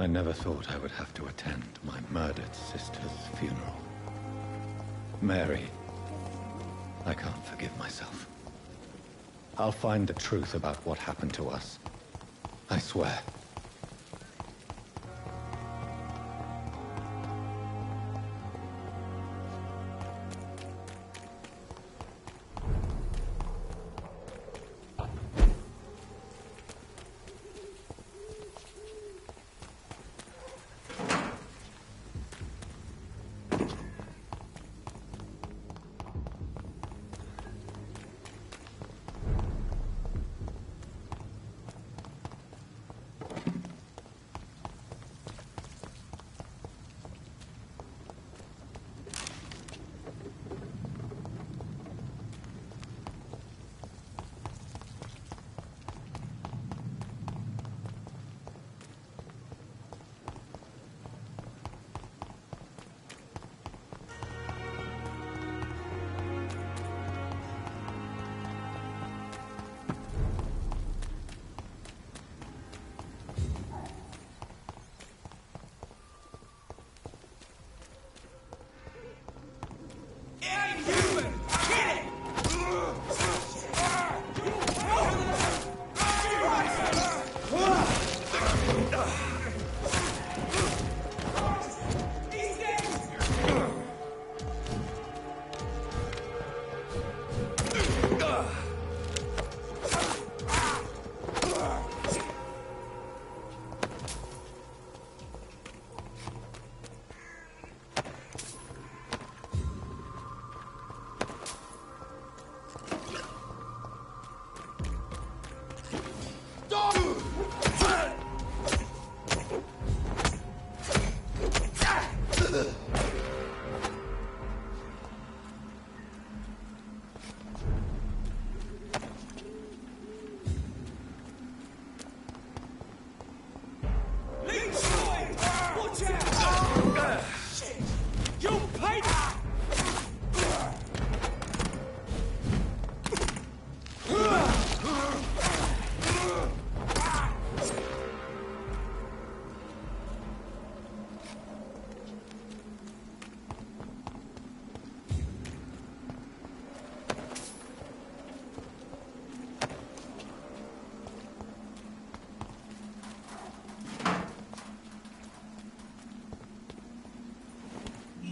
I never thought I would have to attend my murdered sister's funeral. Mary, I can't forgive myself. I'll find the truth about what happened to us. I swear.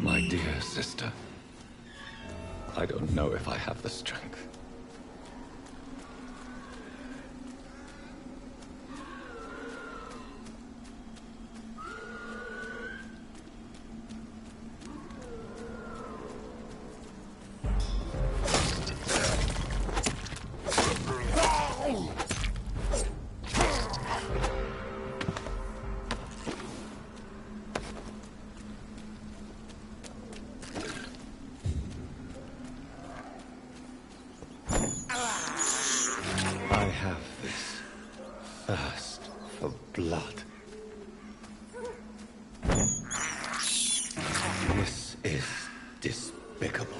My dear sister, I don't know if I have the strength. I have this thirst for blood. This is despicable.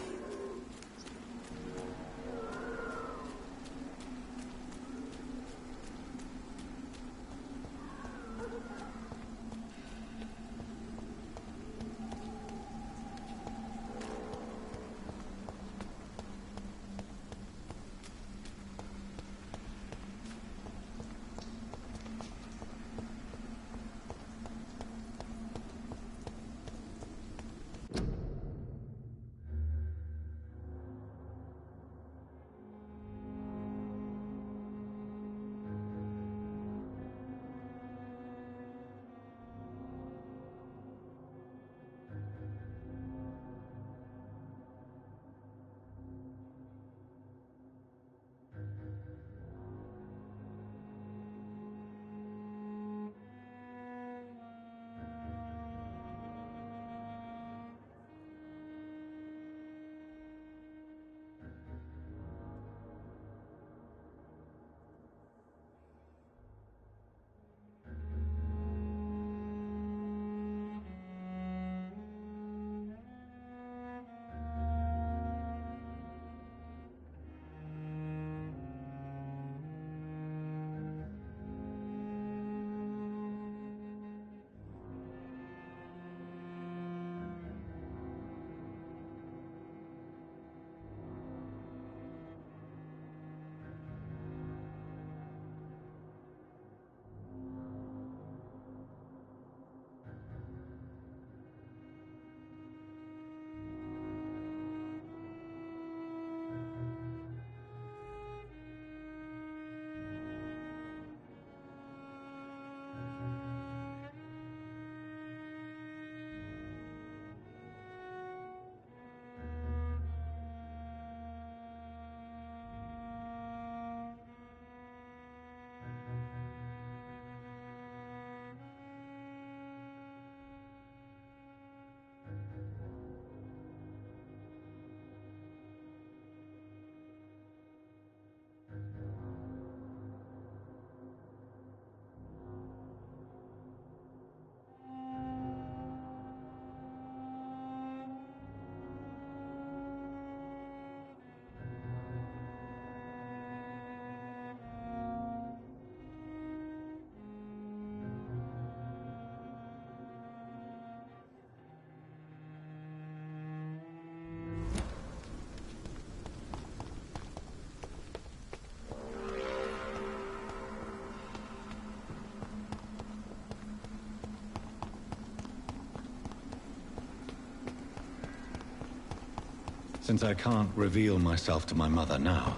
Since I can't reveal myself to my mother now,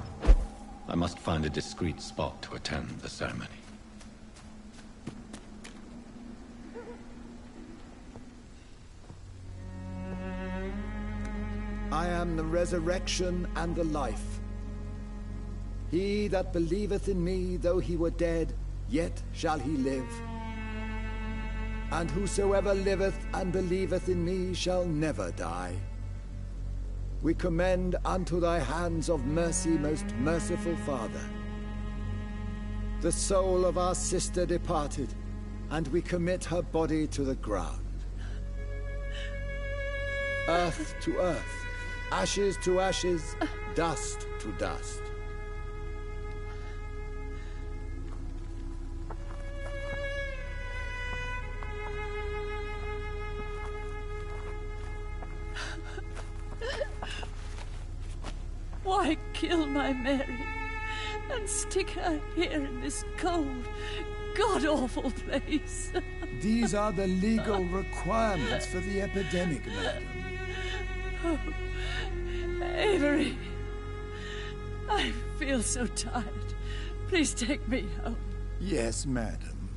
I must find a discreet spot to attend the ceremony. I am the resurrection and the life. He that believeth in me, though he were dead, yet shall he live. And whosoever liveth and believeth in me shall never die. We commend unto thy hands of mercy, most merciful Father, the soul of our sister departed, and we commit her body to the ground. Earth to earth, ashes to ashes, dust to dust. Why kill my Mary and stick her here in this cold, god-awful place? These are the legal requirements for the epidemic, madam. Oh, Avery, I feel so tired. Please take me home. Yes, madam.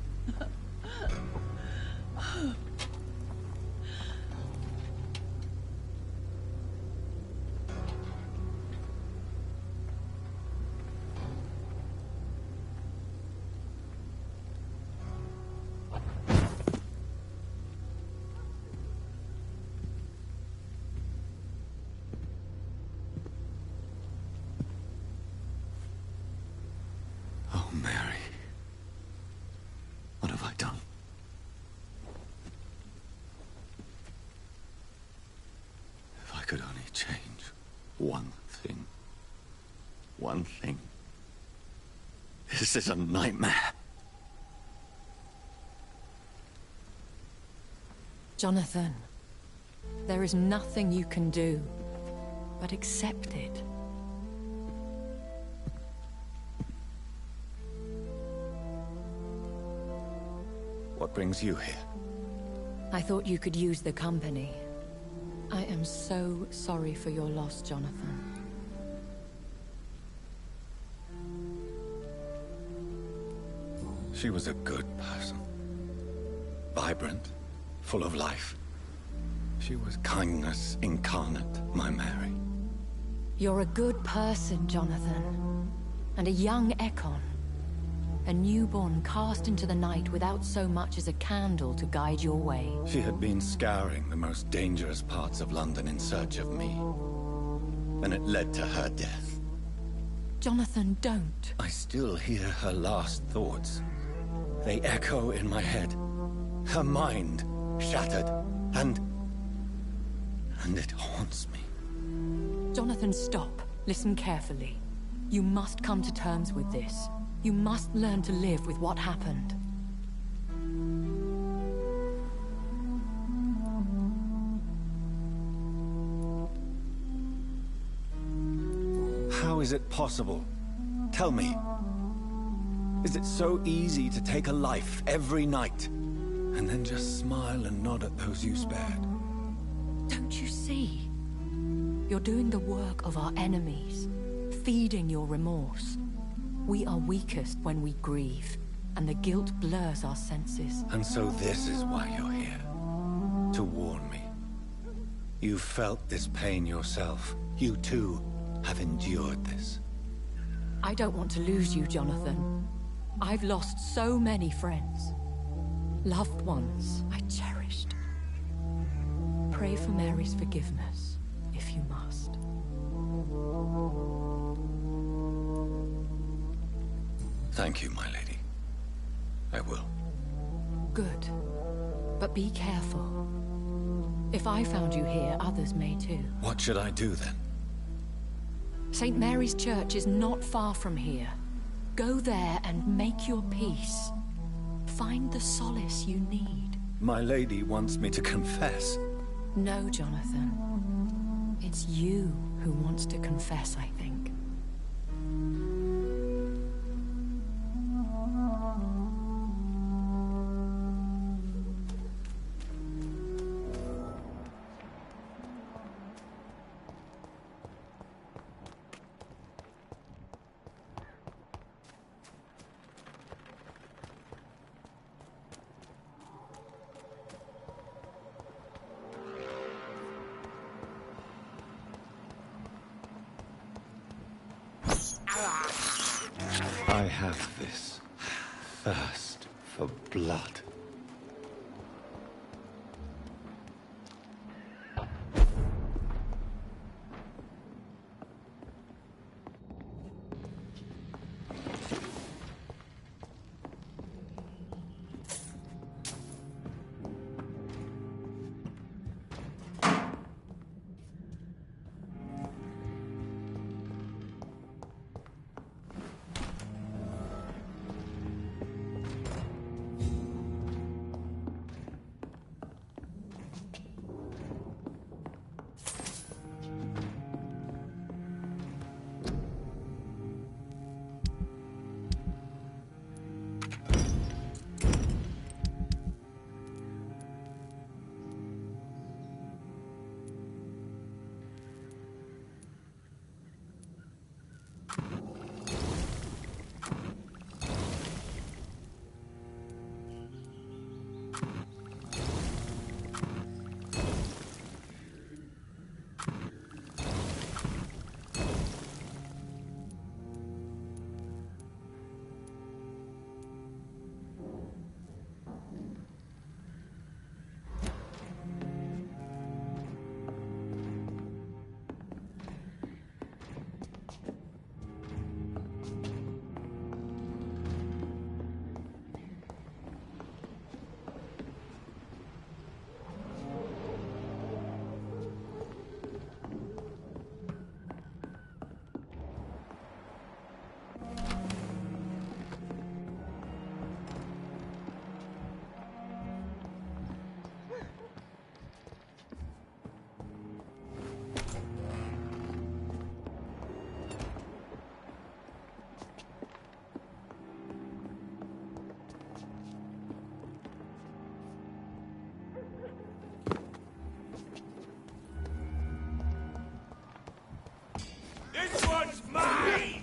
Oh, Mary. What have I done? If I could only change one thing. One thing. This is a nightmare. Jonathan, there is nothing you can do but accept it. What brings you here? I thought you could use the company. I am so sorry for your loss, Jonathan. She was a good person. Vibrant, full of life. She was kindness incarnate, my Mary. You're a good person, Jonathan. And a young Ekon. A newborn cast into the night without so much as a candle to guide your way. She had been scouring the most dangerous parts of London in search of me. And it led to her death. Jonathan, don't. I still hear her last thoughts. They echo in my head. Her mind shattered, and it haunts me. Jonathan, stop. Listen carefully. You must come to terms with this. You must learn to live with what happened. How is it possible? Tell me. Is it so easy to take a life every night, and then just smile and nod at those you spared? Don't you see? You're doing the work of our enemies, feeding your remorse. We are weakest when we grieve, and the guilt blurs our senses. And so this is why you're here. To warn me. You've felt this pain yourself. You too have endured this. I don't want to lose you, Jonathan. I've lost so many friends. Loved ones I cherished. Pray for Mary's forgiveness, if you must. Thank you, my lady. I will. Good. But be careful. If I found you here, others may too. What should I do then? St. Mary's Church is not far from here. Go there and make your peace. Find the solace you need. My lady wants me to confess. No, Jonathan. It's you who wants to confess, I think. have this thirst for blood. This one's mine!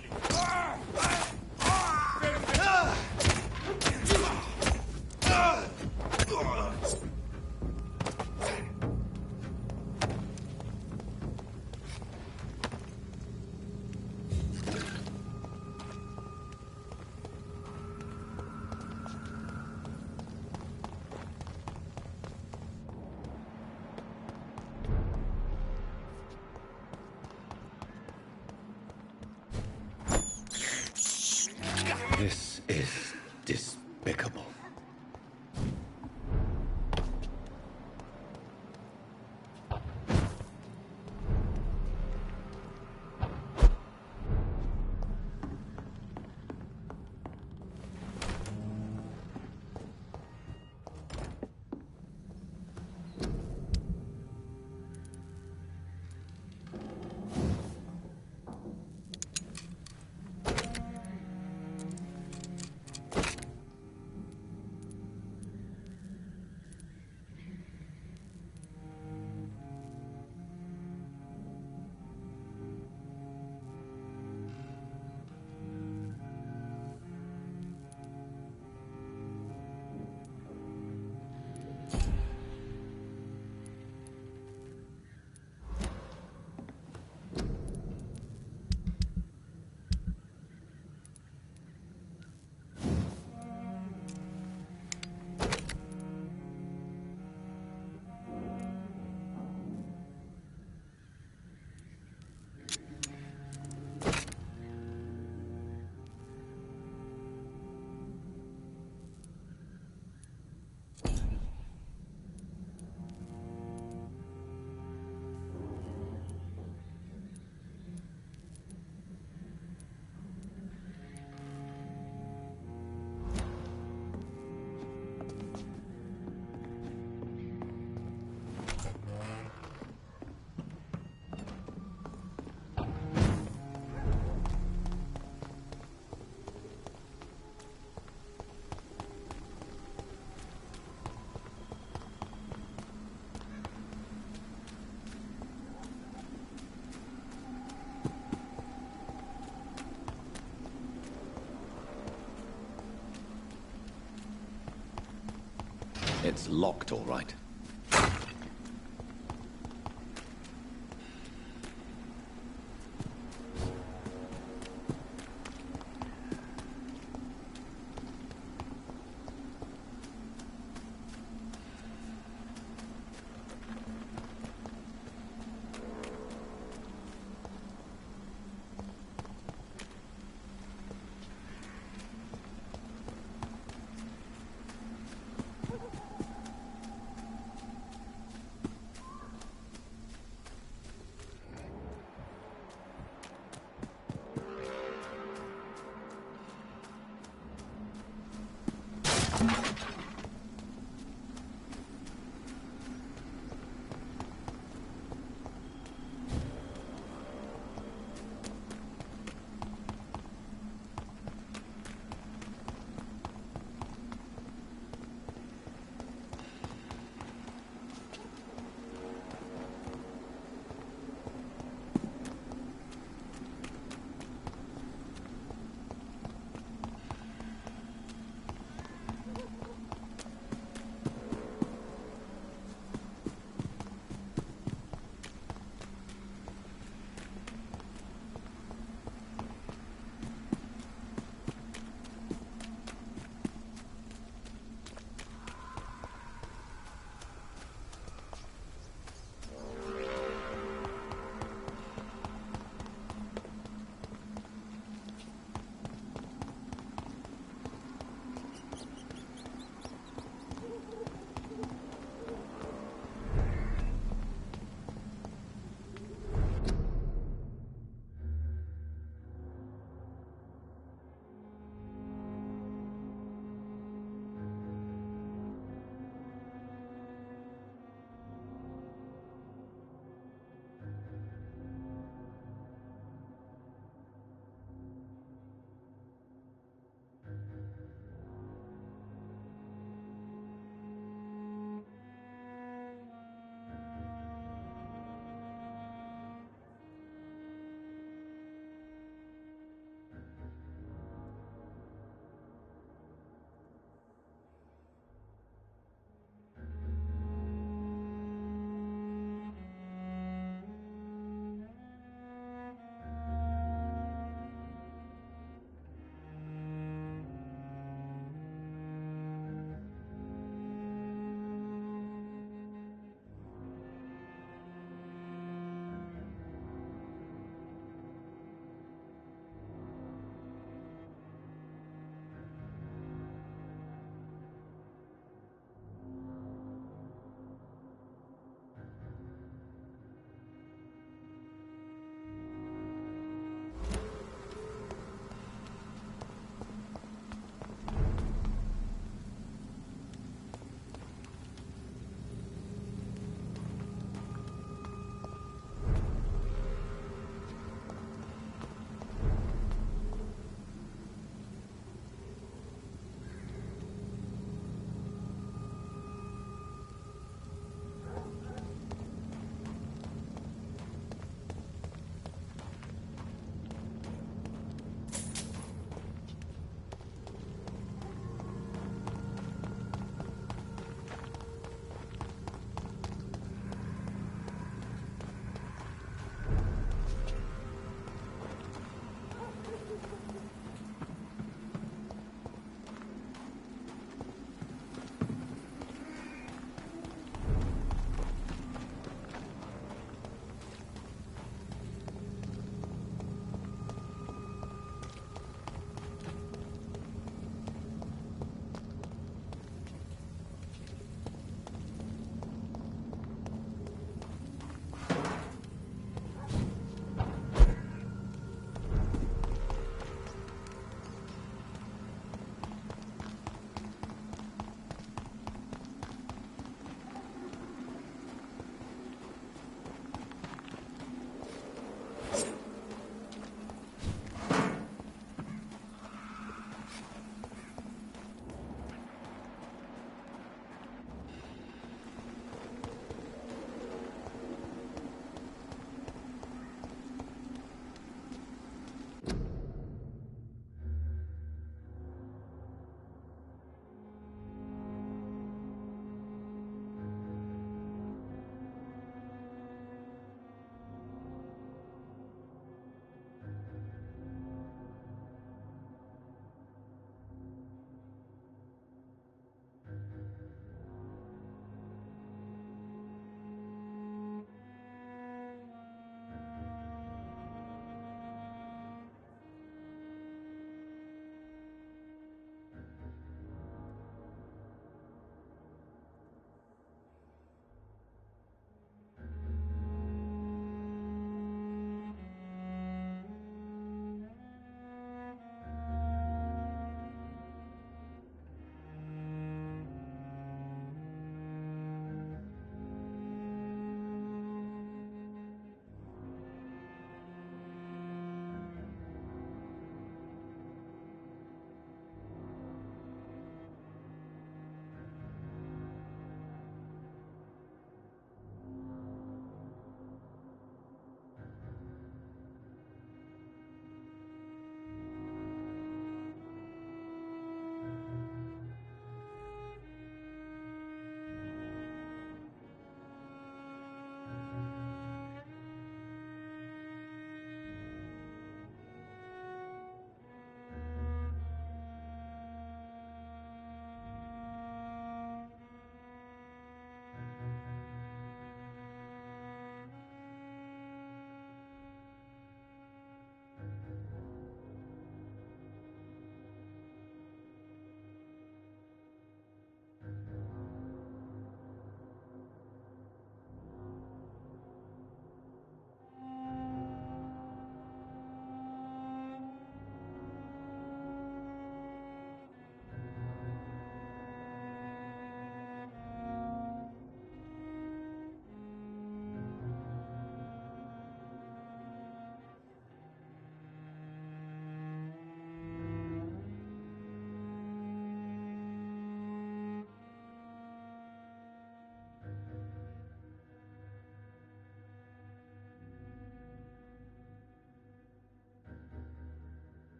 This is despicable. It's locked, all right.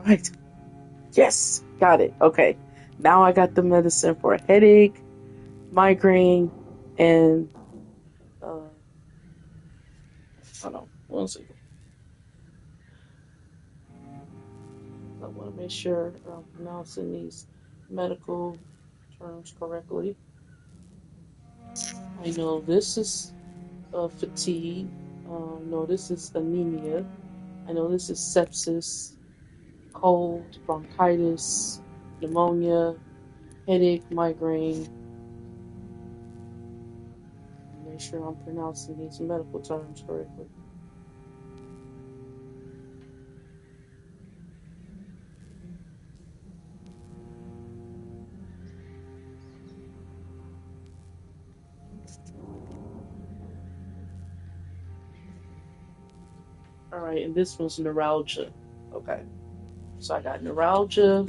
Right. Yes, got it. Okay. Now I got the medicine for a headache, migraine, and hold on, 1 second. I want to make sure I'm pronouncing these medical terms correctly. I know this is fatigue. No, this is anemia. I know this is sepsis, cold, bronchitis, pneumonia, headache, migraine. Make sure I'm pronouncing these medical terms correctly. All right, and this one's neuralgia. Okay, so I got neuralgia,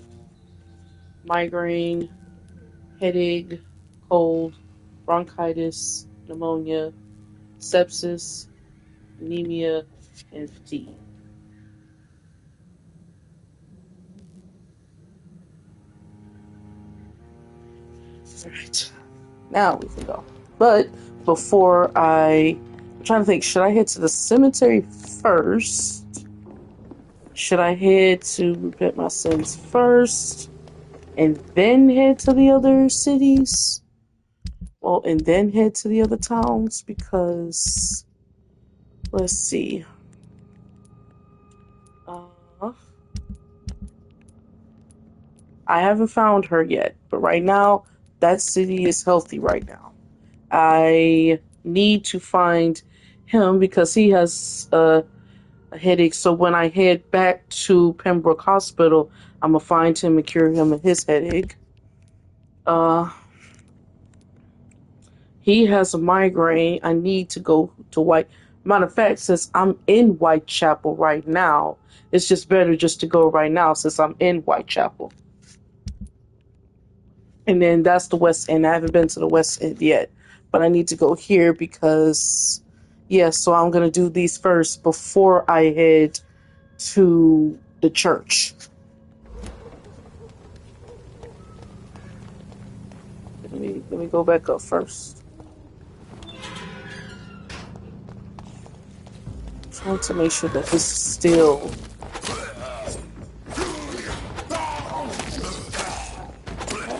migraine, headache, cold, bronchitis, pneumonia, sepsis, anemia, and fatigue. All right, now we can go. But before I'm trying to think, should I head to the cemetery first? Should I head to repent my sins first and then head to the other cities? Well, and then head to the other towns because, let's see. I haven't found her yet, but right now, that city is healthy right now. I need to find him because he has a headache. So when I head back to Pembroke Hospital, I'm gonna find him and cure him of his headache. He has a migraine. I need to go to White. Matter of fact, since I'm in Whitechapel right now, it's just better just to go right now since I'm in Whitechapel. And then that's the West End. I haven't been to the West End yet, but I need to go here because, yeah, so I'm going to do these first before I head to the church. Let me go back up first. Trying to make sure that this is still...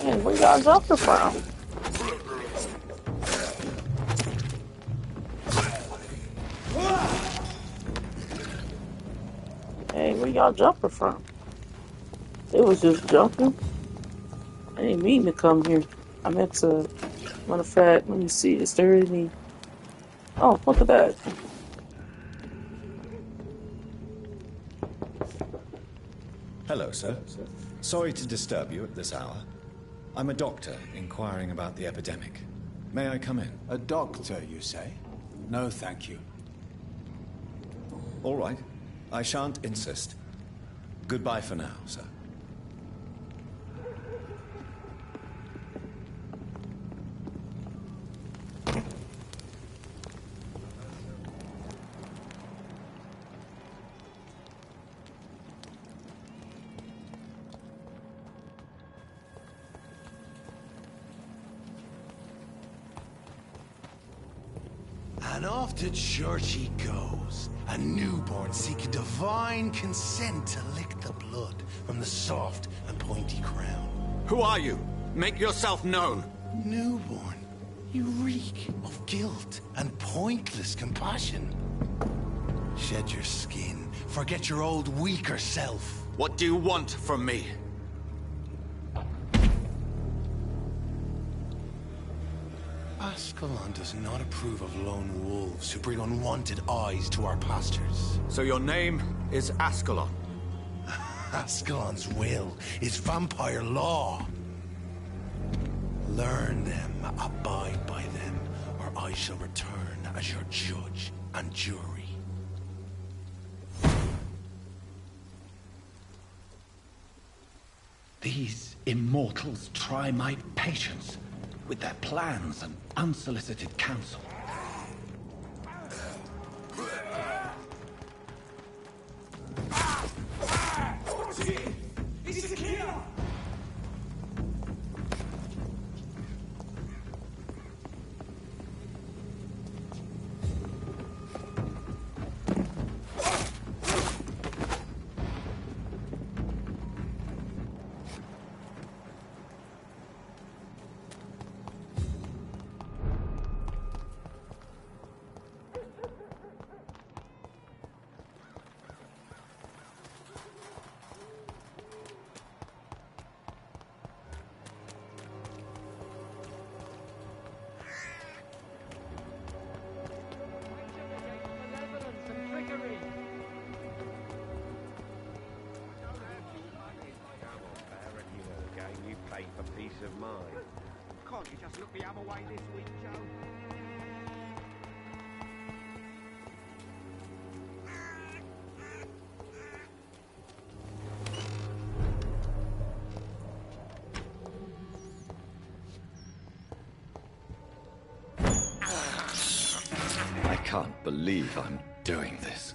Man, where y'all jumping from? Hey, where y'all jumping from? It was just jumping. I didn't mean to come here. I meant to... Matter of fact, let me see. Is there any... Oh, look at that. Hello, sir. Sorry to disturb you at this hour. I'm a doctor inquiring about the epidemic. May I come in? A doctor, you say? No, thank you. All right. I shan't insist. Goodbye for now, sir. And off to church he goes, a newborn seeking divine consent to lick the blood from the soft and pointy crown. Who are you? Make yourself known. Newborn, you reek of guilt and pointless compassion. Shed your skin, forget your old weaker self. What do you want from me? Ascalon does not approve of lone wolves who bring unwanted eyes to our pastures. So your name is Ascalon? Ascalon's will is vampire law. Learn them, abide by them, or I shall return as your judge and jury. These immortals try my patience with their plans and unsolicited counsel. pay for peace of mind. Can't you just look the other way this week, Joe? I can't believe I'm doing this.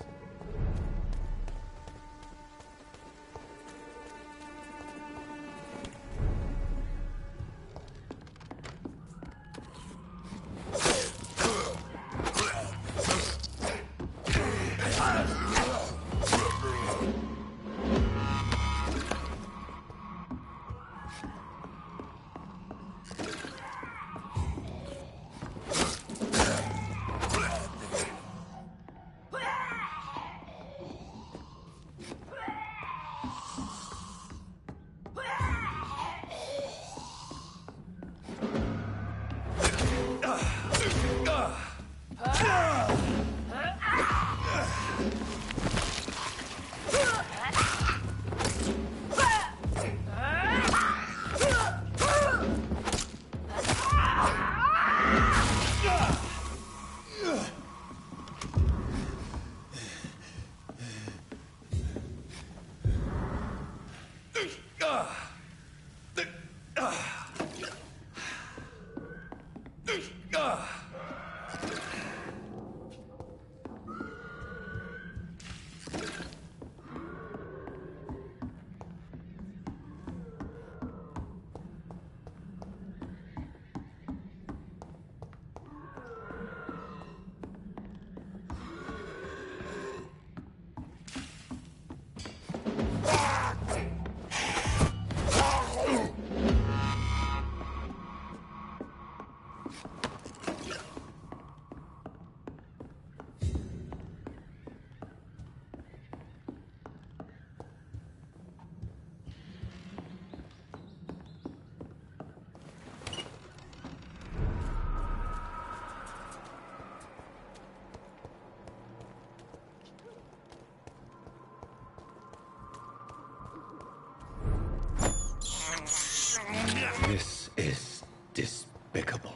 This is despicable.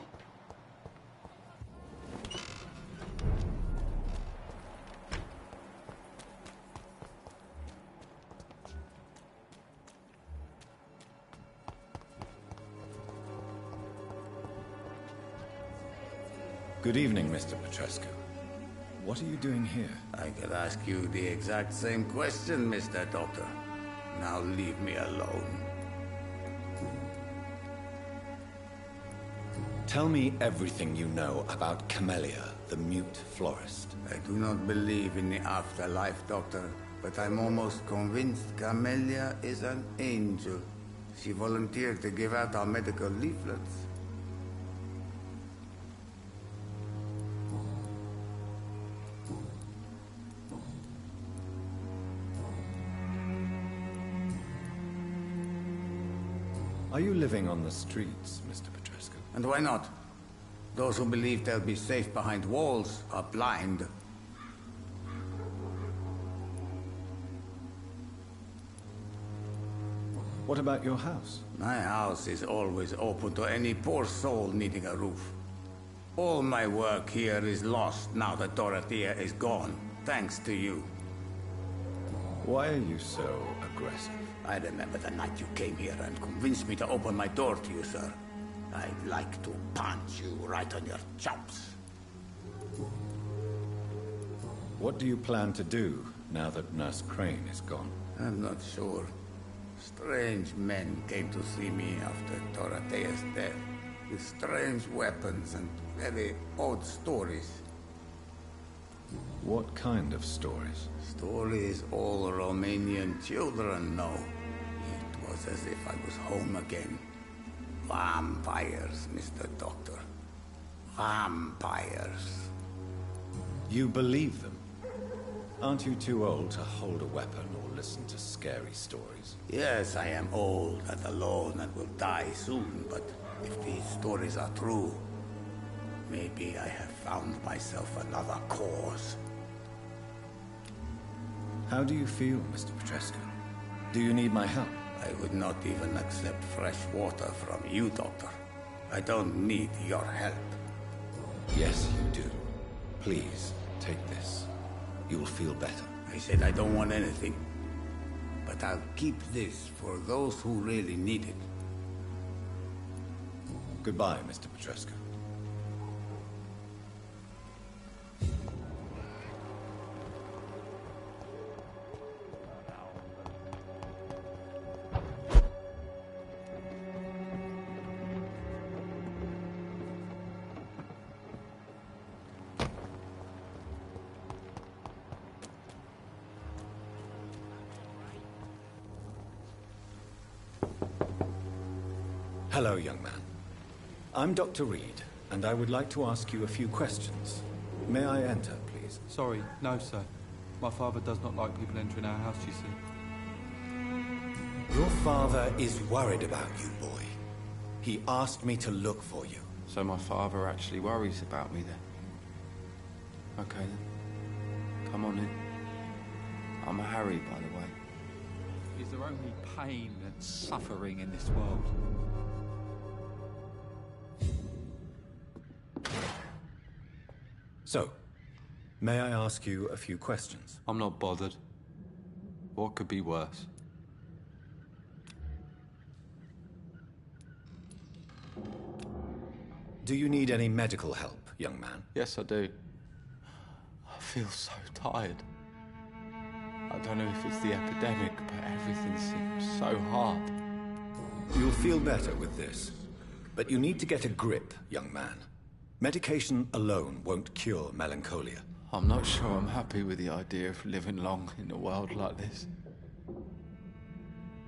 Good evening, Mr. Petrescu. What are you doing here? I could ask you the exact same question, Mr. Doctor. Now leave me alone. Tell me everything you know about Camellia, the mute florist. I do not believe in the afterlife, Doctor, but I'm almost convinced Camellia is an angel. She volunteered to give out our medical leaflets. Are you living on the streets, Mr. Petrescu? And why not? Those who believe they'll be safe behind walls are blind. What about your house? My house is always open to any poor soul needing a roof. All my work here is lost now that Dorothea is gone, thanks to you. Why are you so aggressive? I remember the night you came here and convinced me to open my door to you, sir. I'd like to punch you right on your chops. What do you plan to do now that Nurse Crane is gone? I'm not sure. Strange men came to see me after Dorothea's death, with strange weapons and very odd stories. What kind of stories? Stories all Romanian children know. It was as if I was home again. Vampires, Mr. Doctor. Vampires. You believe them? Aren't you too old to hold a weapon or listen to scary stories? Yes, I am old and alone and will die soon, but if these stories are true, maybe I have found myself another cause. How do you feel, Mr. Petrescu? Do you need my help? I would not even accept fresh water from you, Doctor. I don't need your help. Yes, you do. Please, take this. You'll feel better. I said I don't want anything. But I'll keep this for those who really need it. Goodbye, Mr. Petrescu. Hello, young man. I'm Dr. Reed, and I would like to ask you a few questions. May I enter, please? Sorry, no, sir. My father does not like people entering our house, you see. Your father is worried about you, boy. He asked me to look for you. So my father actually worries about me then? Okay then. Come on in. I'm Harry, by the way. Is there only pain and suffering in this world? So, may I ask you a few questions? I'm not bothered. What could be worse? Do you need any medical help, young man? Yes, I do. I feel so tired. I don't know if it's the epidemic, but everything seems so hard. You'll feel better with this. But you need to get a grip, young man. Medication alone won't cure melancholia. I'm not sure I'm happy with the idea of living long in a world like this.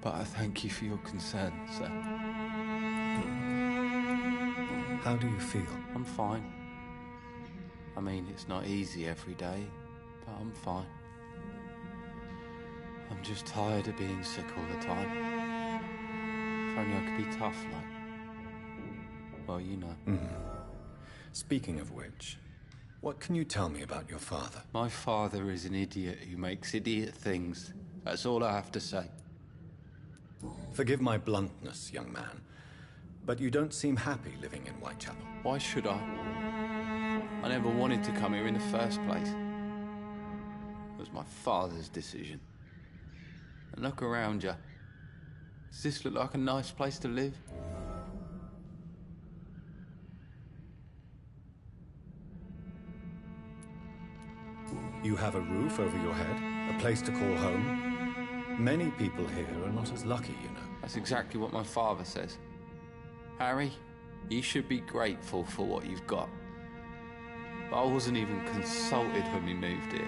But I thank you for your concern, sir. How do you feel? I'm fine. I mean, it's not easy every day, but I'm fine. I'm just tired of being sick all the time. If only I could be tough, like... Well, you know. Speaking of which, what can you tell me about your father? My father is an idiot who makes idiot things. That's all I have to say. Forgive my bluntness, young man, but you don't seem happy living in Whitechapel. Why should I? I never wanted to come here in the first place. It was my father's decision. And look around you. Does this look like a nice place to live? You have a roof over your head, a place to call home. Many people here are not as lucky, you know. That's exactly what my father says. Harry, you should be grateful for what you've got. But I wasn't even consulted when we moved here.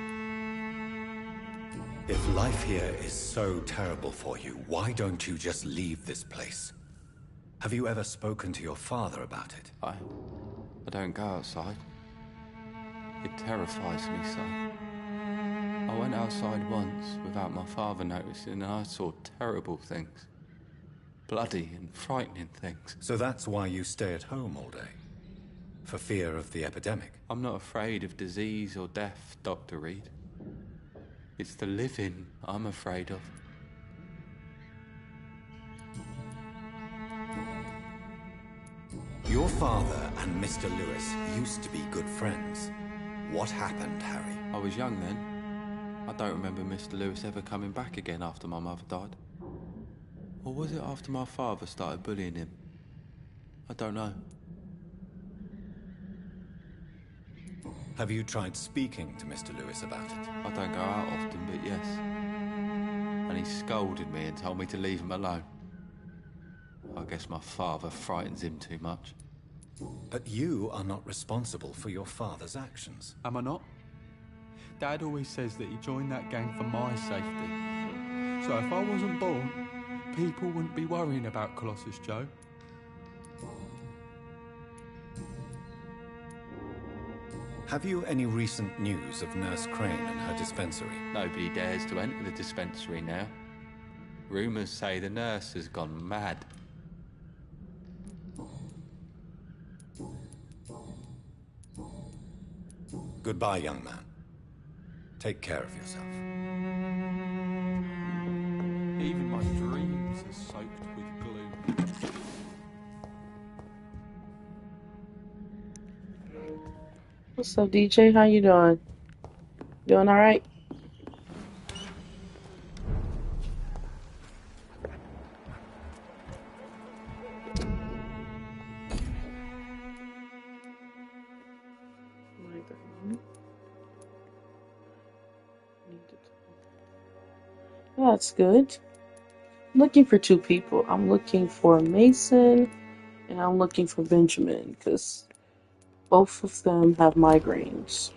If life here is so terrible for you, why don't you just leave this place? Have you ever spoken to your father about it? I don't go outside. It terrifies me so. I went outside once without my father noticing and I saw terrible things. Bloody and frightening things. So that's why you stay at home all day? For fear of the epidemic? I'm not afraid of disease or death, Dr. Reed. It's the living I'm afraid of. Your father and Mr. Lewis used to be good friends. What happened, Harry? I was young then. I don't remember Mr. Lewis ever coming back again after my mother died. Or was it after my father started bullying him? I don't know. Have you tried speaking to Mr. Lewis about it? I don't go out often, but yes. And he scolded me and told me to leave him alone. I guess my father frightens him too much. But you are not responsible for your father's actions. Am I not? Dad always says that he joined that gang for my safety. So if I wasn't born, people wouldn't be worrying about Colossus Joe. Have you any recent news of Nurse Crane and her dispensary? Nobody dares to enter the dispensary now. Rumours say the nurse has gone mad. Goodbye, young man. Take care of yourself. Even my dreams boots are soaked with glue. What's up, DJ? How you doing? Doing all right? That's good. I'm looking for two people. I'm looking for Mason and I'm looking for Benjamin because both of them have migraines.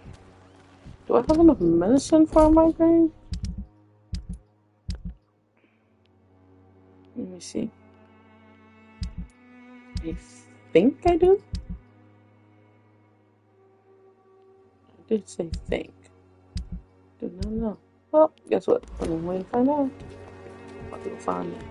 Do I have enough medicine for a migraine? Let me see. I think I do. I did say think. Did not know. Well, guess what? I'm gonna wait and find out. I'll go find it.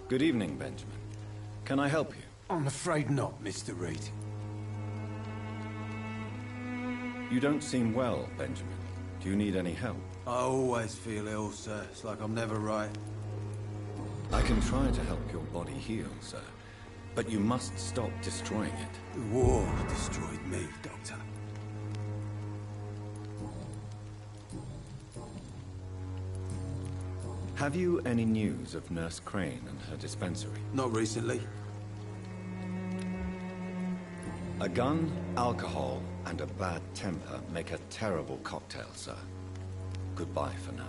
Good evening, Benjamin. Can I help you? I'm afraid not, Mr. Reed. You don't seem well, Benjamin. Do you need any help? I always feel ill, sir. It's like I'm never right. I can try to help your body heal, sir. But you must stop destroying it. The war destroyed me, Doctor. Have you any news of Nurse Crane and her dispensary? Not recently. A gun, alcohol, and a bad temper make a terrible cocktail, sir. Goodbye for now.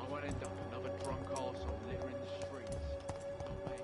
I won't end up another drunk arsehole littering the streets. Not me.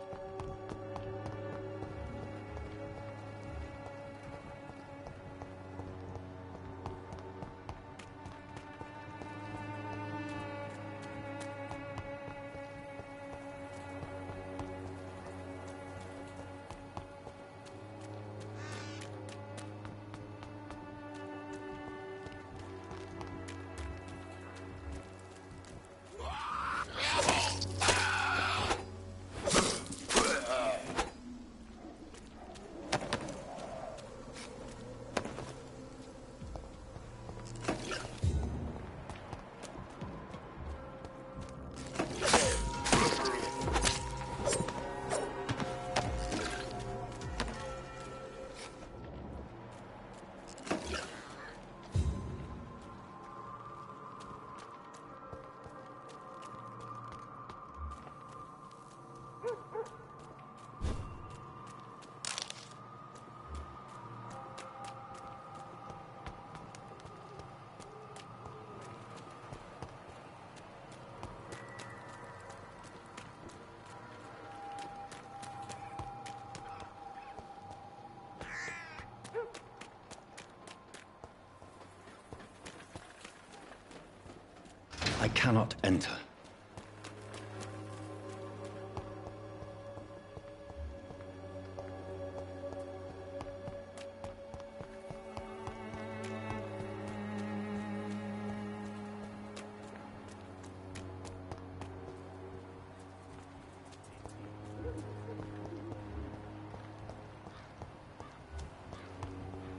I cannot enter.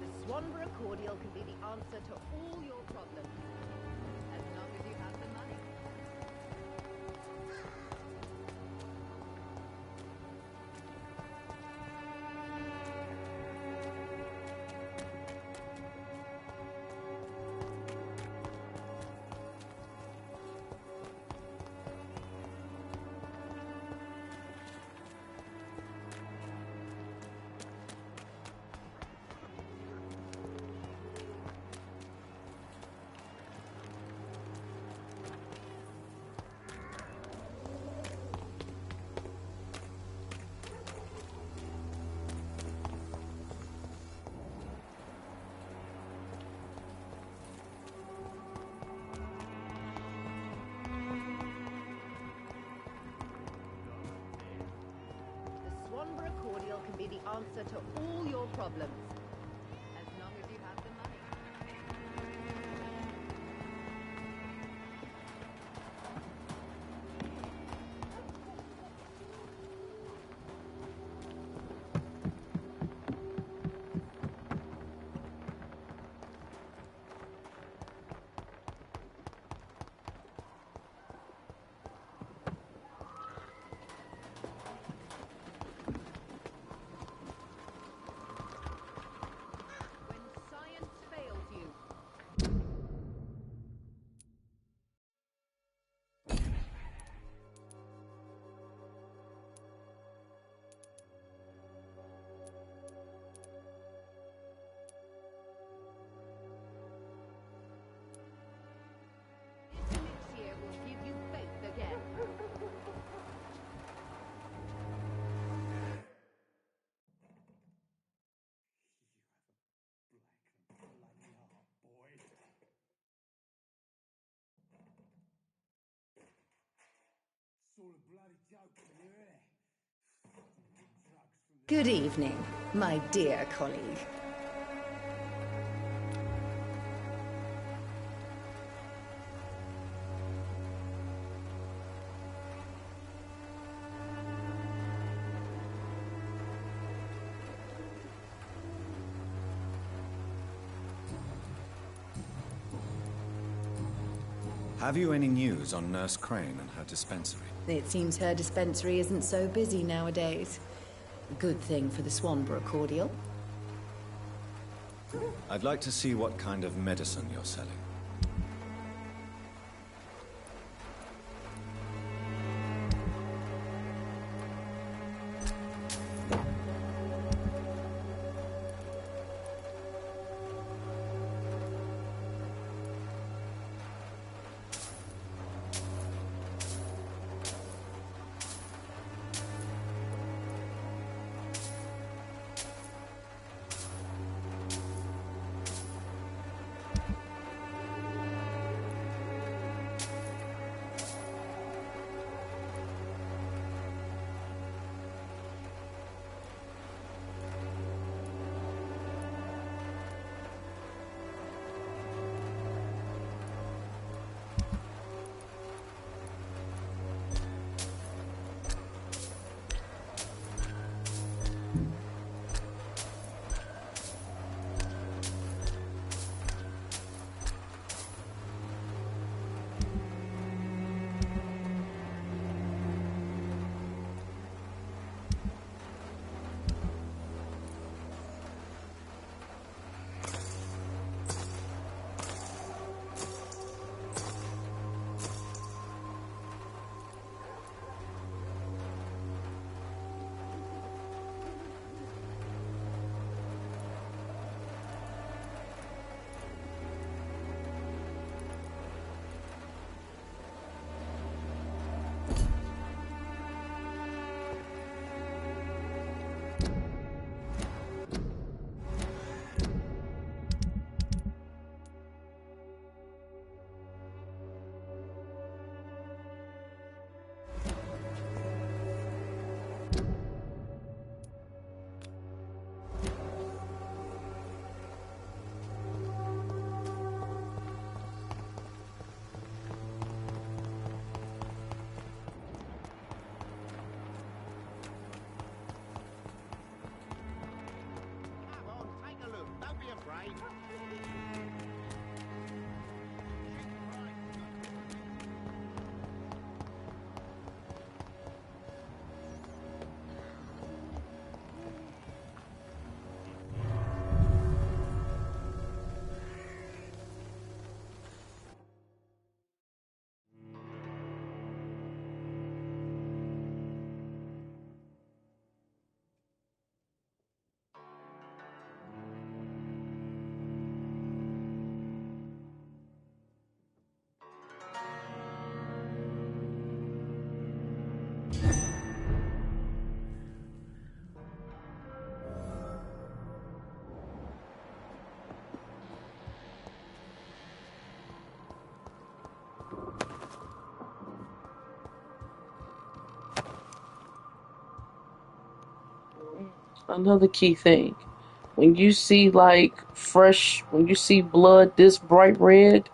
The Swanborough cordial can be the answer to all your problems. As long as you have the money. to all your problems. As long as you have the money. Good evening, my dear colleague. Have you any news on Nurse Crane and her dispensary? It seems her dispensary isn't so busy nowadays. Good thing for the Swanborough cordial. I'd like to see what kind of medicine you're selling. Another key thing. When you see when you see blood this bright red,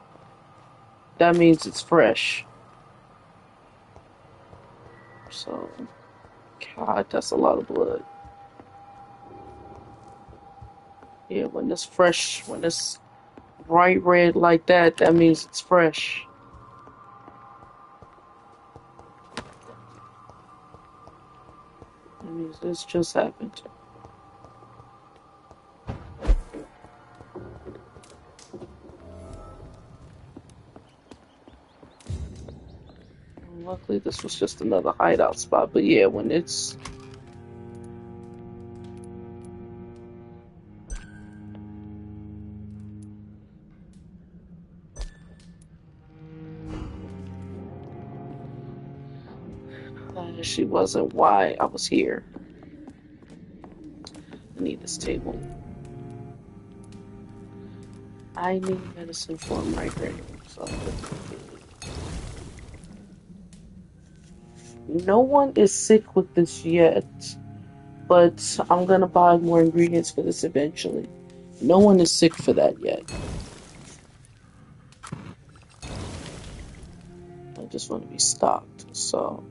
that means it's fresh. So, God, that's a lot of blood. Yeah, when it's fresh, when it's bright red like that, that means it's fresh. That means this just happened. Luckily, this was just another hideout spot, but yeah, when it's... That actually wasn't why I was here. I need this table. I need medicine for a migraine. So no one is sick with this yet, but I'm gonna buy more ingredients for this eventually. No one is sick for that yet. I just want to be stocked, so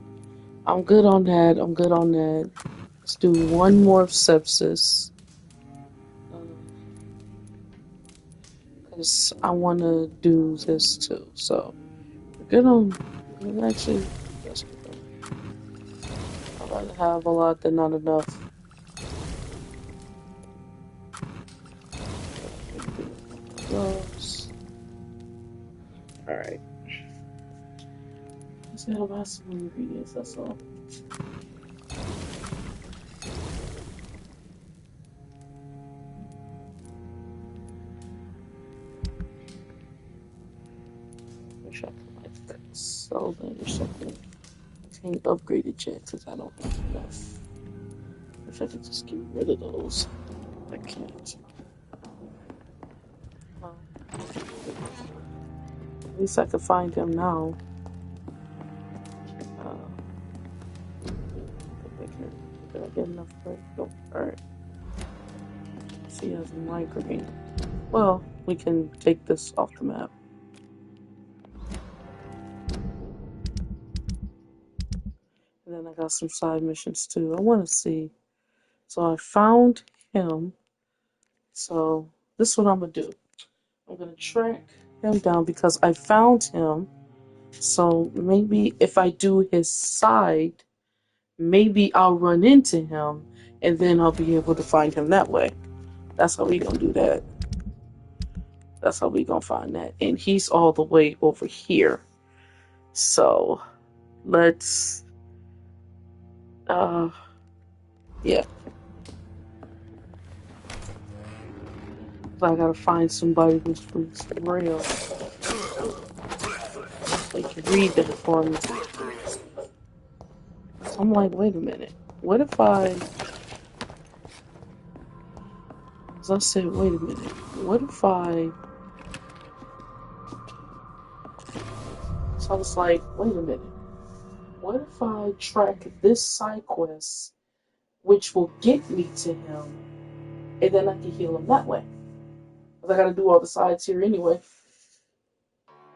I'm good on that. I'm good on that. Let's do one more of sepsis. Because I want to do this too. So, we're good on... Actually, that's good. I'd rather have a lot than not enough. Those. Alright. Let's gotta buy some ingredients, that's all. Wish I could like sell that or something. I can't upgrade it yet because I don't have enough. Wish I could just get rid of those. I can't. At least I could find him now. Did I get enough for it? Nope. Alright. See, he has a migraine. Well, we can take this off the map. And then I got some side missions too. I want to see. So I found him. So this is what I'm going to do. I'm going to track him down because I found him. So maybe if I do his side, maybe I'll run into him and then I'll be able to find him that way. That's how we gonna do that. That's how we gonna find that. And he's all the way over here. So let's yeah. I gotta find somebody who's real. They can read that for me. I'm like, wait a minute. What if as I said, wait a minute. What if so I was like, wait a minute. What if I track this side quest, which will get me to him, and then I can heal him that way? Because I gotta do all the sides here anyway.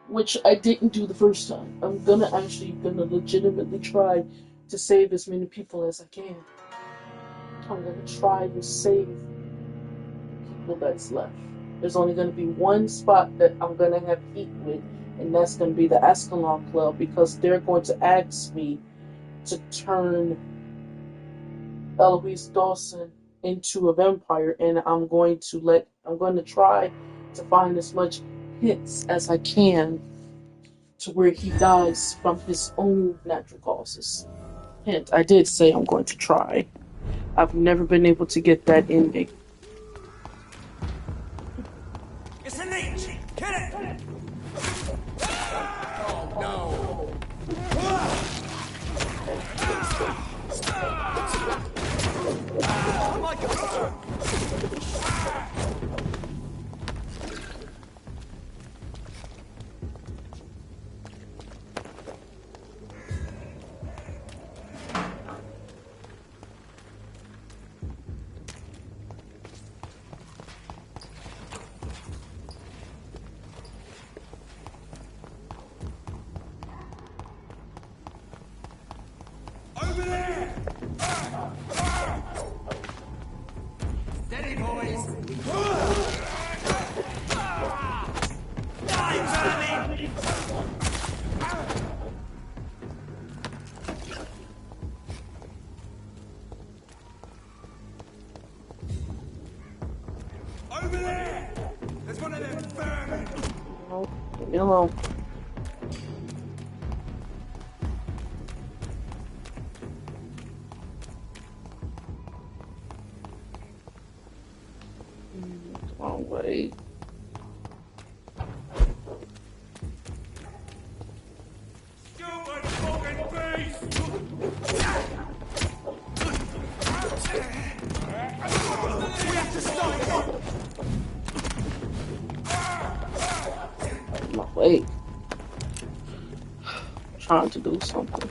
Which I didn't do the first time. I'm gonna legitimately try to save as many people as I can. I'm gonna try to save the people that's left. There's only gonna be one spot that I'm gonna have heat with, and that's gonna be the Ascalon Club, because they're going to ask me to turn Eloise Dawson into a vampire, and I'm going to try to find as much hits as I can to where he dies from his own natural causes. Hint, I did say I'm going to try. I've never been able to get that ending. It's an agent! Get it! Oh no! Oh my God! me alone. Wrong way. Stupid fucking beast! We have to stop him! My way. Trying to do something.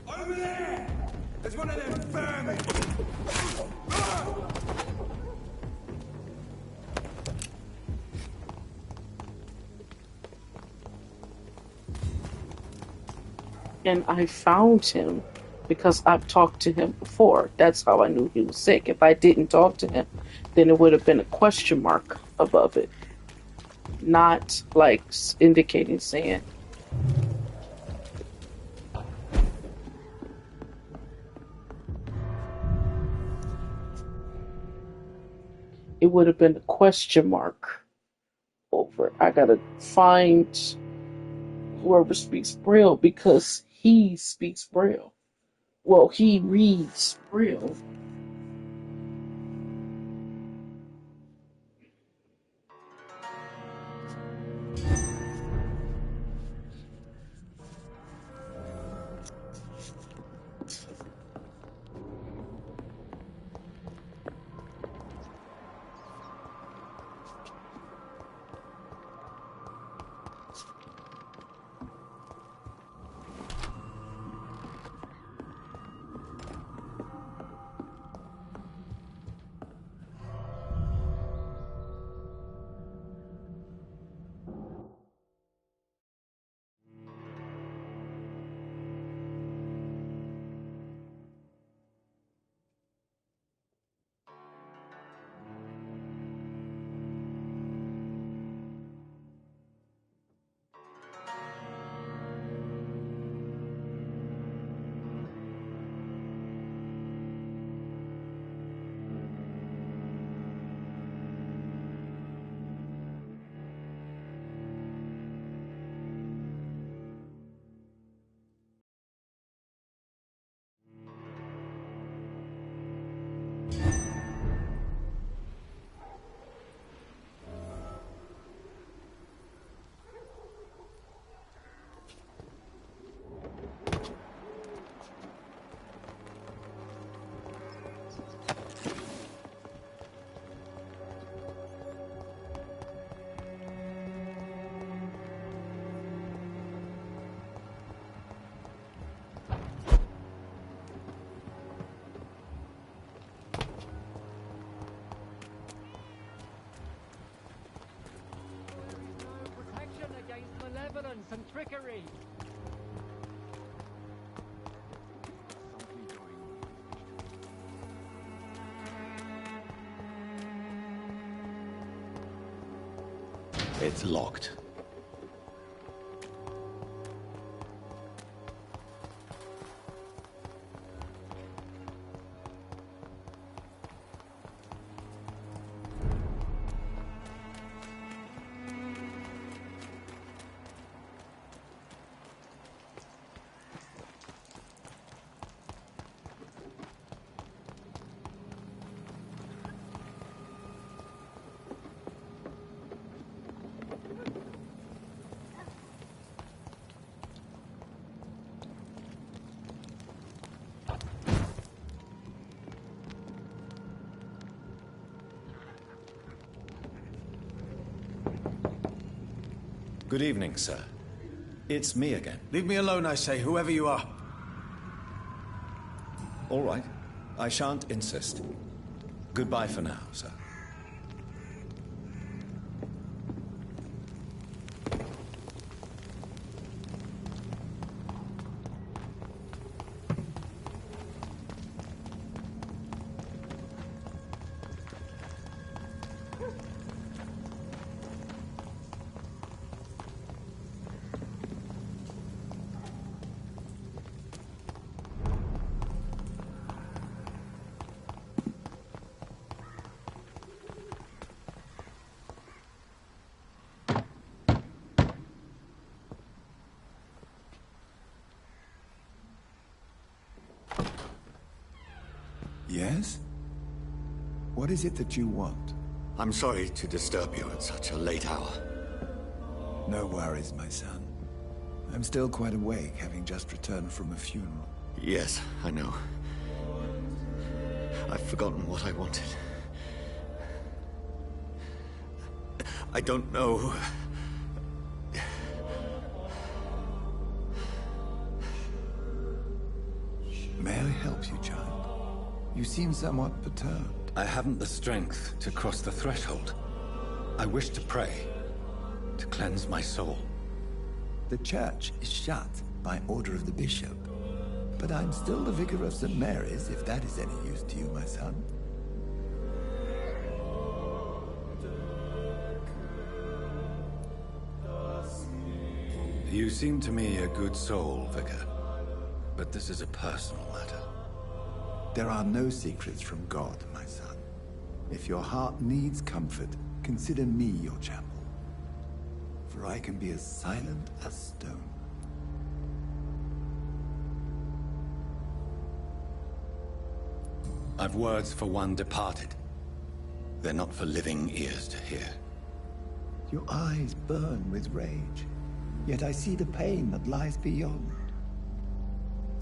Over there! There's one of them vermin! And I found him because I've talked to him before. That's how I knew he was sick. If I didn't talk to him, then it would have been a question mark above it. Not like indicating saying. It would have been a question mark over. I gotta find whoever speaks Braille because he speaks Braille. Well, he reads Braille. Malevolence and trickery. It's locked. Good evening, sir. It's me again. Leave me alone, I say, whoever you are. All right. I shan't insist. Goodbye for now, sir. Yes? What is it that you want? I'm sorry to disturb you at such a late hour. No worries, my son. I'm still quite awake, having just returned from a funeral. Yes, I know. I've forgotten what I wanted. I don't know. May I help you, child? You seem somewhat perturbed. I haven't the strength to cross the threshold. I wish to pray, to cleanse my soul. The church is shut by order of the bishop. But I'm still the vicar of St. Mary's, if that is any use to you, my son. You seem to me a good soul, Vicar. But this is a personal matter. There are no secrets from God, my son. If your heart needs comfort, consider me your chapel. For I can be as silent as stone. I've words for one departed. They're not for living ears to hear. Your eyes burn with rage, yet I see the pain that lies beyond.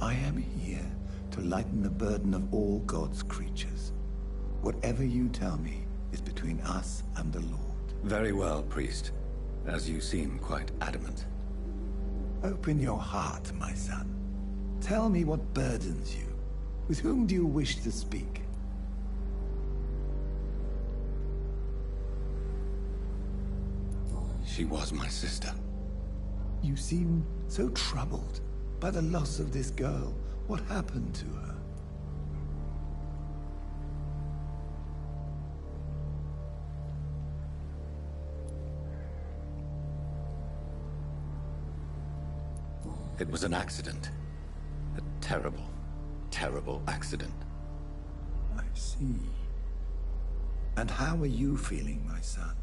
I am here to lighten the burden of all God's creatures. Whatever you tell me is between us and the Lord. Very well, priest. As you seem quite adamant. Open your heart, my son. Tell me what burdens you. With whom do you wish to speak? She was my sister. You seem so troubled by the loss of this girl. What happened to her? It was an accident. A terrible, terrible accident. I see. And how are you feeling, my son?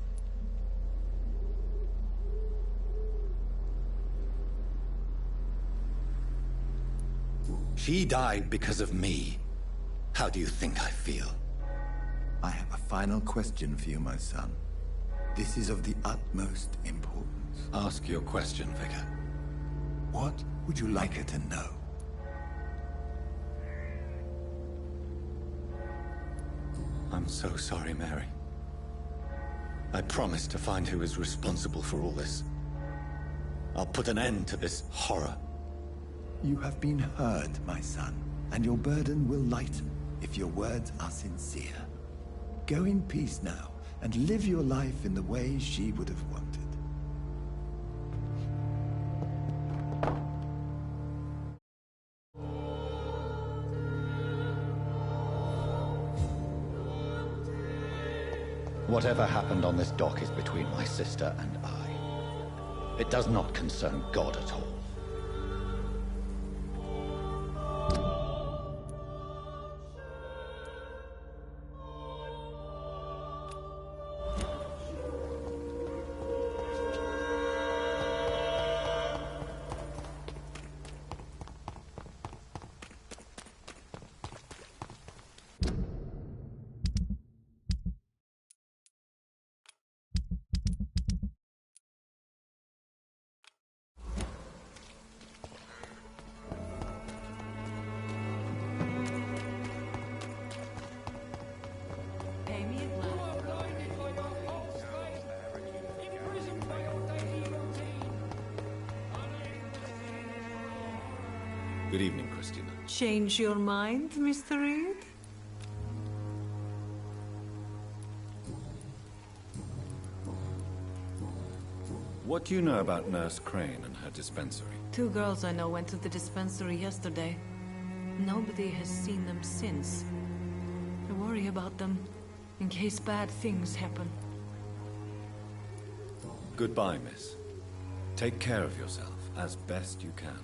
She died because of me. How do you think I feel? I have a final question for you, my son. This is of the utmost importance. Ask your question, Vicar. What would you like her to know? I'm so sorry, Mary. I promise to find who is responsible for all this. I'll put an end to this horror. You have been heard, my son, and your burden will lighten if your words are sincere. Go in peace now, and live your life in the way she would have wanted. Whatever happened on this dock is between my sister and I. It does not concern God at all. Good evening, Christina. Change your mind, Mr. Reed? What do you know about Nurse Crane and her dispensary? 2 girls I know went to the dispensary yesterday. Nobody has seen them since. I worry about them, in case bad things happen. Goodbye, miss. Take care of yourself, as best you can.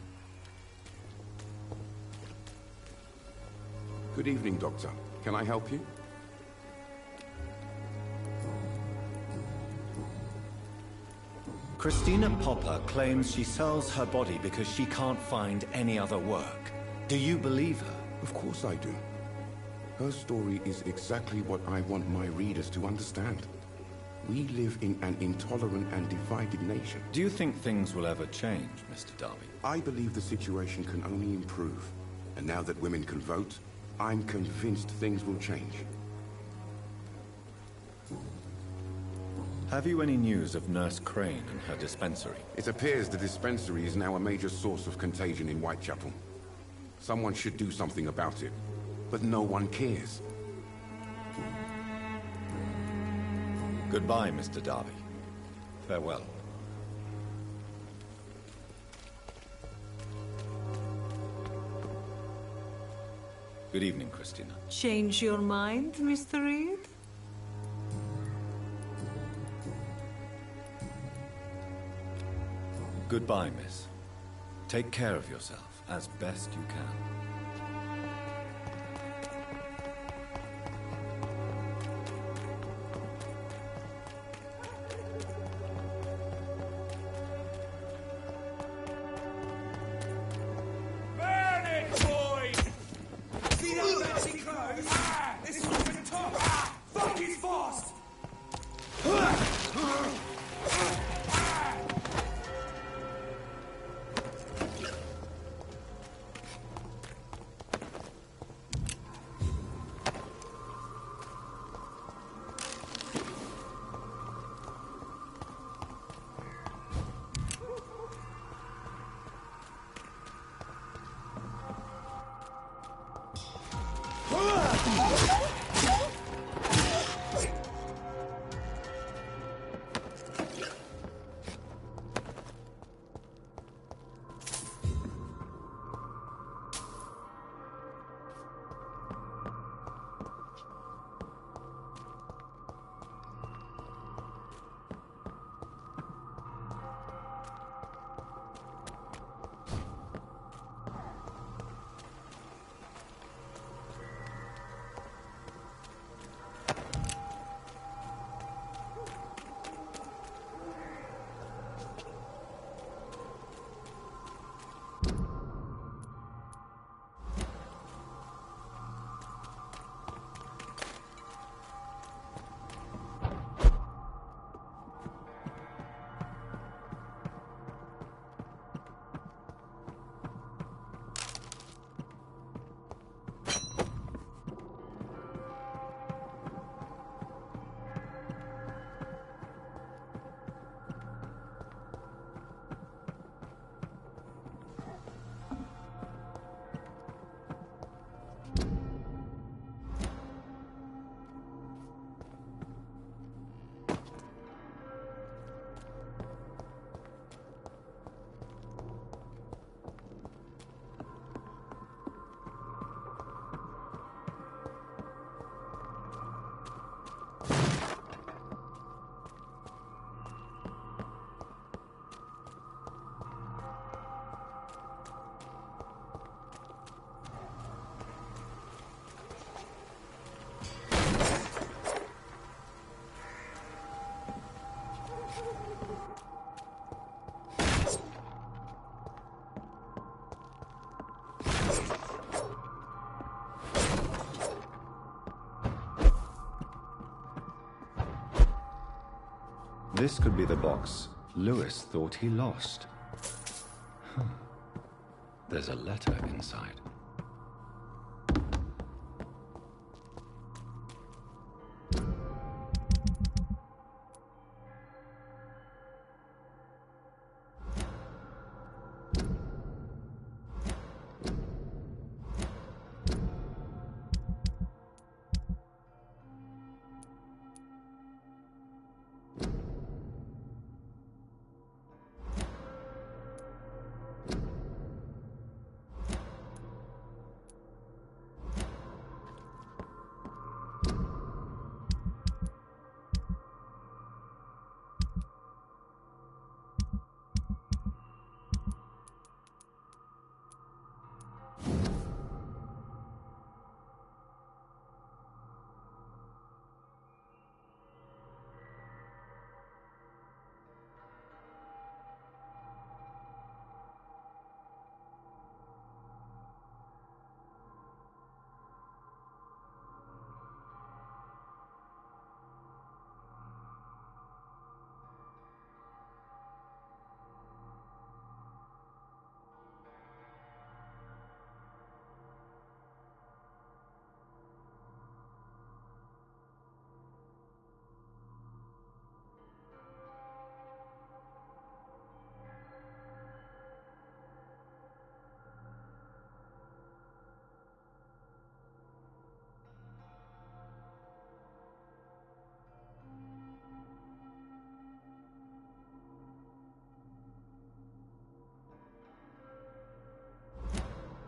Good evening, Doctor. Can I help you? Christina Popper claims she sells her body because she can't find any other work. Do you believe her? Of course I do. Her story is exactly what I want my readers to understand. We live in an intolerant and divided nation. Do you think things will ever change, Mr. Darby? I believe the situation can only improve. And now that women can vote, I'm convinced things will change. Have you any news of Nurse Crane and her dispensary? It appears the dispensary is now a major source of contagion in Whitechapel. Someone should do something about it, but no one cares. Goodbye, Mr. Darby. Farewell. Good evening, Christina. Change your mind, Mr. Reed? Goodbye, miss. Take care of yourself, as best you can. Burn it, boys! See that fancy clothes? This one's been tough! Fuck, he's fast! This could be the box Lewis thought he lost. Huh. There's a letter inside.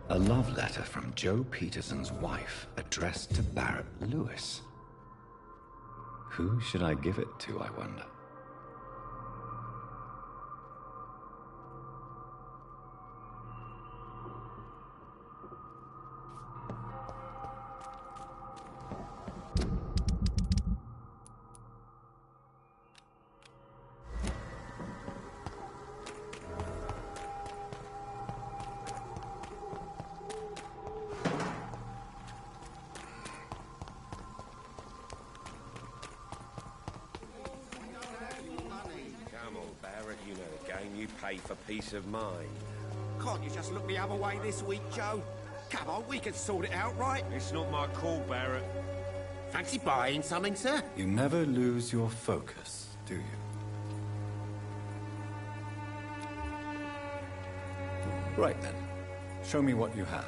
A love letter from Joe Peterson's wife, addressed to Barrett Lewis. Who should I give it to, I wonder? For peace of mind. Can't you just look the other way this week, Joe? Come on, we can sort it out, right? It's not my call, Barrett. Fancy buying something, sir? You never lose your focus, do you? Right then. Show me what you have.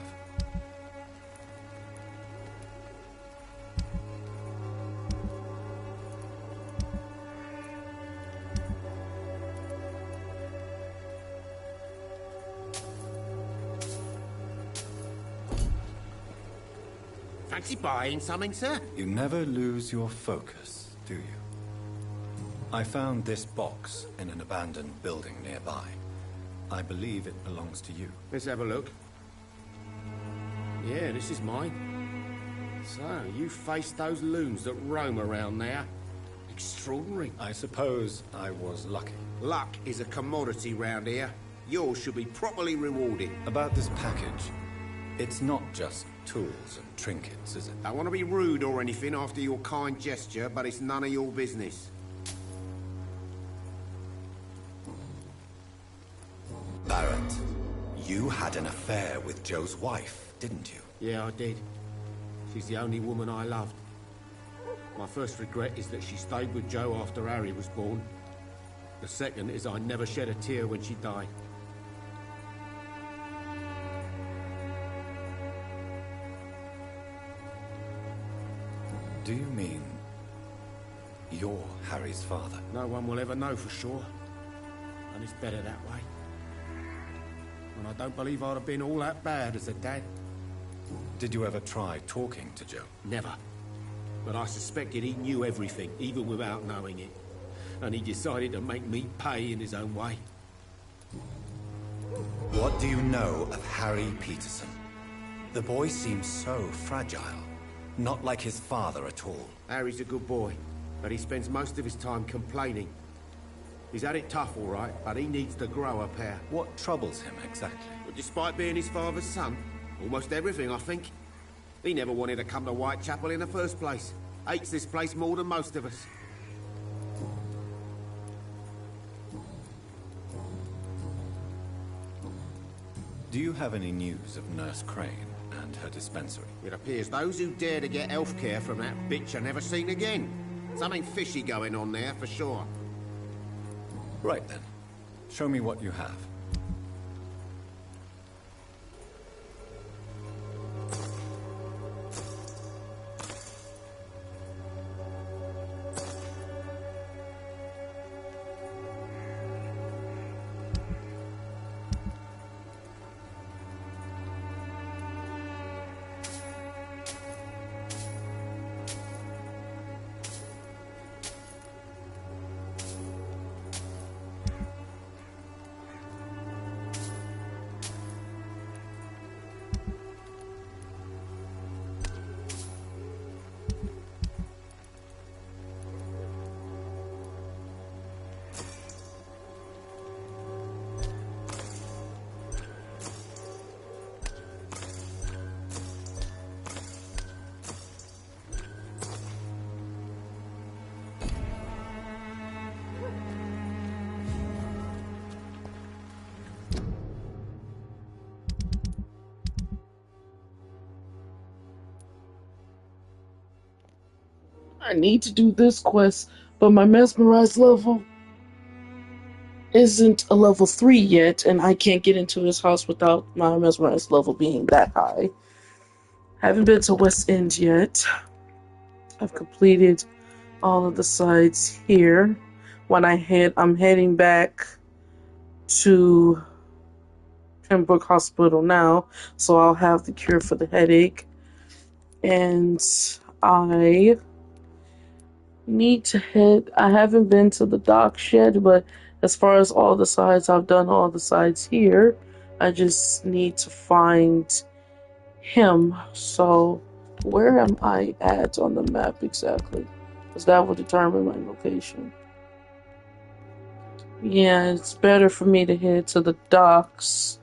Fancy buying something, sir? You never lose your focus, do you? I found this box in an abandoned building nearby. I believe it belongs to you. Let's have a look. Yeah, this is mine. So, you faced those loons that roam around there. Extraordinary. I suppose I was lucky. Luck is a commodity round here. Yours should be properly rewarded. About this package, it's not just tools and trinkets, is it? I want to be rude or anything after your kind gesture, but it's none of your business. Barrett, you had an affair with Joe's wife, didn't you? Yeah, I did. She's the only woman I loved. My first regret is that she stayed with Joe after Harry was born. The second is I never shed a tear when she died. Do you mean you're Harry's father? No one will ever know for sure. And it's better that way. And I don't believe I'd have been all that bad as a dad. Did you ever try talking to Joe? Never. But I suspected he knew everything, even without knowing it. And he decided to make me pay in his own way. What do you know of Harry Peterson? The boy seems so fragile. Not like his father at all. Harry's a good boy, but he spends most of his time complaining. He's had it tough, all right, but he needs to grow a pair. What troubles him exactly? Well, despite being his father's son, almost everything, I think. He never wanted to come to Whitechapel in the first place. Hates this place more than most of us. Do you have any news of Nurse Crane and her dispensary? It appears those who dare to get health care from that bitch are never seen again. Something fishy going on there, for sure. Right then. Show me what you have. I need to do this quest, but my mesmerized level isn't a level 3 yet, and I can't get into his house without my mesmerized level being that high. Haven't been to West End yet. I've completed all of the sides here. When I'm heading back to Pembroke Hospital now, so I'll have the cure for the headache. And I need to head. I haven't been to the docks yet, but as far as all the sides, I've done all the sides here. I just need to find him. So where am I at on the map exactly? Because that will determine my location. Yeah, it's better for me to head to the docks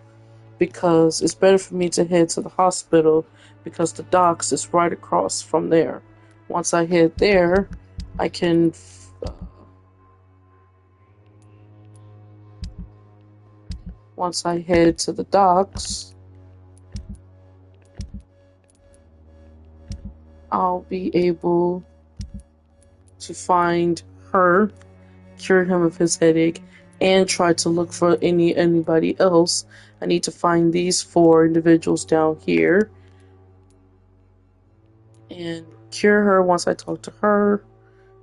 because it's better for me to head to the hospital because the docks is right across from there. Once I head there, I can once I head to the docks, I'll be able to find her, cure him of his headache, and try to look for anybody else. I need to find these 4 individuals down here and cure her once I talk to her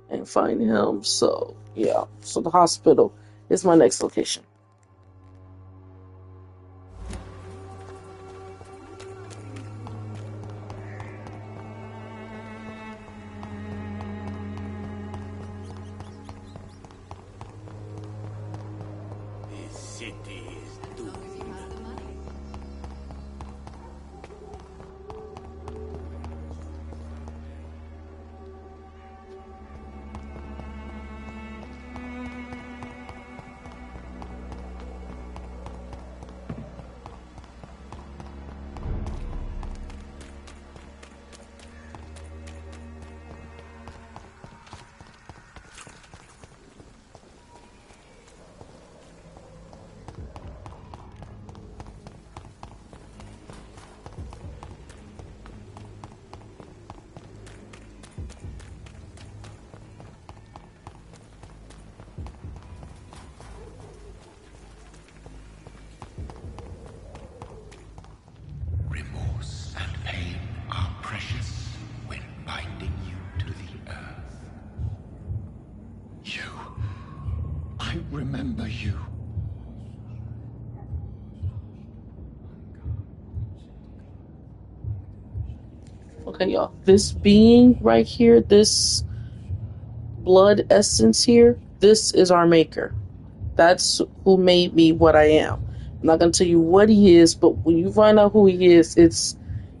and find him. So yeah, so the hospital is my next location. Remember you. Okay, y'all. This being right here, this blood essence here, this is our maker. That's who made me what I am. I'm not going to tell you what he is, but when you find out who he is,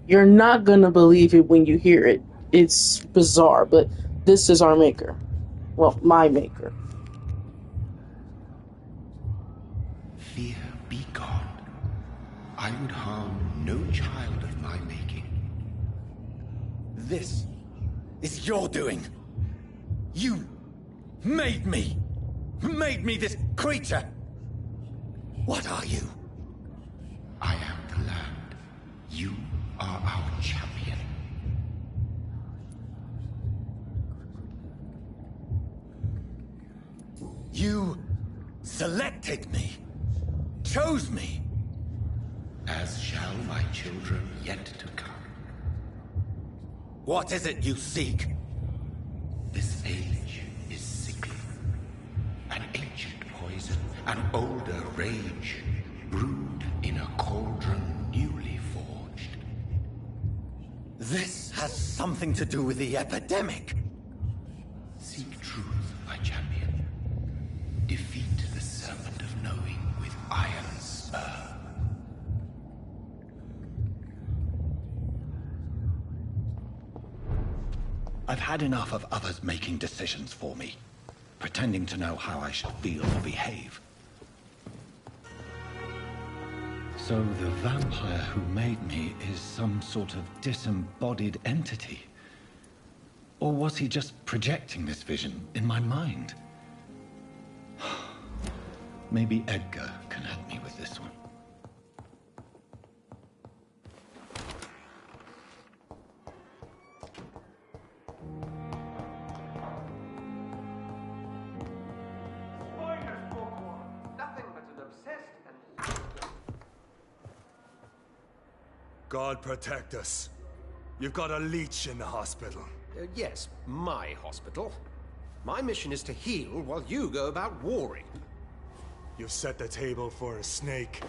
you're not going to believe it when you hear it. It's bizarre, but this is our maker. Well, my maker. Fear be gone. I would harm no child of my making. This is your doing. You made me this creature. What are you? I am the land. You are our champion. You selected me. Chose me. As shall my children yet to come. What is it you seek? This age is sickly. An ancient poison, an older rage, brewed in a cauldron newly forged. This has something to do with the epidemic. Seek truth, my champion. Defeat the serpent of knowing with iron spur. I've had enough of others making decisions for me, pretending to know how I should feel or behave. So the vampire who made me is some sort of disembodied entity? Or was he just projecting this vision in my mind? Maybe Edgar can help me with this one. God protect us. You've got a leech in the hospital. Yes, my hospital. My mission is to heal while you go about warring. You've set the table for a snake.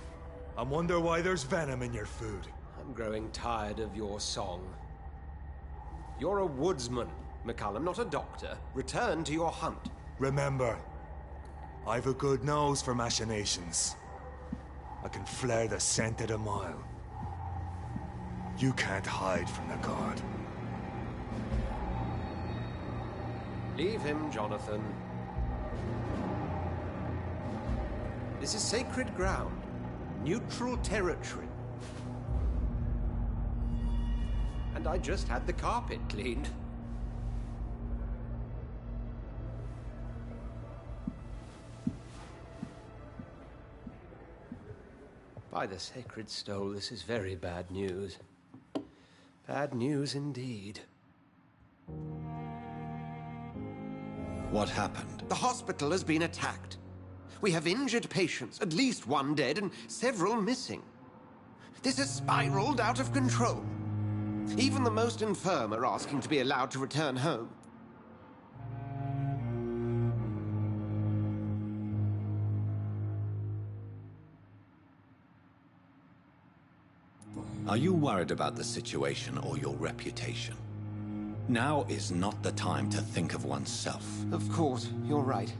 I wonder why there's venom in your food. I'm growing tired of your song. You're a woodsman, McCullum, not a doctor. Return to your hunt. Remember, I've a good nose for machinations. I can flare the scent at a mile. You can't hide from the guard. Leave him, Jonathan. This is sacred ground. Neutral territory. And I just had the carpet cleaned. By the sacred stole, this is very bad news. Bad news indeed. What happened? The hospital has been attacked. We have injured patients, at least one dead and several missing. This has spiraled out of control. Even the most infirm are asking to be allowed to return home. Are you worried about the situation or your reputation? Now is not the time to think of oneself. Of course, you're right.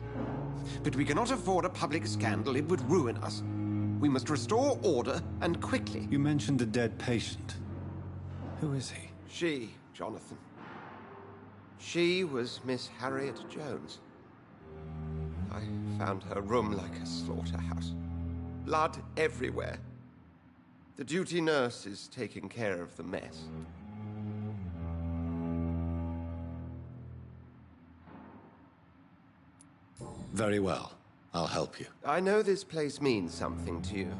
But we cannot afford a public scandal. It would ruin us. We must restore order, and quickly. You mentioned a dead patient. Who is he? She, Jonathan. She was Miss Harriet Jones. I found her room like a slaughterhouse. Blood everywhere. The duty nurse is taking care of the mess. Very well. I'll help you. I know this place means something to you.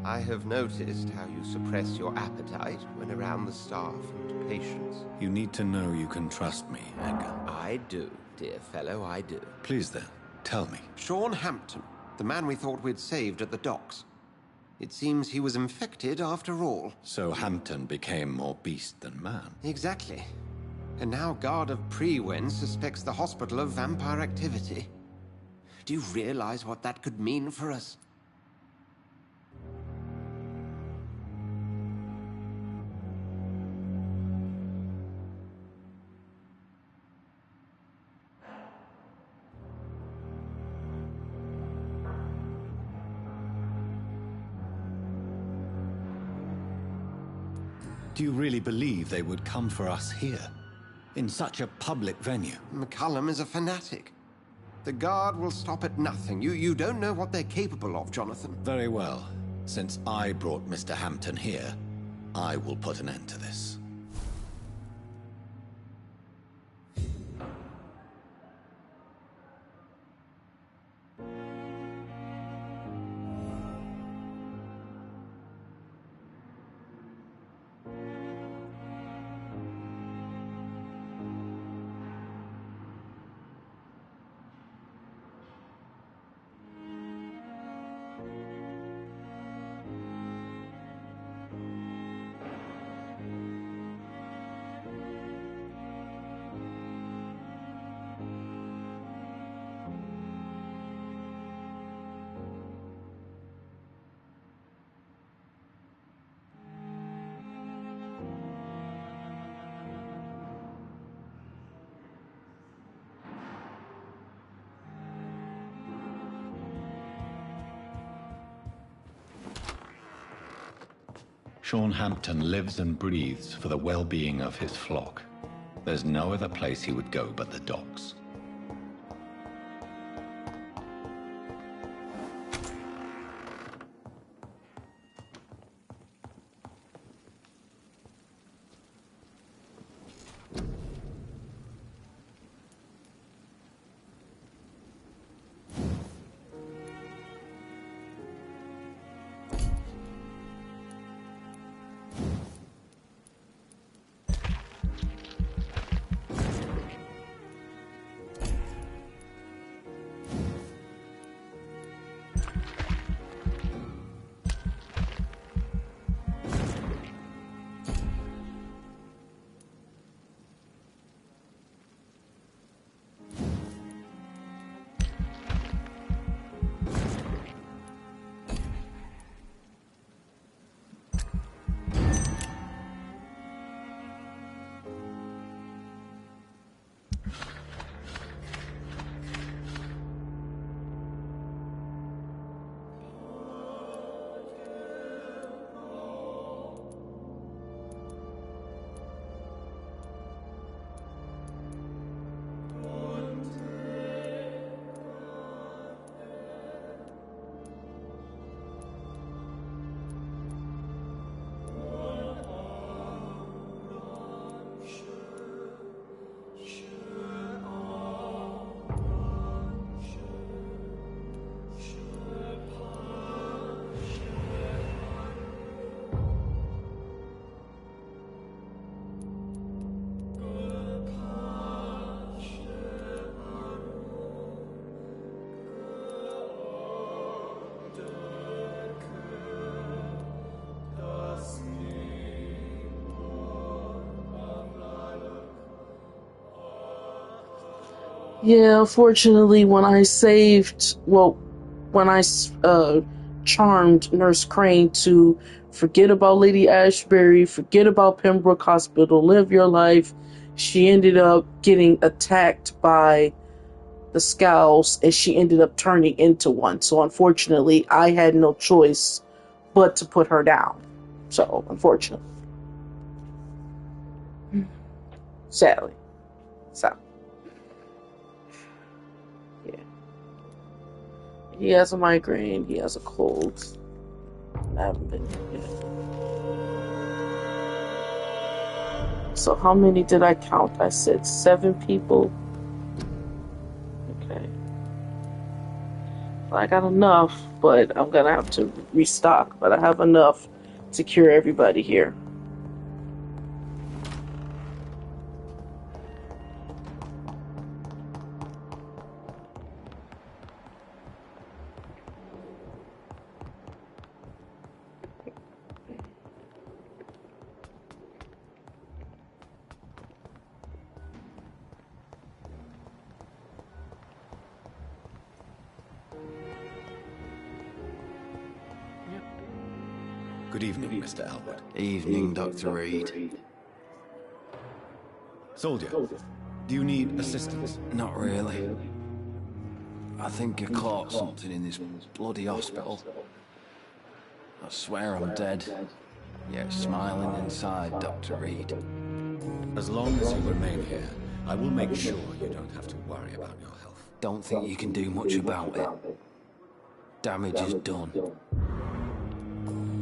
I have noticed how you suppress your appetite when around the staff and patients. You need to know you can trust me, Edgar. I do, dear fellow, I do. Please then, tell me. Sean Hampton, the man we thought we'd saved at the docks. It seems he was infected after all. So Hampton became more beast than man. Exactly. And now Guard of Prewen suspects the hospital of vampire activity. Do you realize what that could mean for us? Do you really believe they would come for us here? In such a public venue? McCullum is a fanatic. The Guard will stop at nothing. You don't know what they're capable of, Jonathan. Very well. Since I brought Mr. Hampton here, I will put an end to this. Sean Hampton lives and breathes for the well-being of his flock. There's no other place he would go but the docks. Yeah, unfortunately, when I charmed Nurse Crane to forget about Lady Ashbury, forget about Pembroke Hospital, live your life, she ended up getting attacked by the Scowls, and she ended up turning into one. So unfortunately, I had no choice but to put her down. So, unfortunately. Sadly. So. Yeah. He has a migraine, he has a cold. I haven't been yet. So how many did I count? I said 7 people. Okay. I got enough, but I'm gonna have to restock. But I have enough to cure everybody here. Good evening, Mr. Elwood. Evening, Dr. Reed. Soldier, do you need assistance? Not really. I think I caught something in this bloody hospital. I swear I'm dead, yet smiling inside, Dr. Reed. As long as you remain here, I will make sure you don't have to worry about your health. Don't think you can do much about it. Damage is done.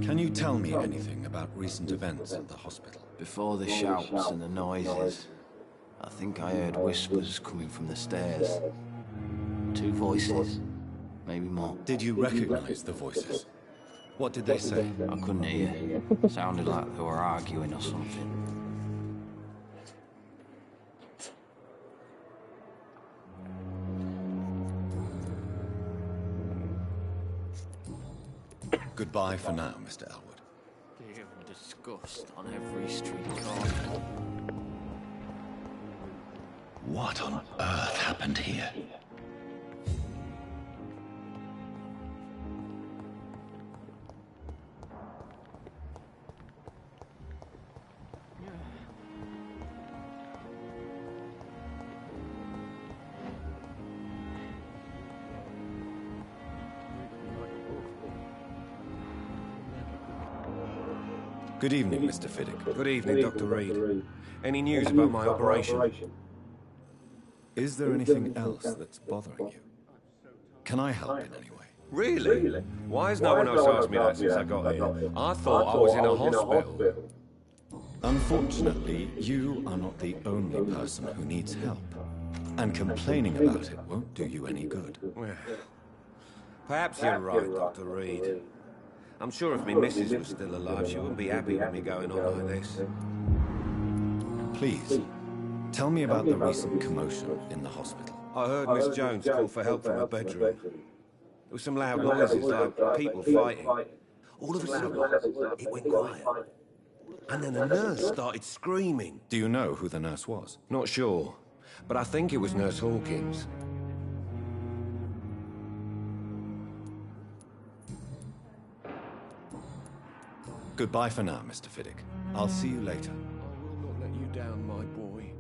Can you tell me anything about recent events at the hospital? Before the shouts and the noises, I think I heard whispers coming from the stairs. 2 voices, maybe more. Did you recognize the voices? What did they say? I couldn't hear. Sounded like they were arguing or something. Goodbye for now, Mr. Elwood. Fear and disgust on every street corner. What on earth happened here? Good evening, Mr. Fiddick. Good evening, Dr. Reed. Any news about my operation? Is there anything else that's bothering you? Can I help in any way? Really? Why has no one else asked me that since I got here? I thought I was in a hospital. Unfortunately, you are not the only person who needs help. And complaining about it won't do you any good. Well, perhaps you're right, Dr. Reed. I'm sure if my missus was still alive, she wouldn't be happy with me going on like this. Please, tell me about the recent commotion in the hospital. I heard Miss Jones call for help from her bedroom. There were some loud noises, like people fighting. All of a sudden, it went quiet. And then the nurse started screaming. Do you know who the nurse was? Not sure, but I think it was Nurse Hawkins. Goodbye for now, Mr. Fiddick. I'll see you later. I will not let you down, my boy.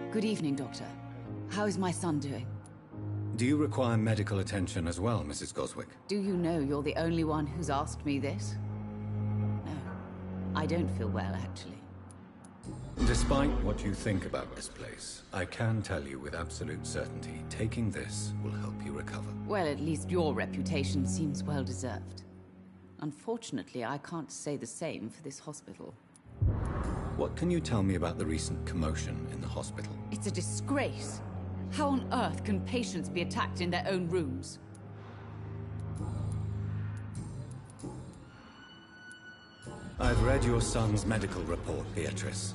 Good evening, Doctor. How is my son doing? Do you require medical attention as well, Mrs. Goswick? Do you know you're the only one who's asked me this? No, I don't feel well, actually. Despite what you think about this place, I can tell you with absolute certainty, taking this will help you recover. Well, at least your reputation seems well deserved. Unfortunately, I can't say the same for this hospital. What can you tell me about the recent commotion in the hospital? It's a disgrace. How on earth can patients be attacked in their own rooms? I've read your son's medical report, Beatrice.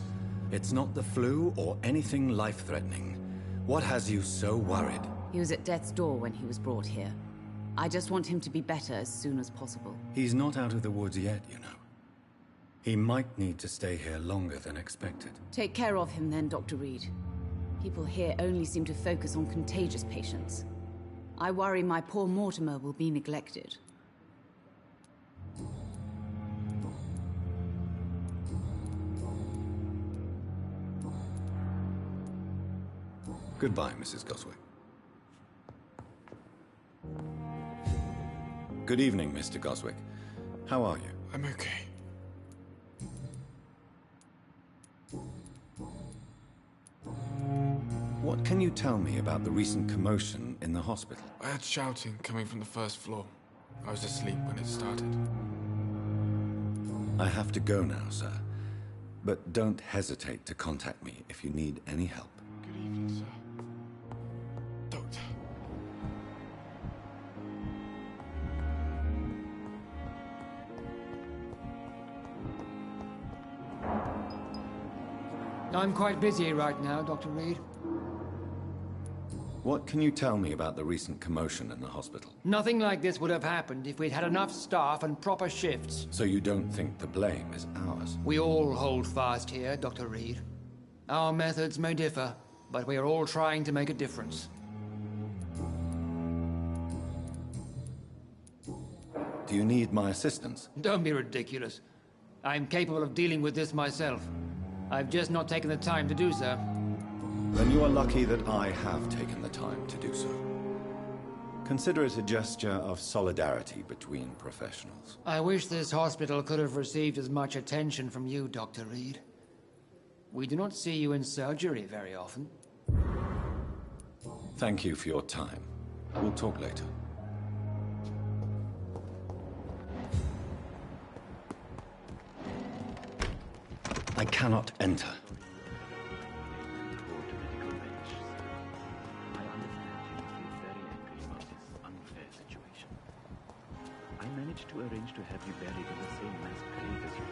It's not the flu or anything life-threatening. What has you so worried? He was at death's door when he was brought here. I just want him to be better as soon as possible. He's not out of the woods yet, you know. He might need to stay here longer than expected. Take care of him then, Dr. Reed. People here only seem to focus on contagious patients. I worry my poor Mortimer will be neglected. Goodbye, Mrs. Goswick. Good evening, Mr. Goswick. How are you? I'm okay. What can you tell me about the recent commotion in the hospital? I had shouting coming from the first floor. I was asleep when it started. I have to go now, sir. But don't hesitate to contact me if you need any help. Good evening, sir. Doctor. I'm quite busy right now, Dr. Reed. What can you tell me about the recent commotion in the hospital? Nothing like this would have happened if we'd had enough staff and proper shifts. So you don't think the blame is ours? We all hold fast here, Dr. Reed. Our methods may differ, but we are all trying to make a difference. Do you need my assistance? Don't be ridiculous. I'm capable of dealing with this myself. I've just not taken the time to do so. Then you are lucky that I have taken the time to do so. Consider it a gesture of solidarity between professionals. I wish this hospital could have received as much attention from you, Dr. Reed. We do not see you in surgery very often. Thank you for your time. We'll talk later. I cannot enter. I managed to arrange to have you buried in the same mass grave as you.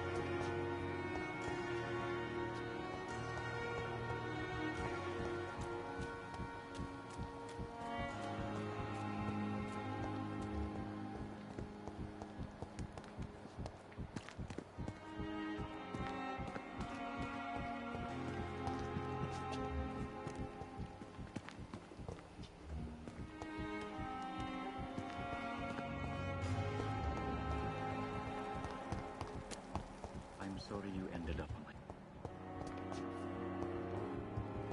I'm sorry you ended up on my...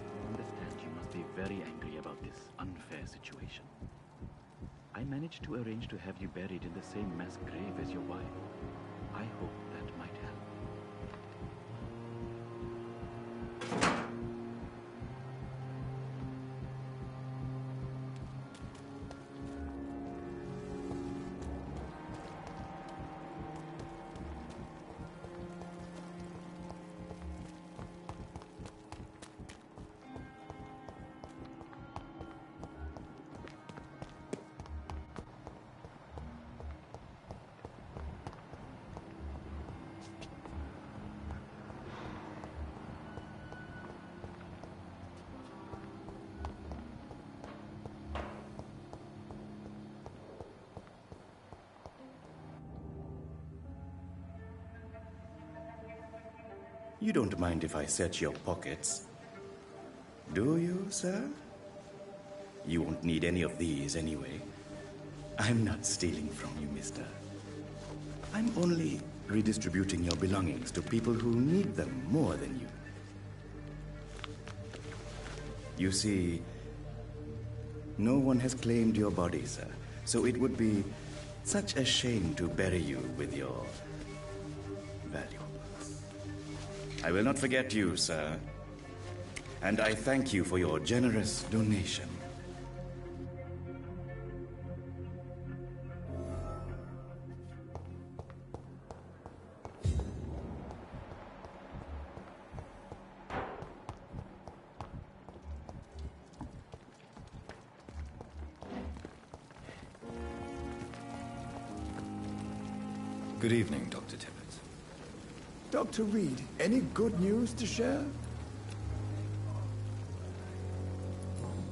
I understand you must be very angry about this unfair situation. I managed to arrange to have you buried in the same mass grave as your wife. I hope that might help. You don't mind if I search your pockets, do you, sir? You won't need any of these anyway. I'm not stealing from you, mister. I'm only redistributing your belongings to people who need them more than you. You see, no one has claimed your body, sir, so it would be such a shame to bury you with your valuables. I will not forget you, sir, and I thank you for your generous donation. Good evening, Dr. Tibbets. Dr. Reed, any good news to share?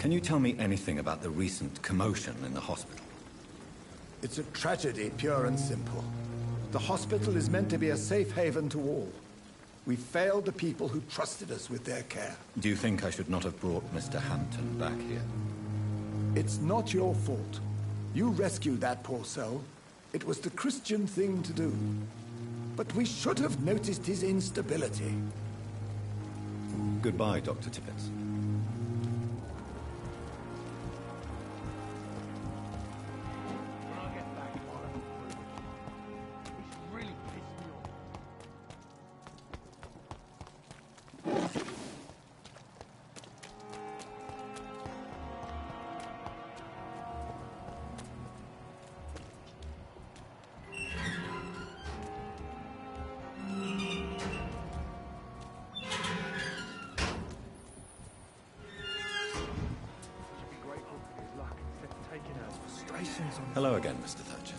Can you tell me anything about the recent commotion in the hospital? It's a tragedy, pure and simple. The hospital is meant to be a safe haven to all. We failed the people who trusted us with their care. Do you think I should not have brought Mr. Hampton back here? It's not your fault. You rescued that poor soul. It was the Christian thing to do. But we should have noticed his instability. Goodbye, Dr. Tippett. Hello again, Mr. Thatcher.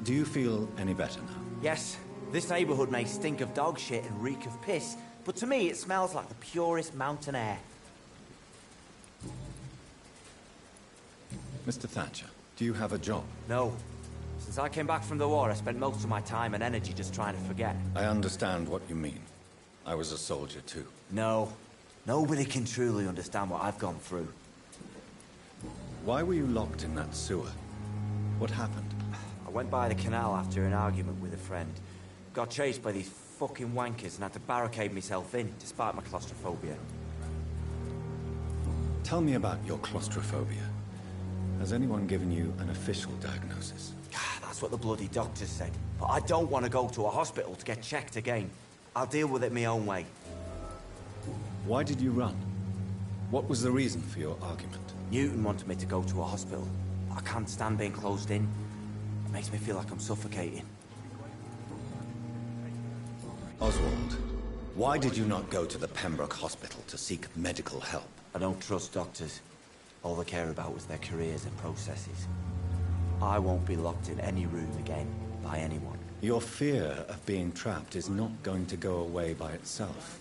Do you feel any better now? Yes. This neighborhood may stink of dog shit and reek of piss, but to me it smells like the purest mountain air. Mr. Thatcher, do you have a job? No. Since I came back from the war, I spent most of my time and energy just trying to forget. I understand what you mean. I was a soldier too. No. Nobody can truly understand what I've gone through. Why were you locked in that sewer? What happened? I went by the canal after an argument with a friend. Got chased by these fucking wankers and had to barricade myself in, despite my claustrophobia. Tell me about your claustrophobia. Has anyone given you an official diagnosis? That's what the bloody doctors said. But I don't want to go to a hospital to get checked again. I'll deal with it my own way. Why did you run? What was the reason for your argument? Newton wanted me to go to a hospital. I can't stand being closed in. It makes me feel like I'm suffocating. Oswald, why did you not go to the Pembroke Hospital to seek medical help? I don't trust doctors. All they care about was their careers and processes. I won't be locked in any room again by anyone. Your fear of being trapped is not going to go away by itself.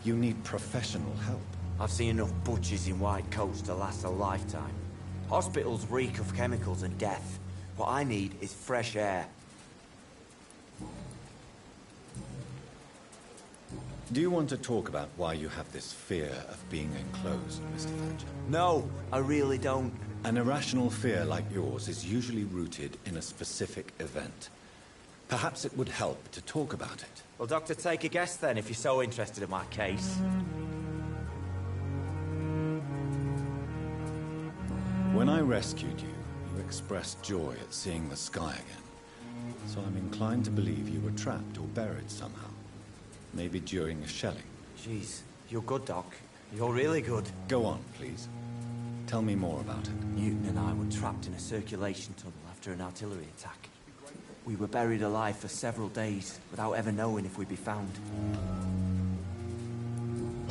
You need professional help. I've seen enough butchers in white coats to last a lifetime. Hospitals reek of chemicals and death. What I need is fresh air. Do you want to talk about why you have this fear of being enclosed, Mr. Thatcher? No, I really don't. An irrational fear like yours is usually rooted in a specific event. Perhaps it would help to talk about it. Well, Doctor, take a guess then, if you're so interested in my case. When I rescued you, you expressed joy at seeing the sky again. So I'm inclined to believe you were trapped or buried somehow. Maybe during a shelling. Jeez, you're good, Doc. You're really good. Go on, please. Tell me more about it. Newton and I were trapped in a circulation tunnel after an artillery attack. We were buried alive for several days, without ever knowing if we'd be found.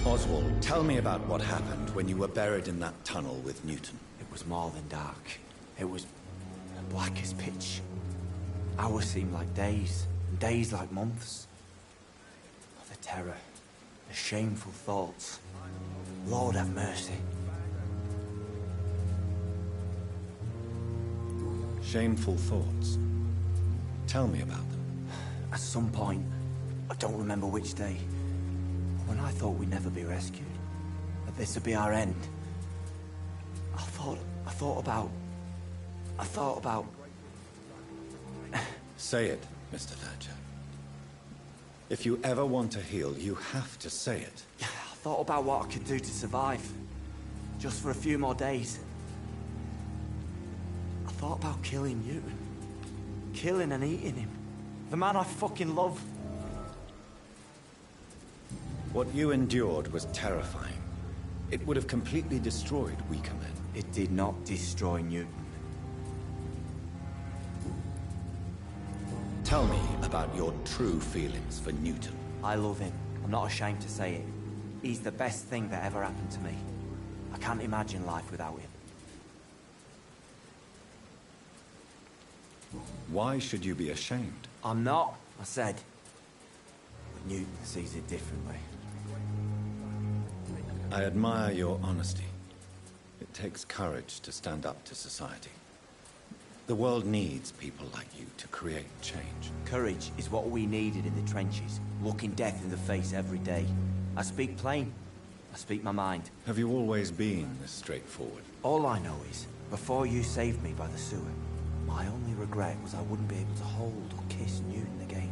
Oswald, tell me about what happened when you were buried in that tunnel with Newton. It was more than dark. It was black as pitch. Hours seemed like days, and days like months. The terror, the shameful thoughts. Lord have mercy. Shameful thoughts. Tell me about them. At some point, I don't remember which day, when I thought we'd never be rescued, that this would be our end, I thought about... Say it, Mr. Thatcher. If you ever want to heal, you have to say it. I thought about what I could do to survive. Just for a few more days. I thought about killing Newton. Killing and eating him. The man I fucking love. What you endured was terrifying. It would have completely destroyed weaker men. It did not destroy Newton. Tell me about your true feelings for Newton. I love him. I'm not ashamed to say it. He's the best thing that ever happened to me. I can't imagine life without him. Why should you be ashamed? I'm not, I said. But Newton sees it differently. I admire your honesty. It takes courage to stand up to society. The world needs people like you to create change. Courage is what we needed in the trenches, looking death in the face every day. I speak plain. I speak my mind. Have you always been this straightforward? All I know is, before you saved me by the sewer, my only regret was I wouldn't be able to hold or kiss Newton again.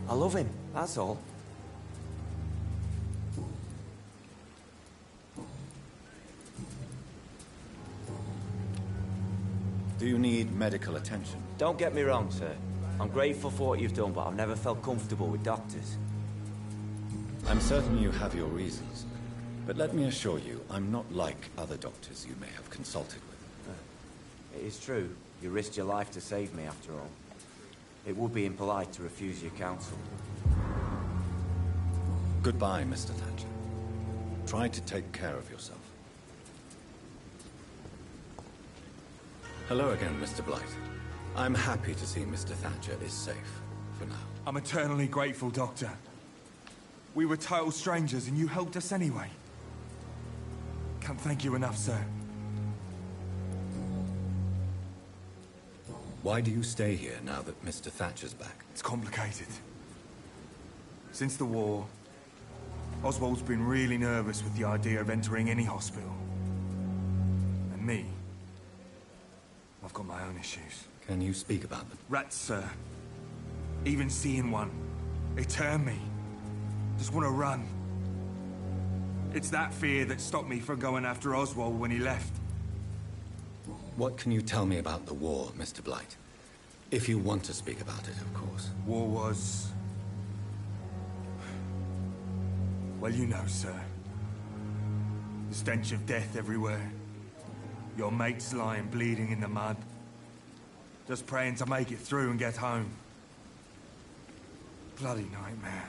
I love him, that's all. Do you need medical attention? Don't get me wrong, sir. I'm grateful for what you've done, but I've never felt comfortable with doctors. I'm certain you have your reasons. But let me assure you, I'm not like other doctors you may have consulted with. It is true. You risked your life to save me, after all. It would be impolite to refuse your counsel. Goodbye, Mr. Thatcher. Try to take care of yourself. Hello again, Mr. Blight. I'm happy to see Mr. Thatcher is safe, for now. I'm eternally grateful, Doctor. We were total strangers, and you helped us anyway. Can't thank you enough, sir. Why do you stay here now that Mr. Thatcher's back? It's complicated. Since the war, Oswald's been really nervous with the idea of entering any hospital. And me, I've got my own issues. Can you speak about them? Rats, sir. Even seeing one, they turn me. Just want to run. It's that fear that stopped me from going after Oswald when he left. What can you tell me about the war, Mr. Blight? If you want to speak about it, of course. War was... well, you know, sir. The stench of death everywhere. Your mates lying bleeding in the mud. Just praying to make it through and get home. Bloody nightmare.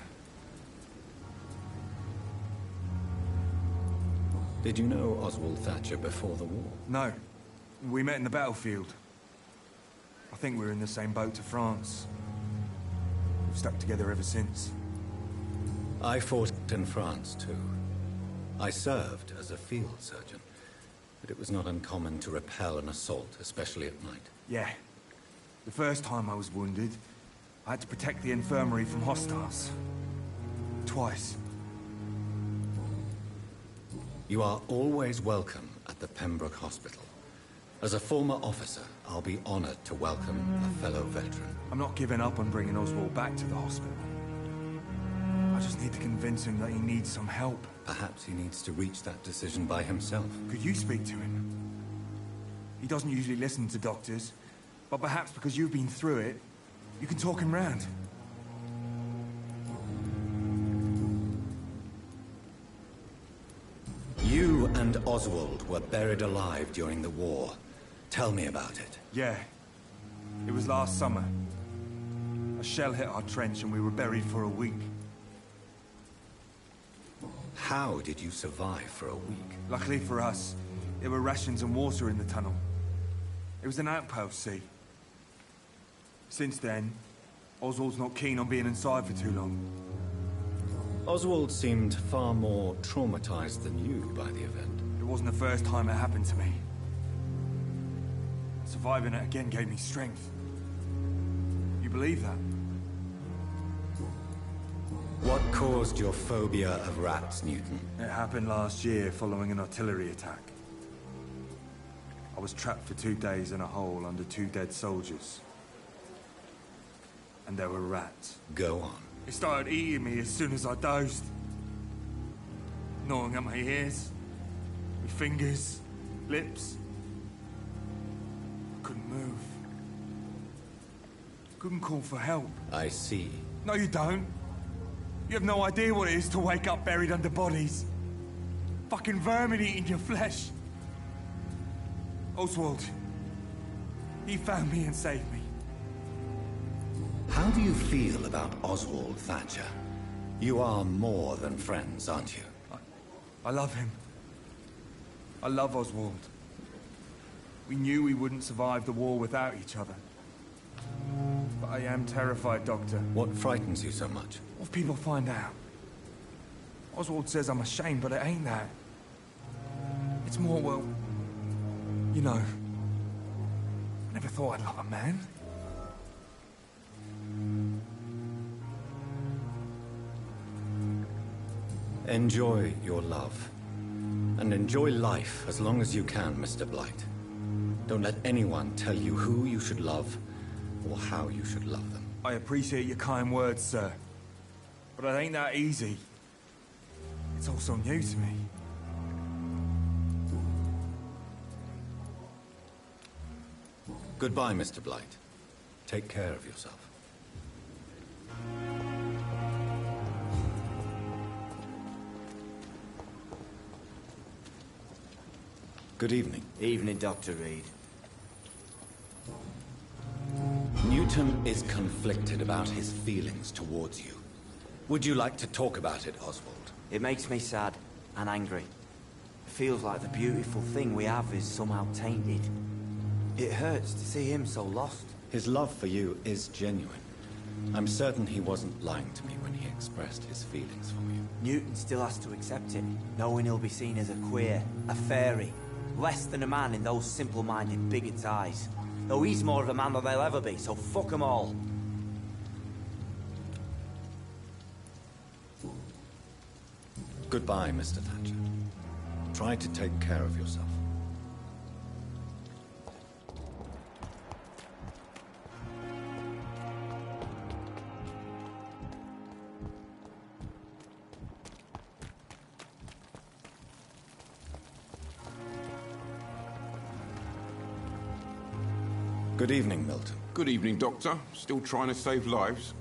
Did you know Oswald Thatcher before the war? No. We met in the battlefield. I think we were in the same boat to France. We've stuck together ever since. I fought in France, too. I served as a field surgeon, but it was not uncommon to repel an assault, especially at night. Yeah. The first time I was wounded, I had to protect the infirmary from hostiles. Twice. You are always welcome at the Pembroke Hospital. As a former officer, I'll be honored to welcome a fellow veteran. I'm not giving up on bringing Oswald back to the hospital. I just need to convince him that he needs some help. Perhaps he needs to reach that decision by himself. Could you speak to him? He doesn't usually listen to doctors, but perhaps because you've been through it, you can talk him round. You and Oswald were buried alive during the war. Tell me about it. Yeah. It was last summer. A shell hit our trench and we were buried for a week. How did you survive for a week? Luckily for us, there were rations and water in the tunnel. It was an outpost, see? Since then, Oswald's not keen on being inside for too long. Oswald seemed far more traumatized than you by the event. It wasn't the first time it happened to me. Surviving it again gave me strength. You believe that? What caused your phobia of rats, Newton? It happened last year following an artillery attack. I was trapped for 2 days in a hole under 2 dead soldiers. And there were rats. Go on. It started eating me as soon as I dozed. Gnawing at my ears, my fingers, lips. I couldn't move. Couldn't call for help. I see. No, you don't. You have no idea what it is to wake up buried under bodies. Fucking vermin eating your flesh. Oswald. He found me and saved me. How do you feel about Oswald Thatcher? You are more than friends, aren't you? I love him. I love Oswald. We knew we wouldn't survive the war without each other. But I am terrified, Doctor. What frightens you so much? What if people find out? Oswald says I'm ashamed, but it ain't that. It's more, well, You know, I never thought I'd love a man. Enjoy your love. And enjoy life as long as you can, Mr. Blight. Don't let anyone tell you who you should love or how you should love them. I appreciate your kind words, sir. But it ain't that easy. It's all so new to me. Goodbye, Mr. Blight. Take care of yourself. Good evening. Evening, Dr. Reed. Newton is conflicted about his feelings towards you. Would you like to talk about it, Oswald? It makes me sad and angry. It feels like the beautiful thing we have is somehow tainted. It hurts to see him so lost. His love for you is genuine. I'm certain he wasn't lying to me when he expressed his feelings for you. Newton still has to accept it, knowing he'll be seen as a queer, a fairy, less than a man in those simple-minded bigots' eyes. Though he's more of a man than they'll ever be, so fuck them all. Goodbye, Mr. Thatcher. Try to take care of yourself. Good evening, Milton. Good evening, Doctor. Still trying to save lives?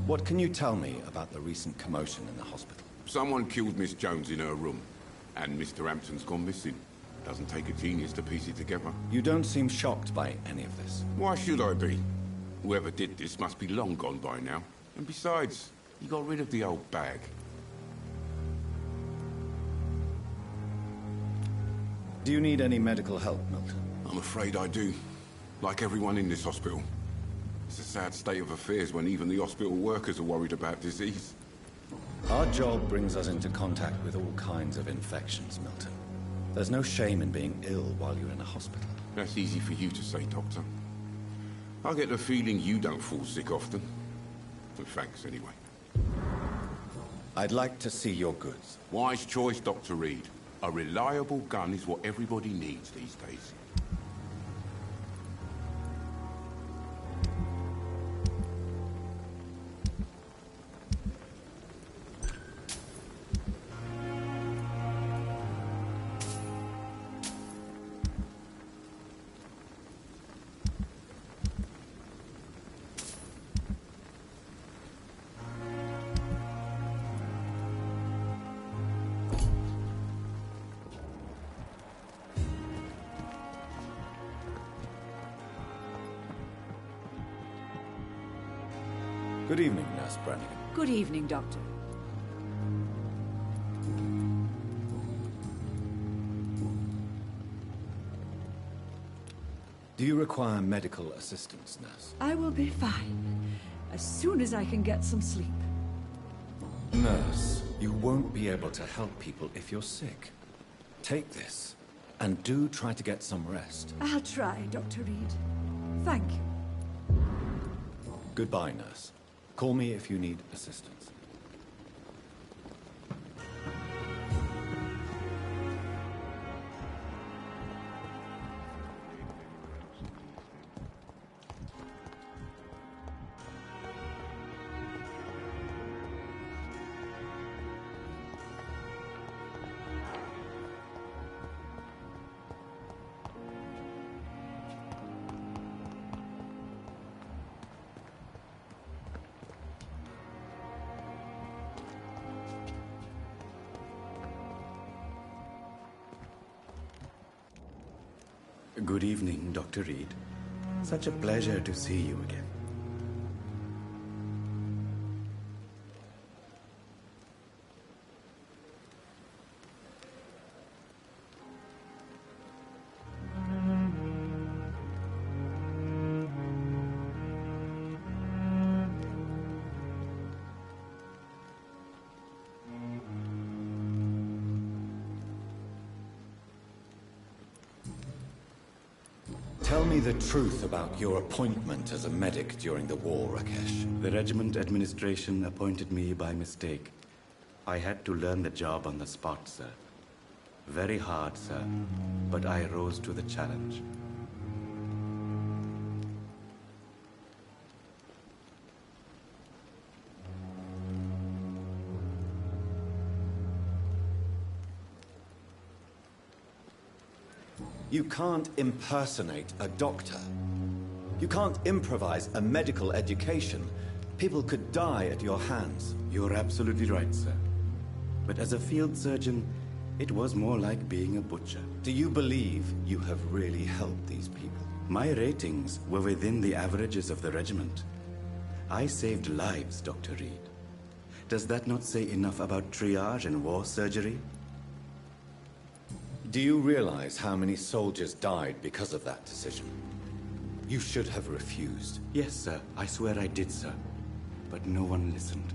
What can you tell me about the recent commotion in the hospital? Someone killed Miss Jones in her room, and Mr. Hampton's gone missing. Doesn't take a genius to piece it together. You don't seem shocked by any of this. Why should I be? Whoever did this must be long gone by now. And besides, he got rid of the old bag. Do you need any medical help, Milton? I'm afraid I do. Like everyone in this hospital. It's a sad state of affairs when even the hospital workers are worried about disease. Our job brings us into contact with all kinds of infections, Milton. There's no shame in being ill while you're in a hospital. That's easy for you to say, Doctor. I get the feeling you don't fall sick often. Well, thanks, anyway. I'd like to see your goods. Wise choice, Dr. Reed. A reliable gun is what everybody needs these days. Good evening, Nurse Brannigan. Good evening, Doctor. Do you require medical assistance, Nurse? I will be fine, as soon as I can get some sleep. Nurse, you won't be able to help people if you're sick. Take this, and do try to get some rest. I'll try, Dr. Reed. Thank you. Goodbye, Nurse. Call me if you need assistance. Good evening, Dr. Reed. Such a pleasure to see you again. Tell me the truth about your appointment as a medic during the war, Rakesh. The regiment administration appointed me by mistake. I had to learn the job on the spot, sir. Very hard, sir, but I rose to the challenge. You can't impersonate a doctor. You can't improvise a medical education. People could die at your hands. You're absolutely right, sir. But as a field surgeon, it was more like being a butcher. Do you believe you have really helped these people? My ratings were within the averages of the regiment. I saved lives, Dr. Reed. Does that not say enough about triage and war surgery? Do you realize how many soldiers died because of that decision? You should have refused. Yes, sir. I swear I did, sir. But no one listened.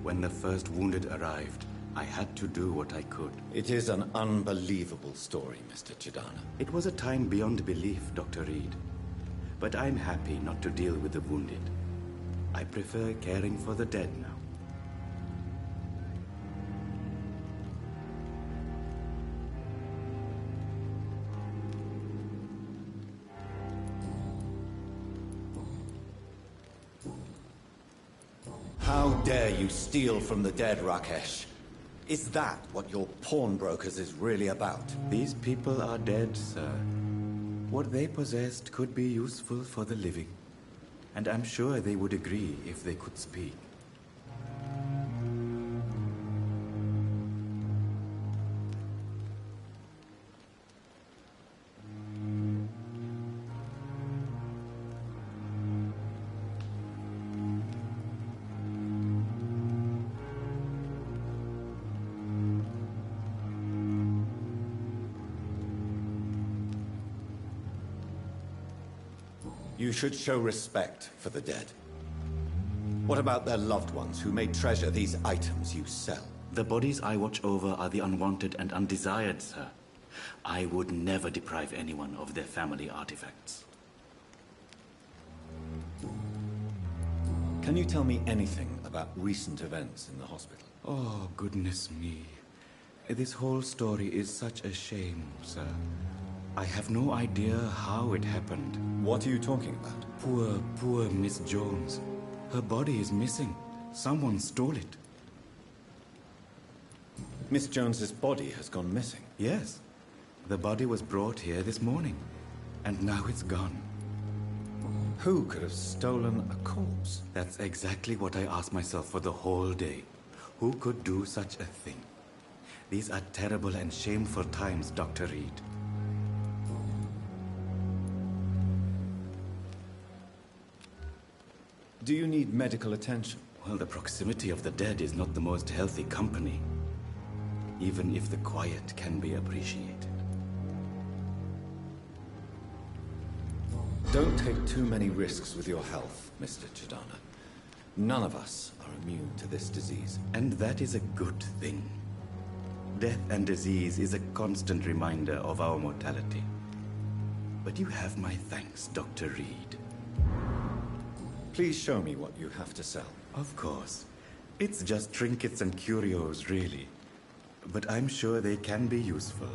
When the first wounded arrived, I had to do what I could. It is an unbelievable story, Mr. Chidana. It was a time beyond belief, Dr. Reed. But I'm happy not to deal with the wounded. I prefer caring for the dead now. How dare you steal from the dead, Rakesh? Is that what your pawnbrokers is really about? These people are dead, sir. What they possessed could be useful for the living. And I'm sure they would agree if they could speak. You should show respect for the dead. What about their loved ones who may treasure these items you sell? The bodies I watch over are the unwanted and undesired, sir. I would never deprive anyone of their family artifacts. Can you tell me anything about recent events in the hospital? Oh, goodness me. This whole story is such a shame, sir. I have no idea how it happened. What are you talking about? Poor Miss Jones. Her body is missing. Someone stole it. Miss Jones's body has gone missing? Yes. The body was brought here this morning, and now it's gone. Who could have stolen a corpse? That's exactly what I asked myself for the whole day. Who could do such a thing? These are terrible and shameful times, Dr. Reed. Do you need medical attention? Well, the proximity of the dead is not the most healthy company, even if the quiet can be appreciated. Don't take too many risks with your health, Mr. Chidana. None of us are immune to this disease. And that is a good thing. Death and disease is a constant reminder of our mortality. But you have my thanks, Dr. Reed. Please show me what you have to sell. Of course. It's just trinkets and curios, really. But I'm sure they can be useful.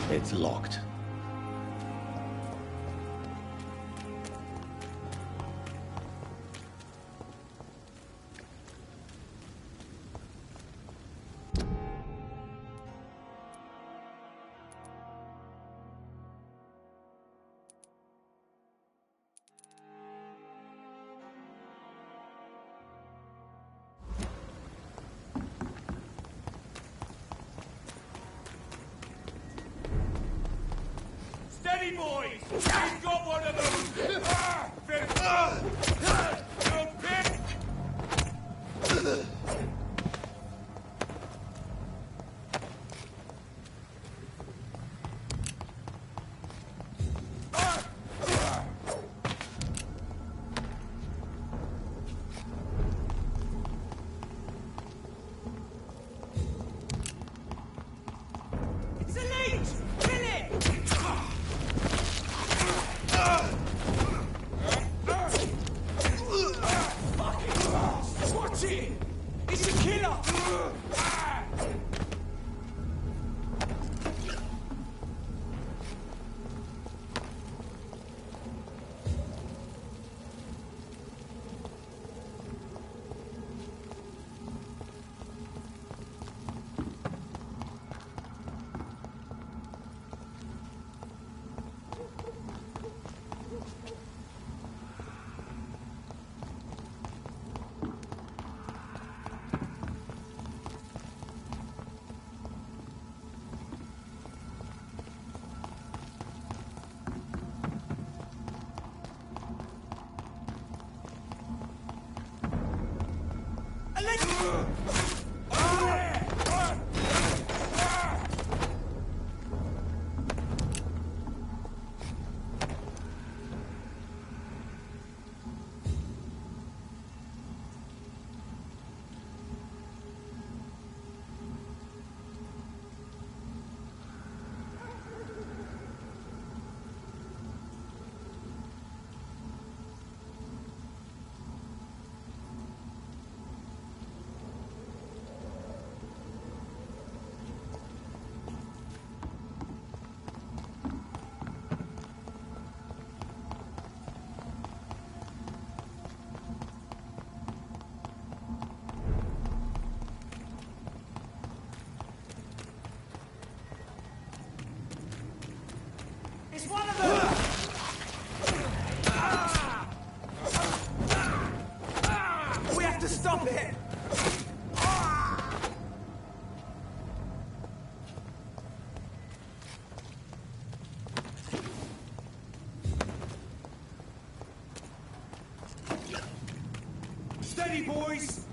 It's locked. Steady, boys! He's got one of them! It's a leech! Kill it! Watch it! It's a killer! It's one of them! We have to stop it! Steady, boys!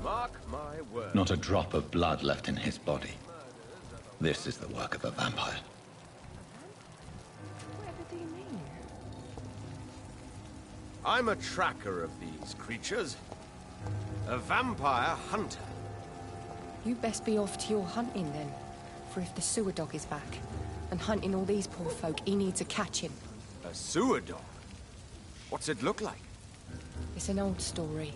Mark my word. Not a drop of blood left in his body. This is the work of a vampire. Whatever do you mean? I'm a tracker of these creatures. A vampire hunter. You best be off to your hunting then. For if the sewer dog is back, and hunting all these poor folk, he needs a catching. A sewer dog? What's it look like? It's an old story.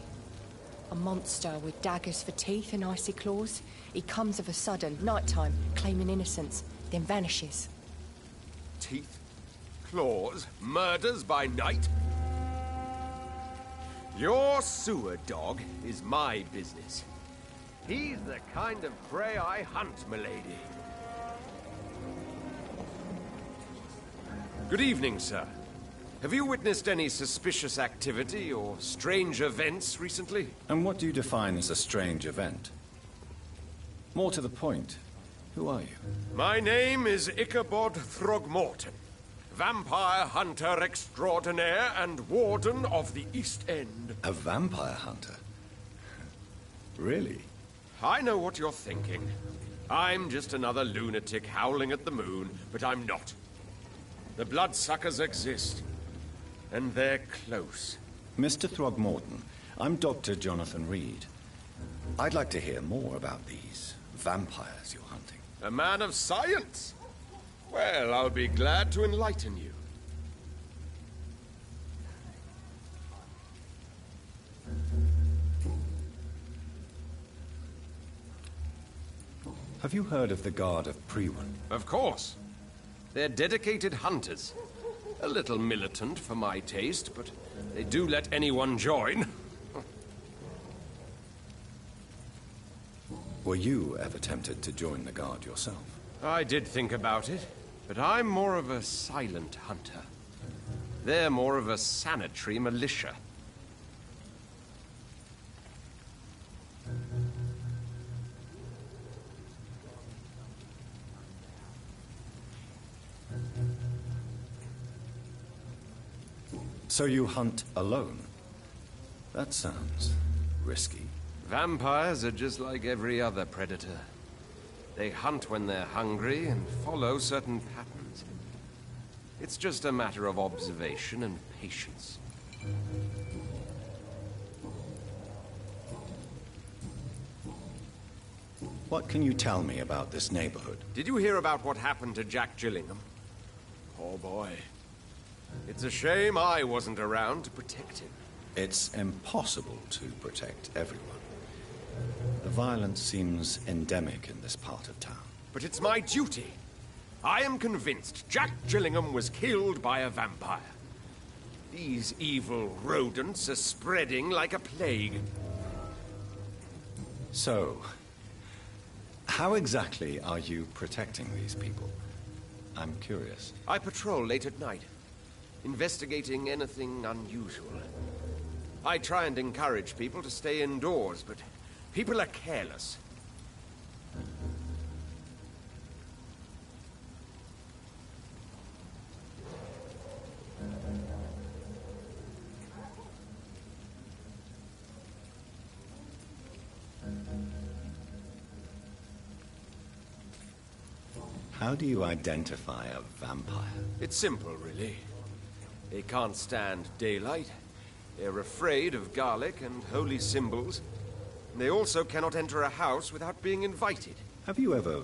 A monster with daggers for teeth and icy claws. He comes of a sudden, nighttime, claiming innocence, then vanishes. Teeth? Claws? Murders by night? Your sewer dog is my business. He's the kind of prey I hunt, milady. Good evening, sir. Have you witnessed any suspicious activity or strange events recently? And what do you define as a strange event? More to the point, who are you? My name is Ichabod Throgmorton, vampire hunter extraordinaire and warden of the East End. A vampire hunter? Really? I know what you're thinking. I'm just another lunatic howling at the moon, but I'm not. The bloodsuckers exist, and they're close. Mr. Throgmorton, I'm Dr. Jonathan Reed. I'd like to hear more about these vampires you're hunting. A man of science? Well, I'll be glad to enlighten you. Have you heard of the Guard of Priwen? Of course. They're dedicated hunters. A little militant for my taste, but they do let anyone join. Were you ever tempted to join the Guard yourself? I did think about it, but I'm more of a silent hunter. They're more of a sanitary militia. So you hunt alone? That sounds risky. Vampires are just like every other predator. They hunt when they're hungry and follow certain patterns. It's just a matter of observation and patience. What can you tell me about this neighborhood? Did you hear about what happened to Jack Gillingham? Poor boy. It's a shame I wasn't around to protect him. It's impossible to protect everyone. The violence seems endemic in this part of town. But it's my duty. I am convinced Jack Gillingham was killed by a vampire. These evil rodents are spreading like a plague. So, how exactly are you protecting these people? I'm curious. I patrol late at night, investigating anything unusual. I try and encourage people to stay indoors, but people are careless. How do you identify a vampire? It's simple, really. They can't stand daylight. They're afraid of garlic and holy symbols. They also cannot enter a house without being invited. Have you ever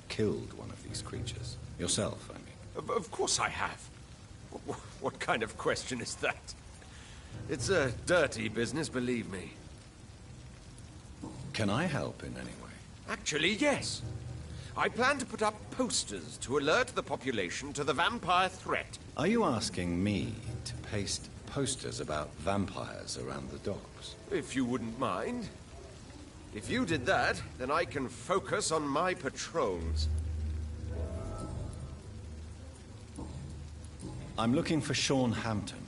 killed one of these creatures? Yourself, I mean. Of course I have. What kind of question is that? It's a dirty business, believe me. Can I help in any way? Actually, yes. I plan to put up posters to alert the population to the vampire threat. Are you asking me to paste posters about vampires around the docks? If you wouldn't mind. If you did that, then I can focus on my patrols. I'm looking for Sean Hampton.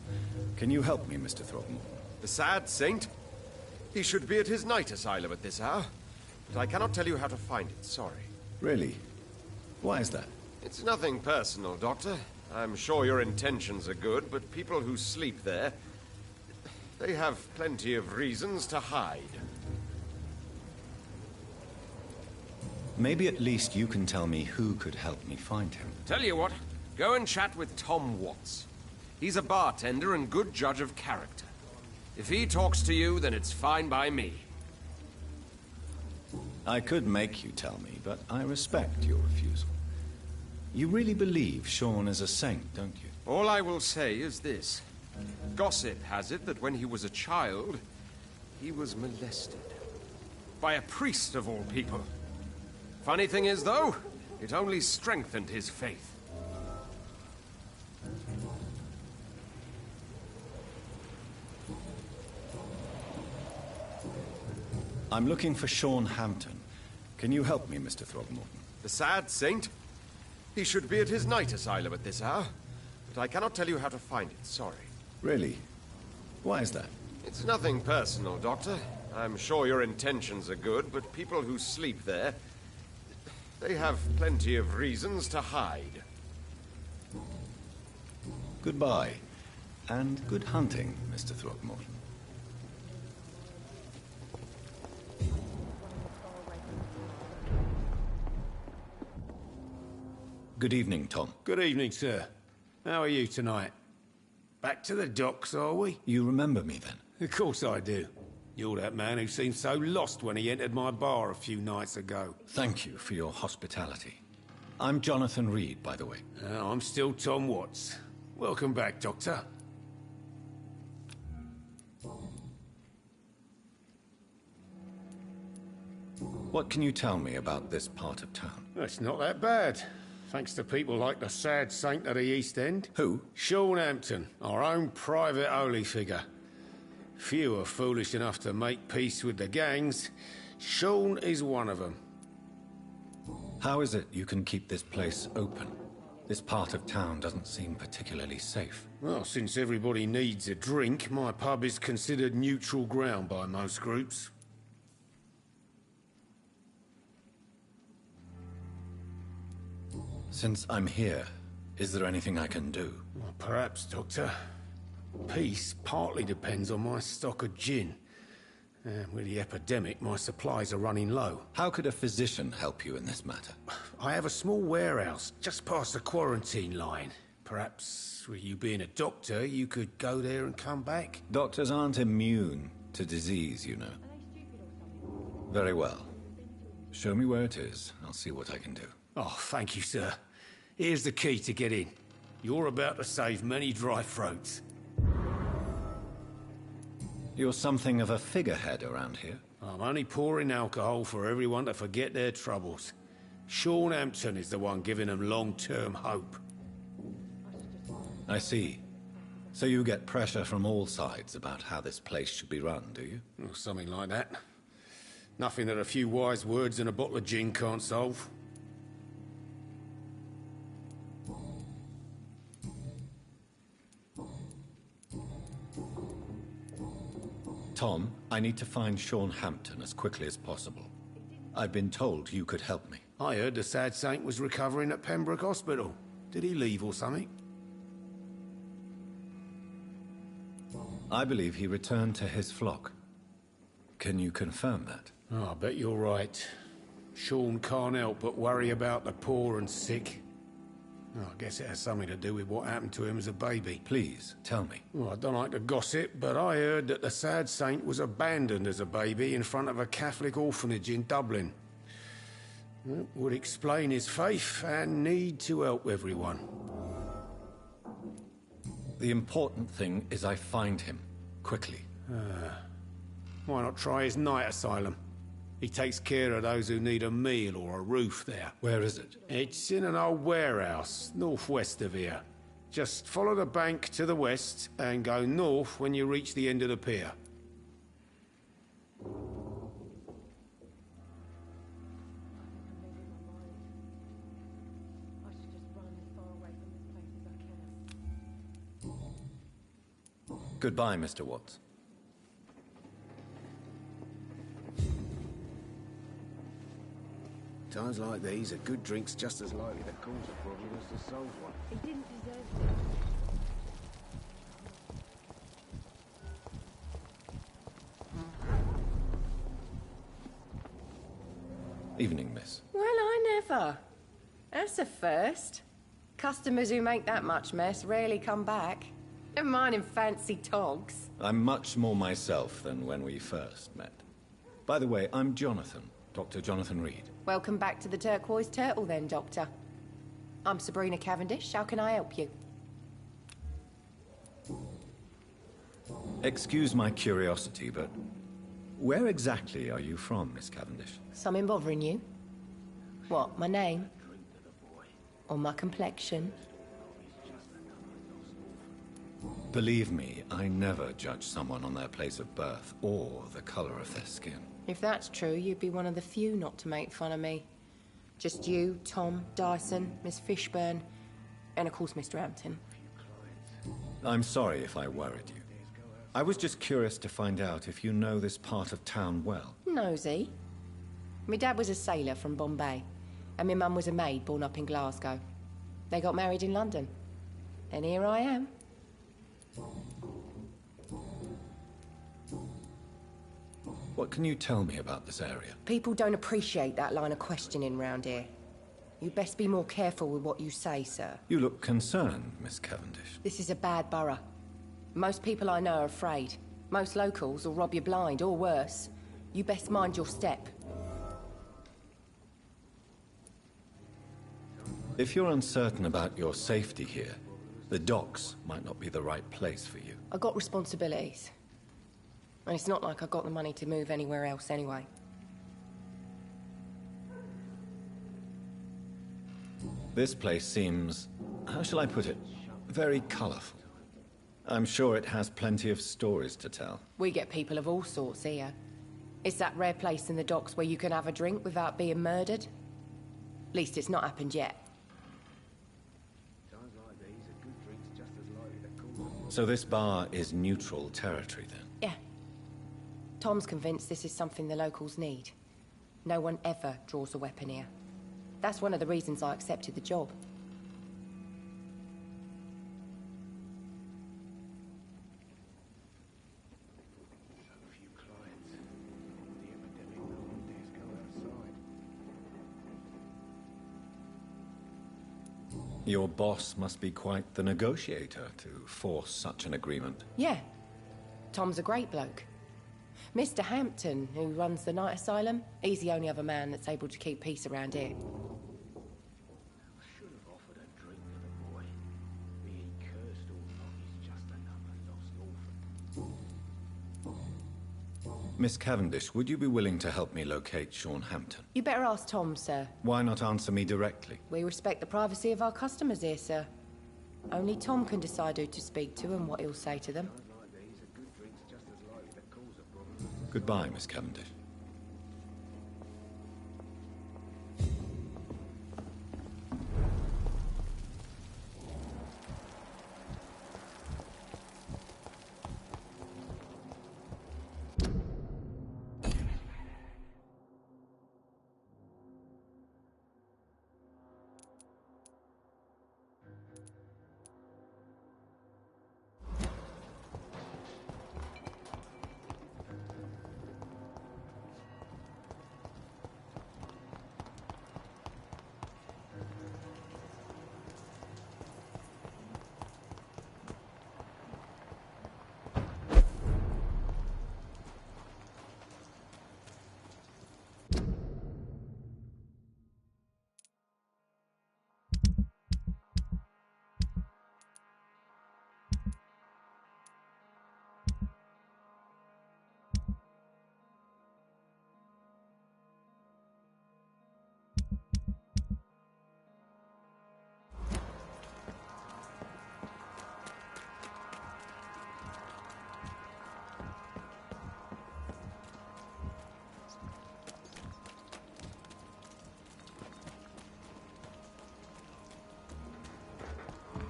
Can you help me, Mr. Throgmorton? The sad saint? He should be at his night asylum at this hour. But I cannot tell you how to find it, sorry. Really? Why is that? It's nothing personal, Doctor. I'm sure your intentions are good, but people who sleep there, they have plenty of reasons to hide. Maybe at least you can tell me who could help me find him. Tell you what, go and chat with Tom Watts. He's a bartender and good judge of character. If he talks to you, then it's fine by me. I could make you tell me, but I respect your refusal. You really believe Sean is a saint, don't you? All I will say is this. Gossip has it that when he was a child, he was molested. By a priest of all people. Funny thing is, though, it only strengthened his faith. I'm looking for Sean Hampton. Can you help me, Mr. Throgmorton? The sad saint? He should be at his night asylum at this hour. But I cannot tell you how to find it, sorry. Really? Why is that? It's nothing personal, Doctor. I'm sure your intentions are good, but people who sleep there, they have plenty of reasons to hide. Goodbye. And good hunting, Mr. Throgmorton. Good evening, Tom. Good evening, sir. How are you tonight? Back to the docks, are we? You remember me, then? Of course I do. You're that man who seemed so lost when he entered my bar a few nights ago. Thank you for your hospitality. I'm Jonathan Reed, by the way. I'm still Tom Watts. Welcome back, Doctor. What can you tell me about this part of town? It's not that bad. Thanks to people like the sad saint at the East End. Who? Sean Hampton, our own private holy figure. Few are foolish enough to make peace with the gangs. Sean is one of them. How is it you can keep this place open? This part of town doesn't seem particularly safe. Well, since everybody needs a drink, my pub is considered neutral ground by most groups. Since I'm here, is there anything I can do? Well, perhaps, Doctor. Peace partly depends on my stock of gin. With the epidemic, my supplies are running low. How could a physician help you in this matter? I have a small warehouse just past the quarantine line. Perhaps, with you being a doctor, you could go there and come back? Doctors aren't immune to disease, you know. Very well. Show me where it is. I'll see what I can do. Oh, thank you, sir. Here's the key to get in. You're about to save many dry throats. You're something of a figurehead around here. I'm only pouring alcohol for everyone to forget their troubles. Sean Hampton is the one giving them long-term hope. I see. So you get pressure from all sides about how this place should be run, do you? Well, something like that. Nothing that a few wise words and a bottle of gin can't solve. Tom, I need to find Sean Hampton as quickly as possible. I've been told you could help me. I heard the sad saint was recovering at Pembroke Hospital. Did he leave or something? I believe he returned to his flock. Can you confirm that? Oh, I bet you're right. Sean can't help but worry about the poor and sick. Oh, I guess it has something to do with what happened to him as a baby. Please, tell me. Well, I don't like to gossip, but I heard that the sad saint was abandoned as a baby in front of a Catholic orphanage in Dublin. Well, would explain his faith and need to help everyone. The important thing is I find him, quickly. Why not try his night asylum? He takes care of those who need a meal or a roof there. Where is it? It's in an old warehouse, northwest of here. Just follow the bank to the west and go north when you reach the end of the pier. Goodbye, Mr. Watts. Times like these, a good drink's just as likely to cause a problem as to solve one. He didn't deserve it. Evening, miss. Well, Ever? That's a first. Customers who make that much mess rarely come back. Never mind in fancy togs. I'm much more myself than when we first met. By the way, I'm Jonathan, Dr. Jonathan Reed. Welcome back to the Turquoise Turtle then, Doctor. I'm Sabrina Cavendish. How can I help you? Excuse my curiosity, but where exactly are you from, Miss Cavendish? Something bothering you? What, my name? Or my complexion? Believe me, I never judge someone on their place of birth or the color of their skin. If that's true, you'd be one of the few not to make fun of me. Just you, Tom, Dyson, Miss Fishburne, and of course Mr. Hampton. I'm sorry if I worried you. I was just curious to find out if you know this part of town well. Nosy. My dad was a sailor from Bombay, and my mum was a maid born up in Glasgow. They got married in London. And here I am. What can you tell me about this area? People don't appreciate that line of questioning round here. You'd best be more careful with what you say, sir. You look concerned, Miss Cavendish. This is a bad borough. Most people I know are afraid. Most locals will rob you blind, or worse. You best mind your step. If you're uncertain about your safety here, the docks might not be the right place for you. I got responsibilities. And it's not like I got the money to move anywhere else anyway. This place seems, how shall I put it, very colorful. I'm sure it has plenty of stories to tell. We get people of all sorts here. It's that rare place in the docks where you can have a drink without being murdered. At least it's not happened yet. So this bar is neutral territory then? Yeah. Tom's convinced this is something the locals need. No one ever draws a weapon here. That's one of the reasons I accepted the job. Your boss must be quite the negotiator to force such an agreement. Yeah. Tom's a great bloke. Mr. Hampton, who runs the night asylum, he's the only other man that's able to keep peace around here. Miss Cavendish, would you be willing to help me locate Sean Hampton? You better ask Tom, sir. Why not answer me directly? We respect the privacy of our customers here, sir. Only Tom can decide who to speak to and what he'll say to them. Goodbye, Miss Cavendish.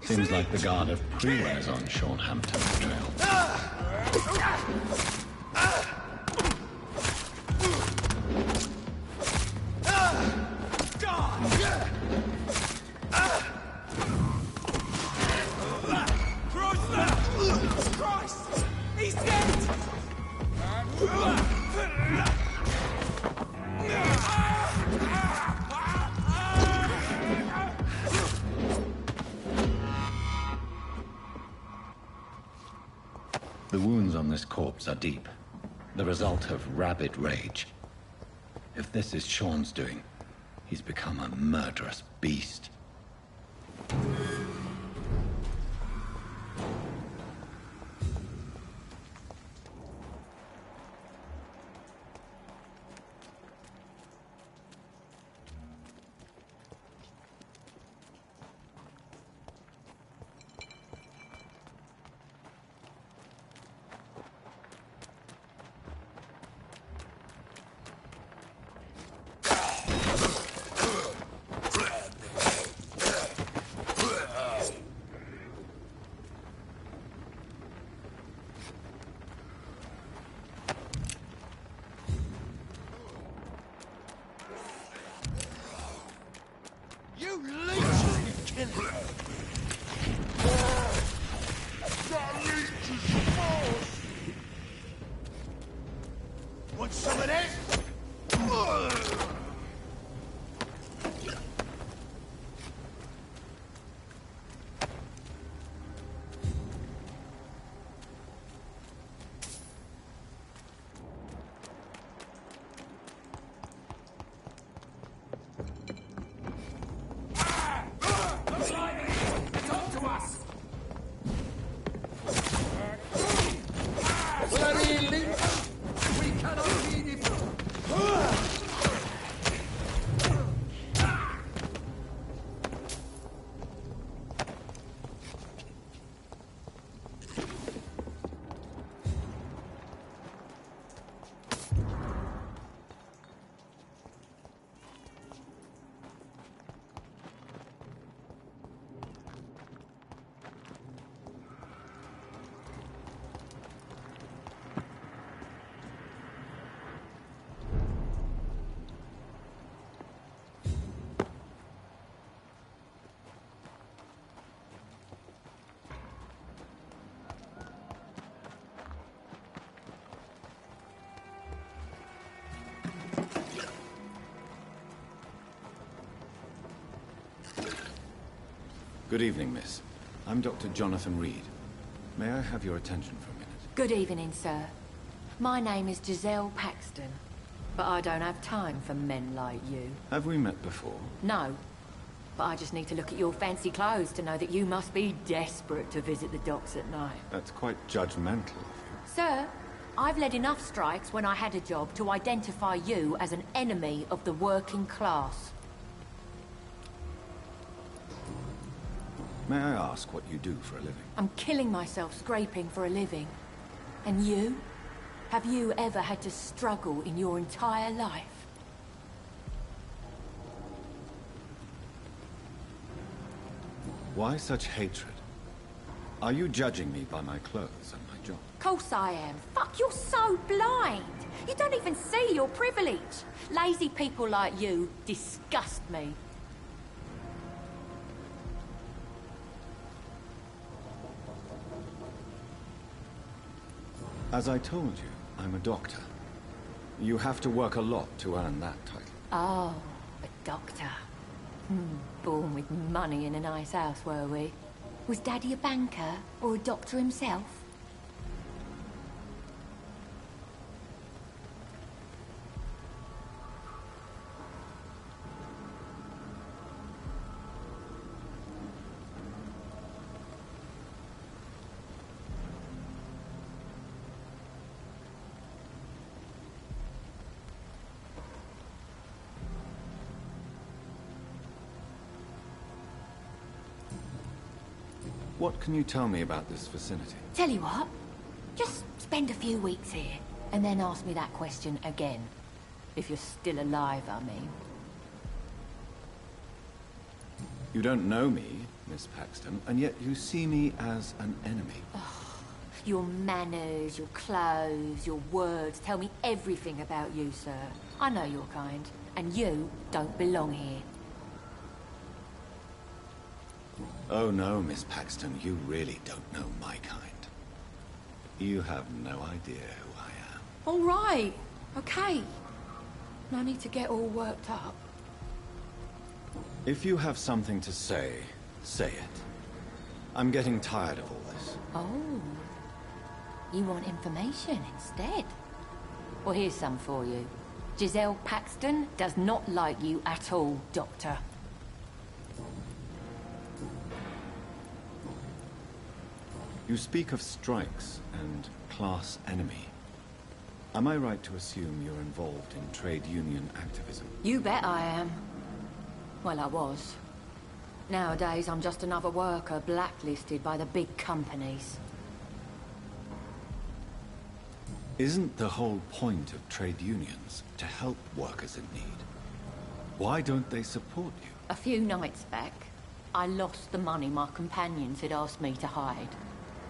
Seems like the guard of Preware is on Sean Hampton's trail. Christ! He's dead! The wounds on this corpse are deep, the result of rabid rage. If this is Sean's doing, he's become a murderous beast. You leeches, you kill him. That leech is yours. Want some of this? Good evening, miss. I'm Dr. Jonathan Reed. May I have your attention for a minute? Good evening, sir. My name is Giselle Paxton, but I don't have time for men like you. Have we met before? No, but I just need to look at your fancy clothes to know that you must be desperate to visit the docks at night. That's quite judgmental of you. Sir, I've led enough strikes when I had a job to identify you as an enemy of the working class. May I ask what you do for a living? I'm killing myself scraping for a living. And you? Have you ever had to struggle in your entire life? Why such hatred? Are you judging me by my clothes and my job? Course I am. Fuck, you're so blind. You don't even see your privilege. Lazy people like you disgust me. As I told you, I'm a doctor. You have to work a lot to earn that title. Oh, a doctor. Born with money in a nice house, were we? Was Daddy a banker or a doctor himself? What can you tell me about this vicinity? Tell you what, just spend a few weeks here, and then ask me that question again. If you're still alive, I mean. You don't know me, Miss Paxton, and yet you see me as an enemy. Oh, your manners, your clothes, your words tell me everything about you, sir. I know your kind, and you don't belong here. Oh no, Miss Paxton, you really don't know my kind. You have no idea who I am. All right, okay. No need to get all worked up. If you have something to say, say it. I'm getting tired of all this. Oh. You want information instead? Well, here's some for you. Giselle Paxton does not like you at all, Doctor. You speak of strikes and class enemy. Am I right to assume you're involved in trade union activism? You bet I am. Well, I was. Nowadays, I'm just another worker blacklisted by the big companies. Isn't the whole point of trade unions to help workers in need? Why don't they support you? A few nights back, I lost the money my companions had asked me to hide.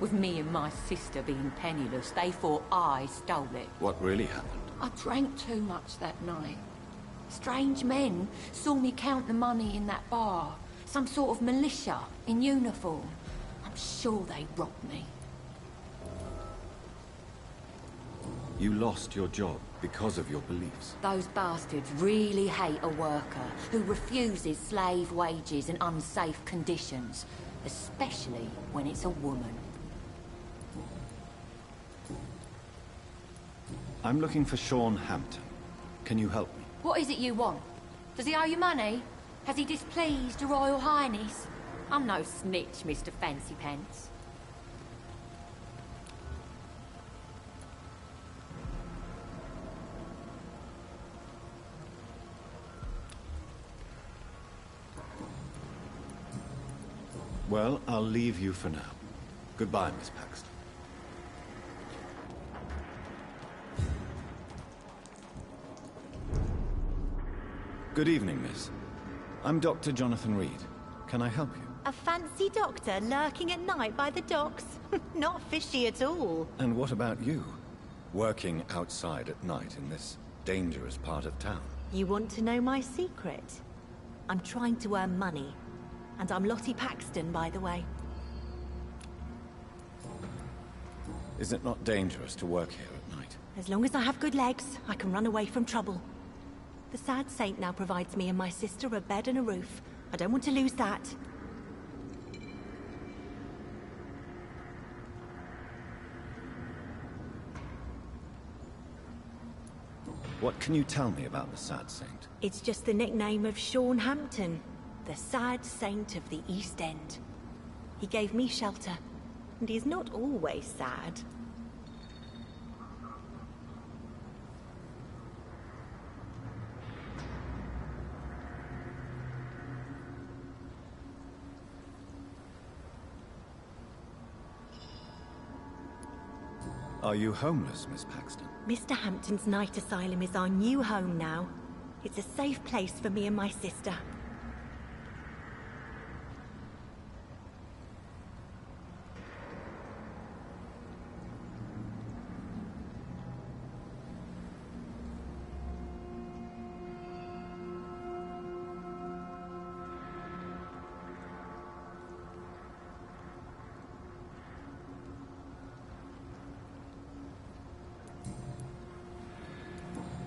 With me and my sister being penniless, they thought I stole it. What really happened? I drank too much that night. Strange men saw me count the money in that bar. Some sort of militia in uniform. I'm sure they robbed me. You lost your job because of your beliefs. Those bastards really hate a worker who refuses slave wages and unsafe conditions, especially when it's a woman. I'm looking for Sean Hampton. Can you help me? What is it you want? Does he owe you money? Has he displeased your Royal Highness? I'm no snitch, Mr. Fancy Pants. Well, I'll leave you for now. Goodbye, Miss Paxton. Good evening, miss. I'm Dr. Jonathan Reed. Can I help you? A fancy doctor lurking at night by the docks? Not fishy at all. And what about you? Working outside at night in this dangerous part of town? You want to know my secret? I'm trying to earn money. And I'm Lottie Paxton, by the way. Is it not dangerous to work here at night? As long as I have good legs, I can run away from trouble. The Sad Saint now provides me and my sister a bed and a roof. I don't want to lose that. What can you tell me about the Sad Saint? It's just the nickname of Sean Hampton, the Sad Saint of the East End. He gave me shelter, and he's not always sad. Are you homeless, Miss Paxton? Mr. Hampton's night asylum is our new home now. It's a safe place for me and my sister.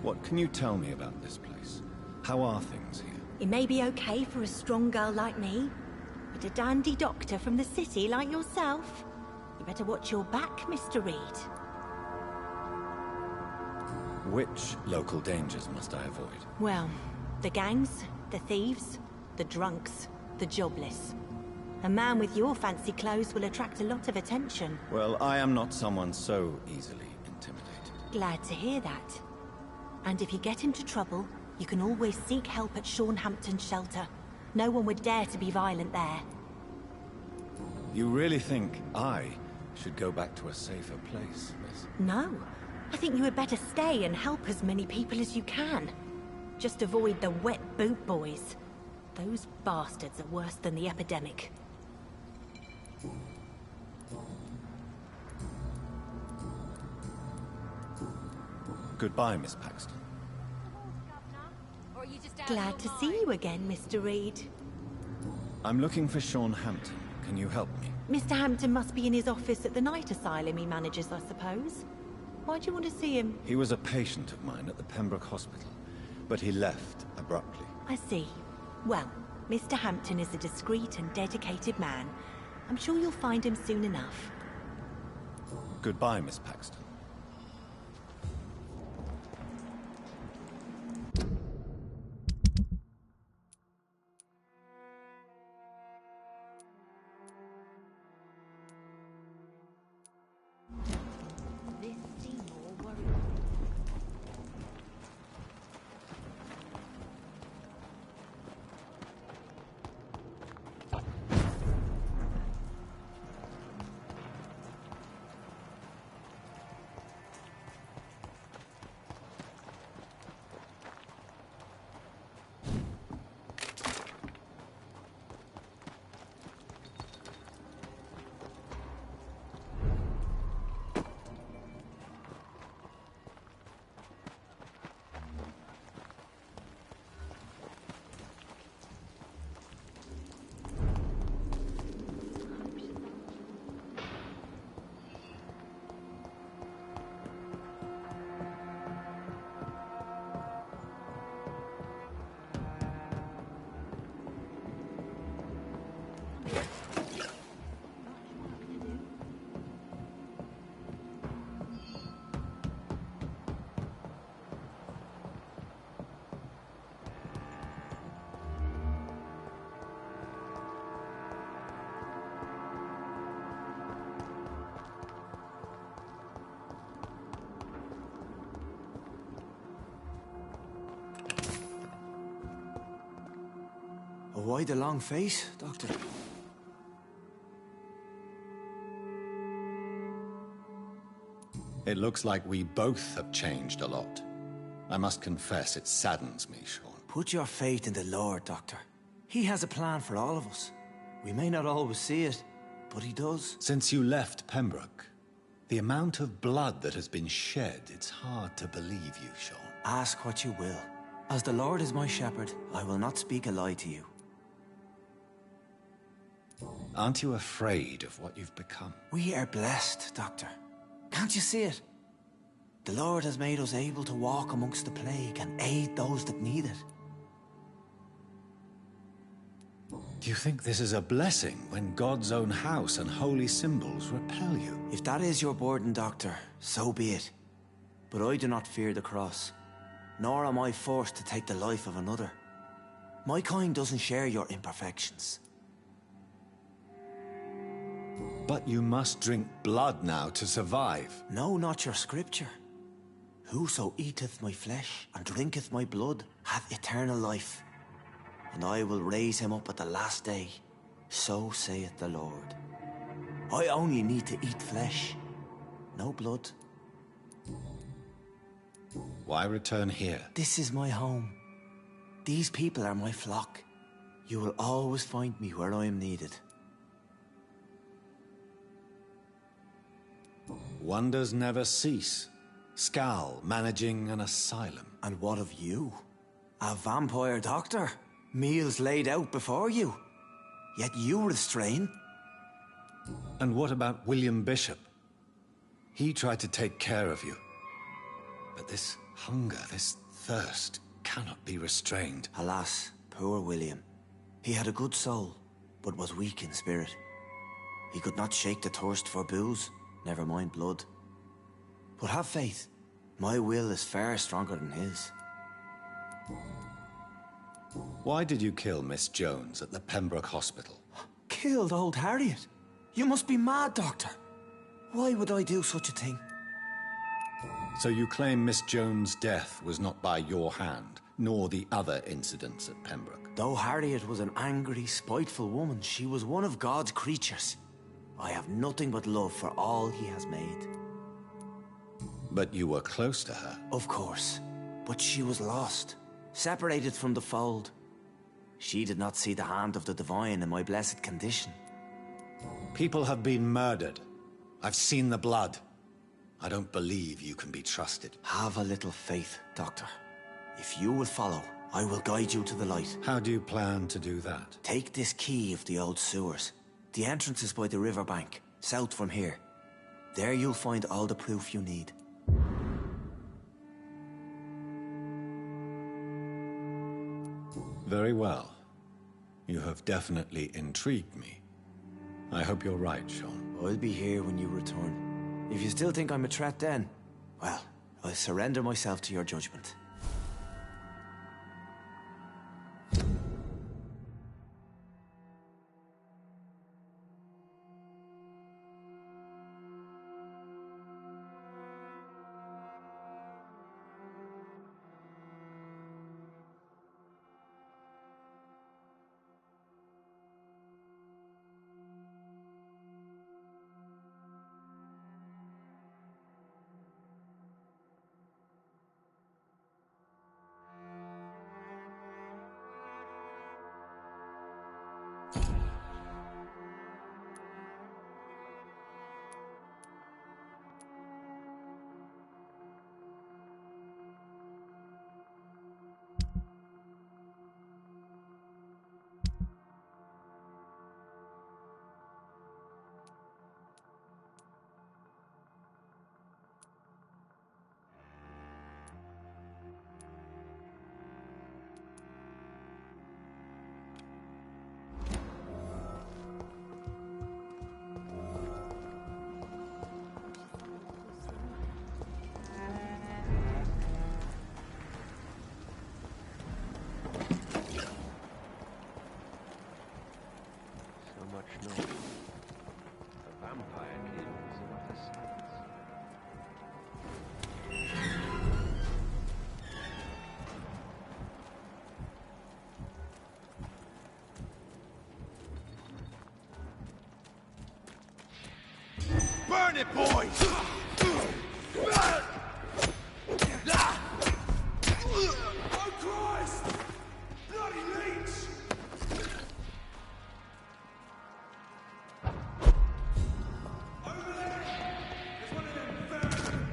What can you tell me about this place? How are things here? It may be okay for a strong girl like me, but a dandy doctor from the city like yourself, you better watch your back, Mr. Reed. Which local dangers must I avoid? Well, the gangs, the thieves, the drunks, the jobless. A man with your fancy clothes will attract a lot of attention. Well, I am not someone so easily intimidated. Glad to hear that. And if you get into trouble, you can always seek help at Sean Hampton's shelter. No one would dare to be violent there. You really think I should go back to a safer place, miss? No. I think you had better stay and help as many people as you can. Just avoid the wet boot boys. Those bastards are worse than the epidemic. Goodbye, Miss Paxton. Glad to see you again, Mr. Reed. I'm looking for Sean Hampton. Can you help me? Mr. Hampton must be in his office at the night asylum he manages, I suppose. Why do you want to see him? He was a patient of mine at the Pembroke Hospital, but he left abruptly. I see. Well, Mr. Hampton is a discreet and dedicated man. I'm sure you'll find him soon enough. Goodbye, Miss Paxton. Why the long face, Doctor? It looks like we both have changed a lot. I must confess, it saddens me, Sean. Put your faith in the Lord, Doctor. He has a plan for all of us. We may not always see it, but he does. Since you left Pembroke, the amount of blood that has been shed, it's hard to believe you, Sean. Ask what you will. As the Lord is my shepherd, I will not speak a lie to you. Aren't you afraid of what you've become? We are blessed, Doctor. Can't you see it? The Lord has made us able to walk amongst the plague and aid those that need it. Do you think this is a blessing when God's own house and holy symbols repel you? If that is your burden, Doctor, so be it. But I do not fear the cross, nor am I forced to take the life of another. My kind doesn't share your imperfections. But you must drink blood now to survive. No, not your scripture. Whoso eateth my flesh and drinketh my blood hath eternal life, and I will raise him up at the last day. So saith the Lord. I only need to eat flesh, no blood. Why return here? This is my home. These people are my flock. You will always find me where I am needed. Wonders never cease. Skal managing an asylum. And what of you? A vampire doctor? Meals laid out before you. Yet you restrain. And what about William Bishop? He tried to take care of you. But this hunger, this thirst, cannot be restrained. Alas, poor William. He had a good soul, but was weak in spirit. He could not shake the thirst for booze, never mind blood. But have faith. My will is far stronger than his. Why did you kill Miss Jones at the Pembroke Hospital? Killed old Harriet? You must be mad, Doctor. Why would I do such a thing? So you claim Miss Jones' death was not by your hand, nor the other incidents at Pembroke? Though Harriet was an angry, spiteful woman, she was one of God's creatures. I have nothing but love for all he has made. But you were close to her. Of course. But she was lost, separated from the fold. She did not see the hand of the divine in my blessed condition. People have been murdered. I've seen the blood. I don't believe you can be trusted. Have a little faith, Doctor. If you will follow, I will guide you to the light. How do you plan to do that? Take this key of the old sewers. The entrance is by the riverbank, south from here. There you'll find all the proof you need. Very well. You have definitely intrigued me. I hope you're right, Sean. I'll be here when you return. If you still think I'm a threat then, well, I'll surrender myself to your judgment. Burn it, boys! Oh, Christ! Bloody leech! Over there! There's one of them vermin!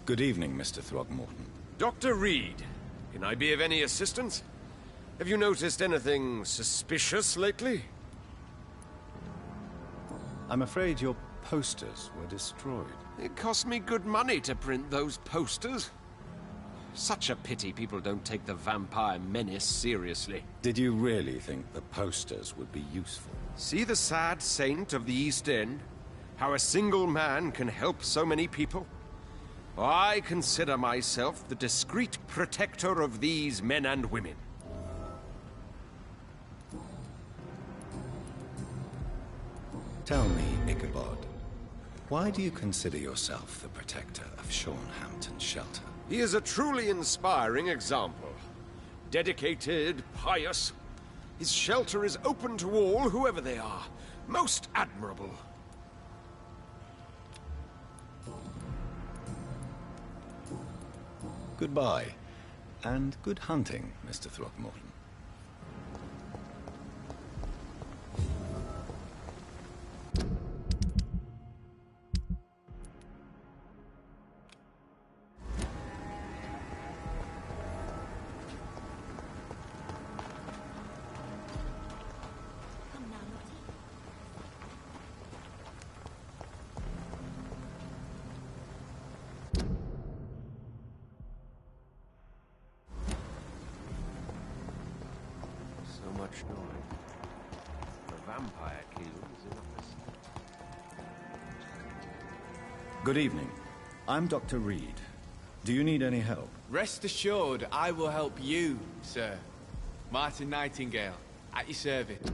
Good evening, Mr. Throgmorton. Dr. Reed, can I be of any assistance? Have you noticed anything suspicious lately? I'm afraid your posters were destroyed. It cost me good money to print those posters. Such a pity people don't take the vampire menace seriously. Did you really think the posters would be useful? See the sad saint of the East End? How a single man can help so many people? I consider myself the discreet protector of these men and women. Tell me, Ichabod, why do you consider yourself the protector of Sean Hampton's shelter? He is a truly inspiring example. Dedicated, pious. His shelter is open to all, whoever they are. Most admirable. Goodbye, and good hunting, Mr. Throckmorton. Good evening. I'm Dr. Reed. Do you need any help? Rest assured, I will help you, sir. Martin Nightingale, at your service.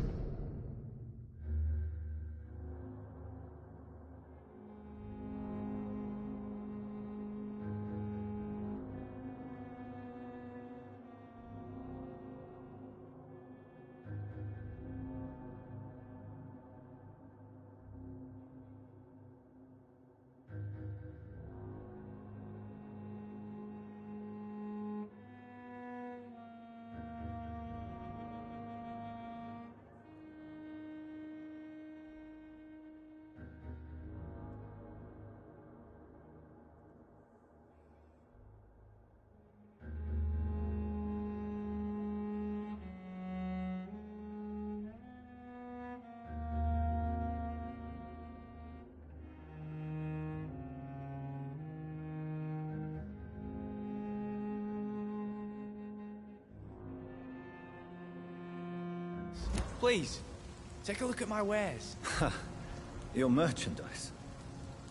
Please, take a look at my wares. Your merchandise.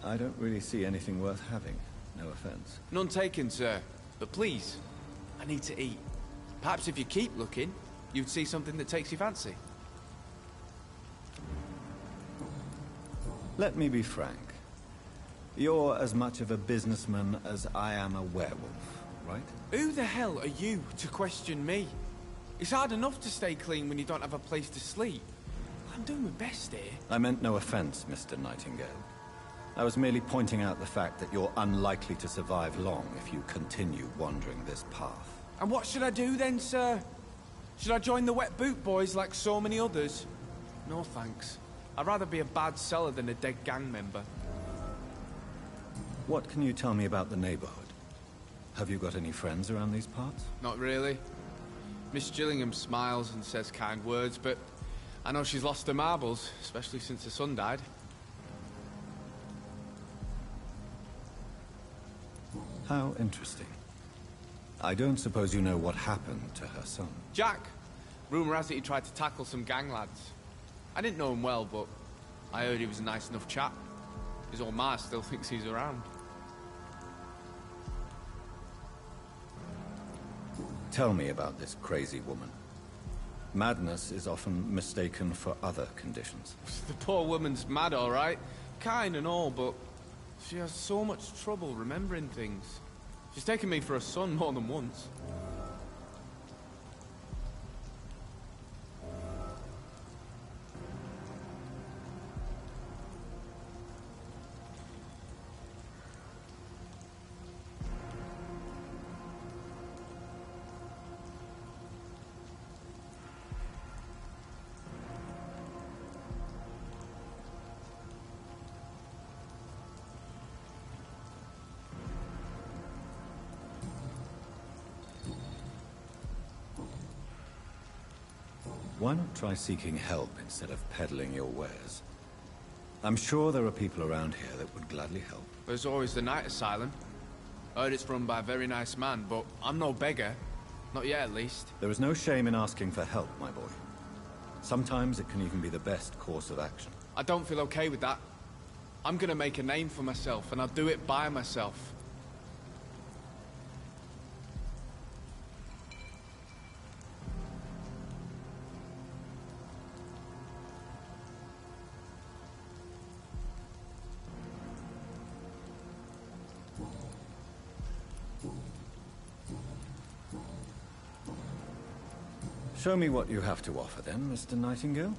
I don't really see anything worth having. No offense. None taken, sir. But please, I need to eat. Perhaps if you keep looking, you'd see something that takes your fancy. Let me be frank. You're as much of a businessman as I am a werewolf, right? Who the hell are you to question me? It's hard enough to stay clean when you don't have a place to sleep. I'm doing my best here. I meant no offense, Mr. Nightingale. I was merely pointing out the fact that you're unlikely to survive long if you continue wandering this path. And what should I do then, sir? Should I join the Wet Boot Boys like so many others? No thanks. I'd rather be a bad seller than a dead gang member. What can you tell me about the neighborhood? Have you got any friends around these parts? Not really. Miss Gillingham smiles and says kind words, but I know she's lost her marbles, especially since her son died. How interesting. I don't suppose you know what happened to her son. Jack! Rumour has it he tried to tackle some gang lads. I didn't know him well, but I heard he was a nice enough chap. His old ma still thinks he's around. Tell me about this crazy woman. Madness is often mistaken for other conditions. The poor woman's mad, all right. Kind and all, but she has so much trouble remembering things. She's taken me for a son more than once. Why not try seeking help instead of peddling your wares? I'm sure there are people around here that would gladly help. There's always the night asylum. I heard it's run by a very nice man, but I'm no beggar. Not yet, at least. There is no shame in asking for help, my boy. Sometimes it can even be the best course of action. I don't feel okay with that. I'm gonna make a name for myself, and I'll do it by myself. Show me what you have to offer then, Mr. Nightingale.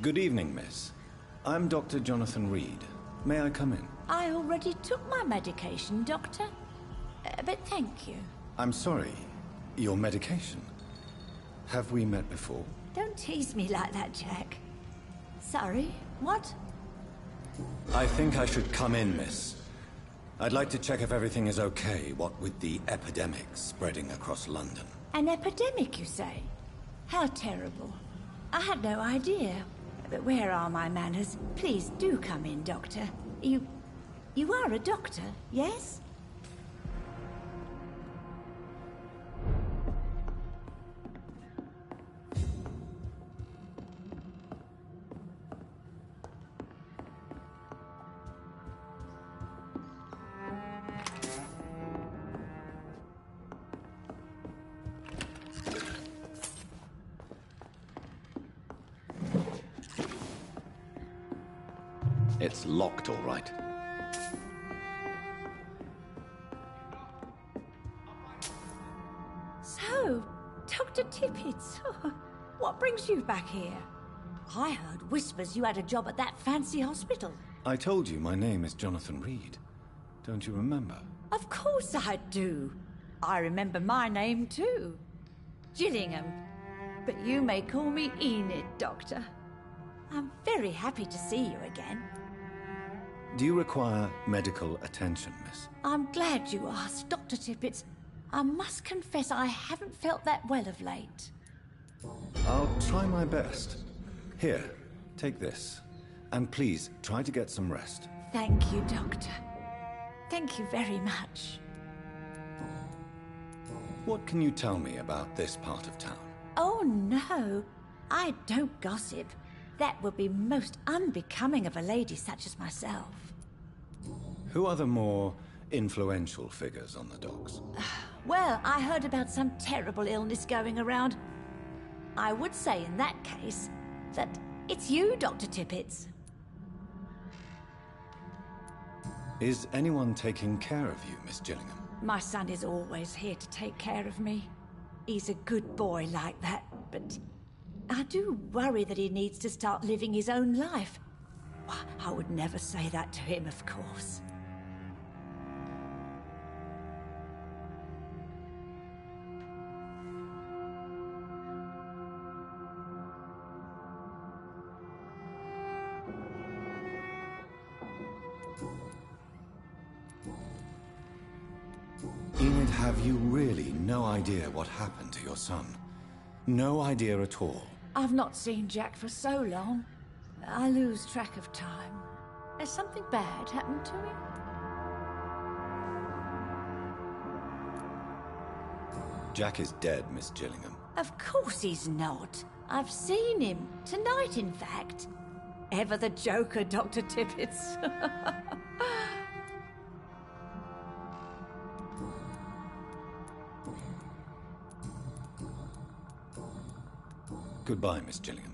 Good evening, miss. I'm Dr. Jonathan Reed. May I come in? I already took my medication, Doctor. But thank you. I'm sorry. Your medication? Have we met before? Don't tease me like that, Jack. Sorry, what? I think I should come in, miss. I'd like to check if everything is okay, what with the epidemic spreading across London. An epidemic, you say? How terrible. I had no idea. But where are my manners? Please do come in, Doctor. You are a doctor, yes? It's locked, all right. So, Dr. Tippett, what brings you back here? I heard whispers you had a job at that fancy hospital. I told you my name is Jonathan Reed. Don't you remember? Of course I do. I remember my name too. Gillingham. But you may call me Enid, Doctor. I'm very happy to see you again. Do you require medical attention, miss? I'm glad you asked, Dr. Tippett. I must confess I haven't felt that well of late. I'll try my best. Here, take this. And please, try to get some rest. Thank you, Doctor. Thank you very much. What can you tell me about this part of town? Oh, no. I don't gossip. That would be most unbecoming of a lady such as myself. Who are the more influential figures on the docks? Well, I heard about some terrible illness going around. I would say in that case that it's you, Dr. Tippett. Is anyone taking care of you, Miss Gillingham? My son is always here to take care of me. He's a good boy like that, but I do worry that he needs to start living his own life. I would never say that to him, of course. Enid, have you really no idea what happened to your son? No idea at all? I've not seen Jack for so long. I lose track of time. Has something bad happened to him? Jack is dead, Miss Gillingham. Of course he's not. I've seen him. Tonight, in fact. Ever the joker, Dr. Tippett. Goodbye, Miss Gillingham.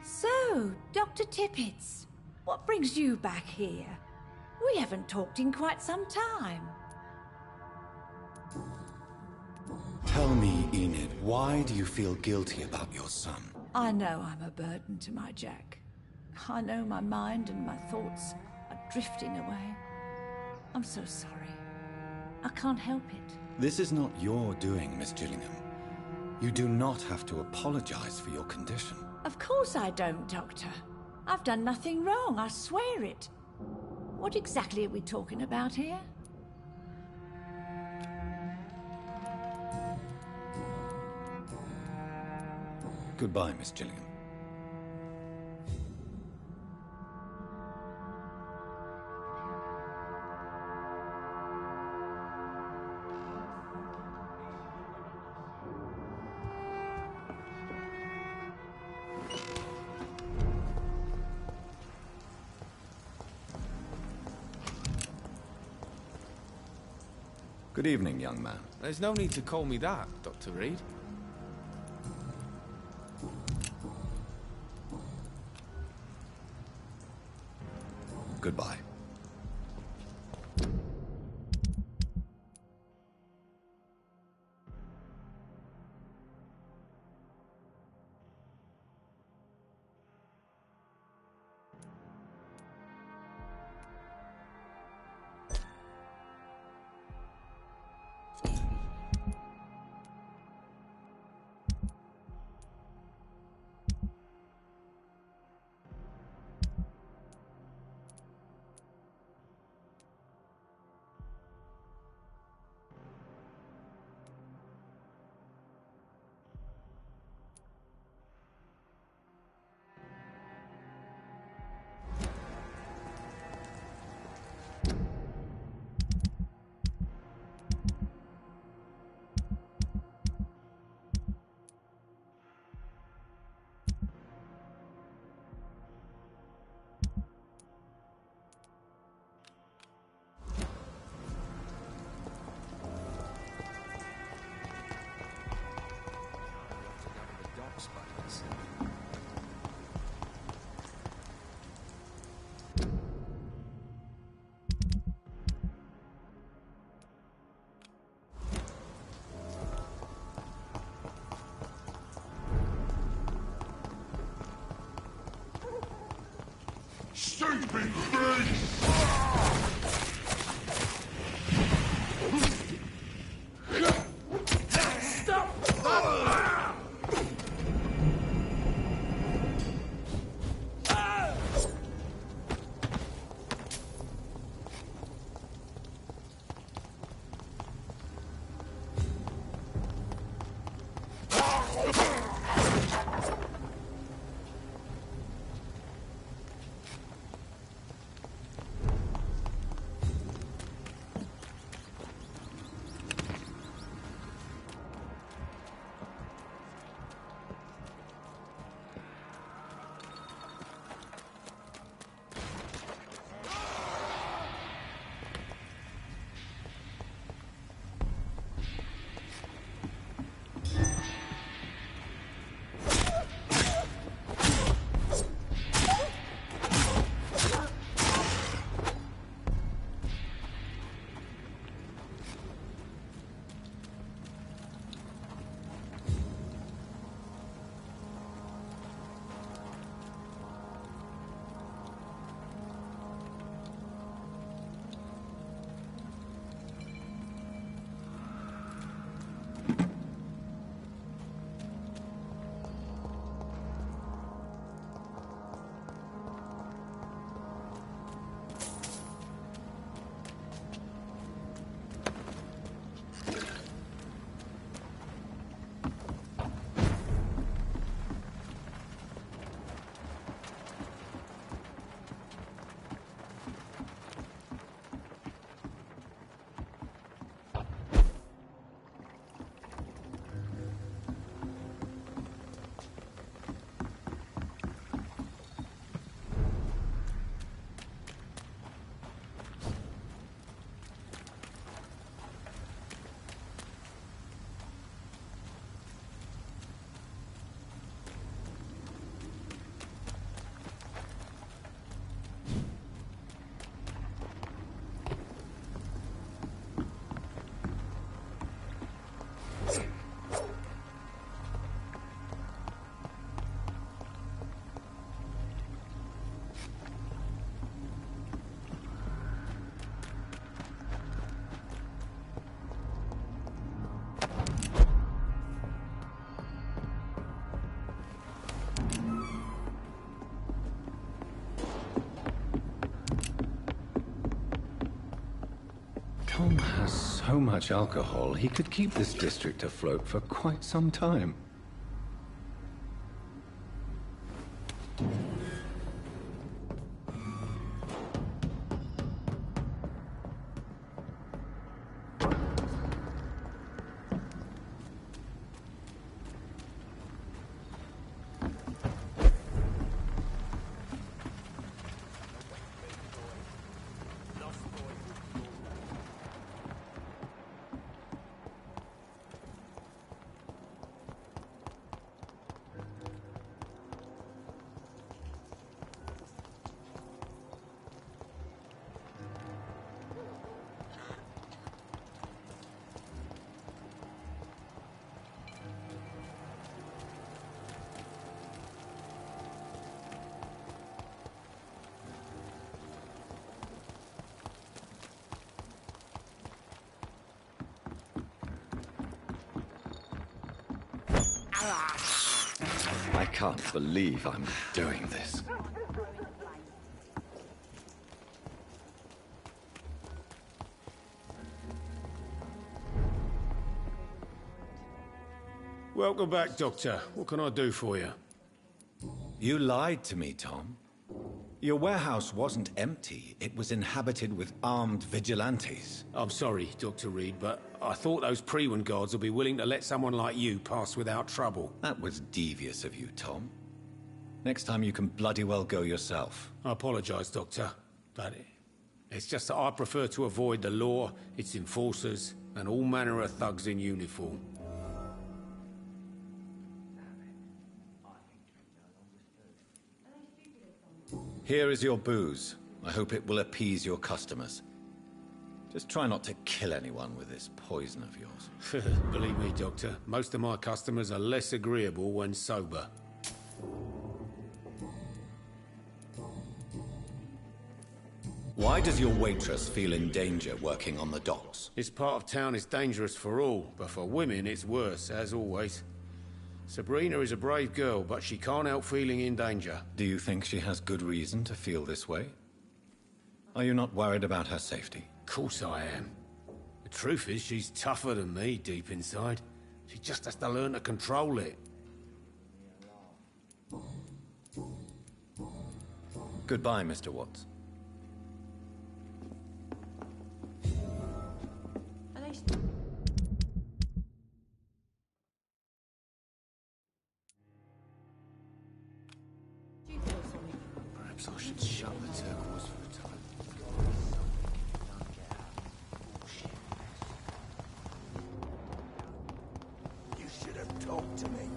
So, Dr. Tippett, what brings you back here? We haven't talked in quite some time. Tell me, Enid, why do you feel guilty about your son? I know I'm a burden to my Jack. I know my mind and my thoughts are drifting away. I'm so sorry. I can't help it. This is not your doing, Miss Gillingham. You do not have to apologize for your condition. Of course I don't, Doctor. I've done nothing wrong, I swear it. What exactly are we talking about here? Goodbye, Miss Gillingham. Good evening, young man. There's no need to call me that, Dr. Reed. Goodbye. Stupid thing! Tom has so much alcohol, he could keep this district afloat for quite some time. I can't believe I'm doing this. Welcome back, Doctor. What can I do for you? You lied to me, Tom. Your warehouse wasn't empty. It was inhabited with armed vigilantes. I'm sorry, Dr. Reed, but I thought those Priwen guards would be willing to let someone like you pass without trouble. That was devious of you, Tom. Next time you can bloody well go yourself. I apologize, Doctor, but it's just that I prefer to avoid the law, its enforcers, and all manner of thugs in uniform. Here is your booze. I hope it will appease your customers. Just try not to kill anyone with this poison of yours. Believe me, Doctor, most of my customers are less agreeable when sober. Why does your waitress feel in danger working on the docks? This part of town is dangerous for all, but for women it's worse, as always. Sabrina is a brave girl, but she can't help feeling in danger. Do you think she has good reason to feel this way? Are you not worried about her safety? Of course I am. The truth is, she's tougher than me deep inside. She just has to learn to control it. Goodbye, Mr. Watts. Perhaps I should shut the turquoise for a time. You should have talked to me.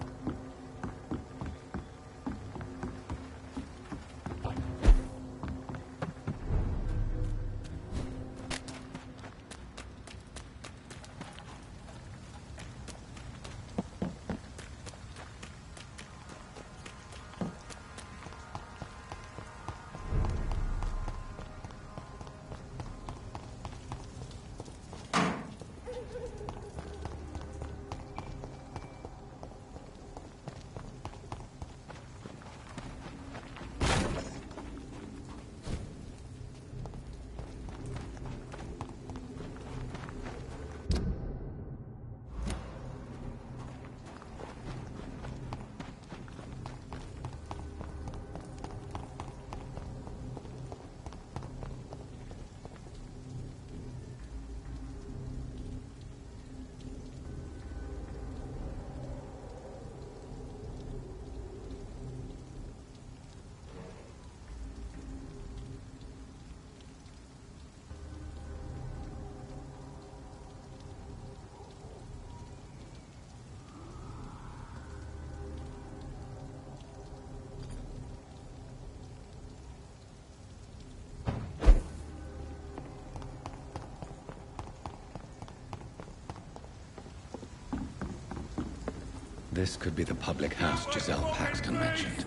This could be the public house Giselle Paxton mentioned.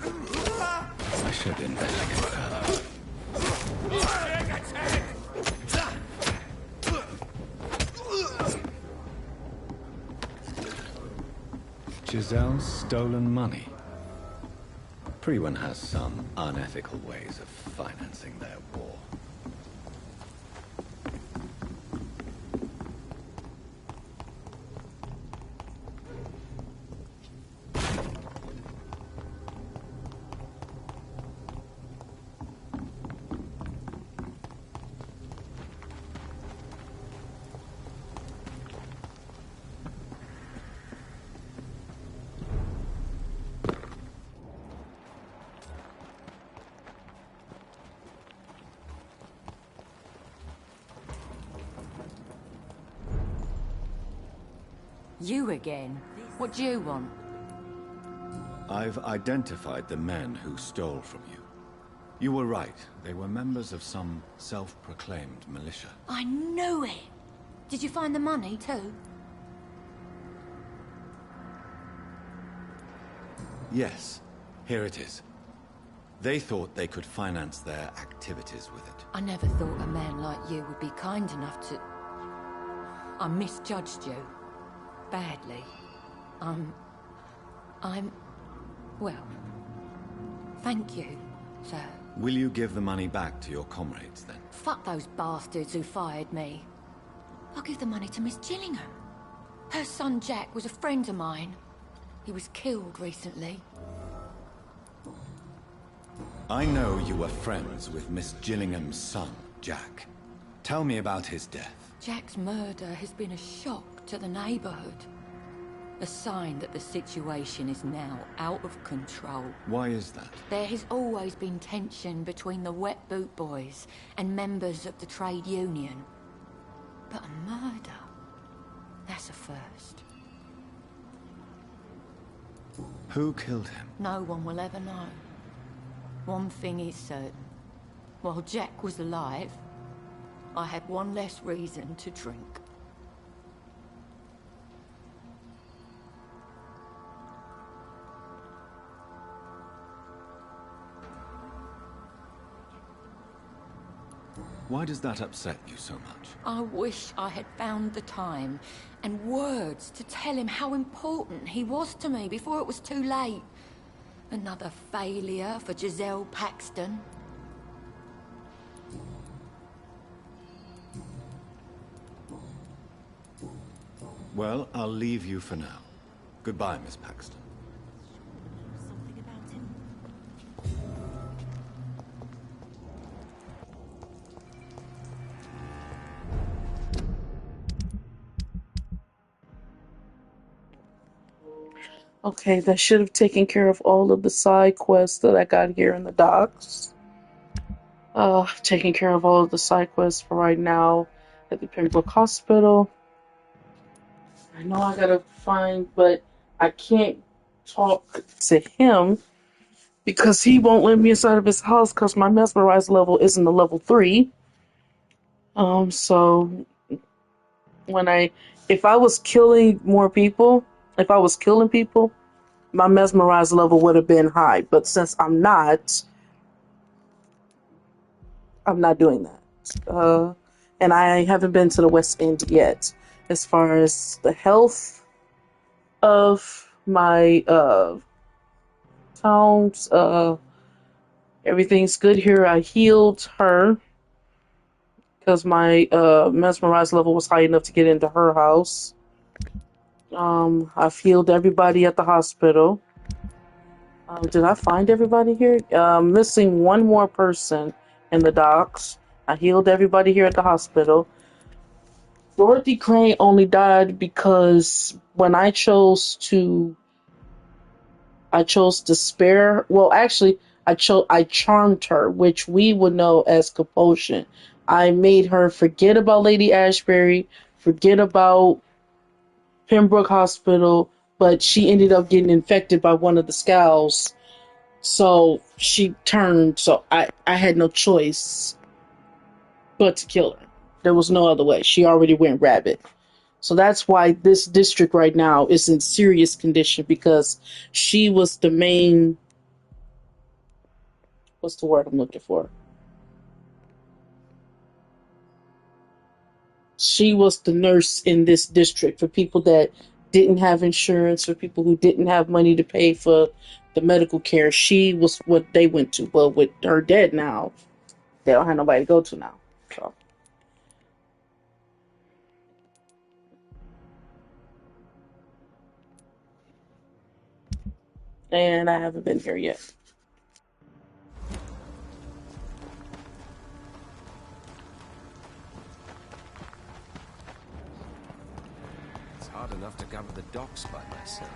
I should investigate further. Giselle's stolen money. Priwen has some unethical ways of financing their war. You again? What do you want? I've identified the men who stole from you. You were right. They were members of some self-proclaimed militia. I knew it! Did you find the money, too? Yes, here it is. They thought they could finance their activities with it. I never thought a man like you would be kind enough to... I misjudged you. Badly. Well, thank you, sir. Will you give the money back to your comrades, then? Fuck those bastards who fired me. I'll give the money to Miss Gillingham. Her son Jack was a friend of mine. He was killed recently. I know you were friends with Miss Gillingham's son, Jack. Tell me about his death. Jack's murder has been a shock to the neighborhood. A sign that the situation is now out of control. Why is that? There has always been tension between the Wet Boot Boys and members of the trade union. But a murder? That's a first. Who killed him? No one will ever know. One thing is certain. While Jack was alive, I had one less reason to drink. Why does that upset you so much? I wish I had found the time and words to tell him how important he was to me before it was too late. Another failure for Giselle Paxton. Well, I'll leave you for now. Goodbye, Miss Paxton. Okay, that should have taken care of all of the side quests that I got here in the docks. Taking care of all of the side quests for right now at the Pembroke Hospital. I know I gotta find, but I can't talk to him because he won't let me inside of his house because my mesmerize level isn't a level 3. So if I was killing people, my mesmerize level would have been high. But since I'm not doing that. And I haven't been to the West End yet. As far as the health of my towns, everything's good here. I healed her because my mesmerize level was high enough to get into her house. I've healed everybody at the hospital. Did I find everybody here? Missing one more person in the docks. I healed everybody here at the hospital. Dorothy Crane only died because when I chose to spare. Well, actually, I charmed her, which we would know as compulsion. I made her forget about Lady Ashbury, forget about Pembroke Hospital, but she ended up getting infected by one of the Scowls. So she turned, so I had no choice but to kill her. There was no other way. She already went rabid. So that's why this district right now is in serious condition, because she was the main... What's the word I'm looking for? She was the nurse in this district for people that didn't have insurance, for people who didn't have money to pay for the medical care. She was what they went to. But with her dead now, they don't have nobody to go to now. So. And I haven't been here yet. It's hard enough to cover the docks by myself.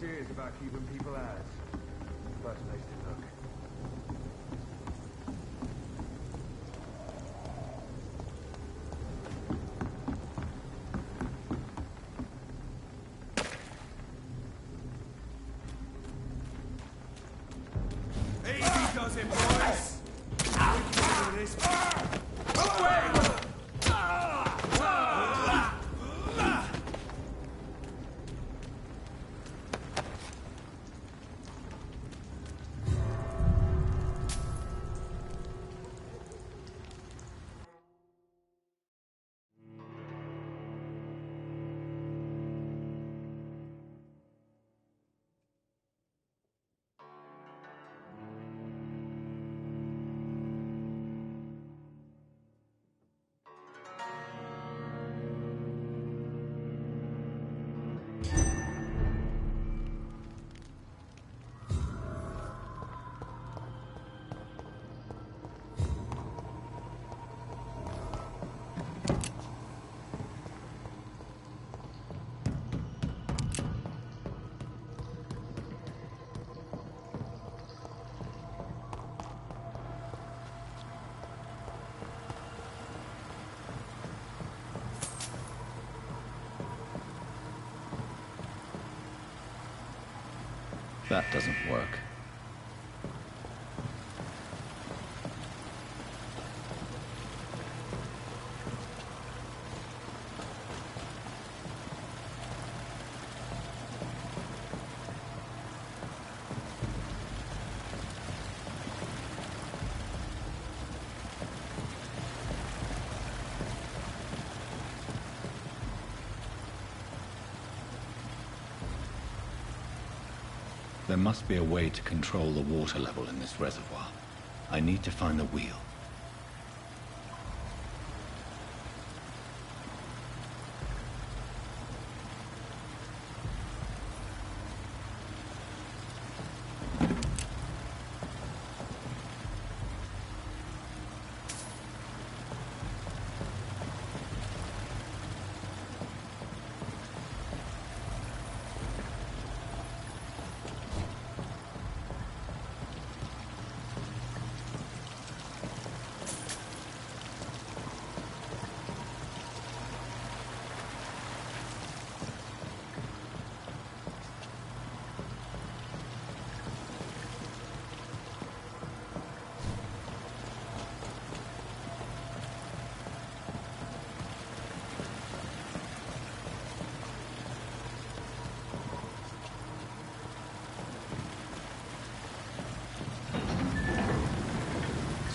serious about keeping people out. First place to look. Easy does it, boys! Do this. Away! That doesn't work. There must be a way to control the water level in this reservoir. I need to find the wheel.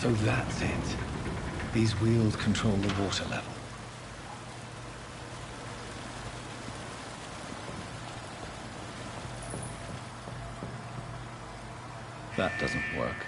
So that's it. These wheels control the water level. That doesn't work.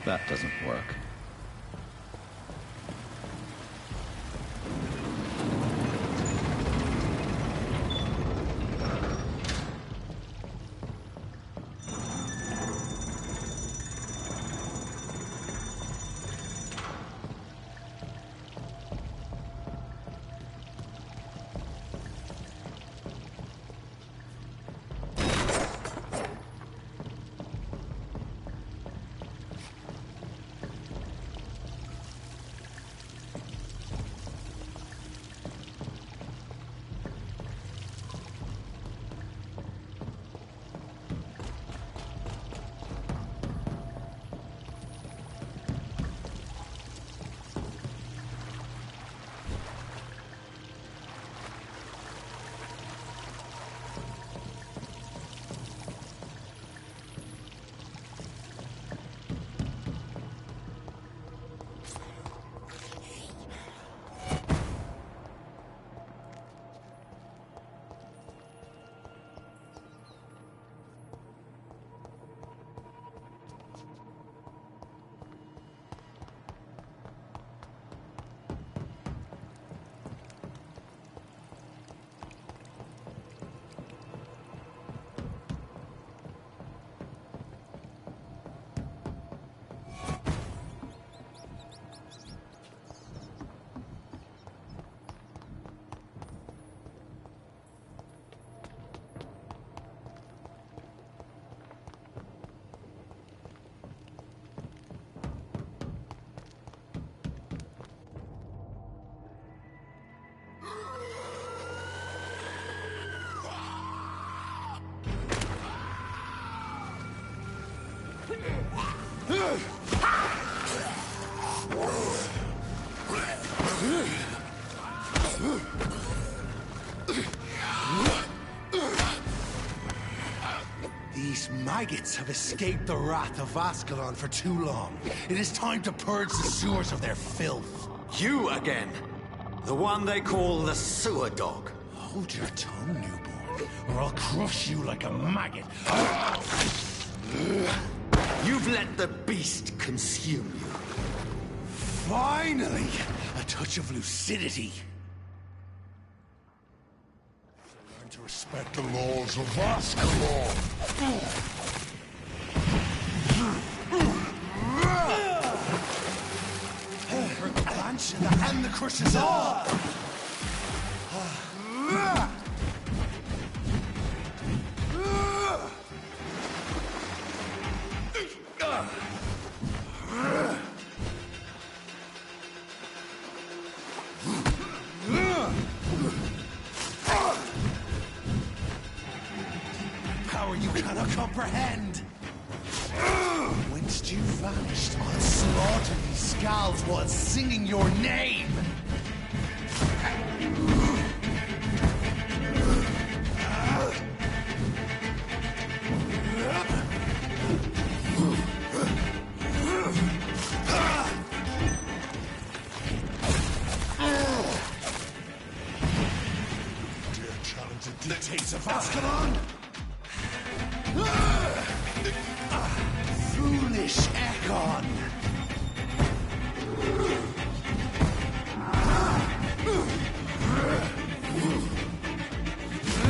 That doesn't work. These maggots have escaped the wrath of Ascalon for too long. It is time to purge the sewers of their filth. You again! The one they call the sewer dog. Hold your tongue, newborn, or I'll crush you like a maggot. You've let the beast consume you. Finally! A touch of lucidity. Learn to respect the laws of Ascalon. For the branch and the hand that crushes all! Power you cannot comprehend! Whence you vanished, I'll slaughter these scalds while singing your name! Dare challenge the dictates of Ascalon? Foolish Ekon!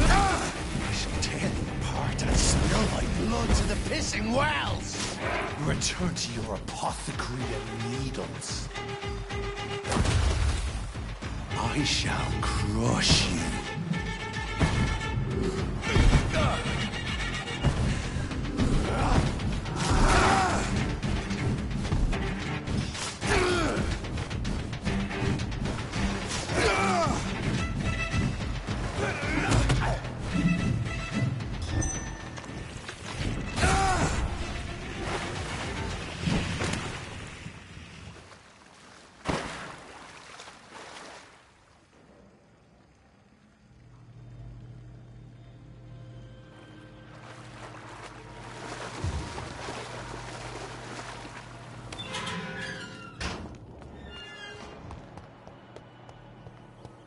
I shall tear you apart and spill my blood to the pissing wells! Return to your apothecary and needles. I shall crush you.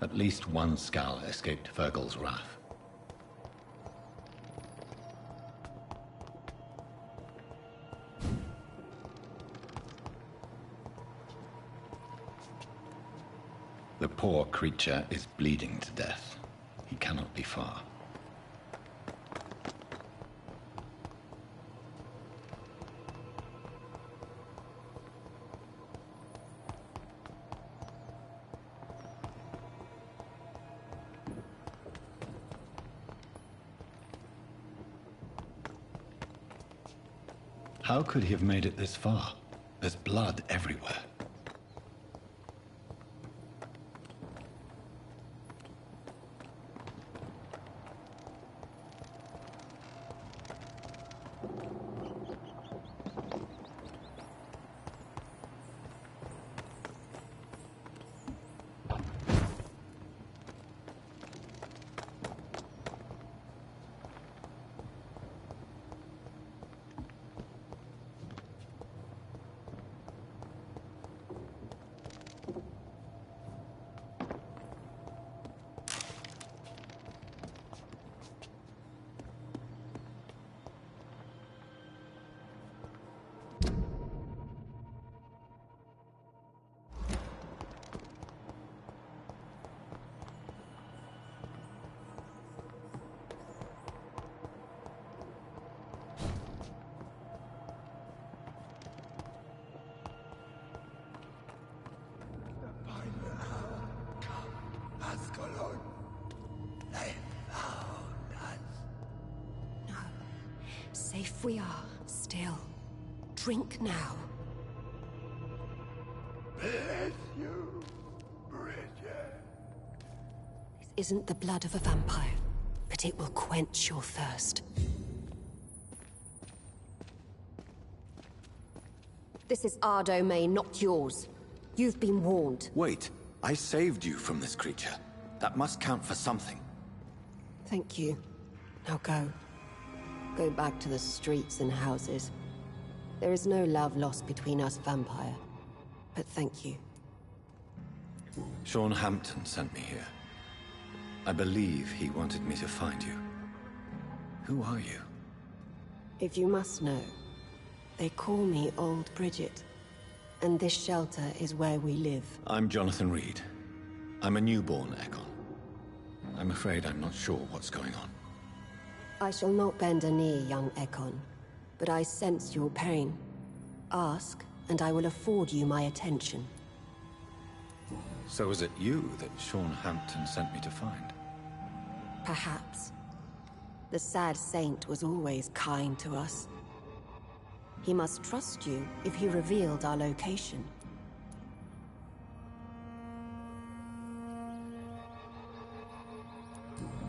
At least one Skal escaped Fergal's wrath. The poor creature is bleeding to death. He cannot be far. How could he have made it this far? There's blood everywhere. Ascalon, they found us. No. Safe we are, still. Drink now. Bless you, Bridget. This isn't the blood of a vampire, but it will quench your thirst. This is our domain, not yours. You've been warned. Wait, I saved you from this creature. That must count for something. Thank you. Now go. Go back to the streets and houses. There is no love lost between us, vampire. But thank you. Sean Hampton sent me here. I believe he wanted me to find you. Who are you? If you must know, they call me Old Bridget. And this shelter is where we live. I'm Jonathan Reed. I'm a newborn Ekon. I'm afraid I'm not sure what's going on. I shall not bend a knee, young Ekon. But I sense your pain. Ask, and I will afford you my attention. So is it you that Sean Hampton sent me to find? Perhaps. The sad saint was always kind to us. He must trust you if he revealed our location.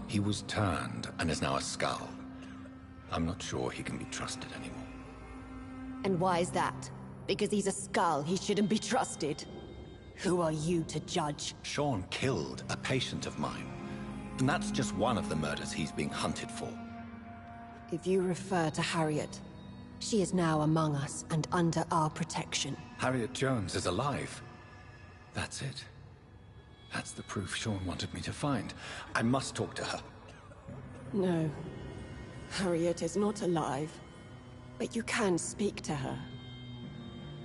He was turned and is now a skull. I'm not sure he can be trusted anymore. And why is that? Because he's a skull, he shouldn't be trusted. Who are you to judge? Sean killed a patient of mine. And that's just one of the murders he's being hunted for. If you refer to Harriet, she is now among us and under our protection. Harriet Jones is alive. That's it. That's the proof Sean wanted me to find. I must talk to her. No. Harriet is not alive. But you can speak to her.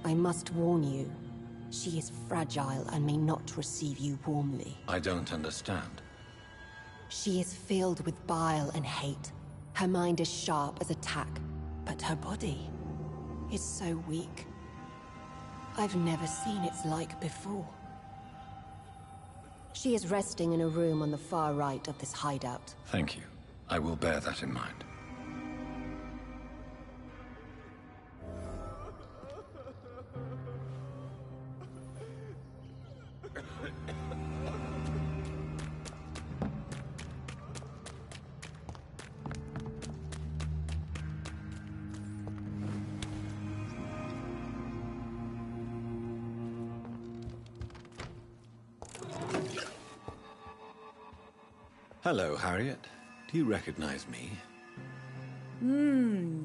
I must warn you. She is fragile and may not receive you warmly. I don't understand. She is filled with bile and hate. Her mind is sharp as a tack, but her body is so weak. I've never seen its like before. She is resting in a room on the far right of this hideout. Thank you. I will bear that in mind. Hello, Harriet. Do you recognize me?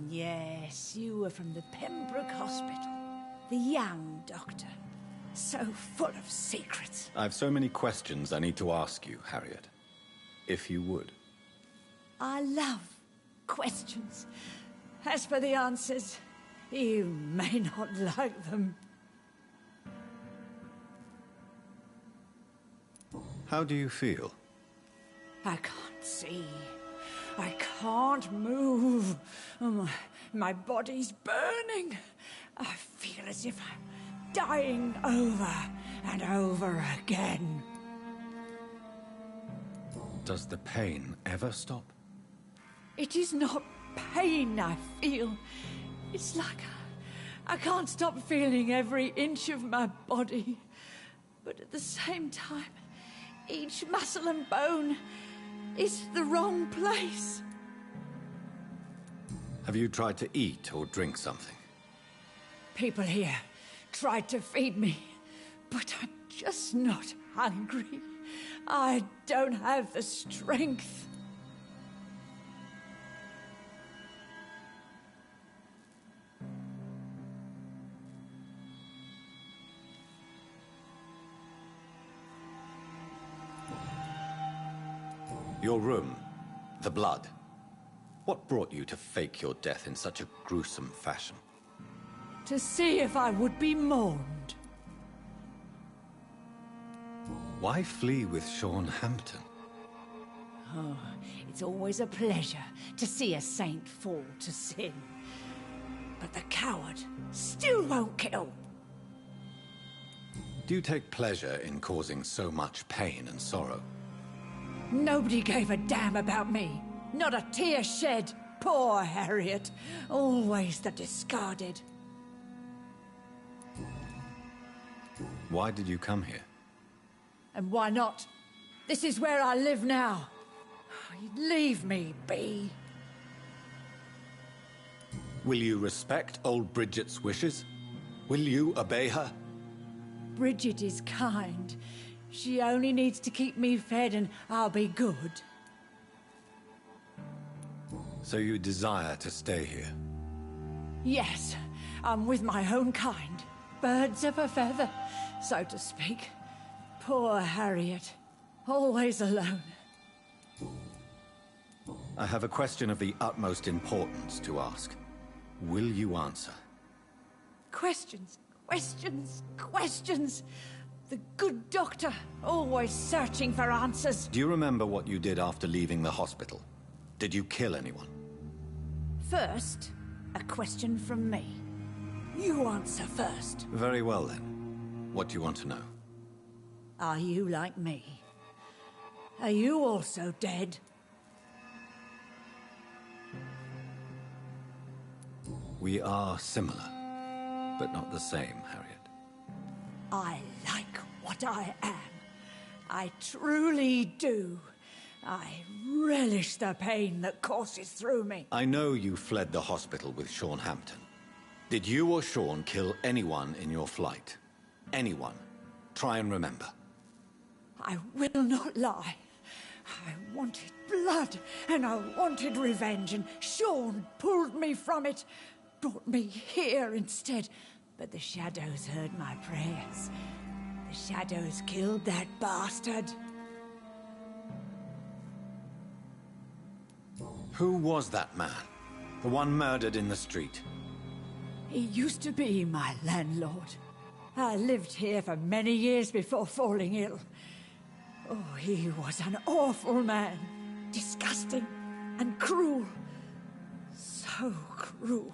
Yes, you were from the Pembroke Hospital. The young doctor. So full of secrets. I have so many questions I need to ask you, Harriet. If you would. I love questions. As for the answers, you may not like them. How do you feel? I can't see. I can't move. My body's burning. I feel as if I'm dying over and over again. Does the pain ever stop? It is not pain I feel. It's like I can't stop feeling every inch of my body. But at the same time, each muscle and bone is the wrong place. Have you tried to eat or drink something? People here tried to feed me, but I'm just not hungry. I don't have the strength. Your room, the blood. What brought you to fake your death in such a gruesome fashion? To see if I would be mourned. Why flee with Sean Hampton? Oh, it's always a pleasure to see a saint fall to sin. But the coward still won't kill. Do you take pleasure in causing so much pain and sorrow? Nobody gave a damn about me. Not a tear shed. Poor Harriet. Always the discarded. Why did you come here? And why not? This is where I live now. Leave me be. Will you respect old Bridget's wishes? Will you obey her? Bridget is kind. She only needs to keep me fed and I'll be good. So you desire to stay here? Yes, I'm with my own kind. Birds of a feather, so to speak. Poor Harriet. Always alone. I have a question of the utmost importance to ask. Will you answer? Questions, questions, questions. The good doctor, always searching for answers. Do you remember what you did after leaving the hospital? Did you kill anyone? First, a question from me. You answer first. Very well then. What do you want to know? Are you like me? Are you also dead? We are similar, but not the same, Harriet. I like what I am. I truly do. I relish the pain that courses through me. I know you fled the hospital with Sean Hampton. Did you or Sean kill anyone in your flight? Anyone? Try and remember. I will not lie. I wanted blood, and I wanted revenge, and Sean pulled me from it, brought me here instead. But the shadows heard my prayers. The shadows killed that bastard. Who was that man? The one murdered in the street? He used to be my landlord. I lived here for many years before falling ill. Oh, he was an awful man. Disgusting and cruel. So cruel.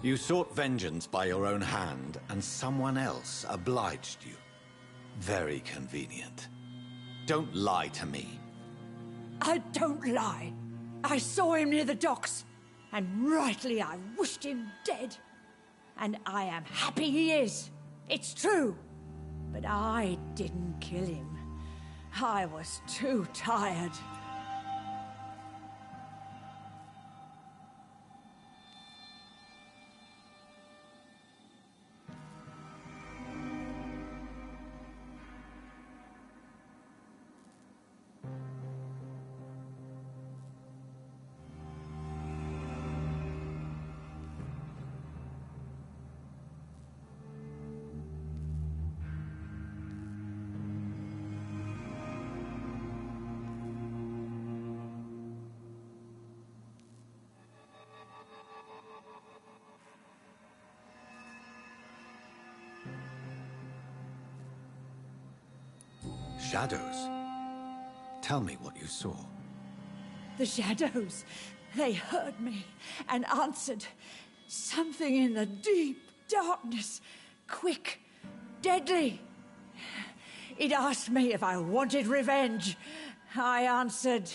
You sought vengeance by your own hand, and someone else obliged you. Very convenient. Don't lie to me. I don't lie. I saw him near the docks, and rightly I wished him dead. And I am happy he is. It's true. But I didn't kill him. I was too tired. Shadows? Tell me what you saw. The shadows, they heard me and answered. Something in the deep darkness, quick, deadly. It asked me if I wanted revenge. I answered,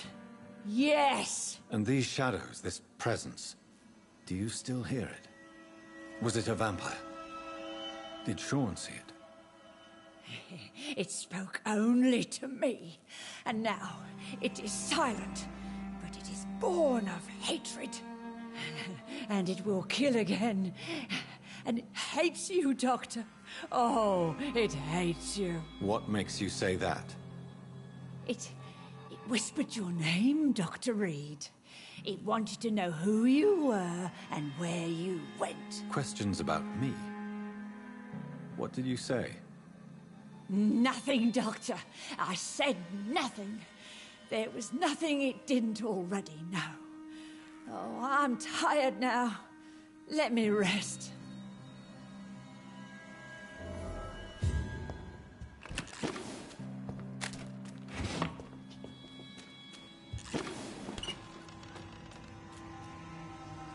yes. And these shadows, this presence, do you still hear it? Was it a vampire? Did Sean see it? It spoke only to me, and now it is silent, but it is born of hatred. And it will kill again. And it hates you, Doctor. Oh, it hates you. What makes you say that? It whispered your name, Dr. Reed. It wanted to know who you were and where you went. Questions about me? What did you say? Nothing, Doctor. I said nothing. There was nothing it didn't already know. Oh, I'm tired now. Let me rest.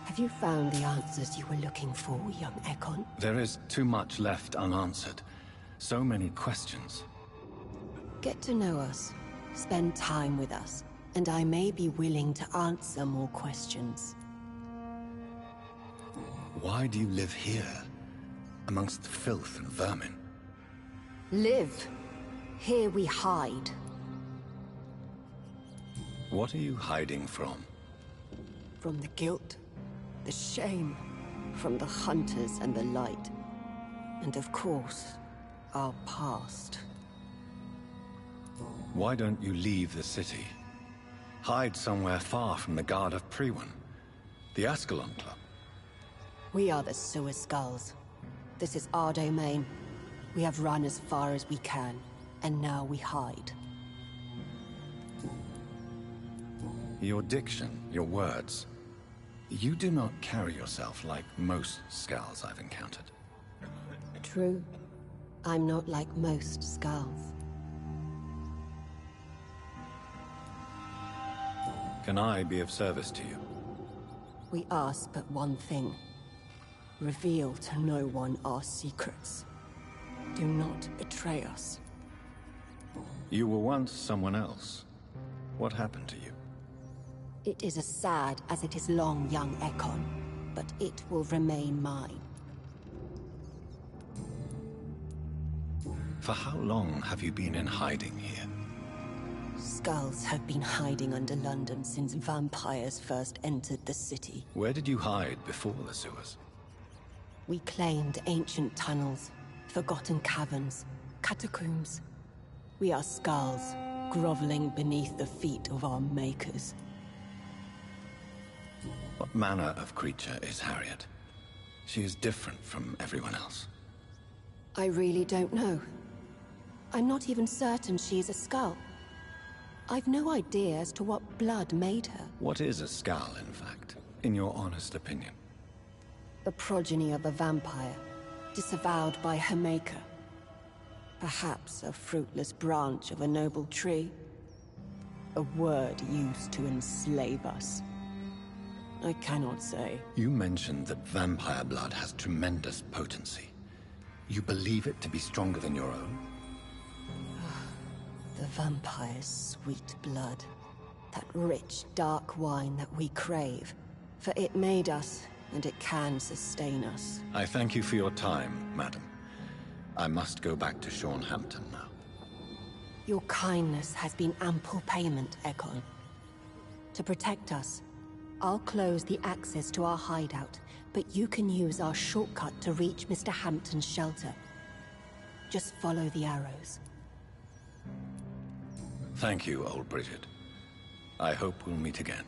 Have you found the answers you were looking for, young Ekon? There is too much left unanswered. So many questions. Get to know us. Spend time with us. And I may be willing to answer more questions. Why do you live here? Amongst the filth and vermin? Live. Here we hide. What are you hiding from? From the guilt, the shame, from the hunters and the light. And of course, our past. Why don't you leave the city? Hide somewhere far from the Guard of Priwen. The Ascalon Club. We are the Sewer Skulls. This is our domain. We have run as far as we can, and now we hide. Your diction, your words. You do not carry yourself like most Skulls I've encountered. True. I'm not like most Skulls. Can I be of service to you? We ask but one thing. Reveal to no one our secrets. Do not betray us. You were once someone else. What happened to you? It is as sad as it is long, young Ekon, but it will remain mine. For how long have you been in hiding here? Skulls have been hiding under London since vampires first entered the city. Where did you hide before the sewers? We claimed ancient tunnels, forgotten caverns, catacombs. We are Skulls, groveling beneath the feet of our makers. What manner of creature is Harriet? She is different from everyone else. I really don't know. I'm not even certain she is a Skull. I've no idea as to what blood made her. What is a Skull, in fact, in your honest opinion? The progeny of a vampire, disavowed by her maker. Perhaps a fruitless branch of a noble tree. A word used to enslave us. I cannot say. You mentioned that vampire blood has tremendous potency. You believe it to be stronger than your own? The vampire's sweet blood. That rich, dark wine that we crave. For it made us, and it can sustain us. I thank you for your time, madam. I must go back to Shornhampton now. Your kindness has been ample payment, Ekon. To protect us, I'll close the access to our hideout, but you can use our shortcut to reach Mr. Hampton's shelter. Just follow the arrows. Thank you, old Bridget. I hope we'll meet again.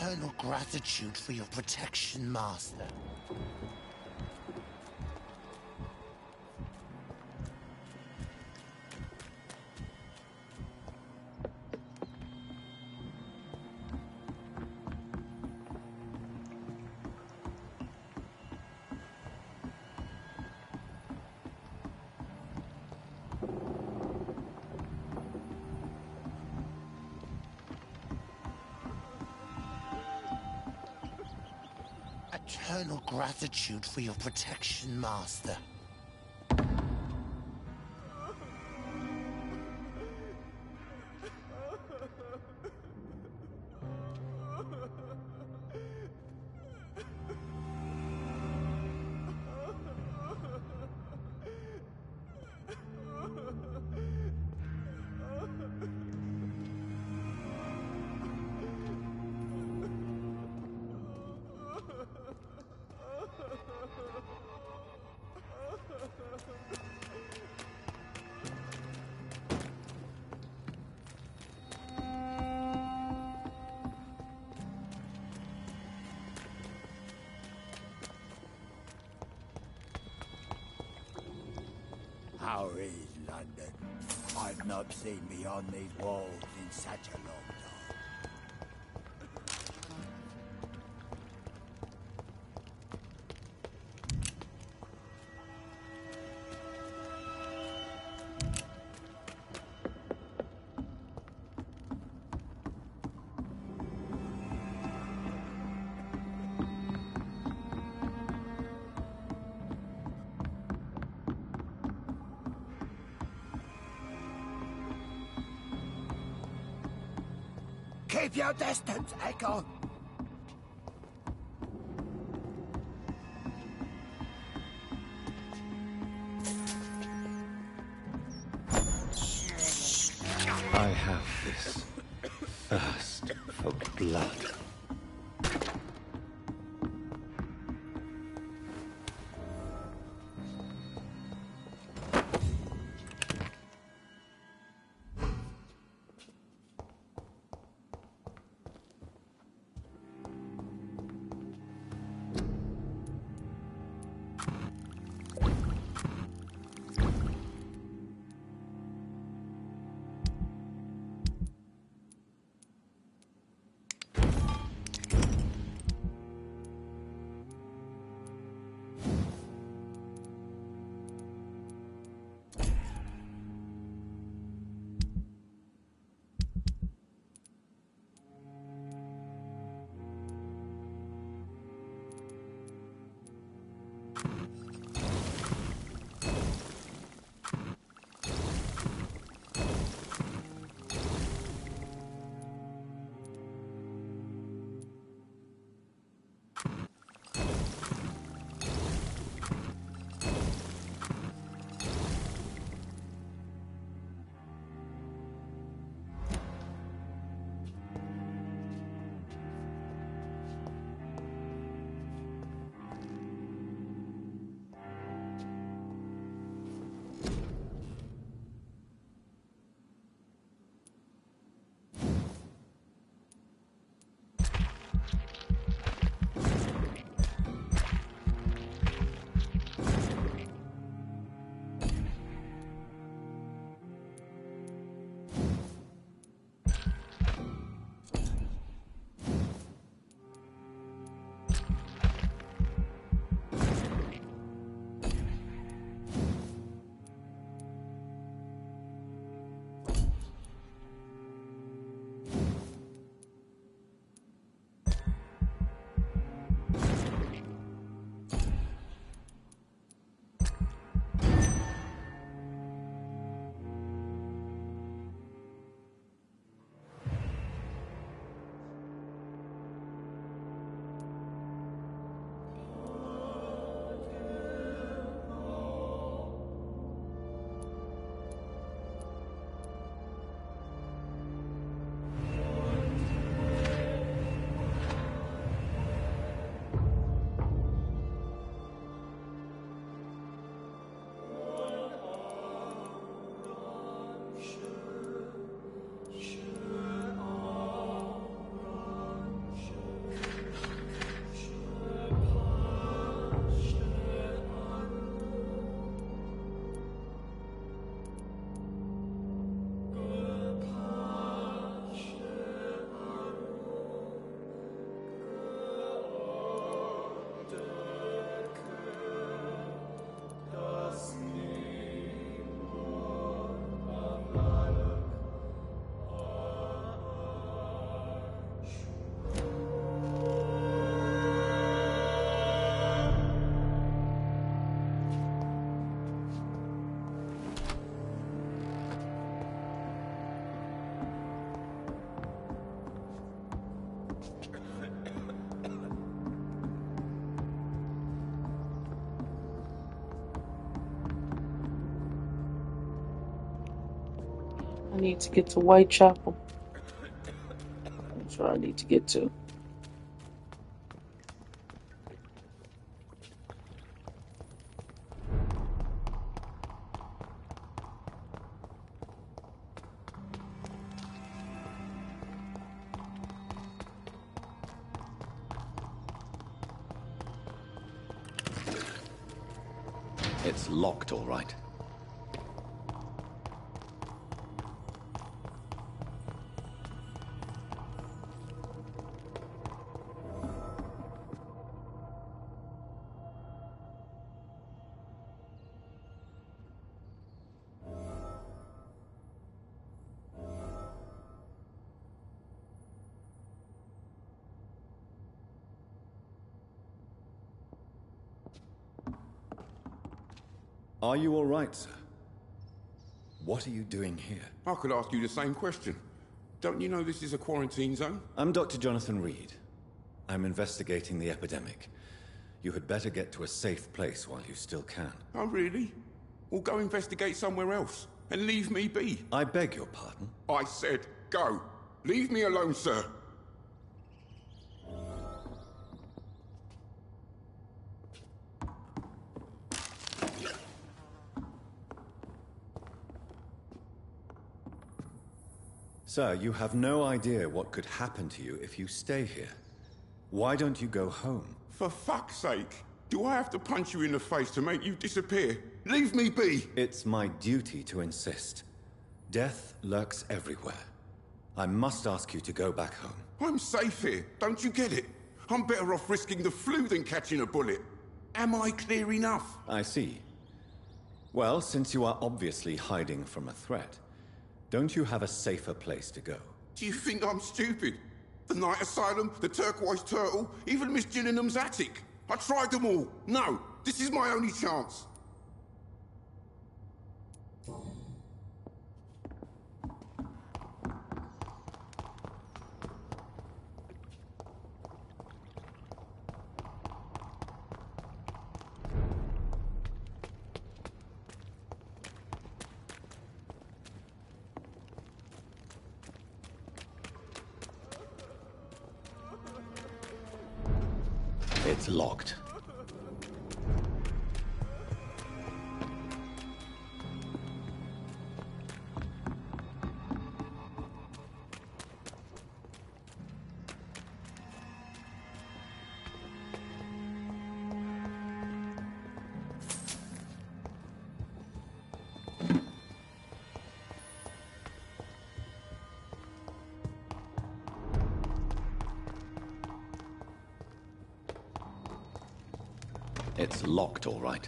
Eternal gratitude for your protection, Master. eternal gratitude for your protection, Master. How is London? I've not seen beyond these walls in such a long time. Keep your distance, Echo! I have this thirst for blood. I need to get to Whitechapel. That's where I need to get to. It's locked, all right. Are you all right, sir? What are you doing here? I could ask you the same question. Don't you know this is a quarantine zone? I'm Dr. Jonathan Reed. I'm investigating the epidemic. You had better get to a safe place while you still can. Oh, really? Well, go investigate somewhere else and leave me be. I beg your pardon? I said go. Leave me alone, sir. Sir, you have no idea what could happen to you if you stay here. Why don't you go home? For fuck's sake. Do I have to punch you in the face to make you disappear? Leave me be! It's my duty to insist. Death lurks everywhere. I must ask you to go back home. I'm safe here, don't you get it? I'm better off risking the flu than catching a bullet. Am I clear enough? I see. Well, since you are obviously hiding from a threat, don't you have a safer place to go? Do you think I'm stupid? The Night Asylum, the Turquoise Turtle, even Miss Gillingham's attic. I tried them all. No, this is my only chance. It's locked. It's locked, all right.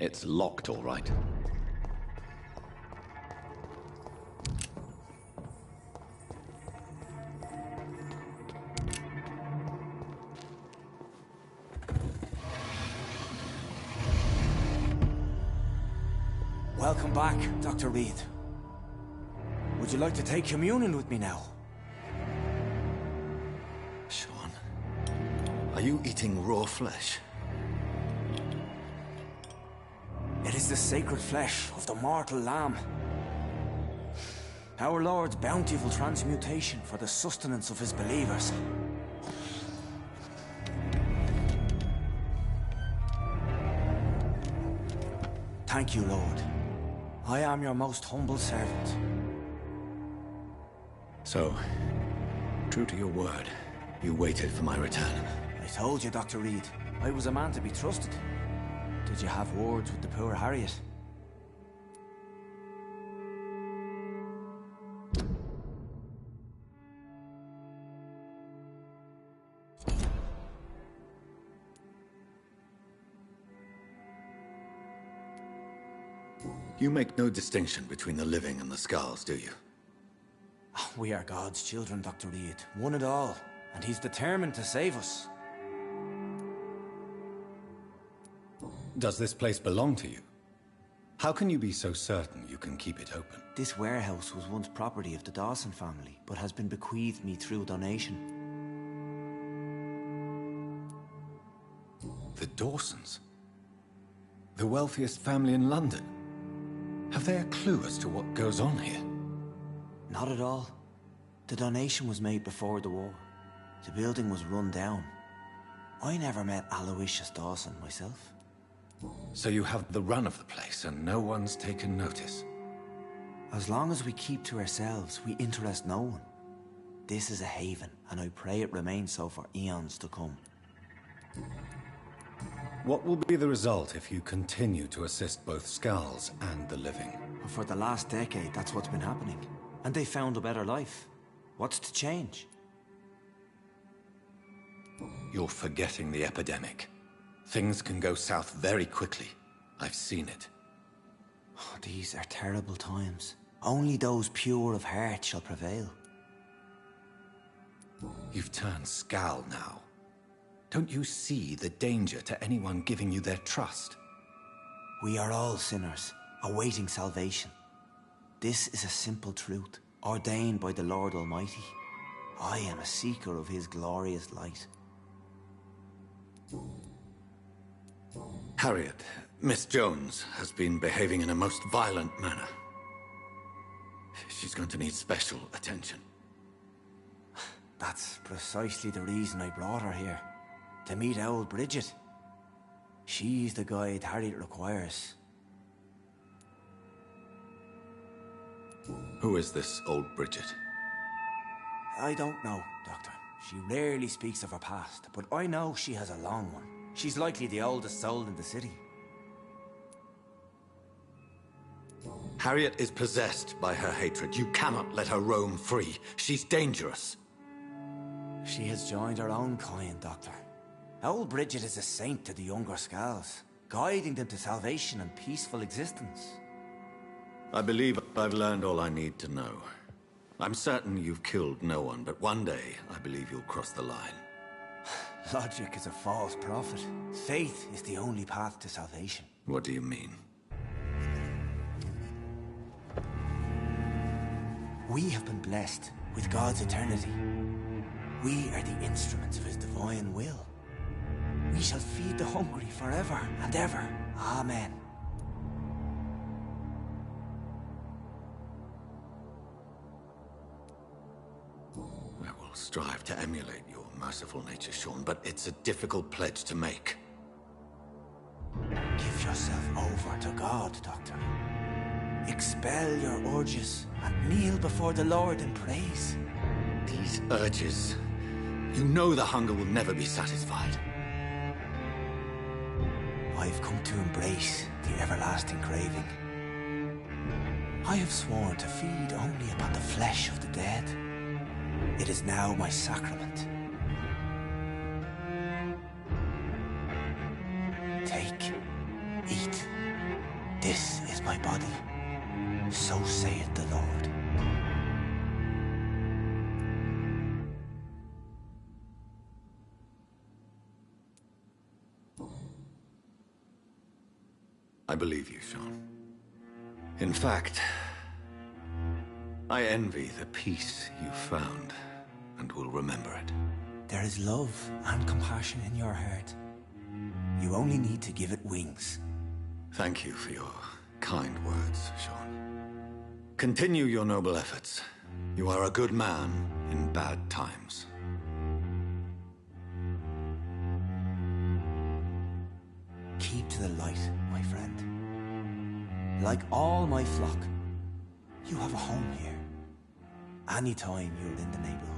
It's locked, all right. Welcome back, Dr. Reed. Would you like to take communion with me now? Sean, are you eating raw flesh? It is the sacred flesh of the mortal lamb. Our Lord's bountiful transmutation for the sustenance of his believers. Thank you, Lord. I am your most humble servant. So, true to your word, you waited for my return. I told you, Dr. Reed, I was a man to be trusted. Did you have words with the poor Harriet? You make no distinction between the living and the Skulls, do you? We are God's children, Dr. Reed. One and all. And he's determined to save us. Does this place belong to you? How can you be so certain you can keep it open? This warehouse was once property of the Dawson family, but has been bequeathed me through donation. The Dawsons? The wealthiest family in London? Have they a clue as to what goes on here? Not at all. The donation was made before the war. The building was run down. I never met Aloysius Dawson myself. So you have the run of the place and no one's taken notice? As long as we keep to ourselves, we interest no one. This is a haven, and I pray it remains so for eons to come. What will be the result if you continue to assist both Skulls and the living? For the last decade, that's what's been happening. And they found a better life. What's to change? You're forgetting the epidemic. Things can go south very quickly. I've seen it. Oh, these are terrible times. Only those pure of heart shall prevail. You've turned Skull now. Don't you see the danger to anyone giving you their trust? We are all sinners, awaiting salvation. This is a simple truth, ordained by the Lord Almighty. I am a seeker of his glorious light. Harriet, Miss Jones has been behaving in a most violent manner. She's going to need special attention. That's precisely the reason I brought her here. To meet old Bridget. She's the guide Harriet requires. Who is this old Bridget? I don't know, Doctor. She rarely speaks of her past, but I know she has a long one. She's likely the oldest soul in the city. Harriet is possessed by her hatred. You cannot let her roam free. She's dangerous. She has joined her own kind, Doctor. Old Bridget is a saint to the younger Skulls, guiding them to salvation and peaceful existence. I believe I've learned all I need to know. I'm certain you've killed no one, but one day I believe you'll cross the line. Logic is a false prophet. Faith is the only path to salvation. What do you mean? We have been blessed with God's eternity. We are the instruments of his divine will. We shall feed the hungry forever and ever. Amen. I will strive to emulate your merciful nature, Sean, but it's a difficult pledge to make. Give yourself over to God, Doctor. Expel your urges and kneel before the Lord in praise. These urges... You know the hunger will never be satisfied. I've come to embrace the everlasting craving. I have sworn to feed only upon the flesh of the dead. It is now my sacrament. Take, eat. This is my body. So saith the Lord. I believe you, Sean. In fact, I envy the peace you found, and will remember it. There is love and compassion in your heart. You only need to give it wings. Thank you for your kind words, Sean. Continue your noble efforts. You are a good man in bad times. Keep to the light, my friend. Like all my flock, you have a home here. Anytime you're in the neighborhood.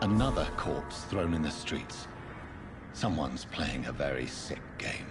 Another corpse thrown in the streets. Someone's playing a very sick game.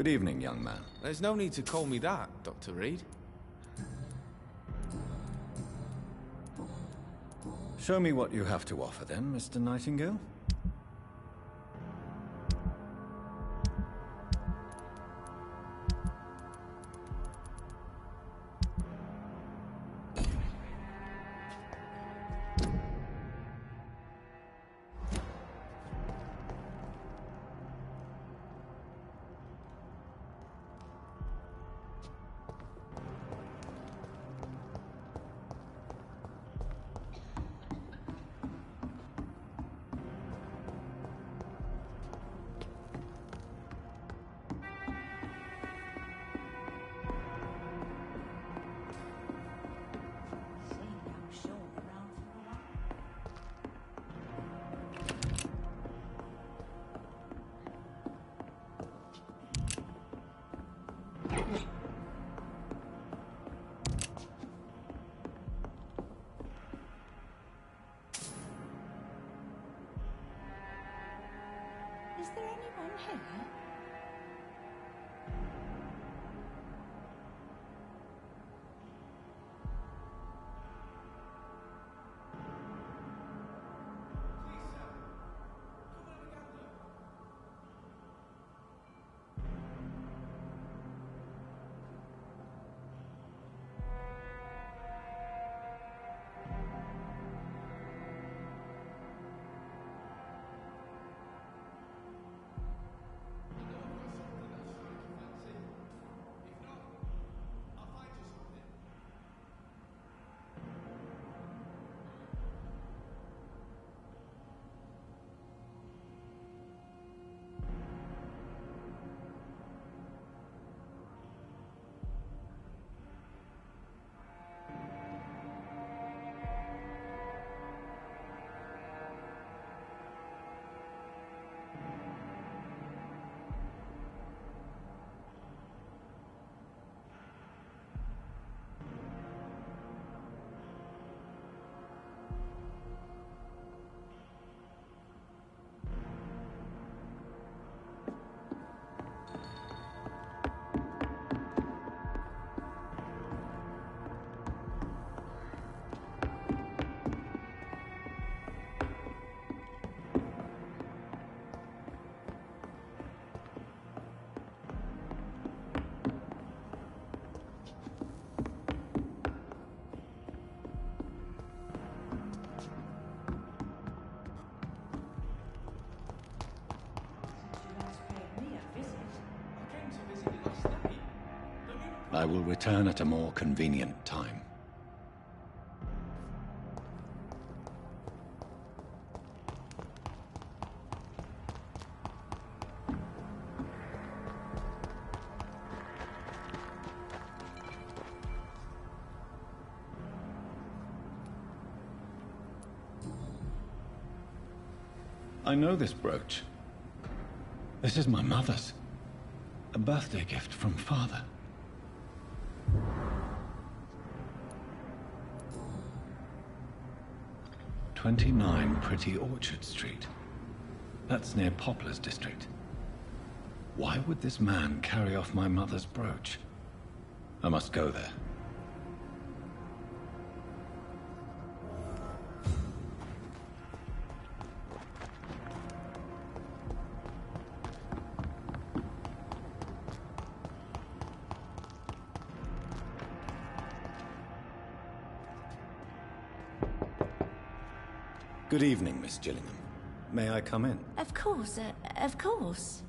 Good evening, young man. There's no need to call me that, Dr. Reed. Show me what you have to offer then, Mr. Nightingale. Is there anyone here? I will return at a more convenient time. I know this brooch. This is my mother's. A birthday gift from father. "29 Pretty Orchard Street. That's near Poplars District. Why would this man carry off my mother's brooch? I must go there. Good evening, Miss Gillingham. May I come in? Of course, of course.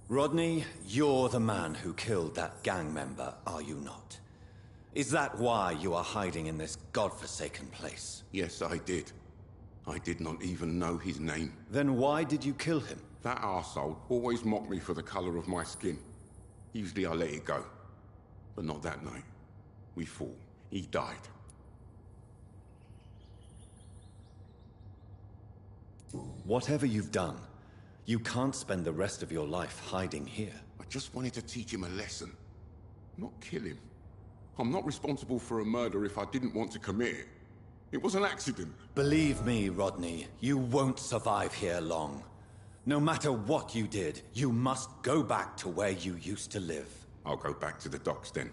Rodney, you're the man who killed that gang member, are you not? Is that why you are hiding in this godforsaken place? Yes, I did. I did not even know his name. Then why did you kill him? That arsehole always mocked me for the colour of my skin. Usually I let it go. But not that night. We fought. He died. Whatever you've done, you can't spend the rest of your life hiding here. I just wanted to teach him a lesson. Not kill him. I'm not responsible for a murder if I didn't want to commit it. It was an accident. Believe me, Rodney, you won't survive here long. No matter what you did, you must go back to where you used to live. I'll go back to the docks then.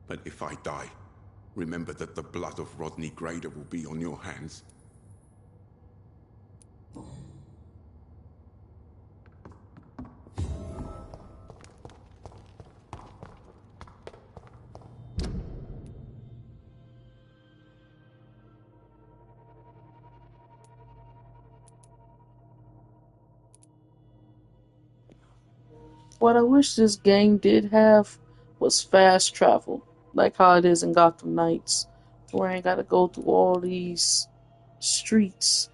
But if I die, remember that the blood of Rodney Grader will be on your hands. What I wish this game did have was fast travel, like how it is in Gotham Knights, where I ain't gotta go through all these streets.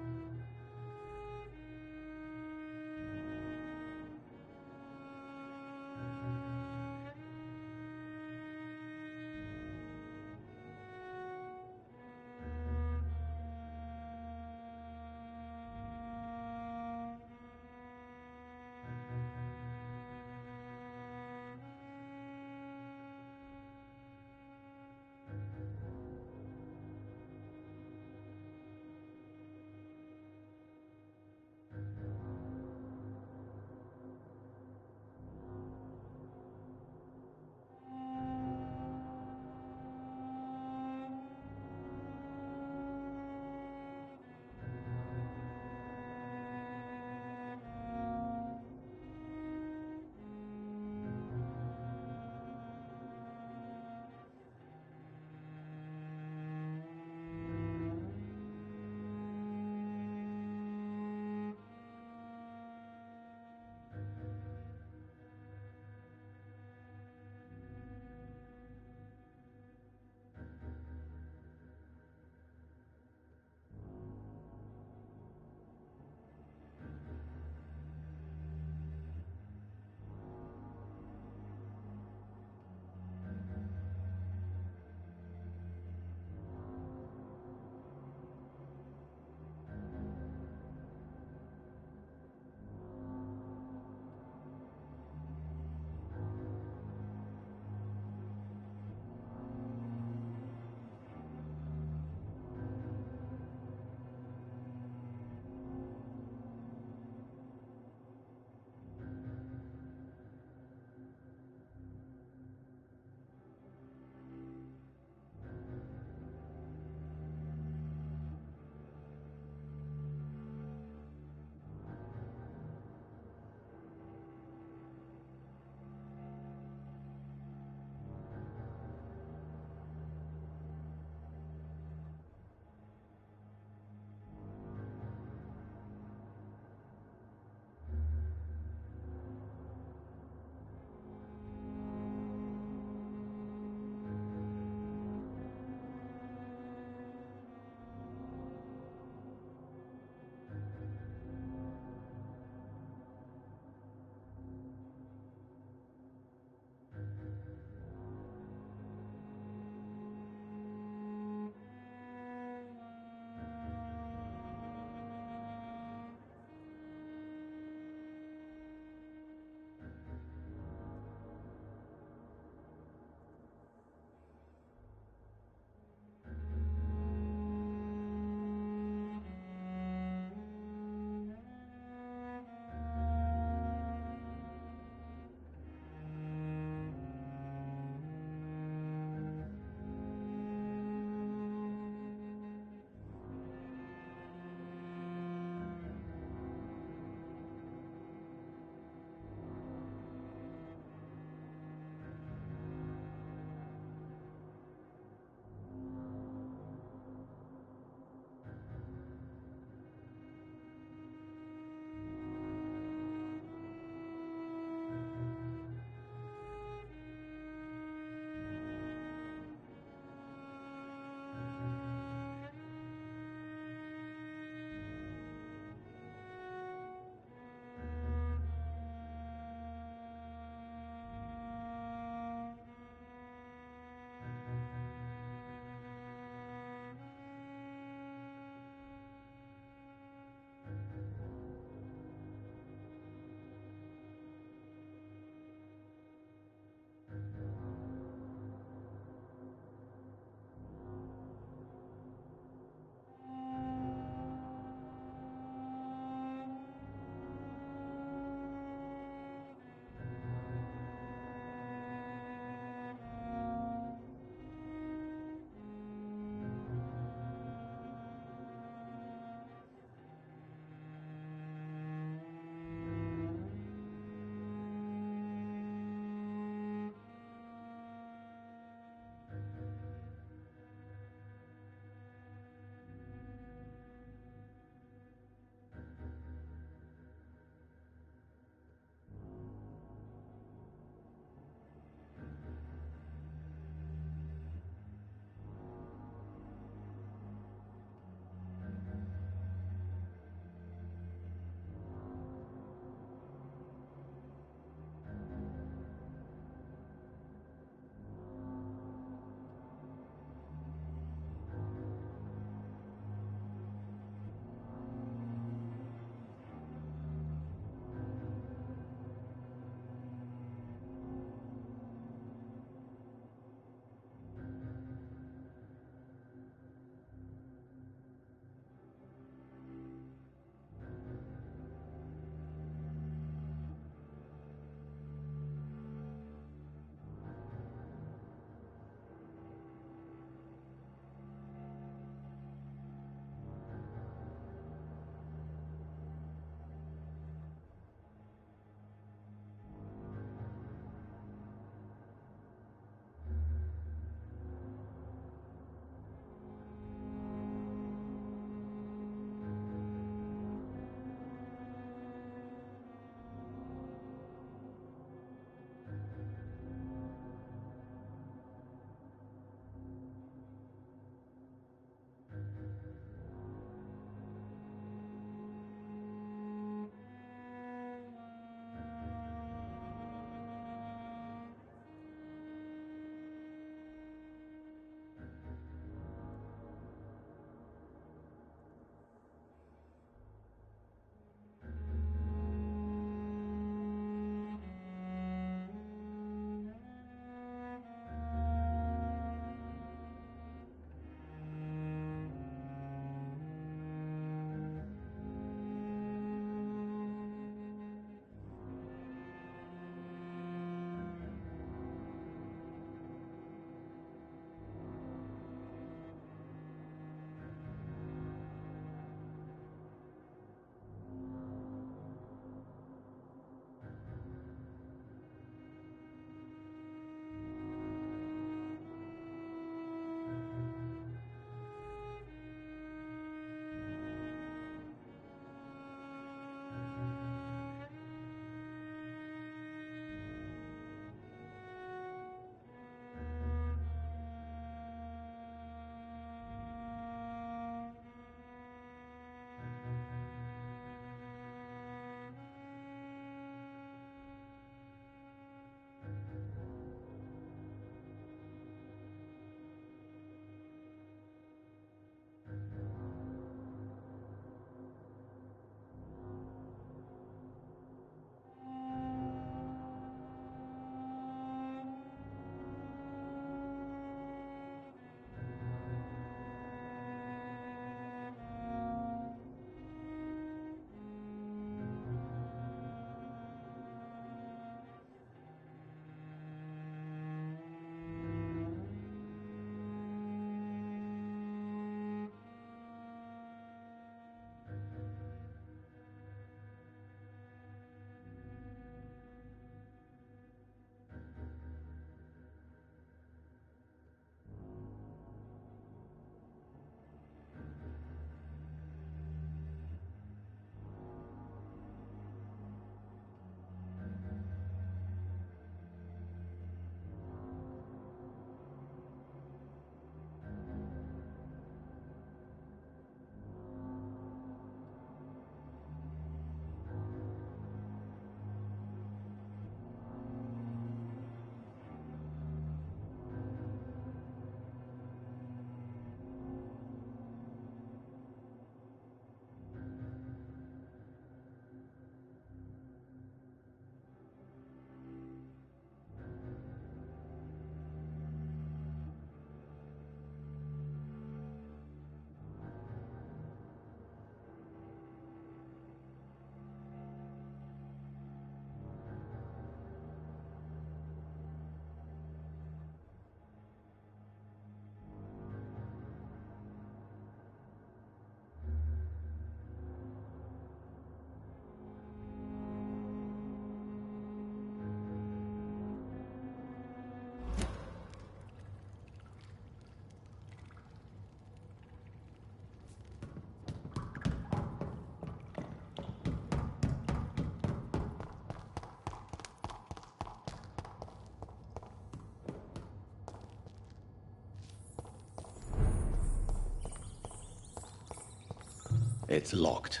It's locked.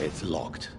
It's locked.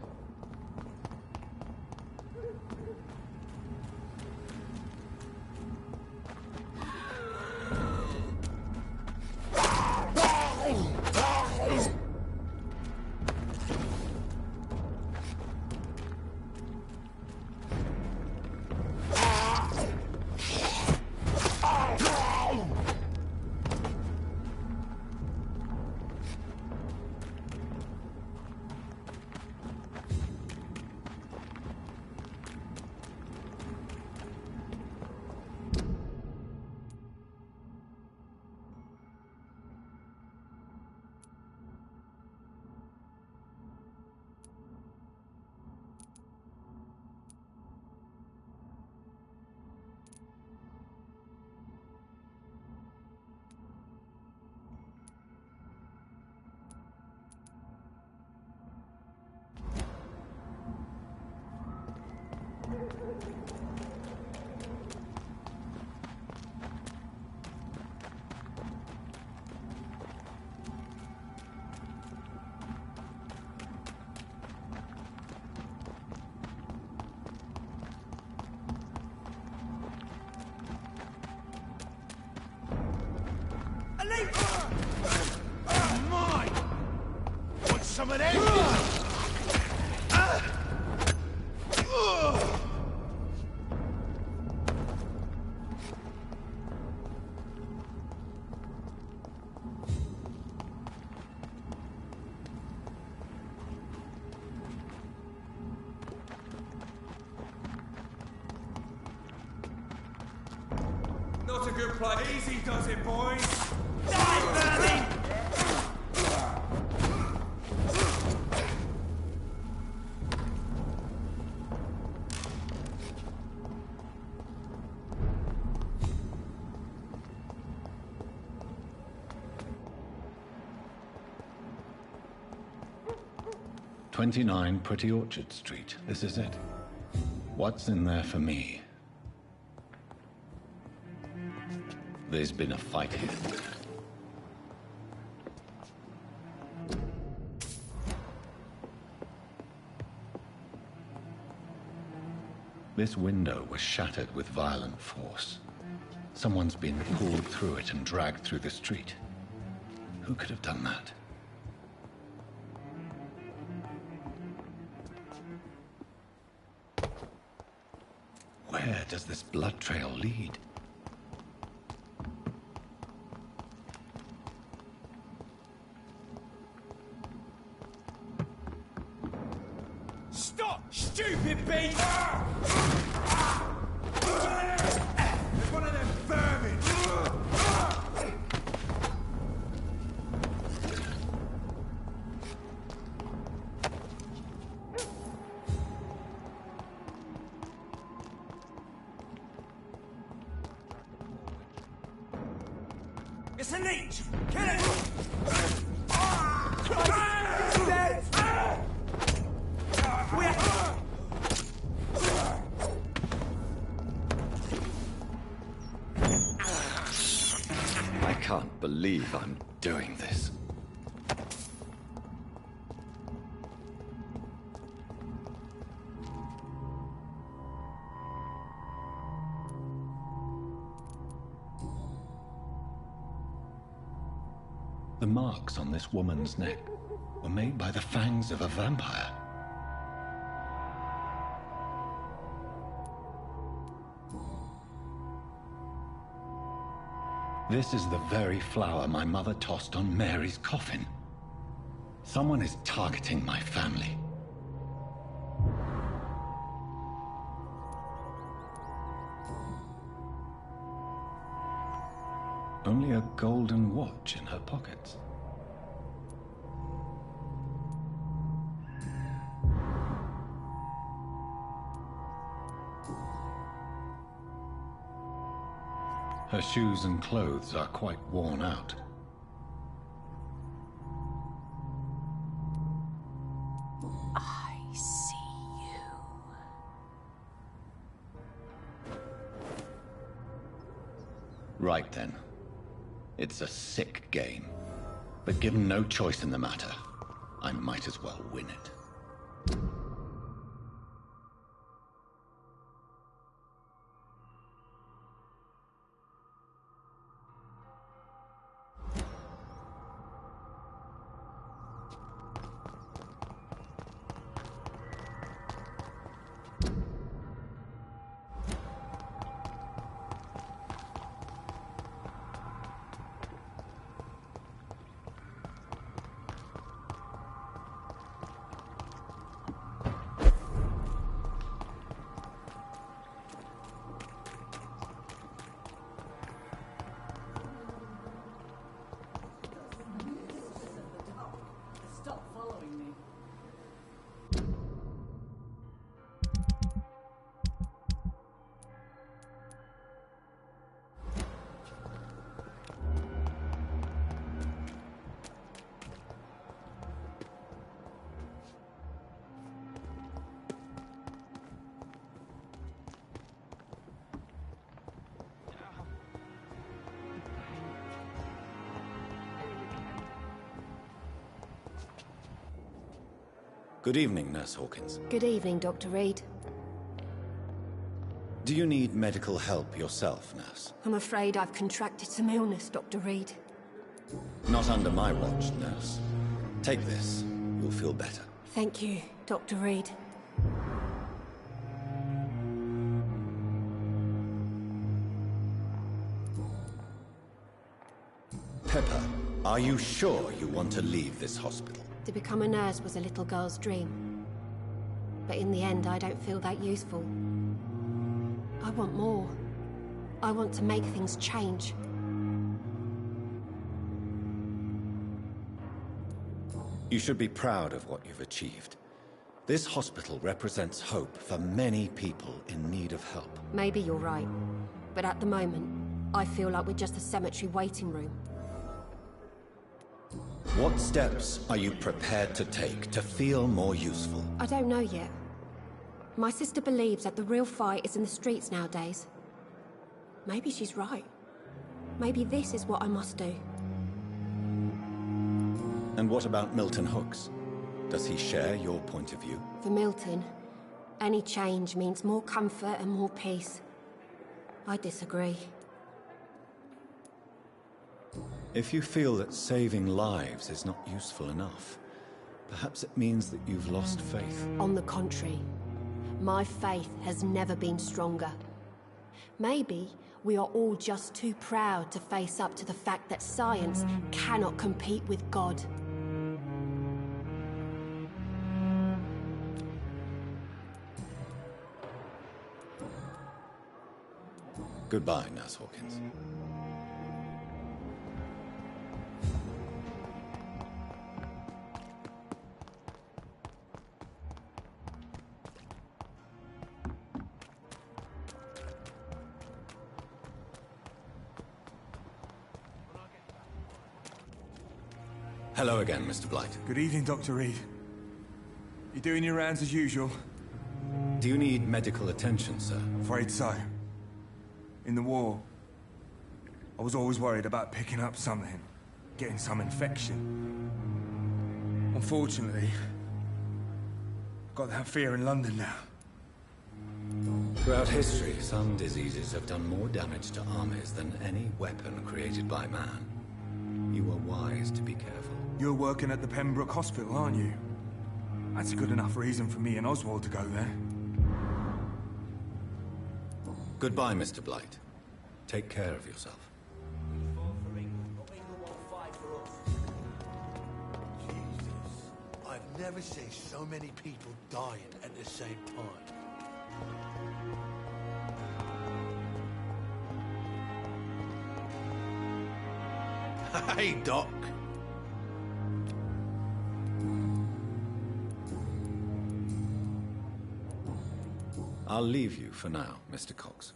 Mine! Want some of that? Not a good play. Easy does it, boys. 29 Pretty Orchard Street. This is it. What's in there for me? There's been a fight here. This window was shattered with violent force. Someone's been pulled through it and dragged through the street. Who could have done that? Where does this blood trail lead? Stop, stupid beast! There's one of them vermin! It's a leech! Kill it! He's dead! I can't believe I'm doing this. The marks on this woman's neck were made by the fangs of a vampire. This is the very flower my mother tossed on Mary's coffin. Someone is targeting my family. Only a golden watch in her pockets. Her shoes and clothes are quite worn out. I see you. Right then. It's a sick game. But given no choice in the matter, I might as well win it. Good evening, Nurse Hawkins. Good evening, Dr. Reed. Do you need medical help yourself, Nurse? I'm afraid I've contracted some illness, Dr. Reed. Not under my watch, Nurse. Take this. You'll feel better. Thank you, Dr. Reed. Pepper, are you sure you want to leave this hospital? To become a nurse was a little girl's dream. But in the end, I don't feel that useful. I want more. I want to make things change. You should be proud of what you've achieved. This hospital represents hope for many people in need of help. Maybe you're right. But at the moment, I feel like we're just a cemetery waiting room. What steps are you prepared to take to feel more useful? I don't know yet. My sister believes that the real fight is in the streets nowadays. Maybe she's right. Maybe this is what I must do. And what about Milton Hooks? Does he share your point of view? For Milton, any change means more comfort and more peace. I disagree. If you feel that saving lives is not useful enough, perhaps it means that you've lost faith. On the contrary, my faith has never been stronger. Maybe we are all just too proud to face up to the fact that science cannot compete with God. Goodbye, Nurse Hawkins. Hello again, Mr. Blight. Good evening, Dr. Reed. You doing your rounds as usual? Do you need medical attention, sir? Afraid so. In the war, I was always worried about picking up something, getting some infection. Unfortunately, I've got that fear in London now. Throughout history, some diseases have done more damage to armies than any weapon created by man. You are wise to be careful. You're working at the Pembroke Hospital, aren't you? That's a good enough reason for me and Oswald to go there. Goodbye, Mr. Blight. Take care of yourself. never say so many people dying at the same time. Hey, Doc. I'll leave you for now, Mr. Cox.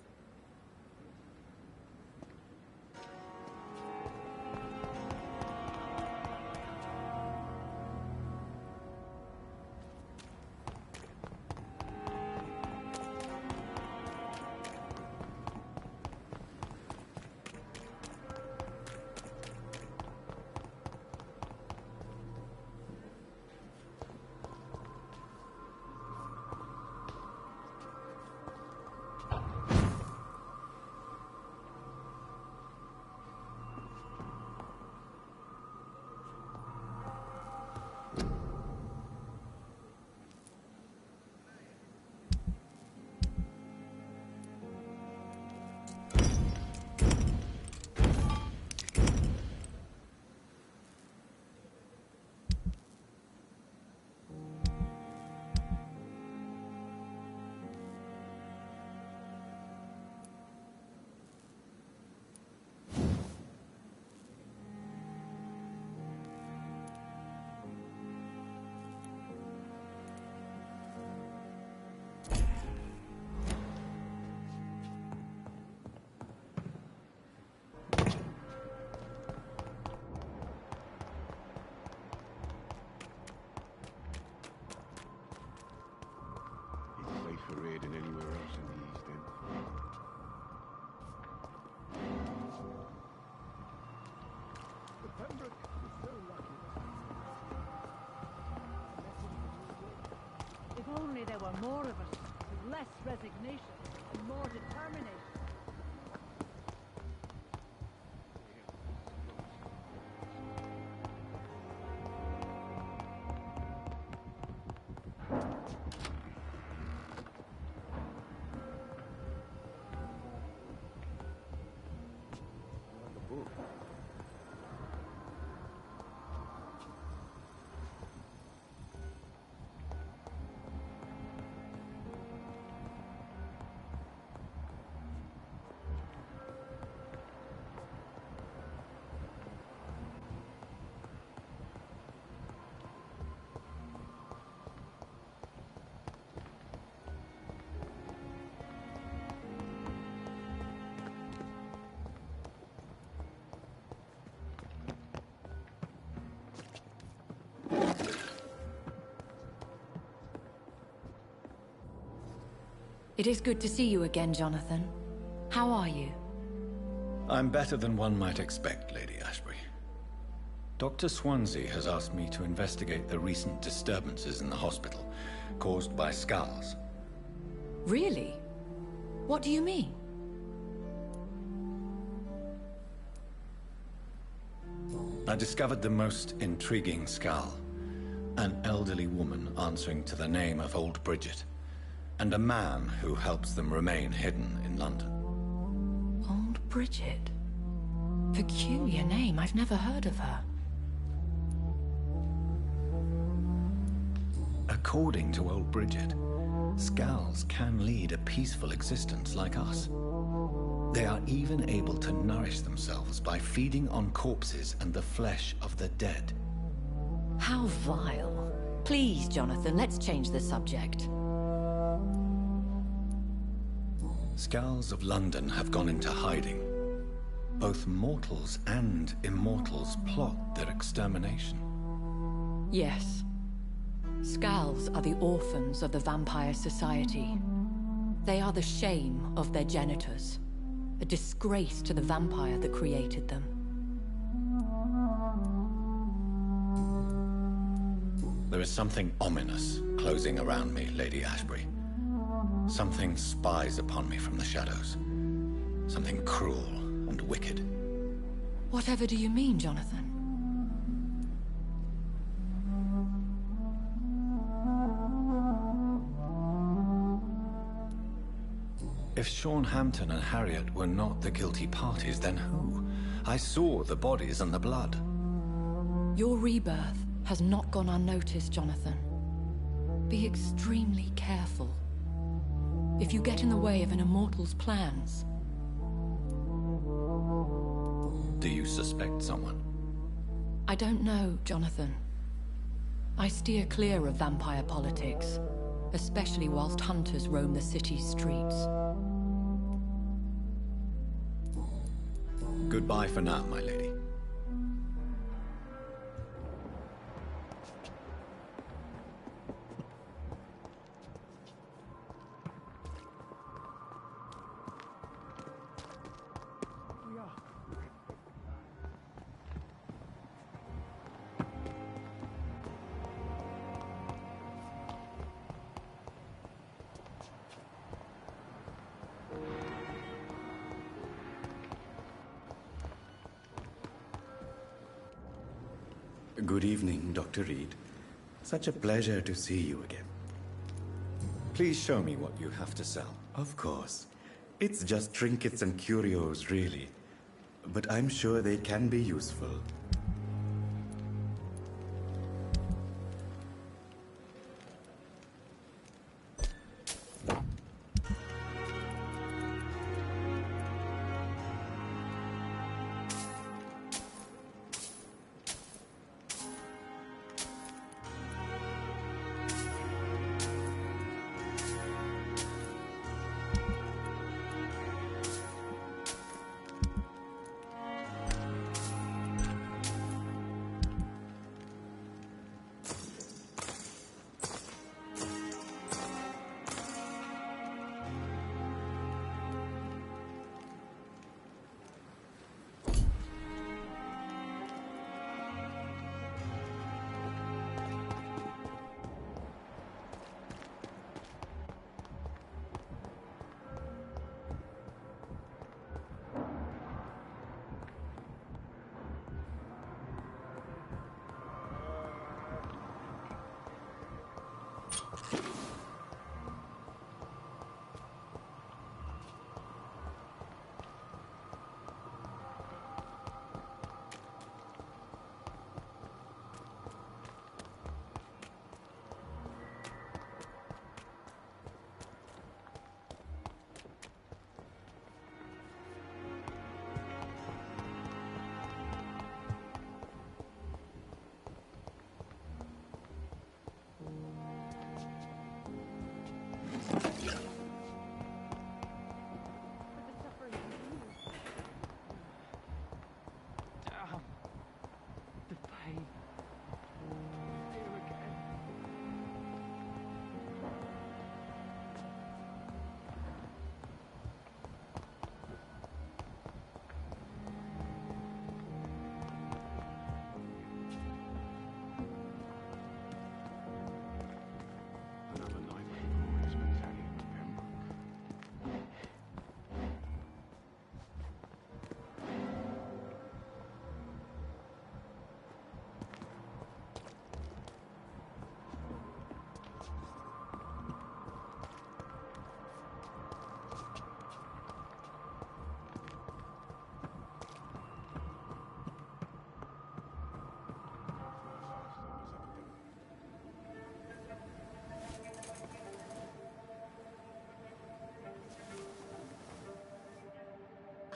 Safer here than anywhere else in the East End. The Pembroke is still lucky. If only there were more of us, with less resignation and more determination. It is good to see you again, Jonathan. How are you? I'm better than one might expect, Lady Ashbury. Dr. Swansea has asked me to investigate the recent disturbances in the hospital, caused by Skulls. Really? What do you mean? I discovered the most intriguing skull. An elderly woman answering to the name of Old Bridget, and a man who helps them remain hidden in London. Old Bridget? Peculiar name, I've never heard of her. According to Old Bridget, Skulls can lead a peaceful existence like us. They are even able to nourish themselves by feeding on corpses and the flesh of the dead. How vile. Please, Jonathan, let's change the subject. Skulls of London have gone into hiding. Both mortals and immortals plot their extermination. Yes. Skulls are the orphans of the Vampire Society. They are the shame of their genitors, a disgrace to the vampire that created them. There is something ominous closing around me, Lady Ashbury. Something spies upon me from the shadows. Something cruel and wicked. Whatever do you mean, Jonathan? If Sean Hampton and Harriet were not the guilty parties, then who? I saw the bodies and the blood. Your rebirth has not gone unnoticed, Jonathan. Be extremely careful. If you get in the way of an immortal's plans... Do you suspect someone? I don't know, Jonathan. I steer clear of vampire politics, especially whilst hunters roam the city's streets. Goodbye for now, my lady. Good evening, Dr. Reed. Such a pleasure to see you again. Please show me what you have to sell. Of course. It's just trinkets and curios, really. But I'm sure they can be useful.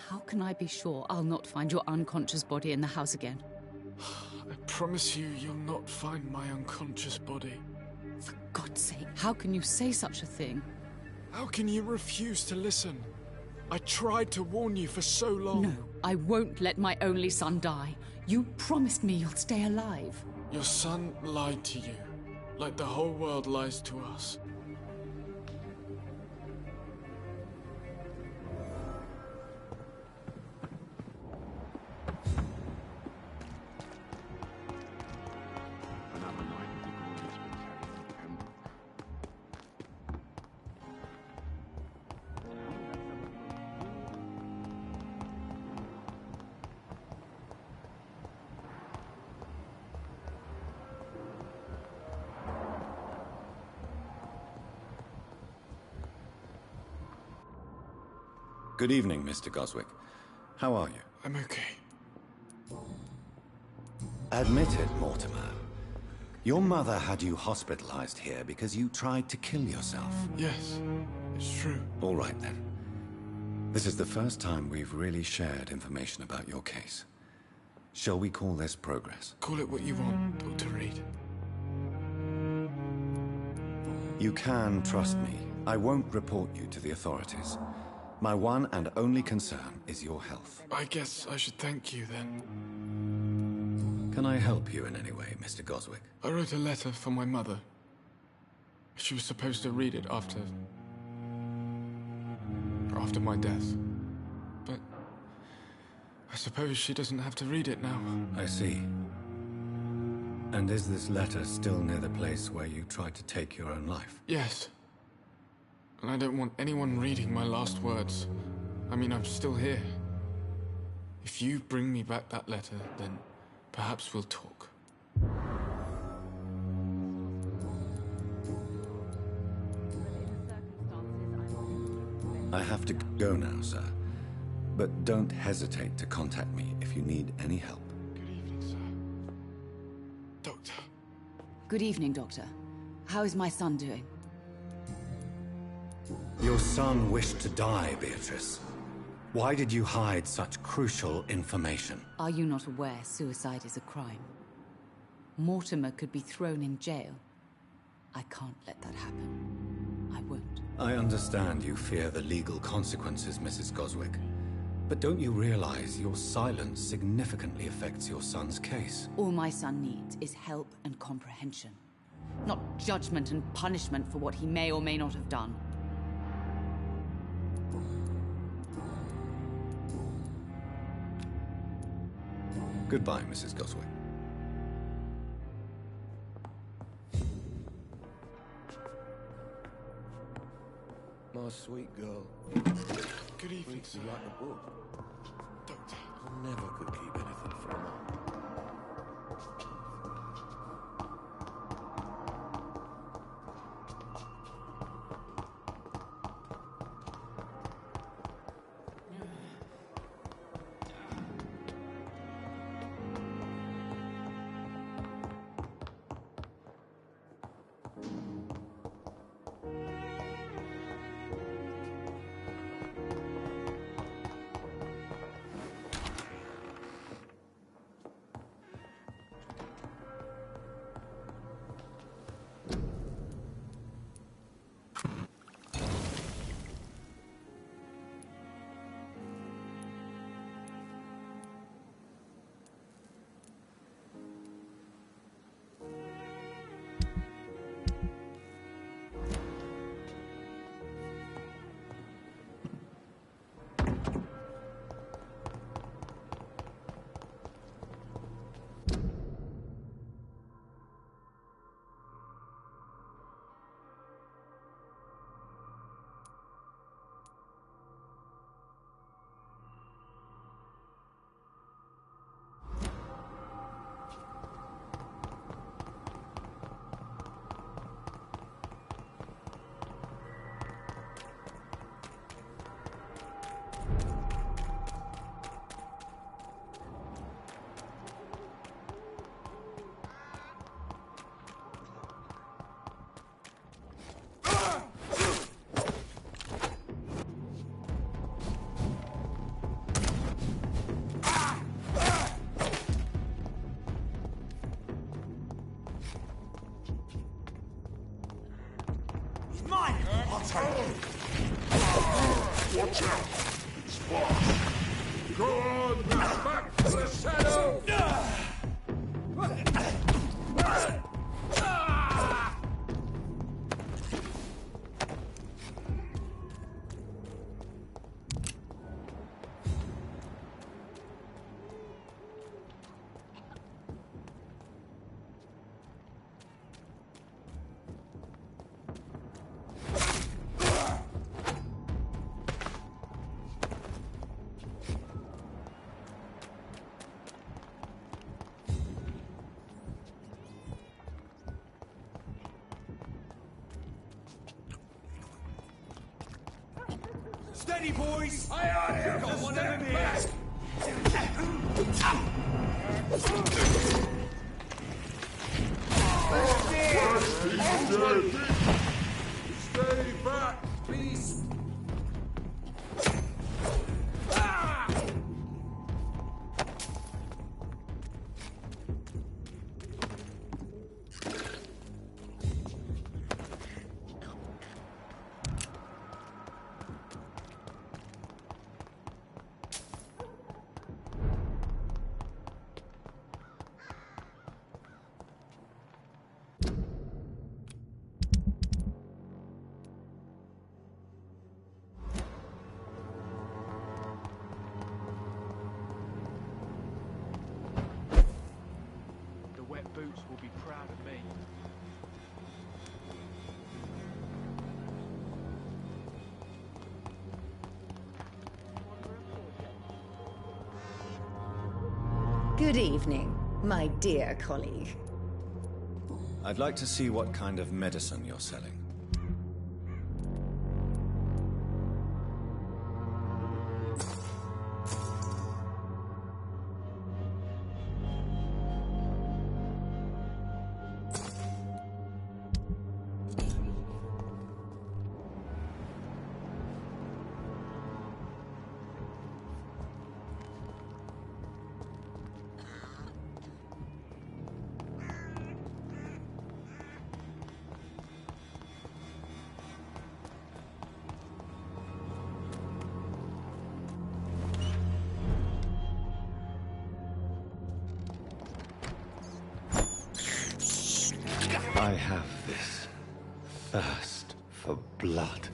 How can I be sure I'll not find your unconscious body in the house again? I promise you, you'll not find my unconscious body. For God's sake, how can you say such a thing? How can you refuse to listen? I tried to warn you for so long. No, I won't let my only son die. You promised me you'll stay alive. Your son lied to you, like the whole world lies to us. Good evening, Mr. Goswick. How are you? I'm okay. Admit it, Mortimer. Your mother had you hospitalized here because you tried to kill yourself. Yes, it's true. All right, then. This is the first time we've really shared information about your case. Shall we call this progress? Call it what you want, Dr. Reed. You can trust me. I won't report you to the authorities. My one and only concern is your health. I guess I should thank you, then. Can I help you in any way, Mr. Goswick? I wrote a letter for my mother. She was supposed to read it after my death. But I suppose she doesn't have to read it now. I see. And is this letter still near the place where you tried to take your own life? Yes. And I don't want anyone reading my last words. I mean, I'm still here. If you bring me back that letter, then perhaps we'll talk. I have to go now, sir. But don't hesitate to contact me if you need any help. Good evening, sir. Doctor. Good evening, Doctor. How is my son doing? Your son wished to die, Beatrice. Why did you hide such crucial information? Are you not aware suicide is a crime? Mortimer could be thrown in jail. I can't let that happen. I won't. I understand you fear the legal consequences, Mrs. Goswick. But don't you realize your silence significantly affects your son's case? All my son needs is help and comprehension. Not judgment and punishment for what he may or may not have done. Goodbye, Mrs. Goswick. My sweet girl. Good evening, Reads sir. you like a book. Doctor. I never could keep anything from her. Watch out! It's fast! Good! Back to the shadow! Steady, boys! Aye, aye, We've got one enemy here! Stay back, please. Boots will be proud of me. Good evening, my dear colleague. I'd like to see what kind of medicine you're selling. I have this thirst for blood.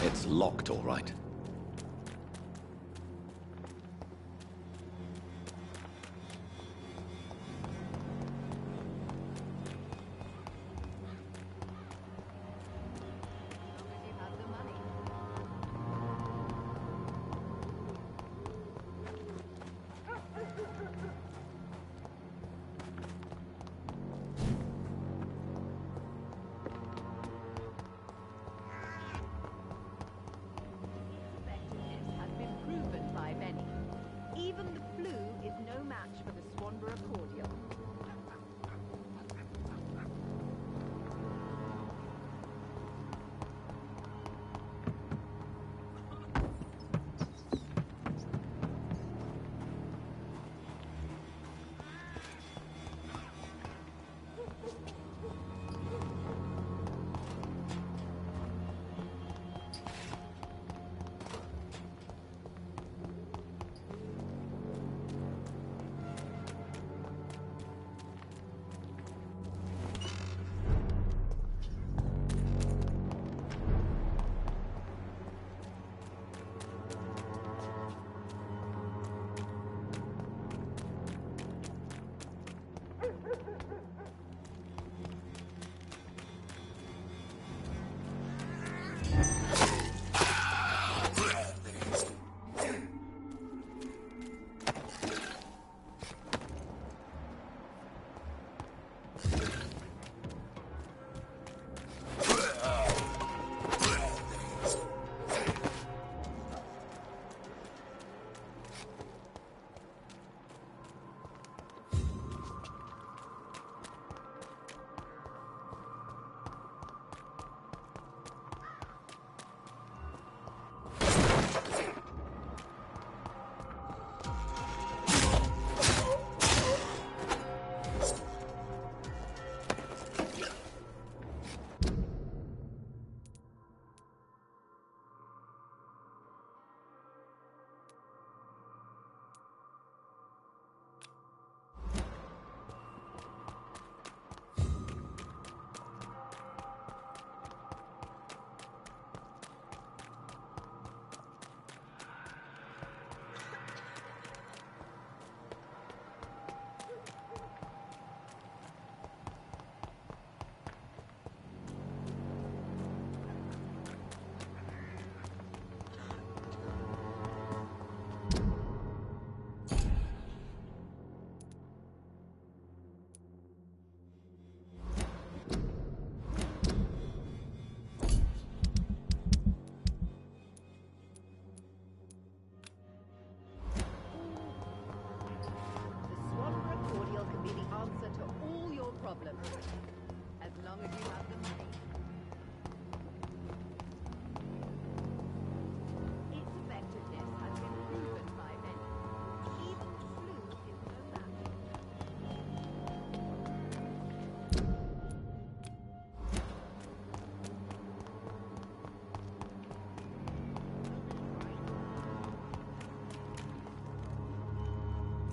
It's locked, all right.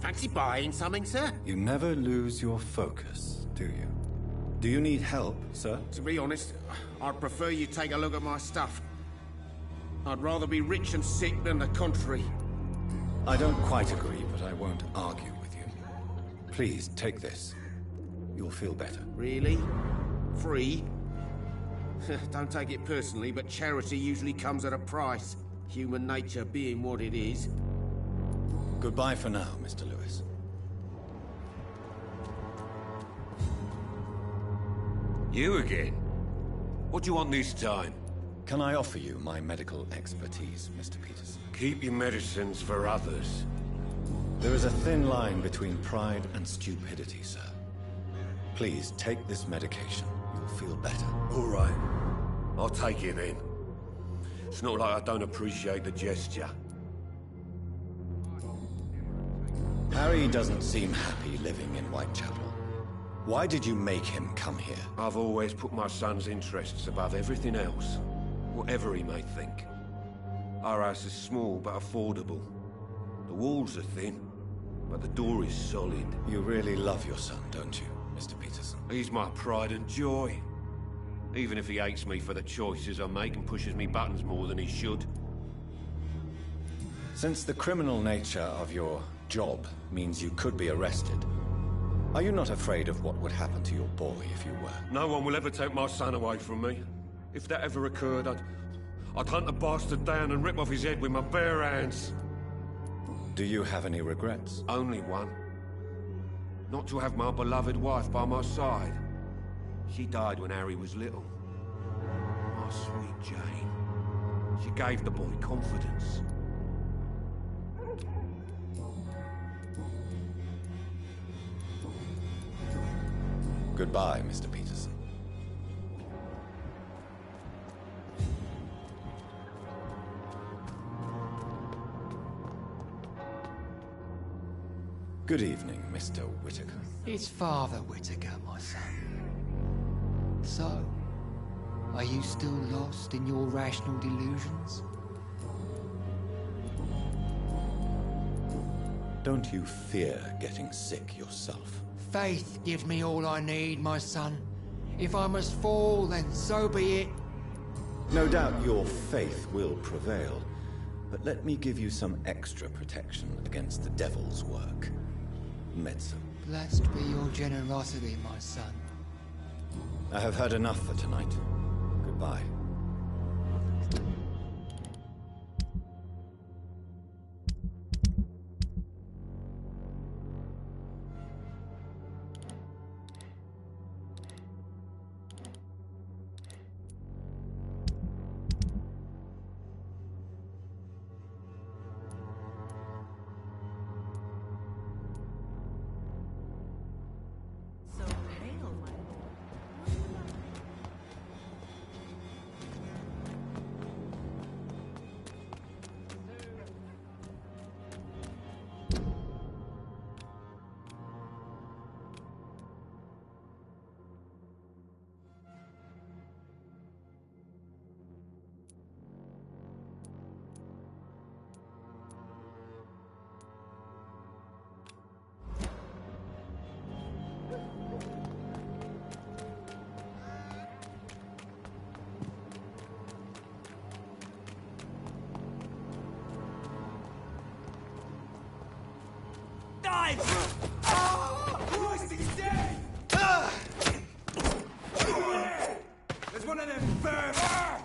Fancy buying something, sir? You never lose your focus, do you? Do you need help, sir? To be honest, I'd prefer you take a look at my stuff. I'd rather be rich and sick than the contrary. I don't quite agree, but I won't argue with you. Please, take this. You'll feel better. Really? Free? Don't take it personally, but charity usually comes at a price. Human nature being what it is. Goodbye for now, Mr. Lewis. You again? What do you want this time? Can I offer you my medical expertise, Mr. Peterson? Keep your medicines for others. There is a thin line between pride and stupidity, sir. Please, take this medication. You'll feel better. All right. I'll take it then. It's not like I don't appreciate the gesture. Harry doesn't seem happy living in Whitechapel. Why did you make him come here? I've always put my son's interests above everything else, whatever he may think. Our house is small but affordable. The walls are thin, but the door is solid. You really love your son, don't you, Mr. Peterson? He's my pride and joy. Even if he hates me for the choices I make and pushes me buttons more than he should. Since the criminal nature of your job means you could be arrested, are you not afraid of what would happen to your boy if you were? No one will ever take my son away from me. If that ever occurred, I'd hunt the bastard down and rip off his head with my bare hands. Do you have any regrets? Only one. Not to have my beloved wife by my side. She died when Harry was little. My sweet Jane. She gave the boy confidence. Goodbye, Mr. Peterson. Good evening, Mr. Whitaker. It's Father Whitaker, my son. So, are you still lost in your rational delusions? Don't you fear getting sick yourself? Faith gives me all I need, my son. If I must fall, then so be it. No doubt your faith will prevail, but let me give you some extra protection against the devil's work. Medicine. Blessed be your generosity, my son. I have heard enough for tonight. Goodbye. Christ, he's dead! There's one of them vermin!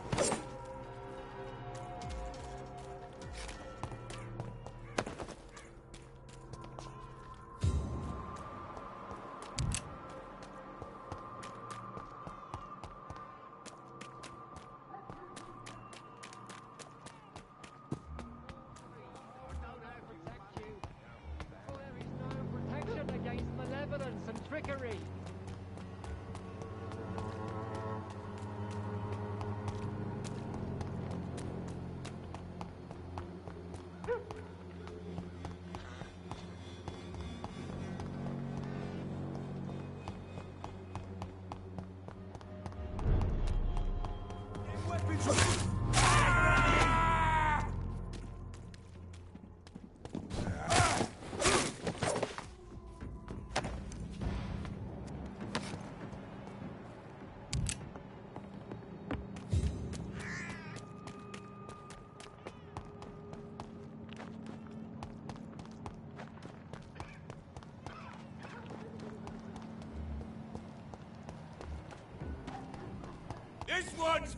This one's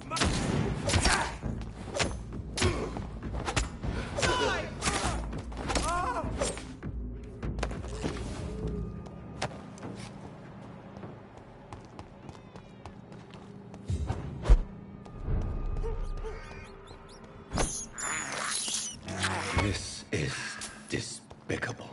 This is despicable.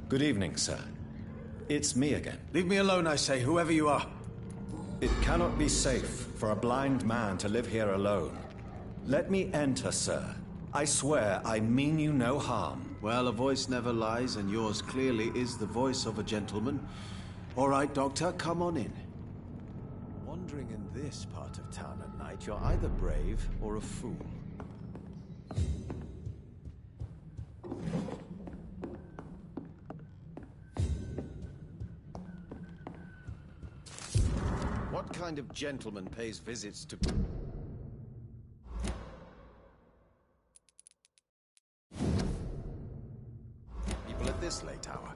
Good evening, sir. It's me again. Leave me alone, I say, whoever you are. It cannot be safe for a blind man to live here alone. Let me enter, sir. I swear I mean you no harm. Well, a voice never lies, and yours clearly is the voice of a gentleman. All right, Doctor, come on in. Wandering in this part of town at night, you're either brave or a fool. What kind of gentleman pays visits to... people at this late hour?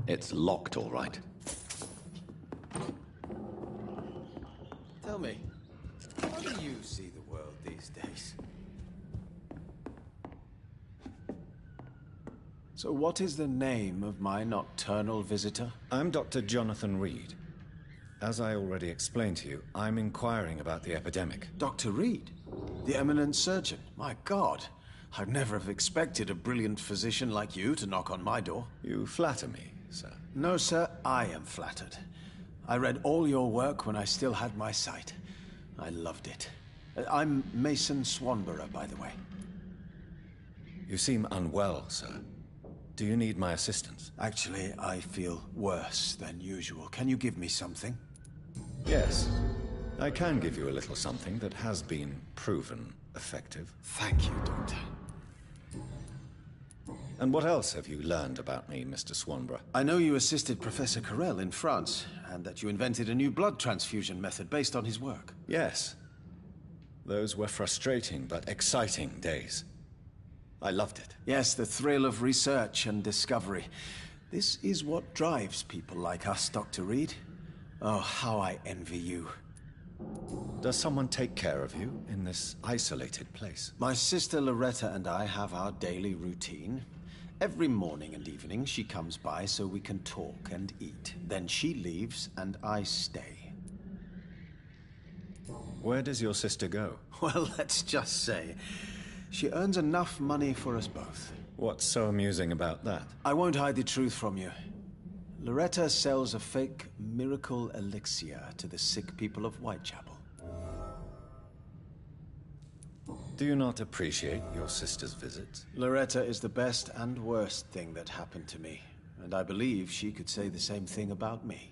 It's locked, all right. Tell me, how do you see the world these days? So what is the name of my nocturnal visitor? I'm Dr. Jonathan Reed. As I already explained to you, I'm inquiring about the epidemic. Dr. Reed? The eminent surgeon? My God, I'd never have expected a brilliant physician like you to knock on my door. You flatter me, sir. No, sir, I am flattered. I read all your work when I still had my sight. I loved it. I'm Mason Swanborough, by the way. You seem unwell, sir. Do you need my assistance? Actually, I feel worse than usual. Can you give me something? Yes. I can give you a little something that has been proven effective. Thank you, Doctor. And what else have you learned about me, Mr. Swanborough? I know you assisted Professor Carell in France, and that you invented a new blood transfusion method based on his work. Yes. Those were frustrating but exciting days. I loved it. Yes, the thrill of research and discovery. This is what drives people like us, Dr. Reed. Oh, how I envy you. Does someone take care of you in this isolated place? My sister Loretta and I have our daily routine. Every morning and evening she comes by so we can talk and eat. Then she leaves and I stay. Where does your sister go? Well, let's just say she earns enough money for us both. What's so amusing about that? I won't hide the truth from you. Loretta sells a fake miracle elixir to the sick people of Whitechapel. Do you not appreciate your sister's visits? Loretta is the best and worst thing that happened to me, and I believe she could say the same thing about me.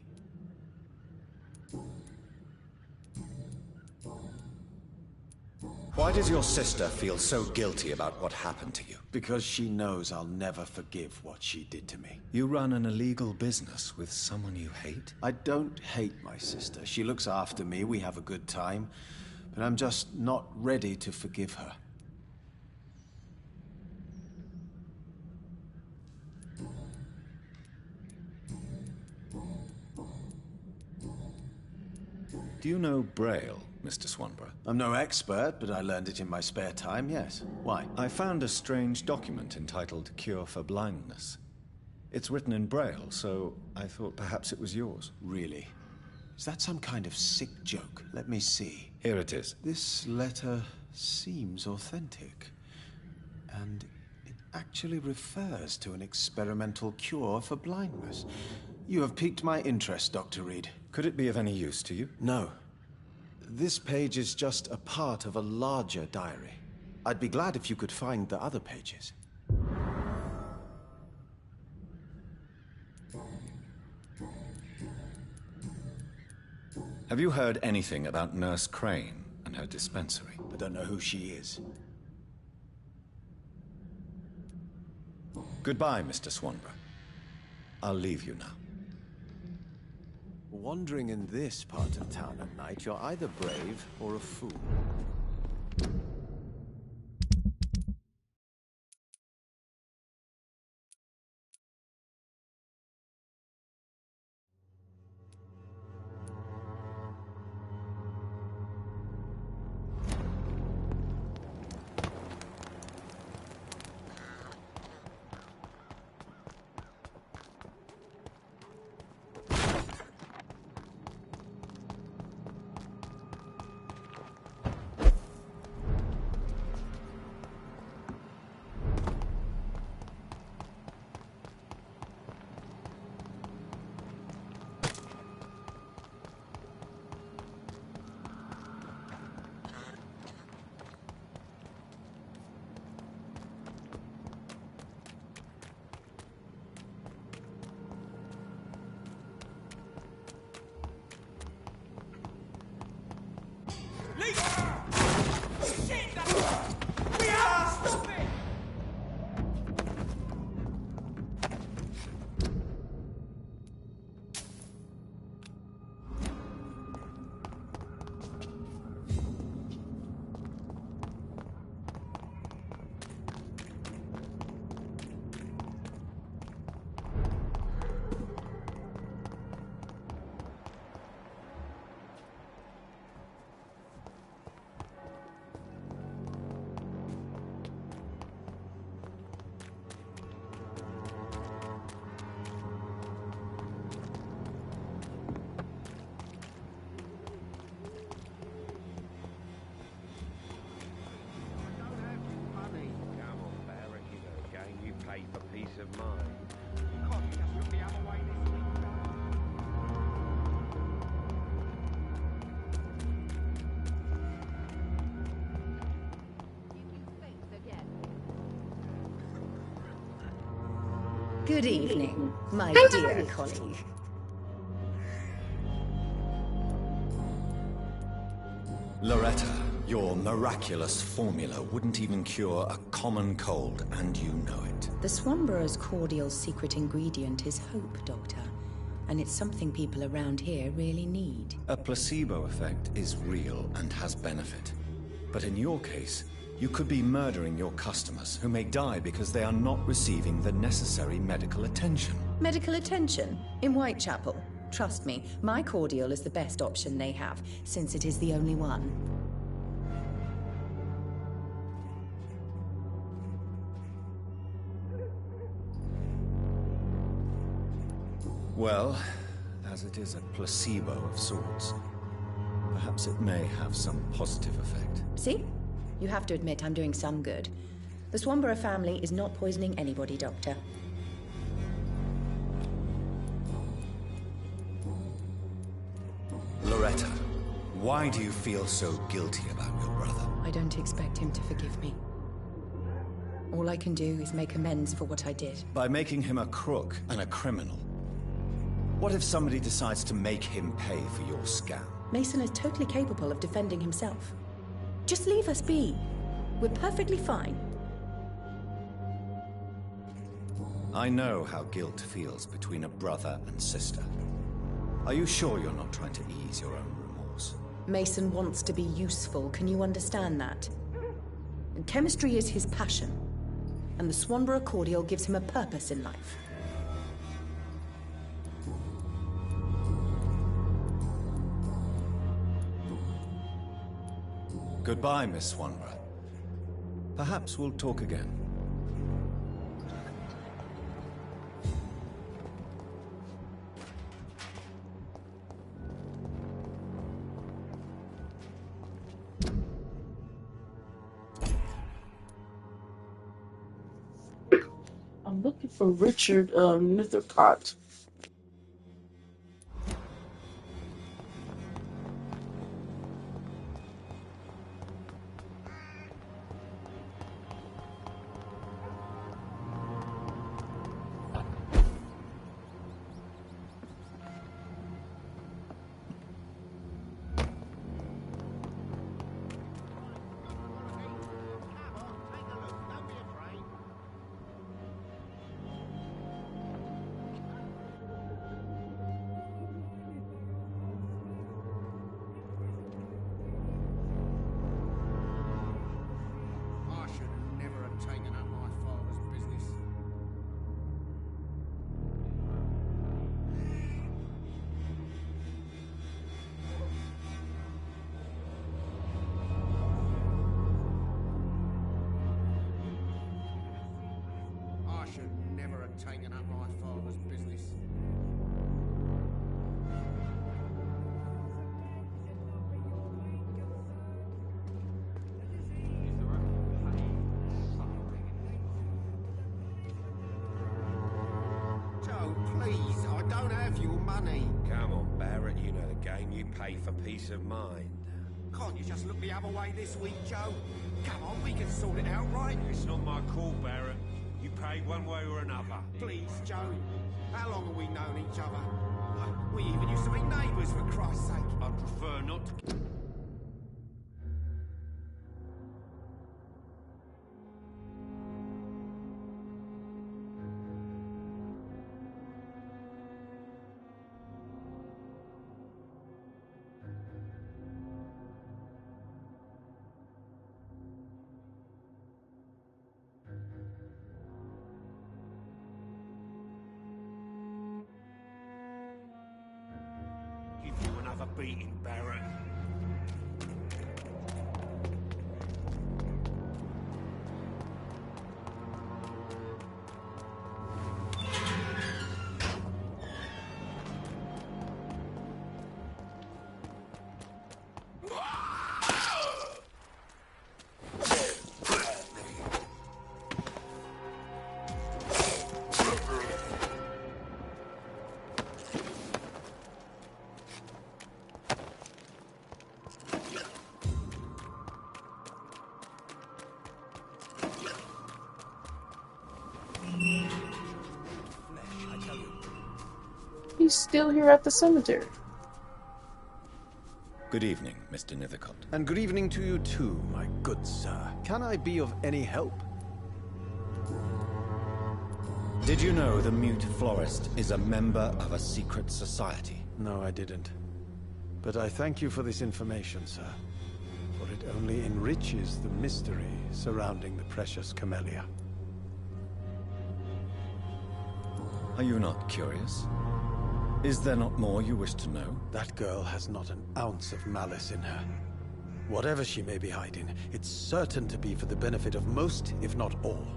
Why does your sister feel so guilty about what happened to you? Because she knows I'll never forgive what she did to me. You run an illegal business with someone you hate? I don't hate my sister. She looks after me, we have a good time, but I'm just not ready to forgive her. Do you know Braille? Mr. Swanborough? I'm no expert, but I learned it in my spare time, yes. Why? I found a strange document entitled Cure for Blindness. It's written in Braille, so I thought perhaps it was yours. Really? Is that some kind of sick joke? Let me see. Here it is. This letter seems authentic. And it actually refers to an experimental cure for blindness. You have piqued my interest, Dr. Reed. Could it be of any use to you? No. This page is just a part of a larger diary. I'd be glad if you could find the other pages. Have you heard anything about Nurse Crane and her dispensary? I don't know who she is. Goodbye, Mr. Swanborough. I'll leave you now. Wandering in this part of town at night, you're either brave or a fool. Good evening, my dear colleague. Loretta, your miraculous formula wouldn't even cure a common cold, and you know it. The Swanborough's cordial's secret ingredient is hope, Doctor. And it's something people around here really need. A placebo effect is real and has benefit. But in your case, you could be murdering your customers, who may die because they are not receiving the necessary medical attention. Medical attention? In Whitechapel? Trust me, my cordial is the best option they have, since it is the only one. Well, as it is a placebo of sorts, perhaps it may have some positive effect. See? You have to admit I'm doing some good. The Swanborough family is not poisoning anybody, Doctor. Loretta, why do you feel so guilty about your brother? I don't expect him to forgive me. All I can do is make amends for what I did. By making him a crook and a criminal. What if somebody decides to make him pay for your scam? Mason is totally capable of defending himself. Just leave us be. We're perfectly fine. I know how guilt feels between a brother and sister. Are you sure you're not trying to ease your own remorse? Mason wants to be useful, can you understand that? And chemistry is his passion. And the Swanborough cordial gives him a purpose in life. Goodbye, Miss Swanborough. Perhaps we'll talk again. I'm looking for Richard Nithercott. Taking up my father's business. Joe, please, I don't have your money. Come on, Barrett, you know the game. You pay for peace of mind. Can't you just look the other way this week, Joe? Come on, we can sort it out, right? It's not my call, Barrett. You pay one way or another. Please, Joe. How long have we known each other? We even used to be neighbours, for Christ's sake. I'd prefer not to... Give you another beating, Barrett. He's still here at the cemetery. Good evening, Mr. Nithercott. And good evening to you too, my good sir. Can I be of any help? Did you know the Mute Florist is a member of a secret society? No, I didn't. But I thank you for this information, sir. For it only enriches the mystery surrounding the precious camellia. Are you not curious? Is there not more you wish to know? That girl has not an ounce of malice in her. Whatever she may be hiding, it's certain to be for the benefit of most, if not all.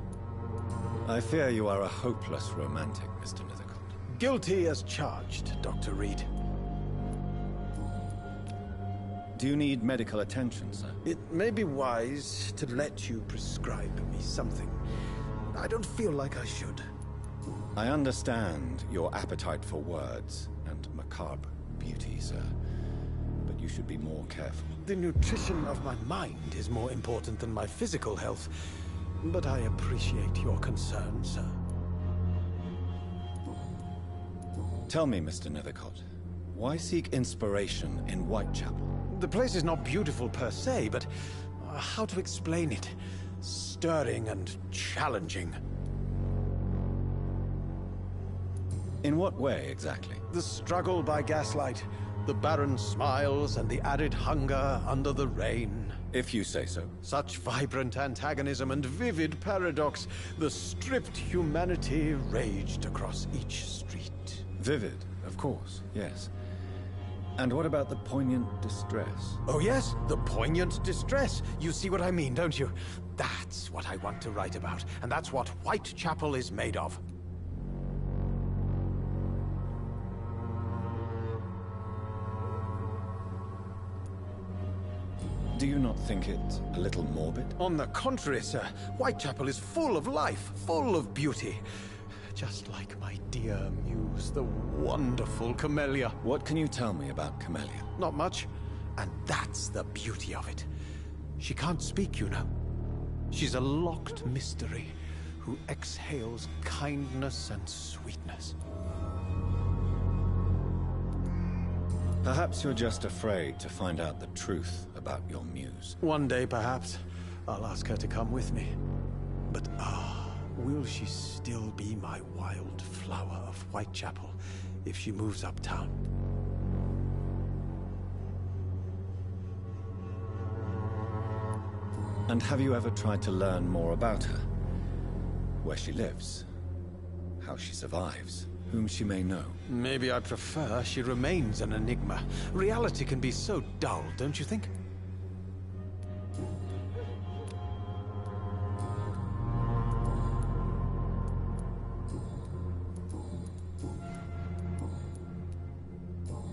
I fear you are a hopeless romantic, Mr. Nithercott. Guilty as charged, Dr. Reed. Do you need medical attention, sir? It may be wise to let you prescribe me something. I don't feel like I should. I understand your appetite for words and macabre beauty, sir. But you should be more careful. The nutrition of my mind is more important than my physical health. But I appreciate your concern, sir. Tell me, Mr. Nithercott, why seek inspiration in Whitechapel? The place is not beautiful per se, but how to explain it? Stirring and challenging. In what way, exactly? The struggle by gaslight, the barren smiles, and the added hunger under the rain. If you say so. Such vibrant antagonism and vivid paradox, the stripped humanity raged across each street. Vivid, of course, yes. And what about the poignant distress? Oh yes, the poignant distress. You see what I mean, don't you? That's what I want to write about, and that's what Whitechapel is made of. Do you not think it a little morbid? On the contrary, sir. Whitechapel is full of life, full of beauty. Just like my dear muse, the wonderful Camellia. What can you tell me about Camellia? Not much. And that's the beauty of it. She can't speak, you know. She's a locked mystery who exhales kindness and sweetness. Perhaps you're just afraid to find out the truth about your muse. One day, perhaps, I'll ask her to come with me. But will she still be my wild flower of Whitechapel if she moves uptown? And have you ever tried to learn more about her? Where she lives? How she survives? Whom she may know? Maybe I prefer she remains an enigma. Reality can be so dull, don't you think?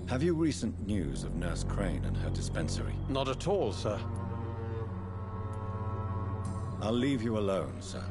Have you recent news of Nurse Crane and her dispensary? Not at all, sir. I'll leave you alone, sir.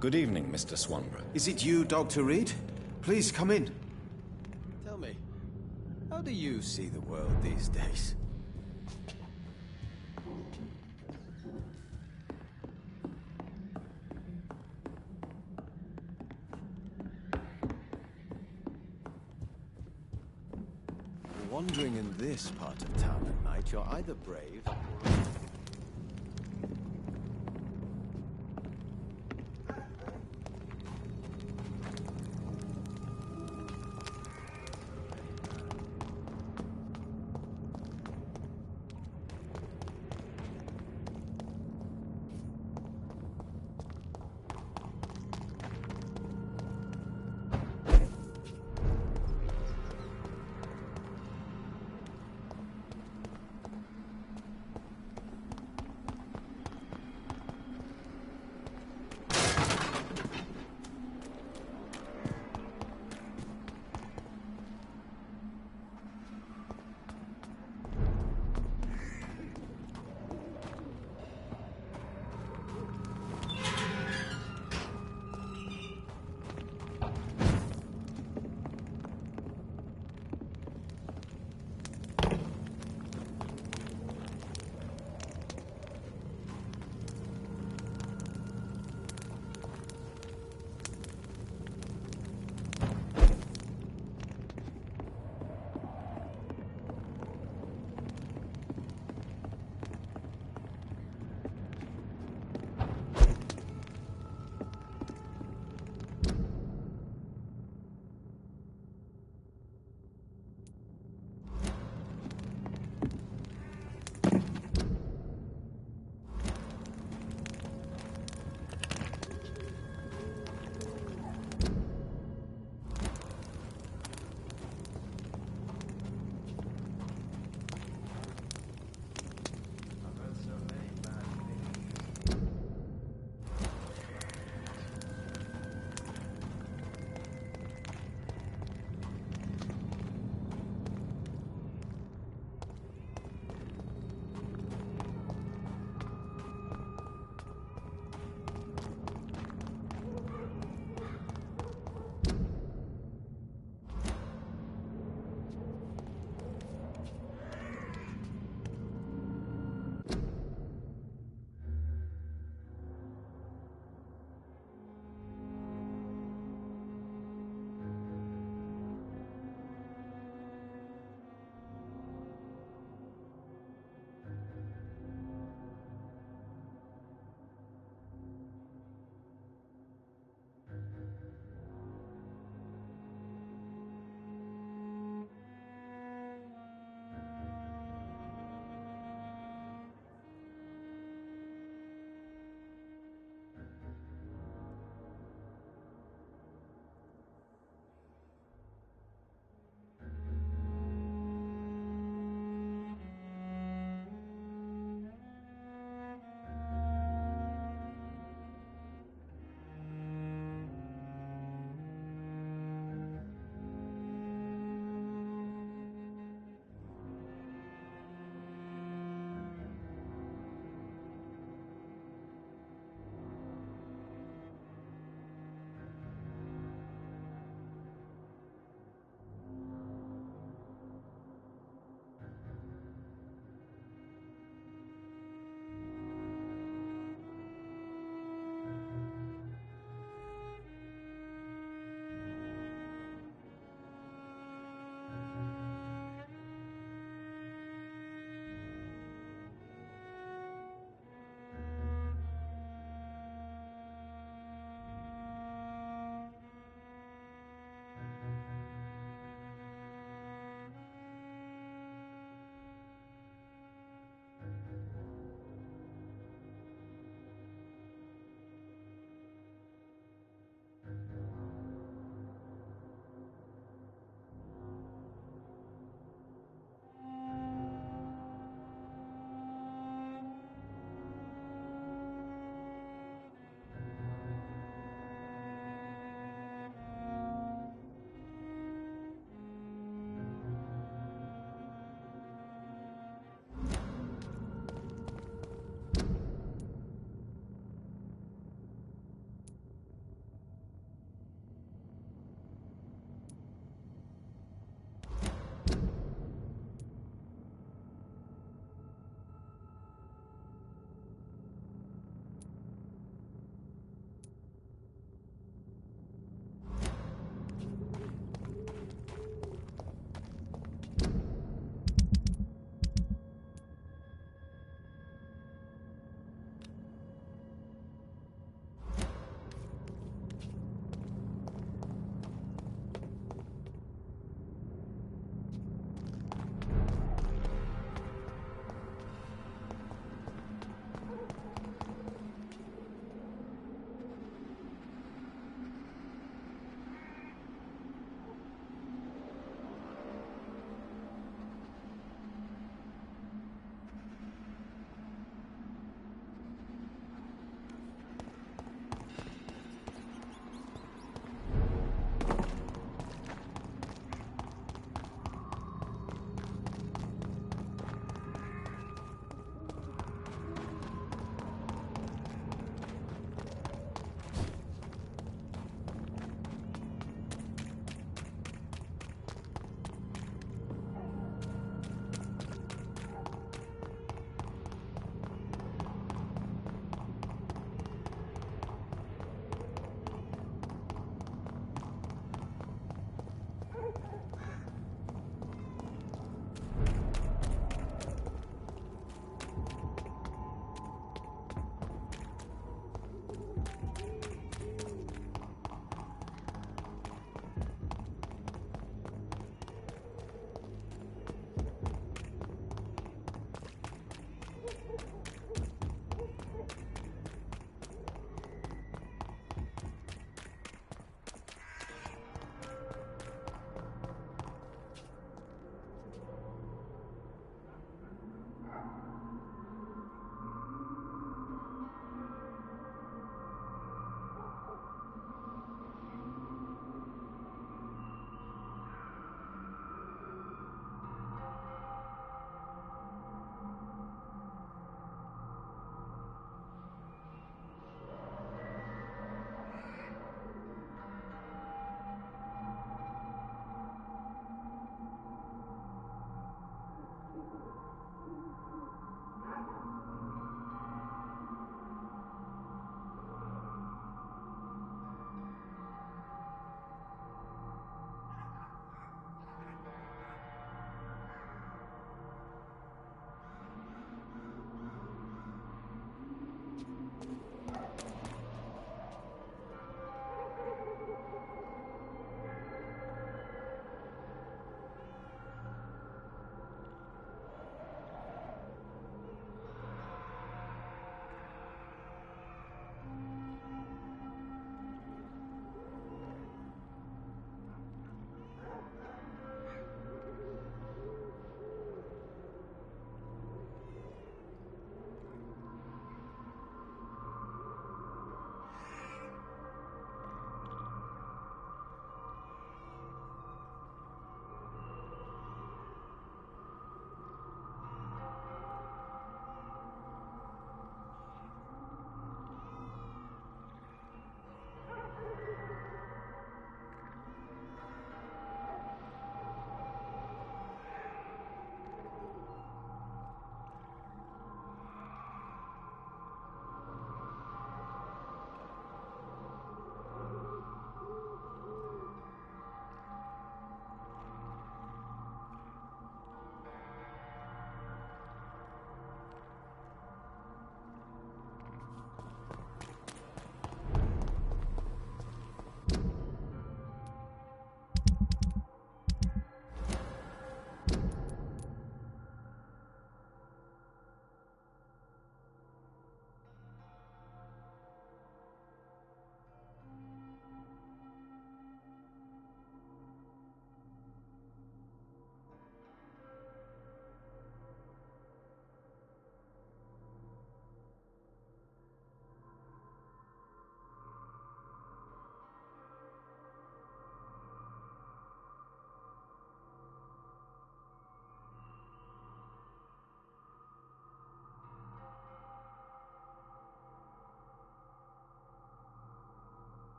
Good evening, Mr. Swanborough. Is it you, Dr. Reed? Please come in. Tell me, how do you see the world these days? Wandering in this part of town at night, you're either brave or...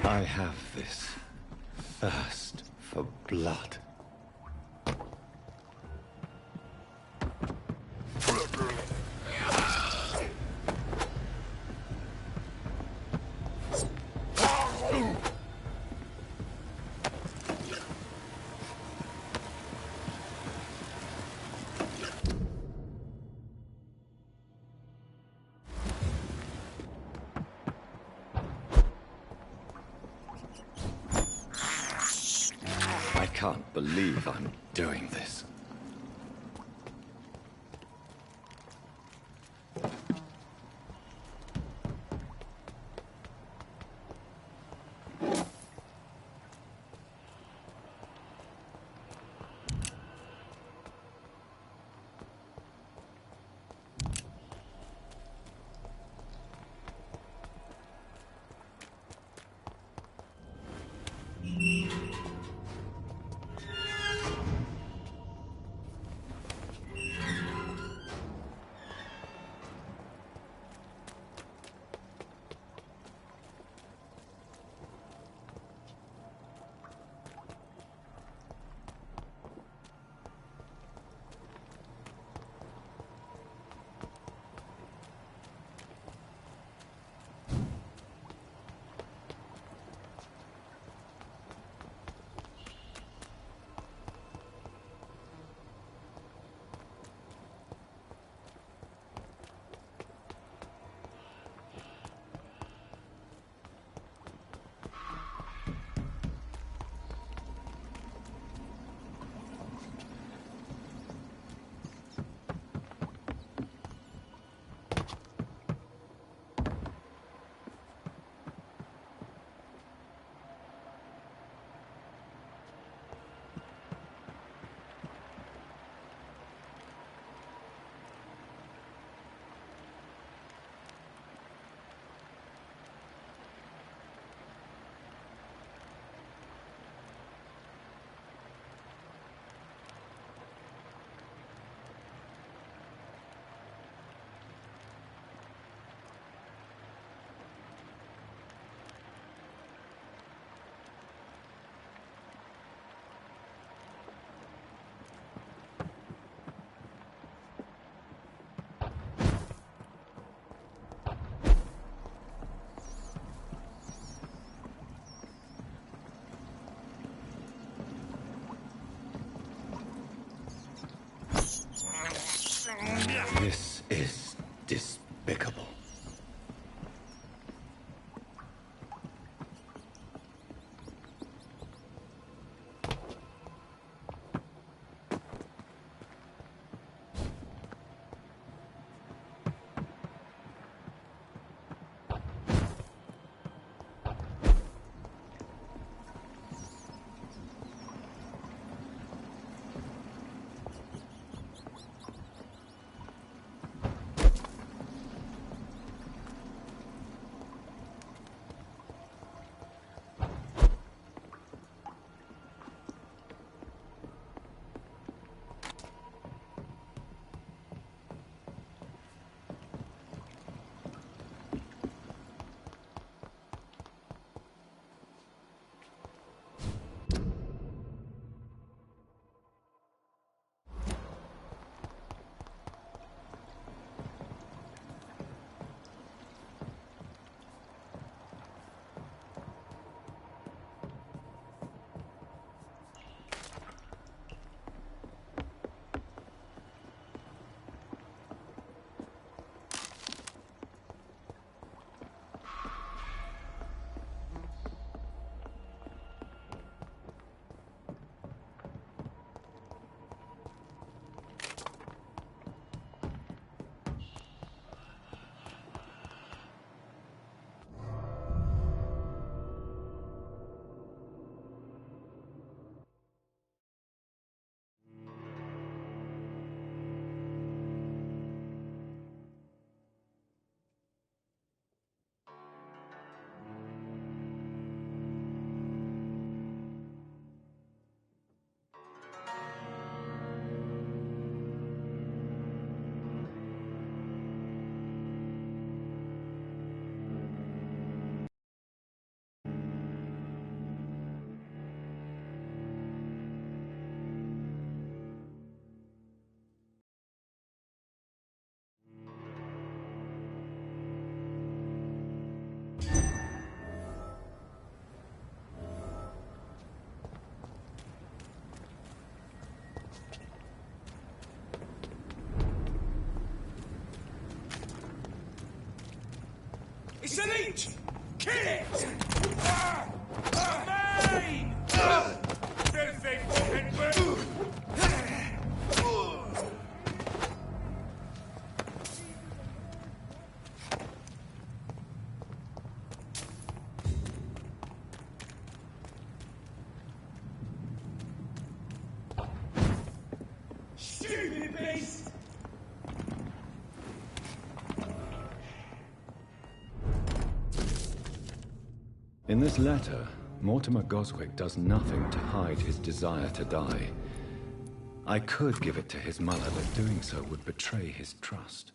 I have this thirst for blood. I can't believe I'm doing this. This is despicable. Sleet! Kill it! Main! Filthy fucking bird! Stupid beast! In this letter, Mortimer Goswick does nothing to hide his desire to die. I could give it to his mother, but doing so would betray his trust.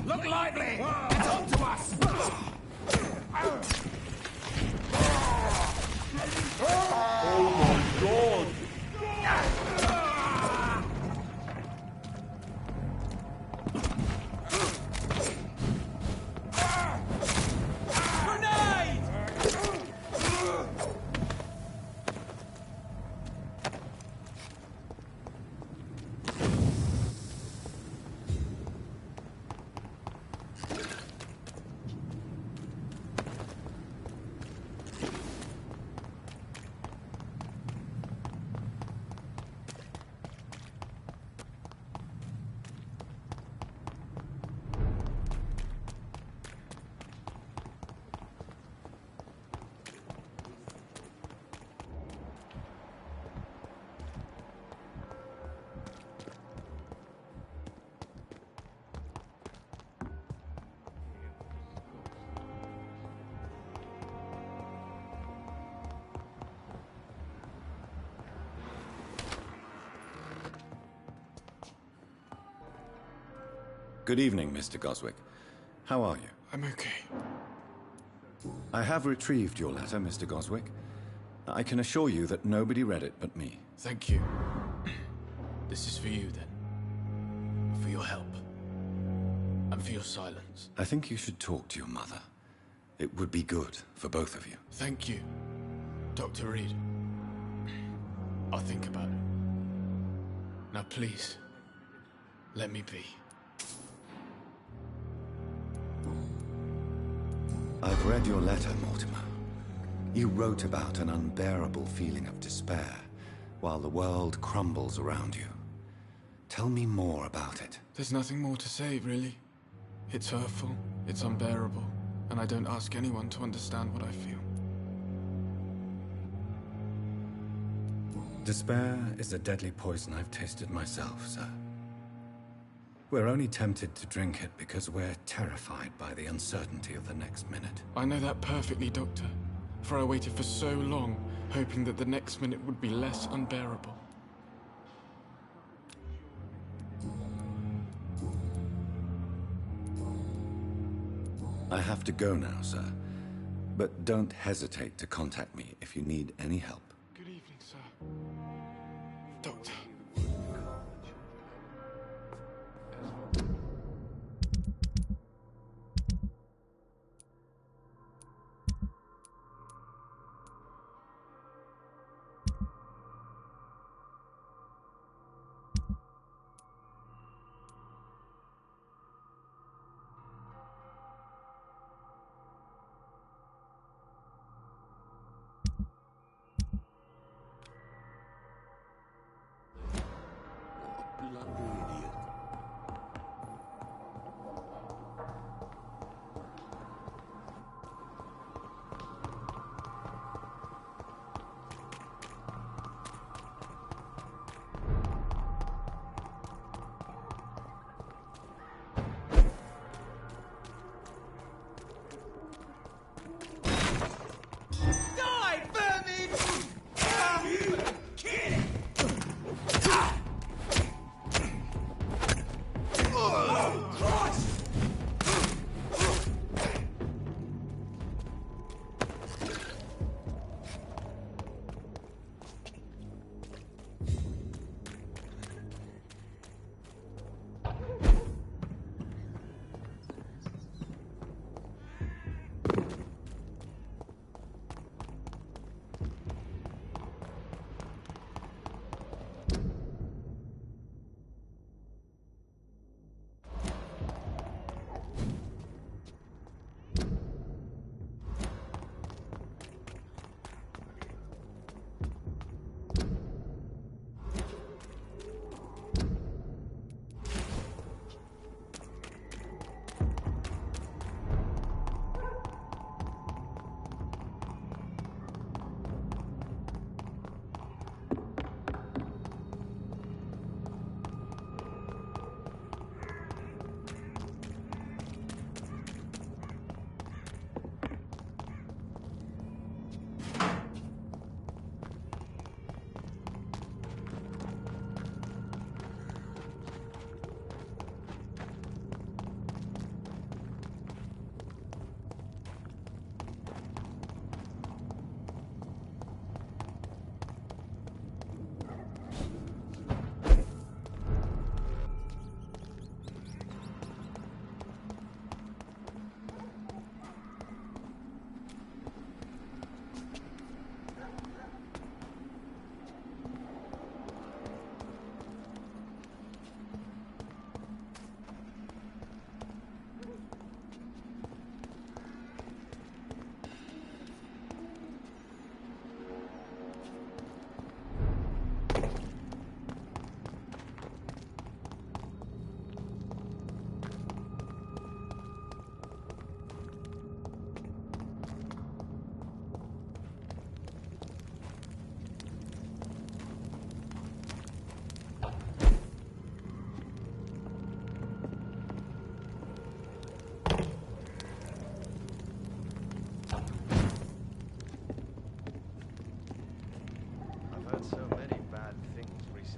Look lively! It's up to us! Oh my god! Good evening, Mr. Goswick. How are you? I'm okay. I have retrieved your letter, Mr. Goswick. I can assure you that nobody read it but me. Thank you. This is for you, then. For your help. And for your silence. I think you should talk to your mother. It would be good for both of you. Thank you, Dr. Reed. I'll think about it. Now please, let me be. I've read your letter, Mortimer. You wrote about an unbearable feeling of despair while the world crumbles around you. Tell me more about it. There's nothing more to say, really. It's hurtful, it's unbearable, and I don't ask anyone to understand what I feel. Despair is a deadly poison I've tasted myself, sir. We're only tempted to drink it because we're terrified by the uncertainty of the next minute. I know that perfectly, Doctor. For I waited for so long, hoping that the next minute would be less unbearable. I have to go now, sir. But don't hesitate to contact me if you need any help. Good evening, sir. Doctor.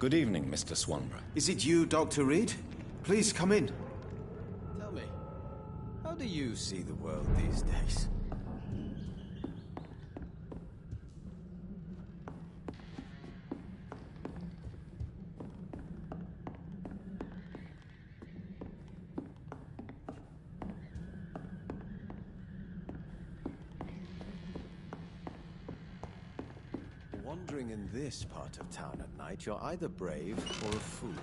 Good evening, Mr. Swanborough. Is it you, Dr. Reed? Please come in. Tell me, how do you see the world these days? Wandering in this part of town at night, you're either brave or a fool.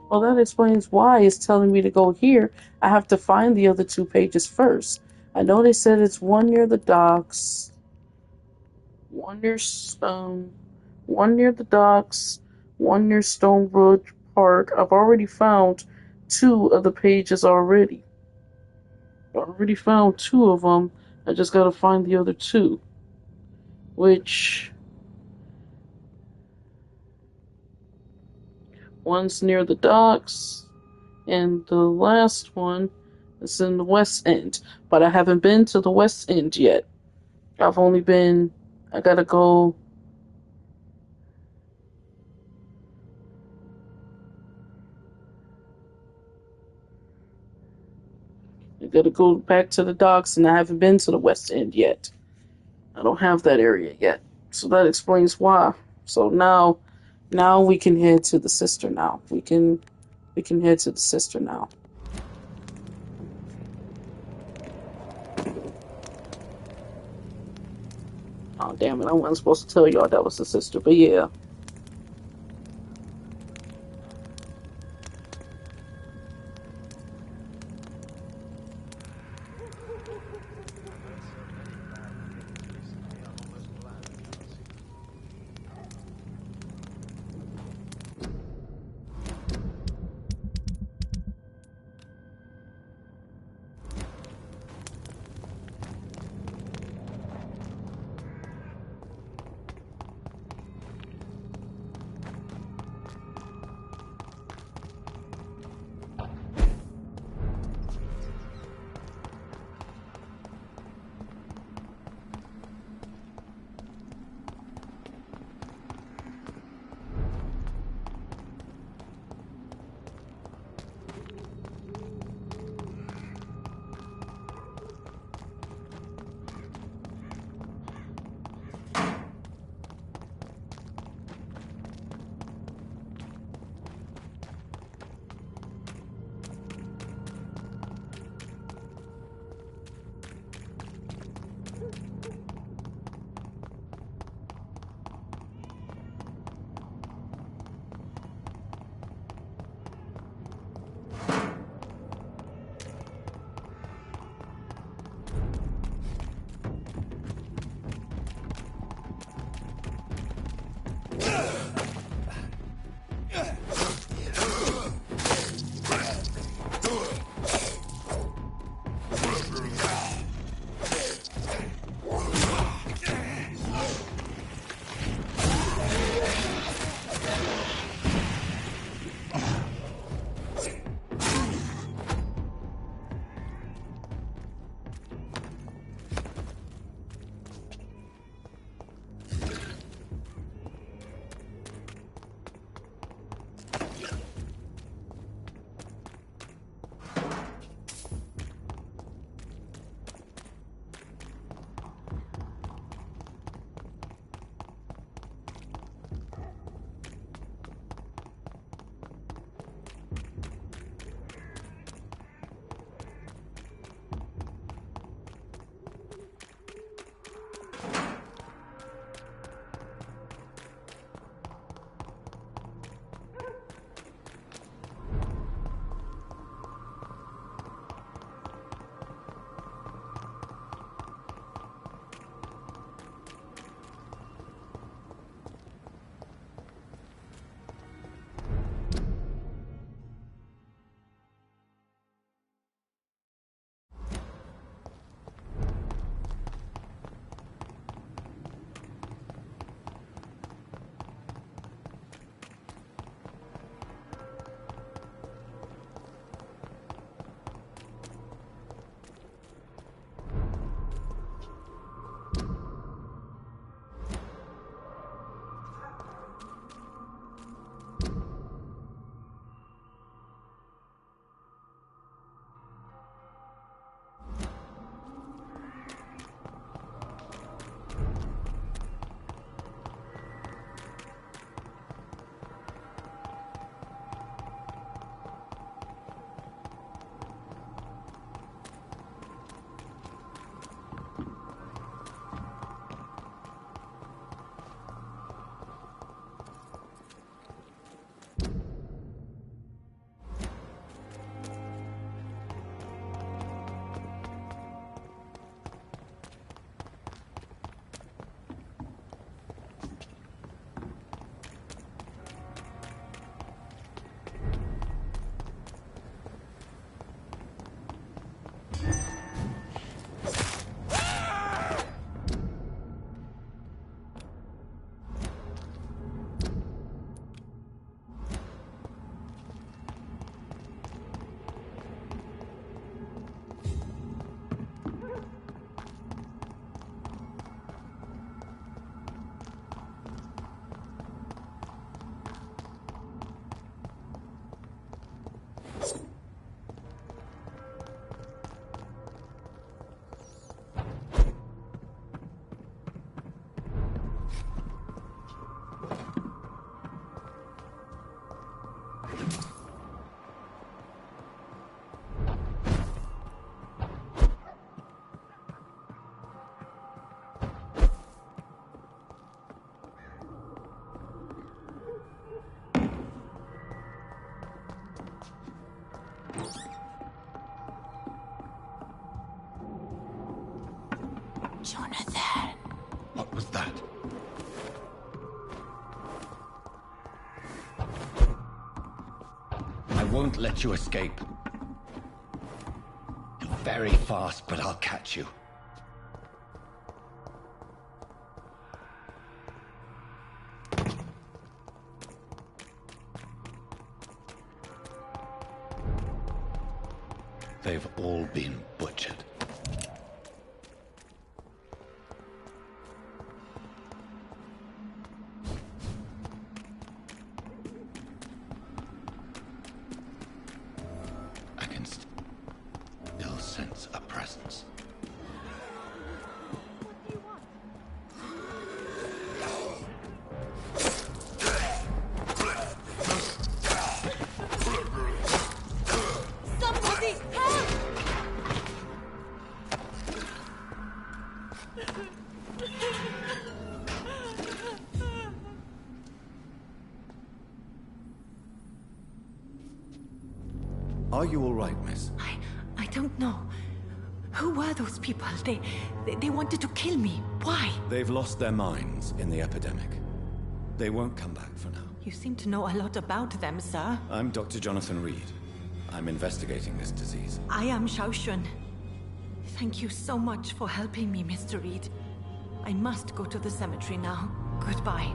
Well, that explains why it's telling me to go here. I have to find the other 2 pages first. I know they said it's one near the docks, one near the docks, one near Stonewood Park. I've already found 2 of the pages already. I already found 2 of them. I just gotta find the other 2, which one's near the docks, and the last one is in the West End. But I haven't been to the West End yet. I gotta go. I gotta go back to the docks, and I haven't been to the West End yet. I don't have that area yet. So that explains why. So now we can head to the sister now. We can head to the sister now. Oh, damn it. I wasn't supposed to tell y'all that was the sister, but yeah. won't let you escape. You're very fast, but I'll catch you. They've all been butchered. I can still sense a presence. Somebody help! Are you all right, miss? I don't know. Who were those people? They wanted to kill me. Why? They've lost their minds in the epidemic. They won't come back for now. You seem to know a lot about them, sir. I'm Dr. Jonathan Reed. I'm investigating this disease. I am Xiaoxun. Thank you so much for helping me, Mr. Reed. I must go to the cemetery now. Goodbye.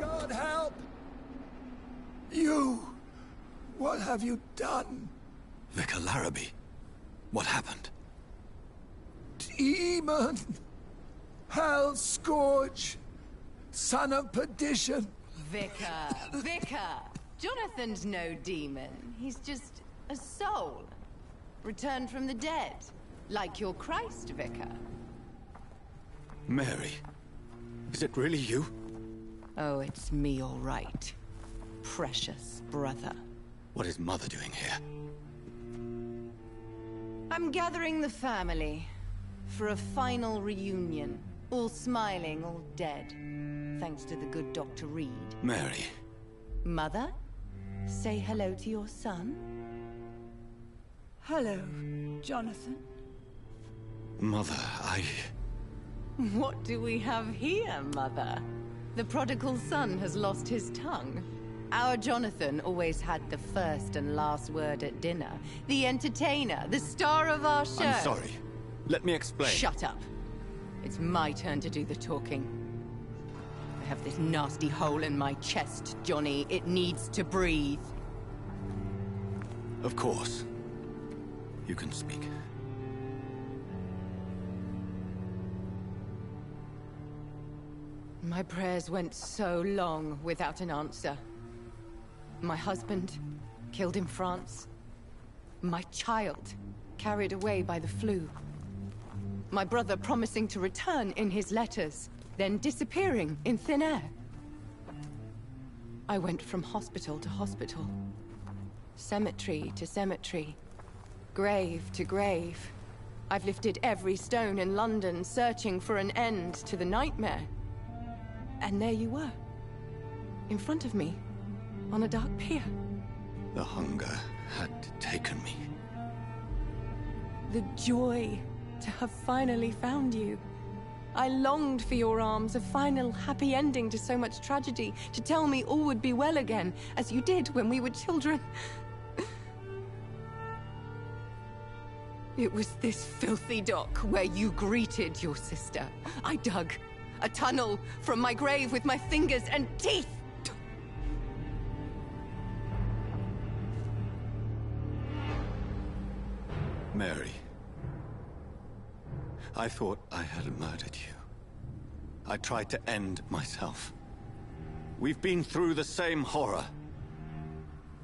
God help! You! What have you done? Vicar Larrabee, what happened? Demon! Hell Scourge! Son of perdition! Vicar! Jonathan's no demon. He's just a soul. Returned from the dead. Like your Christ, Vicar. Mary, is it really you? Oh, it's me, all right. Precious brother. What is Mother doing here? I'm gathering the family for a final reunion. All smiling, all dead. Thanks to the good Dr. Reed. Mary. Mother, say hello to your son. Hello, Jonathan. Mother, What do we have here, Mother? The prodigal son has lost his tongue. Our Jonathan always had the first and last word at dinner. The entertainer, the star of our show. I'm sorry. Let me explain. Shut up. It's my turn to do the talking. I have this nasty hole in my chest, Johnny. It needs to breathe. Of course. You can speak. My prayers went so long without an answer. My husband, killed in France. My child, carried away by the flu. My brother promising to return in his letters, then disappearing in thin air. I went from hospital to hospital. Cemetery to cemetery. Grave to grave. I've lifted every stone in London, searching for an end to the nightmare. And there you were. In front of me. On a dark pier. The hunger had taken me. The joy to have finally found you. I longed for your arms, a final happy ending to so much tragedy, to tell me all would be well again, as you did when we were children. It was this filthy dock where you greeted your sister. I dug a tunnel from my grave with my fingers and teeth. Mary. I thought I had murdered you. I tried to end myself. We've been through the same horror.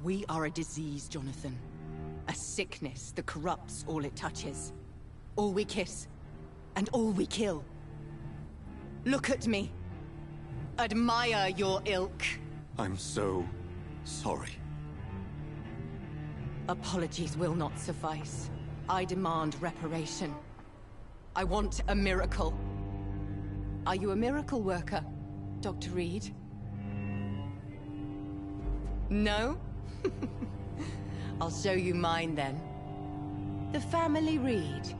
We are a disease, Jonathan. A sickness that corrupts all it touches. All we kiss, and all we kill. Look at me. Admire your ilk. I'm so sorry. Apologies will not suffice. I demand reparation. I want a miracle. Are you a miracle worker, Dr. Reed? No? I'll show you mine then. The family Reed,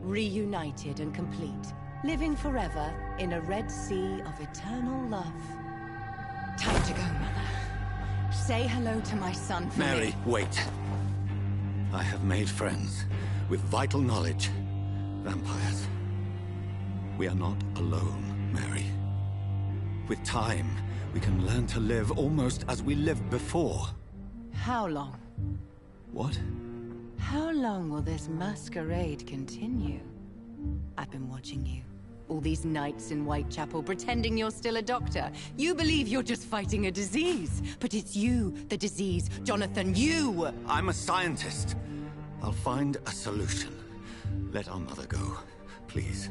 reunited and complete, living forever in a red sea of eternal love. Time to go, Mother. Say hello to my son for Mary, me. wait. I have made friends with vital knowledge. Vampires. We are not alone, Mary. With time, we can learn to live almost as we lived before. How long? What? How long will this masquerade continue? I've been watching you. All these nights in Whitechapel, pretending you're still a doctor. You believe you're just fighting a disease. But it's you, the disease. Jonathan, you! I'm a scientist. I'll find a solution. Let our mother go, please.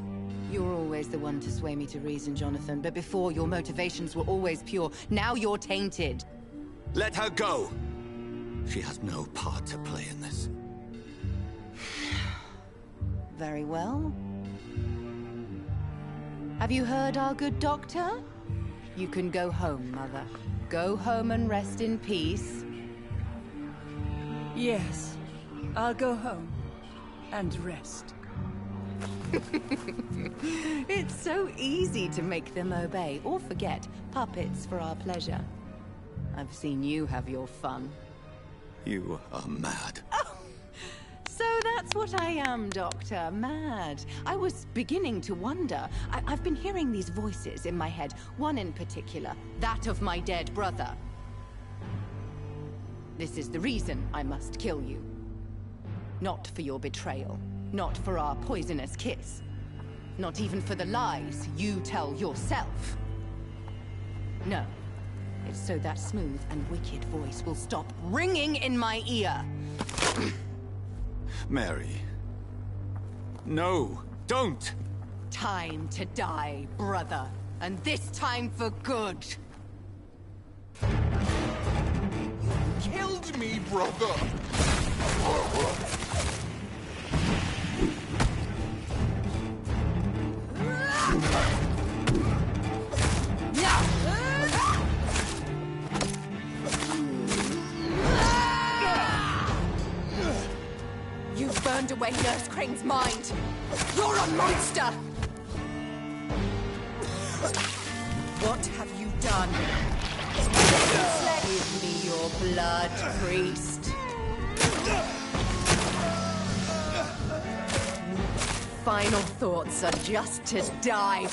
You're always the one to sway me to reason, Jonathan. But before, your motivations were always pure. Now you're tainted. Let her go! She has no part to play in this. Very well. Have you heard our good doctor? You can go home, Mother. Go home and rest in peace. Yes, I'll go home and rest. It's so easy to make them obey or forget. Puppets for our pleasure. I've seen you have your fun. You are mad. Oh, so that's what I am, Doctor. Mad. I was beginning to wonder. I've been hearing these voices in my head. One in particular. That of my dead brother. This is the reason I must kill you. Not for your betrayal. Not for our poisonous kiss. Not even for the lies you tell yourself. No. It's so that smooth and wicked voice will stop ringing in my ear. Mary. No, don't! Time to die, brother. And this time for good. You killed me, brother! You burned away Nurse Crane's mind. You're a monster! What have you done? Slave your blood, priest. Final thoughts are just to die.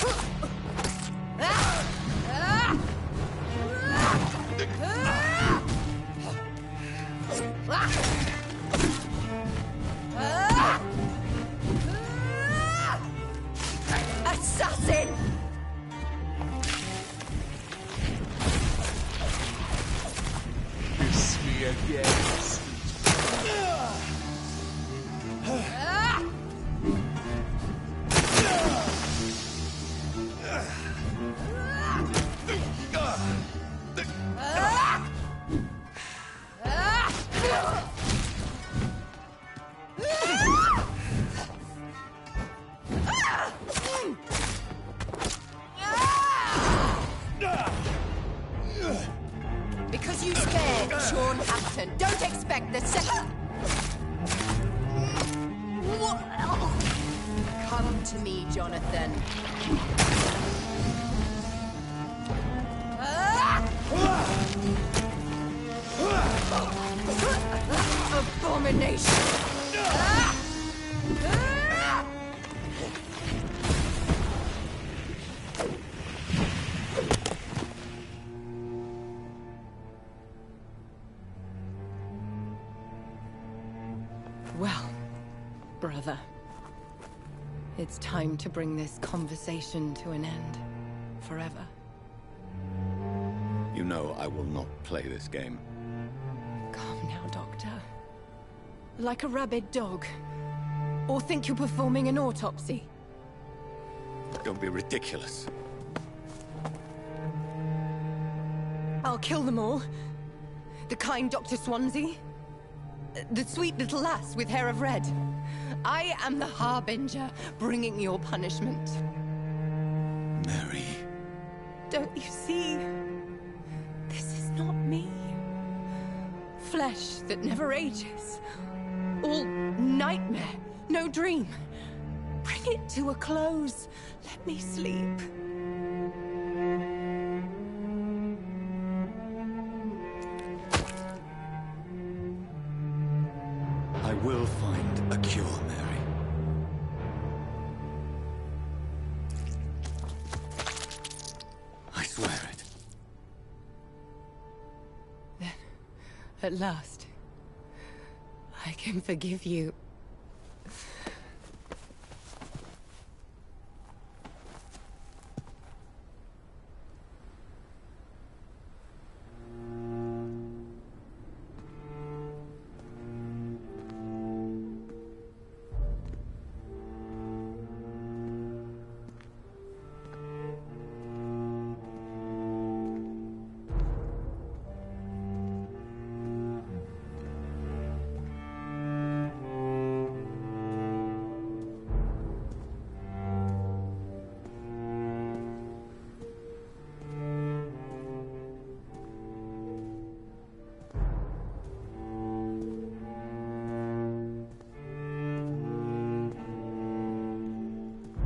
Assassin! Kiss me again, Because you spared Sean Hampton, don't expect the second. Come to me, Jonathan. Abomination! Well, brother, it's time to bring this conversation to an end. Forever. You know I will not play this game. Calm now, Doctor. Like a rabid dog. Or think you're performing an autopsy. Don't be ridiculous. I'll kill them all. The kind Dr. Swansea. The sweet little lass with hair of red. I am the Harbinger, bringing your punishment. Mary. Don't you see? This is not me. Flesh that never ages. All nightmare, no dream. Bring it to a close. Let me sleep. I will find a cure, Mary. I swear it. Then, at last, I can forgive you.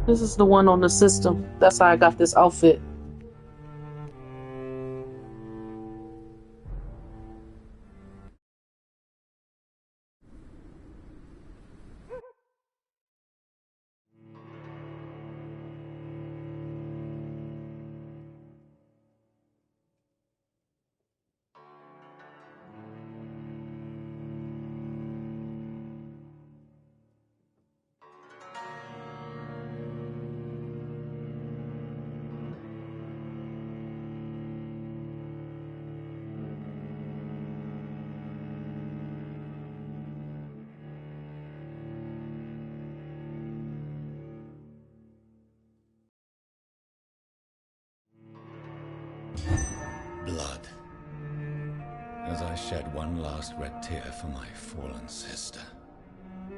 This is the one on the system. That's how I got this outfit. Blood. As I shed one last red tear for my fallen sister,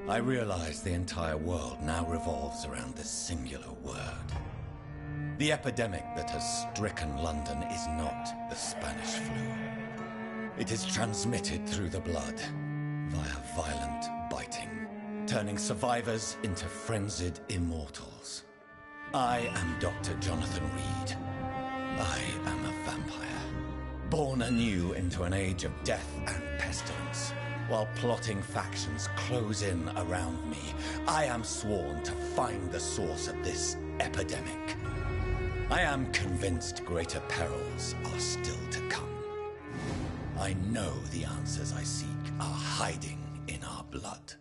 I realize the entire world now revolves around this singular word. The epidemic that has stricken London is not the Spanish flu. It is transmitted through the blood, via violent biting, turning survivors into frenzied immortals. I am Dr. Jonathan Reed. I am a vampire, born anew into an age of death and pestilence. While plotting factions close in around me, I am sworn to find the source of this epidemic. I am convinced greater perils are still to come. I know the answers I seek are hiding in our blood.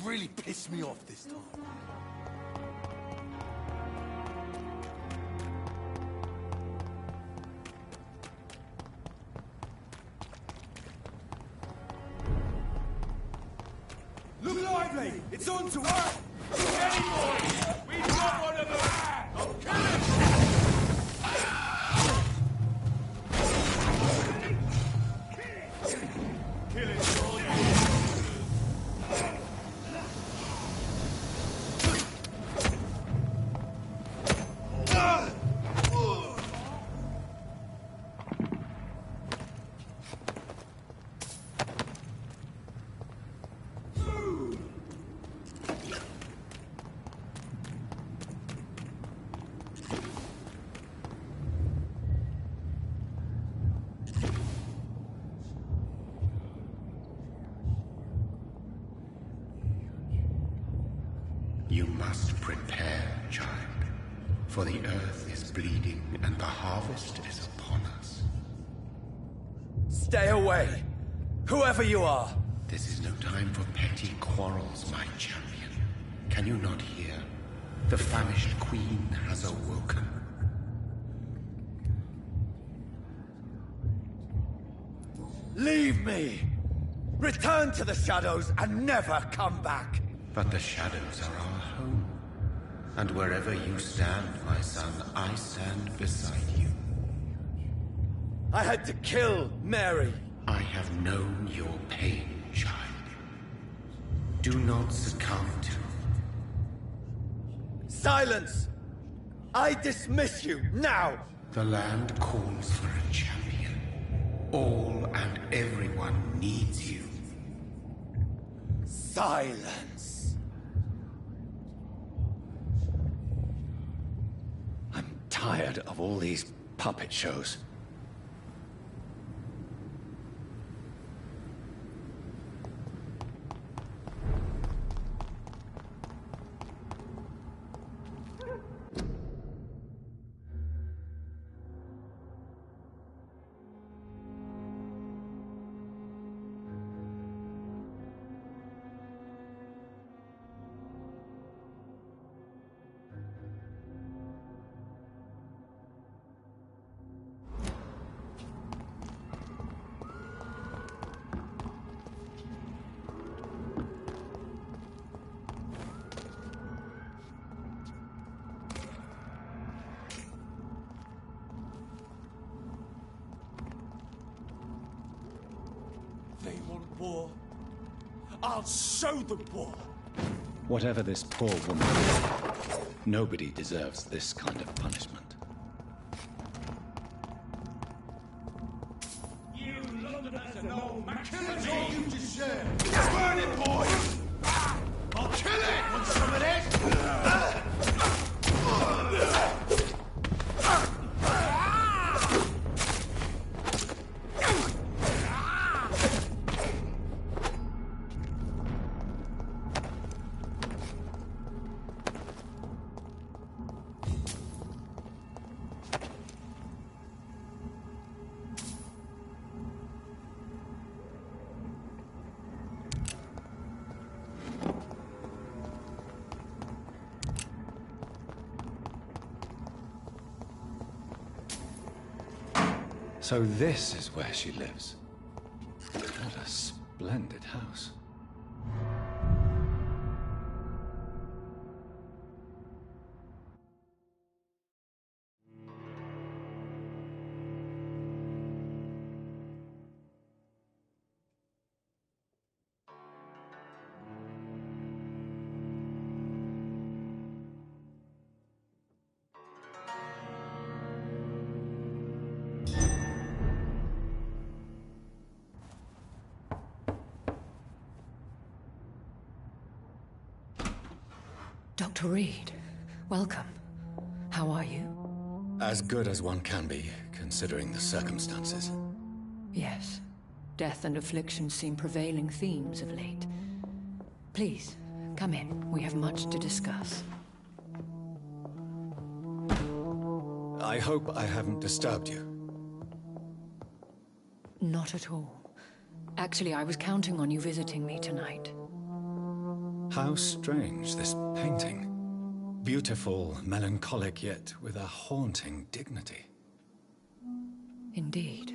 really pissed me off this time. Look lively! It's on to us! Any boys! We've got one of them! I'll kill him! Kill it, boy! You must prepare, child, for the earth is bleeding and the harvest is upon us. Stay away! Whoever you are! This is no time for petty quarrels, my champion. Can you not hear? The famished queen has awoken. Leave me! Return to the shadows and never come back! But the shadows are our home. And wherever you stand, my son, I stand beside you. I had to kill Mary. I have known your pain, child. Do not succumb to... Silence! I dismiss you, now! The land calls for a champion. All and everyone needs you. Silence! I'm tired of all these puppet shows. They want war. I'll show them war. Whatever this poor woman is, nobody deserves this kind of punishment. You Londoners are no match for all you deserve! Burn it, boys! I'll kill it! Want some of this? So this is where she lives. What a splendid house. Dr. Reed, welcome. How are you? As good as one can be, considering the circumstances. Yes. Death and affliction seem prevailing themes of late. Please, come in. We have much to discuss. I hope I haven't disturbed you. Not at all. Actually, I was counting on you visiting me tonight. How strange, this painting. Beautiful, melancholic, yet with a haunting dignity. Indeed.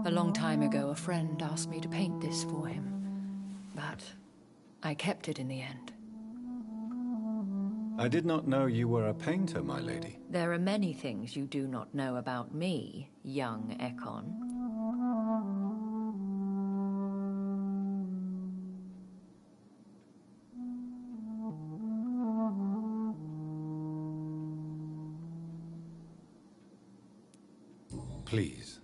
A long time ago, a friend asked me to paint this for him, but I kept it in the end. I did not know you were a painter, my lady. There are many things you do not know about me, young Ekon. Please,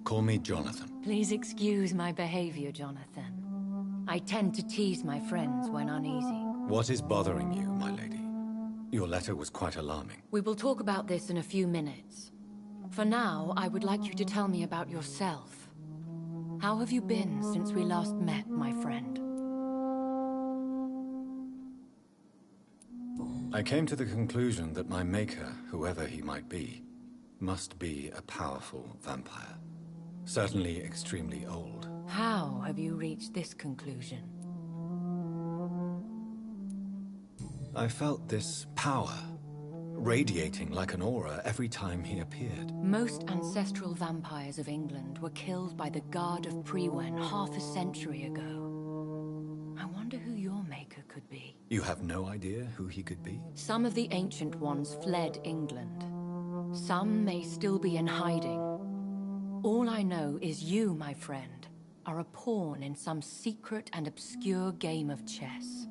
call me Jonathan. Please excuse my behavior, Jonathan. I tend to tease my friends when uneasy. What is bothering you, my lady? Your letter was quite alarming. We will talk about this in a few minutes. For now, I would like you to tell me about yourself. How have you been since we last met, my friend? I came to the conclusion that my maker, whoever he might be, must be a powerful vampire. Certainly extremely old. How have you reached this conclusion? I felt this power radiating like an aura every time he appeared. Most ancestral vampires of England were killed by the Guard of Priwen half a century ago. I wonder who your maker could be. You have no idea who he could be? Some of the Ancient Ones fled England. Some may still be in hiding. All I know is you, my friend, are a pawn in some secret and obscure game of chess.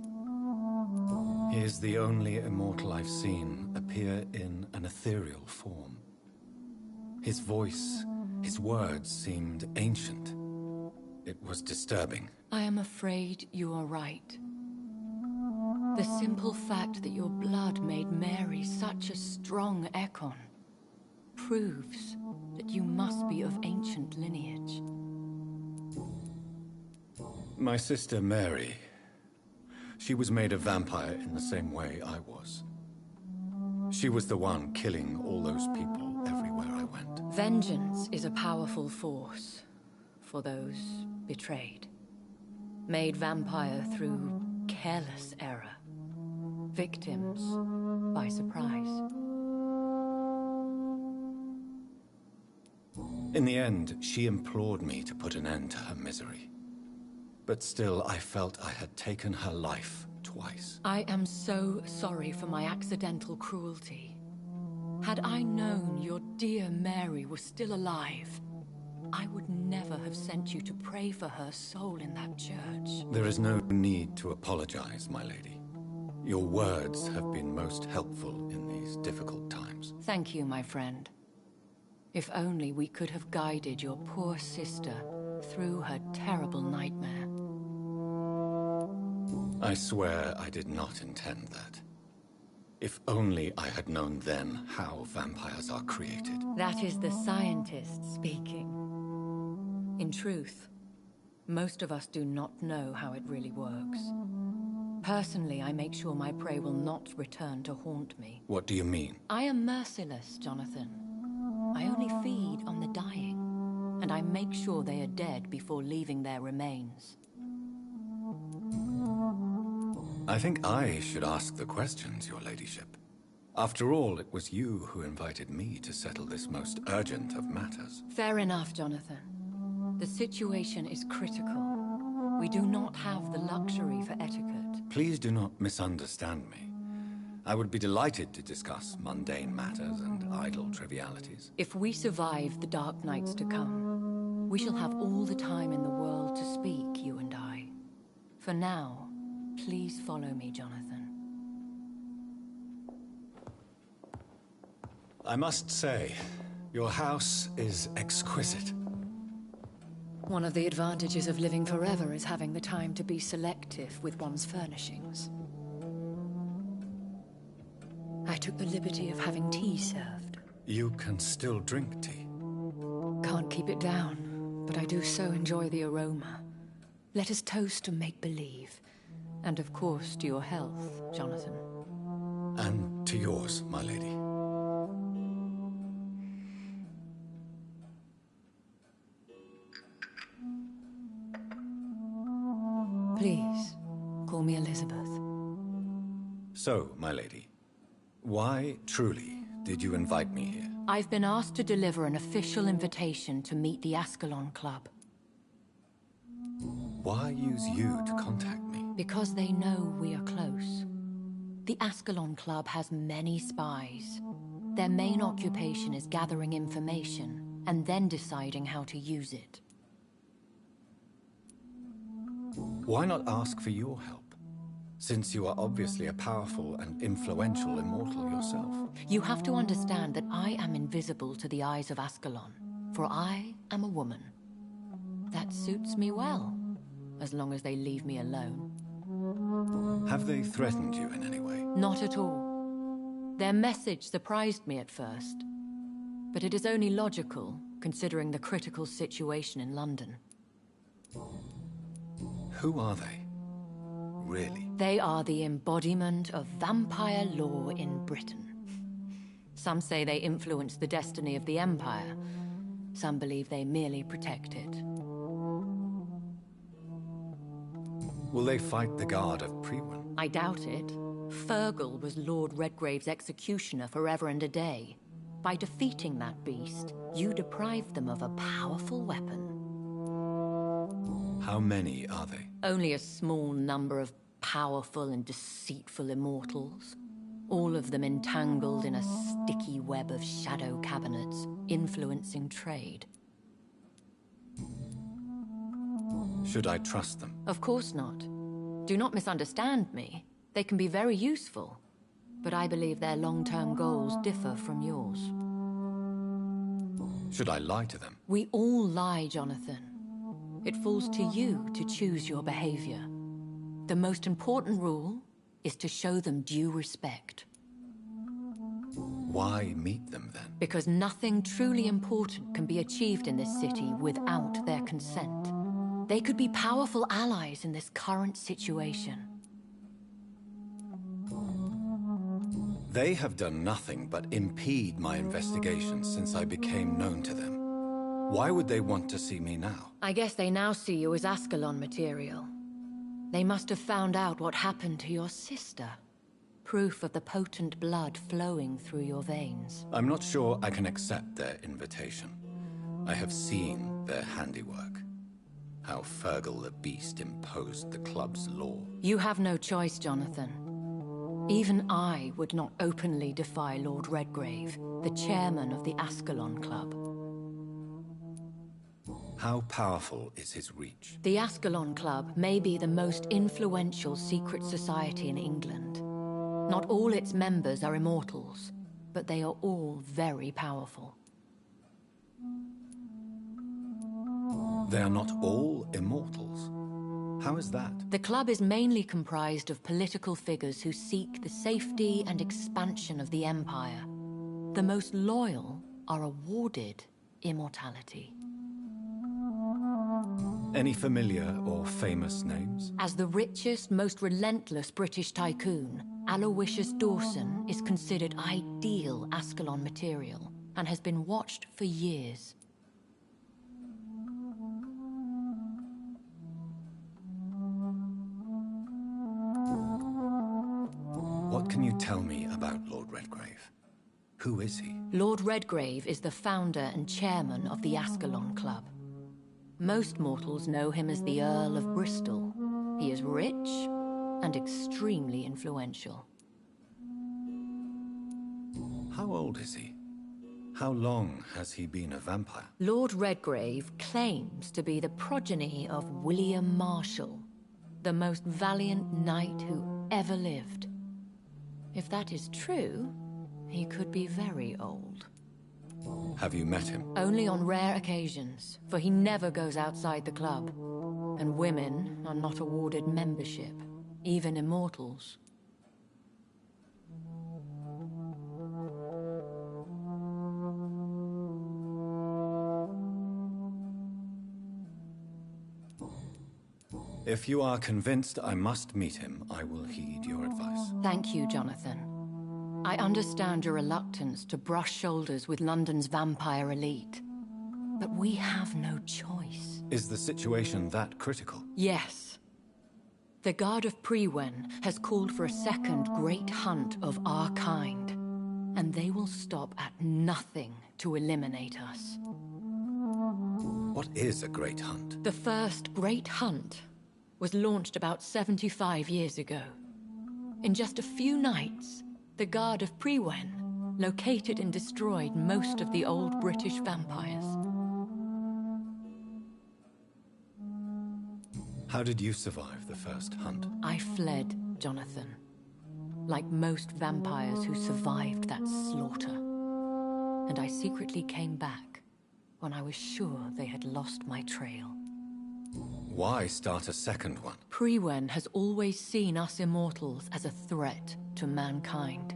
He is the only immortal I've seen appear in an ethereal form. His voice, his words seemed ancient. It was disturbing. I am afraid you are right. The simple fact that your blood made Mary such a strong Ekon proves that you must be of ancient lineage. My sister Mary, she was made a vampire in the same way I was. She was the one killing all those people everywhere I went. Vengeance is a powerful force for those betrayed. Made vampire through careless error. Victims by surprise. In the end, she implored me to put an end to her misery. But still, I felt I had taken her life twice. I am so sorry for my accidental cruelty. Had I known your dear Mary was still alive, I would never have sent you to pray for her soul in that church. There is no need to apologize, my lady. Your words have been most helpful in these difficult times. Thank you, my friend. If only we could have guided your poor sister through her terrible nightmare. I swear I did not intend that. If only I had known then how vampires are created. That is the scientist speaking. In truth, most of us do not know how it really works. Personally, I make sure my prey will not return to haunt me. What do you mean? I am merciless, Jonathan. I only feed on the dying, and I make sure they are dead before leaving their remains. I think I should ask the questions, your ladyship. After all, it was you who invited me to settle this most urgent of matters. Fair enough, Jonathan. The situation is critical. We do not have the luxury for etiquette. Please do not misunderstand me. I would be delighted to discuss mundane matters and idle trivialities. If we survive the dark nights to come, we shall have all the time in the world to speak, you and I. For now, please follow me, Jonathan. I must say, your house is exquisite. One of the advantages of living forever is having the time to be selective with one's furnishings. I took the liberty of having tea served. You can still drink tea. Can't keep it down, but I do so enjoy the aroma. Let us toast to make-believe. And of course, to your health, Jonathan. And to yours, my lady. Please, call me Elizabeth. So, my lady, why, truly, did you invite me here? I've been asked to deliver an official invitation to meet the Ascalon Club. Why use you to contact me? Because they know we are close. The Ascalon Club has many spies. Their main occupation is gathering information and then deciding how to use it. Why not ask for your help? Since you are obviously a powerful and influential immortal yourself. You have to understand that I am invisible to the eyes of Ascalon, for I am a woman. That suits me well, as long as they leave me alone. Have they threatened you in any way? Not at all. Their message surprised me at first, but it is only logical, considering the critical situation in London. Who are they? Really? They are the embodiment of vampire law in Britain. Some say they influence the destiny of the Empire. Some believe they merely protect it. Will they fight the Guard of Priwen? I doubt it. Fergal was Lord Redgrave's executioner forever and a day. By defeating that beast, you deprived them of a powerful weapon. How many are they? Only a small number of powerful and deceitful immortals. All of them entangled in a sticky web of shadow cabinets, influencing trade. Should I trust them? Of course not. Do not misunderstand me. They can be very useful, but I believe their long-term goals differ from yours. Should I lie to them? We all lie, Jonathan. It falls to you to choose your behavior. The most important rule is to show them due respect. Why meet them then? Because nothing truly important can be achieved in this city without their consent. They could be powerful allies in this current situation. They have done nothing but impede my investigations since I became known to them. Why would they want to see me now? I guess they now see you as Ascalon material. They must have found out what happened to your sister. Proof of the potent blood flowing through your veins. I'm not sure I can accept their invitation. I have seen their handiwork. How Fergal the Beast imposed the club's law. You have no choice, Jonathan. Even I would not openly defy Lord Redgrave, the chairman of the Ascalon Club. How powerful is his reach? The Ascalon Club may be the most influential secret society in England. Not all its members are immortals, but they are all very powerful. They are not all immortals. How is that? The club is mainly comprised of political figures who seek the safety and expansion of the Empire. The most loyal are awarded immortality. Any familiar or famous names? As the richest, most relentless British tycoon, Aloysius Dawson is considered ideal Ascalon material and has been watched for years. What can you tell me about Lord Redgrave? Who is he? Lord Redgrave is the founder and chairman of the Ascalon Club. Most mortals know him as the Earl of Bristol. He is rich and extremely influential. How old is he? How long has he been a vampire? Lord Redgrave claims to be the progeny of William Marshall, the most valiant knight who ever lived. If that is true, he could be very old. Have you met him? Only on rare occasions, for he never goes outside the club. And women are not awarded membership, even immortals. If you are convinced I must meet him, I will heed your advice. Thank you, Jonathan. I understand your reluctance to brush shoulders with London's vampire elite. But we have no choice. Is the situation that critical? Yes. The Guard of Priwen has called for a second great hunt of our kind, and they will stop at nothing to eliminate us. What is a great hunt? The first great hunt was launched about 75 years ago. In just a few nights, the Guard of Priwen located and destroyed most of the old British vampires. How did you survive the first hunt? I fled, Jonathan. Like most vampires who survived that slaughter. And I secretly came back when I was sure they had lost my trail. Why start a second one? Priwen has always seen us immortals as a threat to mankind.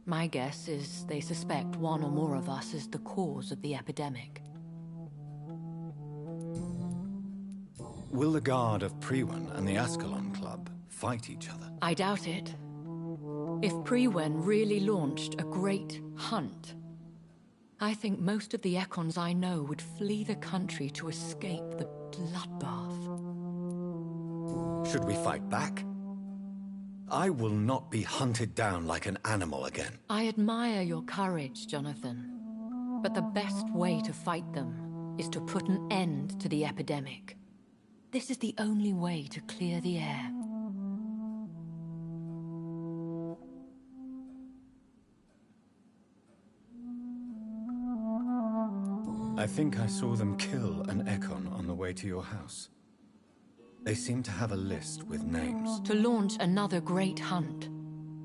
My guess is they suspect one or more of us is the cause of the epidemic. Will the Guard of Priwen and the Ascalon Club fight each other? I doubt it. If Priwen really launched a great hunt, I think most of the Ekons I know would flee the country to escape the bloodbath. Should we fight back? I will not be hunted down like an animal again. I admire your courage, Jonathan. But the best way to fight them is to put an end to the epidemic. This is the only way to clear the air. I think I saw them kill an Ekon on the way to your house. They seem to have a list with names. To launch another great hunt,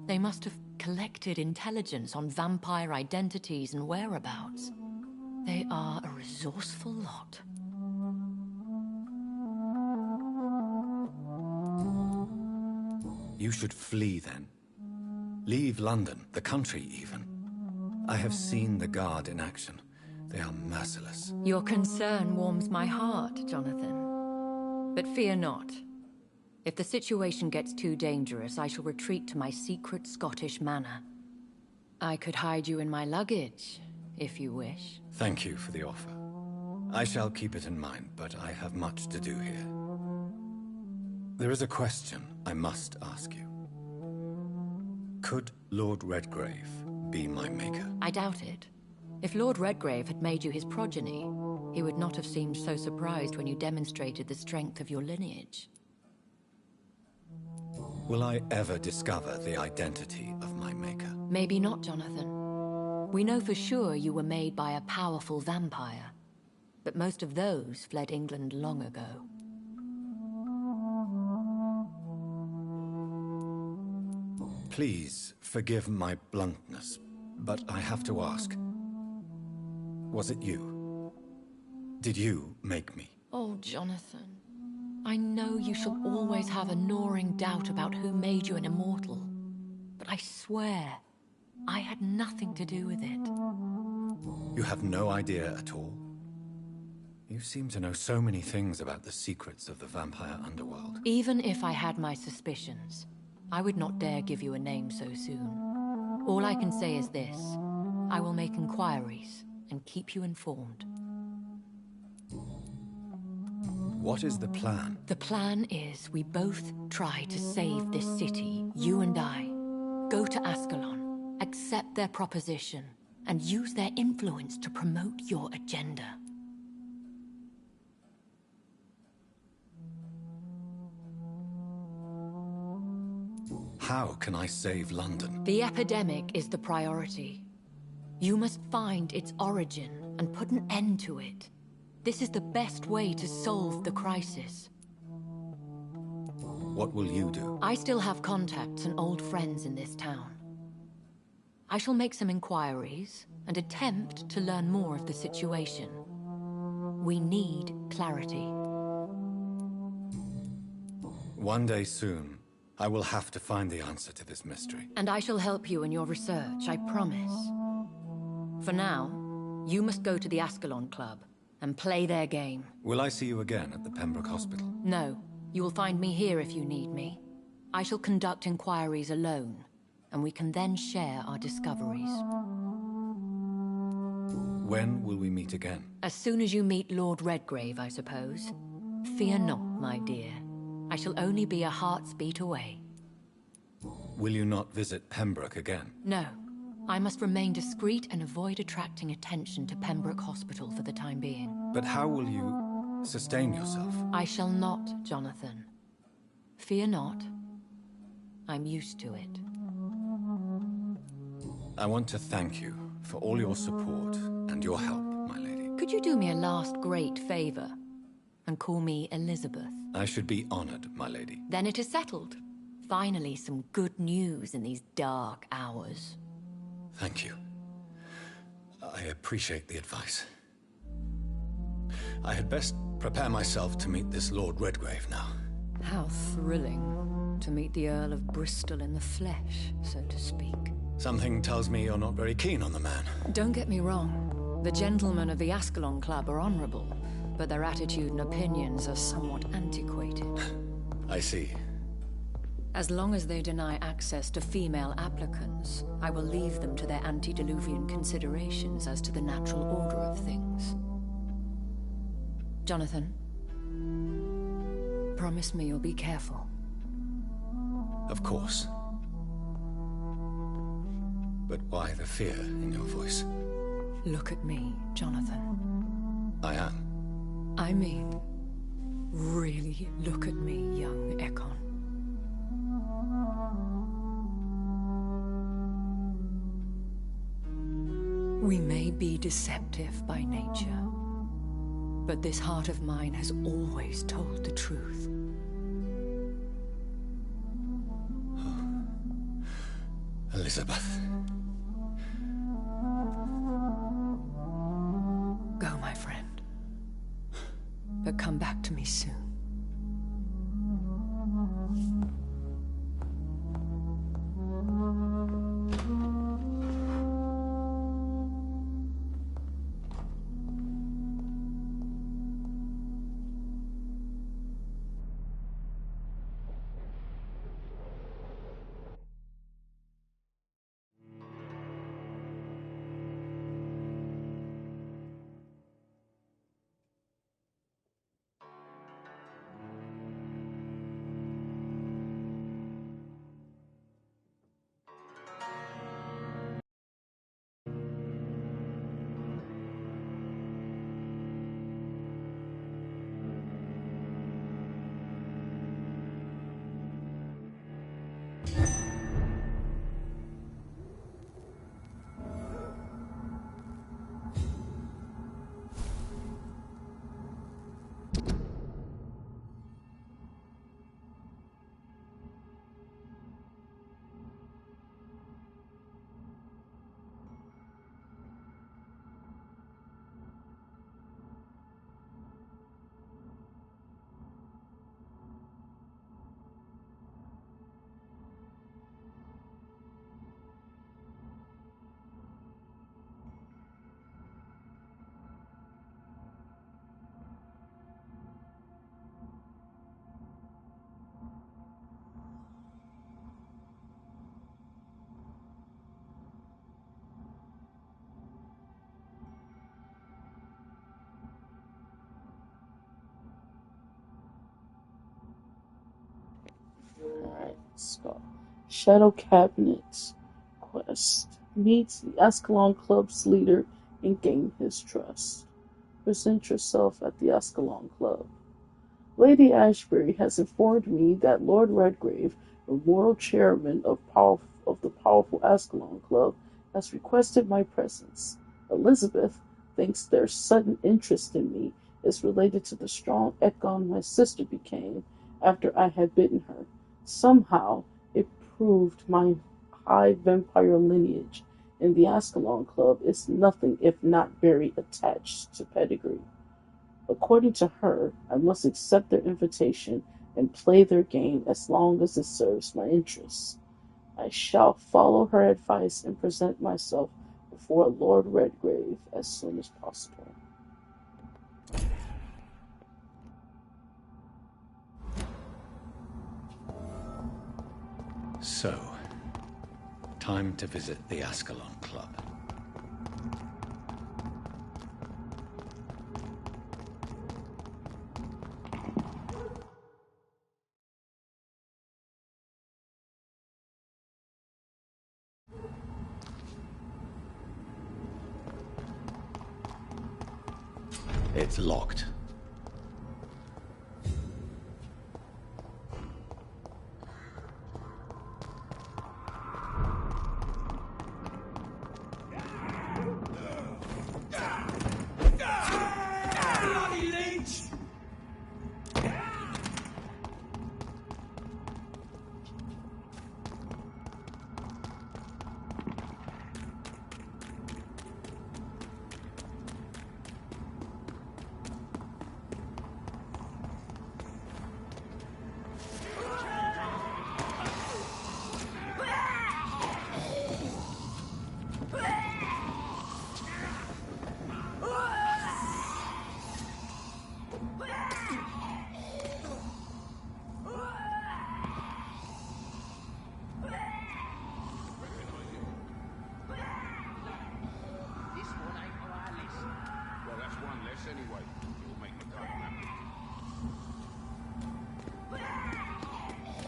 they must have collected intelligence on vampire identities and whereabouts. They are a resourceful lot. You should flee then. Leave London, the country even. I have seen the Guard in action. They are merciless. Your concern warms my heart, Jonathan. But fear not. If the situation gets too dangerous, I shall retreat to my secret Scottish manor. I could hide you in my luggage, if you wish. Thank you for the offer. I shall keep it in mind, but I have much to do here. There is a question I must ask you. Could Lord Redgrave be my maker? I doubt it. If Lord Redgrave had made you his progeny, he would not have seemed so surprised when you demonstrated the strength of your lineage. Will I ever discover the identity of my maker? Maybe not, Jonathan. We know for sure you were made by a powerful vampire, but most of those fled England long ago. Please forgive my bluntness, but I have to ask. Was it you? Did you make me? Oh, Jonathan. I know you shall always have a gnawing doubt about who made you an immortal. But I swear, I had nothing to do with it. You have no idea at all? You seem to know so many things about the secrets of the vampire underworld. Even if I had my suspicions, I would not dare give you a name so soon. All I can say is this. I will make inquiries and keep you informed. What is the plan? The plan is we both try to save this city, you and I. Go to Ascalon, accept their proposition, and use their influence to promote your agenda. How can I save London? The epidemic is the priority. You must find its origin and put an end to it. This is the best way to solve the crisis. What will you do? I still have contacts and old friends in this town. I shall make some inquiries and attempt to learn more of the situation. We need clarity. One day soon, I will have to find the answer to this mystery. And I shall help you in your research, I promise. For now, you must go to the Ascalon Club and play their game. Will I see you again at the Pembroke Hospital? No. You will find me here if you need me. I shall conduct inquiries alone, and we can then share our discoveries. When will we meet again? As soon as you meet Lord Redgrave, I suppose. Fear not, my dear. I shall only be a heart's beat away. Will you not visit Pembroke again? No. I must remain discreet and avoid attracting attention to Pembroke Hospital for the time being. But how will you sustain yourself? I shall not, Jonathan. Fear not. I'm used to it. I want to thank you for all your support and your help, my lady. Could you do me a last great favor and call me Elizabeth? I should be honored, my lady. Then it is settled. Finally, some good news in these dark hours. Thank you. I appreciate the advice. I had best prepare myself to meet this Lord Redgrave now. How thrilling to meet the Earl of Bristol in the flesh, so to speak. Something tells me you're not very keen on the man. Don't get me wrong. The gentlemen of the Ascalon Club are honorable, but their attitude and opinions are somewhat antiquated. I see. As long as they deny access to female applicants, I will leave them to their antediluvian considerations as to the natural order of things. Jonathan, promise me you'll be careful. Of course. But why the fear in your voice? Look at me, Jonathan. I am. I mean, really look at me, young Ekon. We may be deceptive by nature, but this heart of mine has always told the truth. Elizabeth. Go, my friend. But come back to me soon. Alright, let's go. Shadow Cabinets quest. Meet the Ascalon Club's leader and gain his trust. Present yourself at the Ascalon Club. Lady Ashbury has informed me that Lord Redgrave, the mortal chairman of the powerful Ascalon Club, has requested my presence. Elizabeth thinks their sudden interest in me is related to the strong Ekon my sister became after I had bitten her. Somehow, it proved my high vampire lineage in the Ascalon Club is nothing if not very attached to pedigree. According to her, I must accept their invitation and play their game as long as it serves my interests. I shall follow her advice and present myself before Lord Redgrave as soon as possible. So, time to visit the Ascalon Club. It's locked. Bloody leech!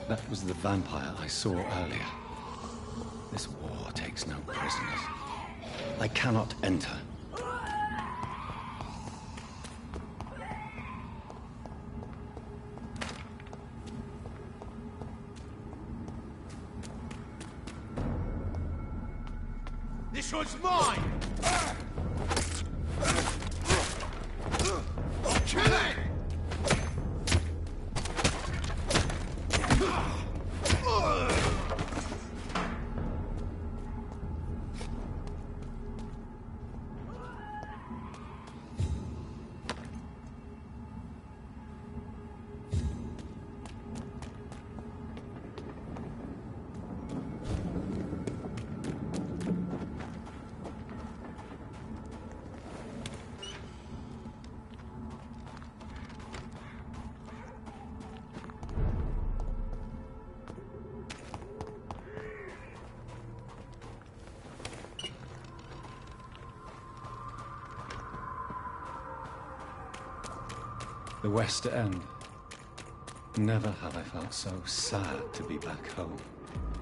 That was the vampire I saw earlier. This war takes no prisoners. I cannot enter. This one's mine! I'll kill it! The West End. Never have I felt so sad to be back home.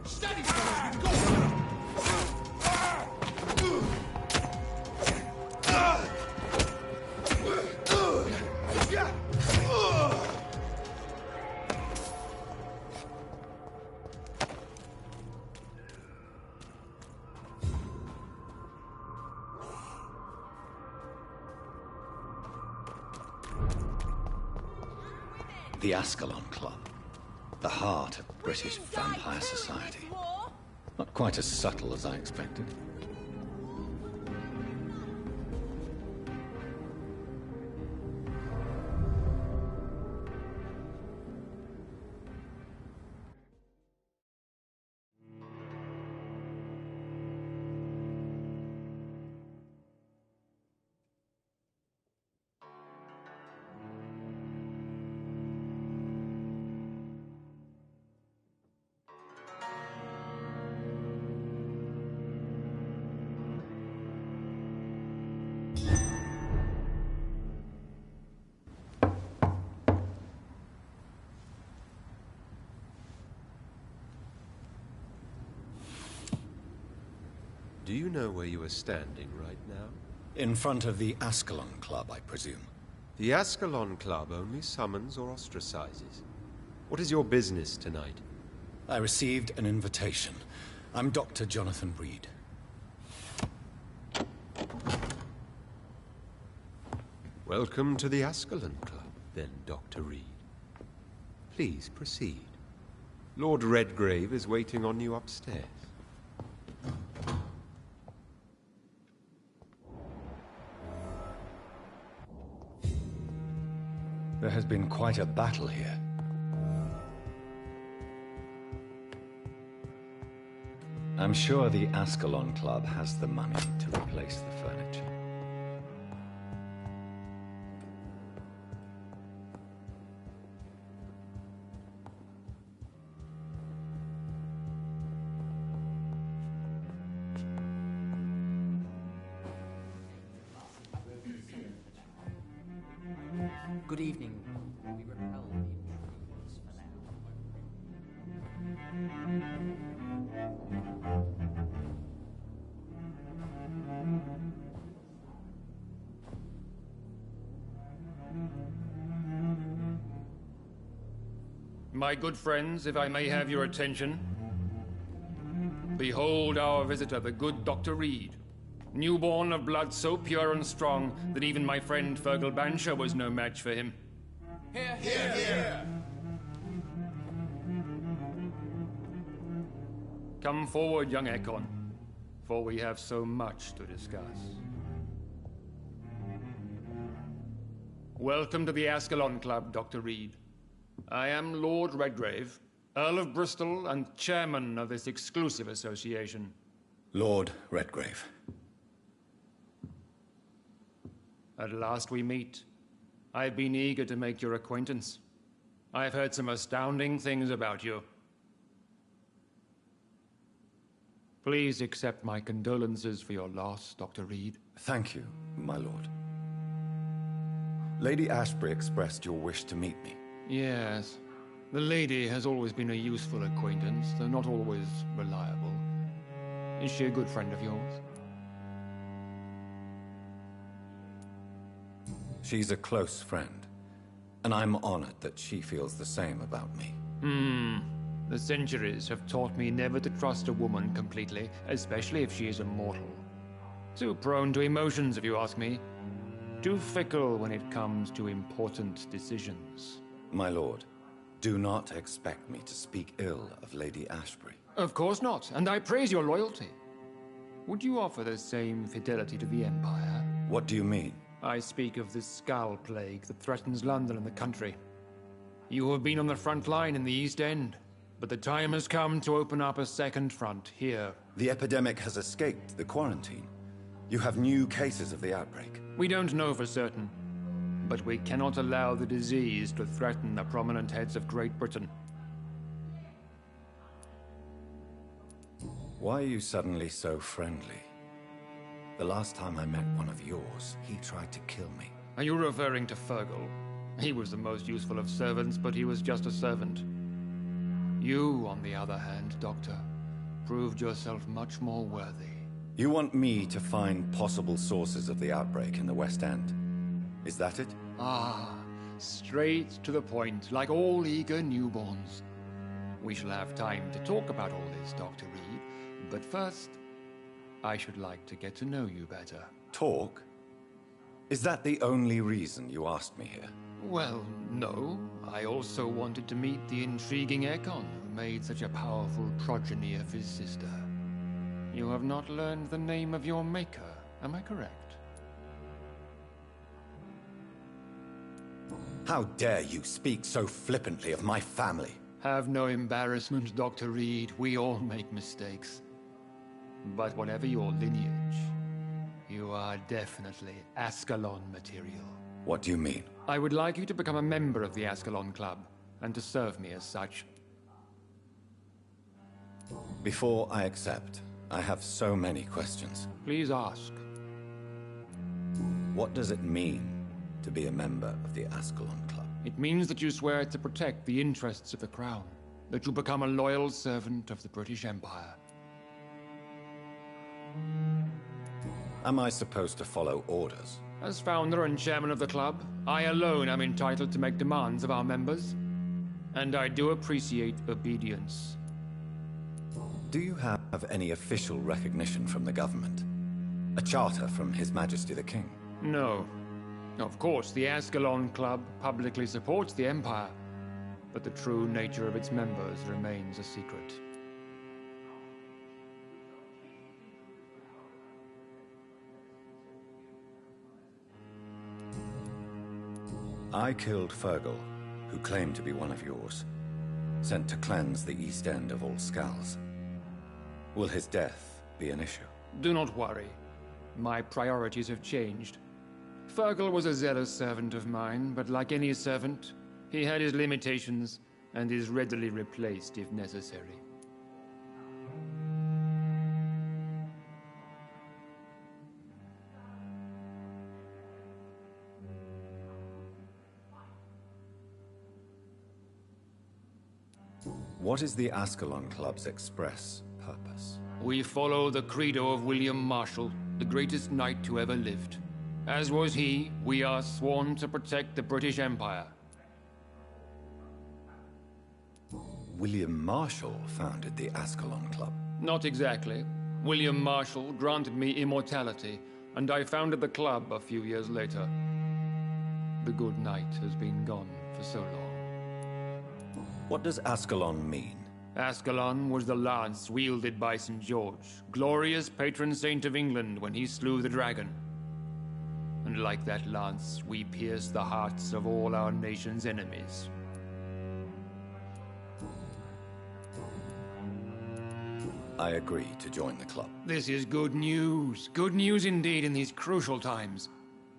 Steady, fellas, we've got The Ascalon Club. The heart of British vampire society. Not quite as subtle as I expected. Do you know where you are standing right now? In front of the Ascalon Club, I presume. The Ascalon Club only summons or ostracizes. What is your business tonight? I received an invitation. I'm Dr. Jonathan Reed. Welcome to the Ascalon Club, then, Dr. Reed. Please proceed. Lord Redgrave is waiting on you upstairs. There has been quite a battle here. I'm sure the Ascalon Club has the money to replace the furniture. Good evening. We repel the intruders for now. My good friends, if I may have your attention. Behold our visitor, the good Dr. Reed. Newborn of blood so pure and strong that even my friend Fergal Bancher was no match for him. Here, here, here! Come forward, young Ekon, for we have so much to discuss. Welcome to the Ascalon Club, Dr. Reed. I am Lord Redgrave, Earl of Bristol and chairman of this exclusive association. Lord Redgrave. At last we meet. I've been eager to make your acquaintance. I've heard some astounding things about you. Please accept my condolences for your loss, Dr. Reed. Thank you, my lord. Lady Ashbury expressed your wish to meet me. Yes. The lady has always been a useful acquaintance, though not always reliable. Is she a good friend of yours? She's a close friend, and I'm honored that she feels the same about me. The centuries have taught me never to trust a woman completely, especially if she is a mortal. Too prone to emotions, if you ask me. Too fickle when it comes to important decisions. My lord, do not expect me to speak ill of Lady Ashbury. Of course not, and I praise your loyalty. Would you offer the same fidelity to the Empire? What do you mean? I speak of the Skull Plague that threatens London and the country. You have been on the front line in the East End, but the time has come to open up a second front here. The epidemic has escaped the quarantine. You have new cases of the outbreak. We don't know for certain, but we cannot allow the disease to threaten the prominent heads of Great Britain. Why are you suddenly so friendly? The last time I met one of yours, he tried to kill me. Are you referring to Fergal? He was the most useful of servants, but he was just a servant. You, on the other hand, Doctor, proved yourself much more worthy. You want me to find possible sources of the outbreak in the West End? Is that it? Ah, straight to the point, like all eager newborns. We shall have time to talk about all this, Dr. Reed, but first, I should like to get to know you better. Talk? Is that the only reason you asked me here? Well, no. I also wanted to meet the intriguing Ekon, who made such a powerful progeny of his sister. You have not learned the name of your maker, am I correct? How dare you speak so flippantly of my family? Have no embarrassment, Dr. Reed. We all make mistakes. But whatever your lineage, you are definitely Ascalon material. What do you mean? I would like you to become a member of the Ascalon Club, and to serve me as such. Before I accept, I have so many questions. Please ask. What does it mean to be a member of the Ascalon Club? It means that you swear to protect the interests of the Crown, that you become a loyal servant of the British Empire. Am I supposed to follow orders? As founder and chairman of the club, I alone am entitled to make demands of our members. And I do appreciate obedience. Do you have any official recognition from the government? A charter from His Majesty the King? No. Of course, the Ascalon Club publicly supports the Empire, but the true nature of its members remains a secret. I killed Fergal, who claimed to be one of yours, sent to cleanse the East End of all Skulls. Will his death be an issue? Do not worry. My priorities have changed. Fergal was a zealous servant of mine, but like any servant, he had his limitations and is readily replaced if necessary. What is the Ascalon Club's express purpose? We follow the credo of William Marshall, the greatest knight who ever lived. As was he, we are sworn to protect the British Empire. William Marshall founded the Ascalon Club. Not exactly. William Marshall granted me immortality, and I founded the club a few years later. The good knight has been gone for so long. What does Ascalon mean? Ascalon was the lance wielded by St. George, glorious patron saint of England when he slew the dragon. And like that lance, we pierce the hearts of all our nation's enemies. I agree to join the club. This is good news. Good news indeed in these crucial times.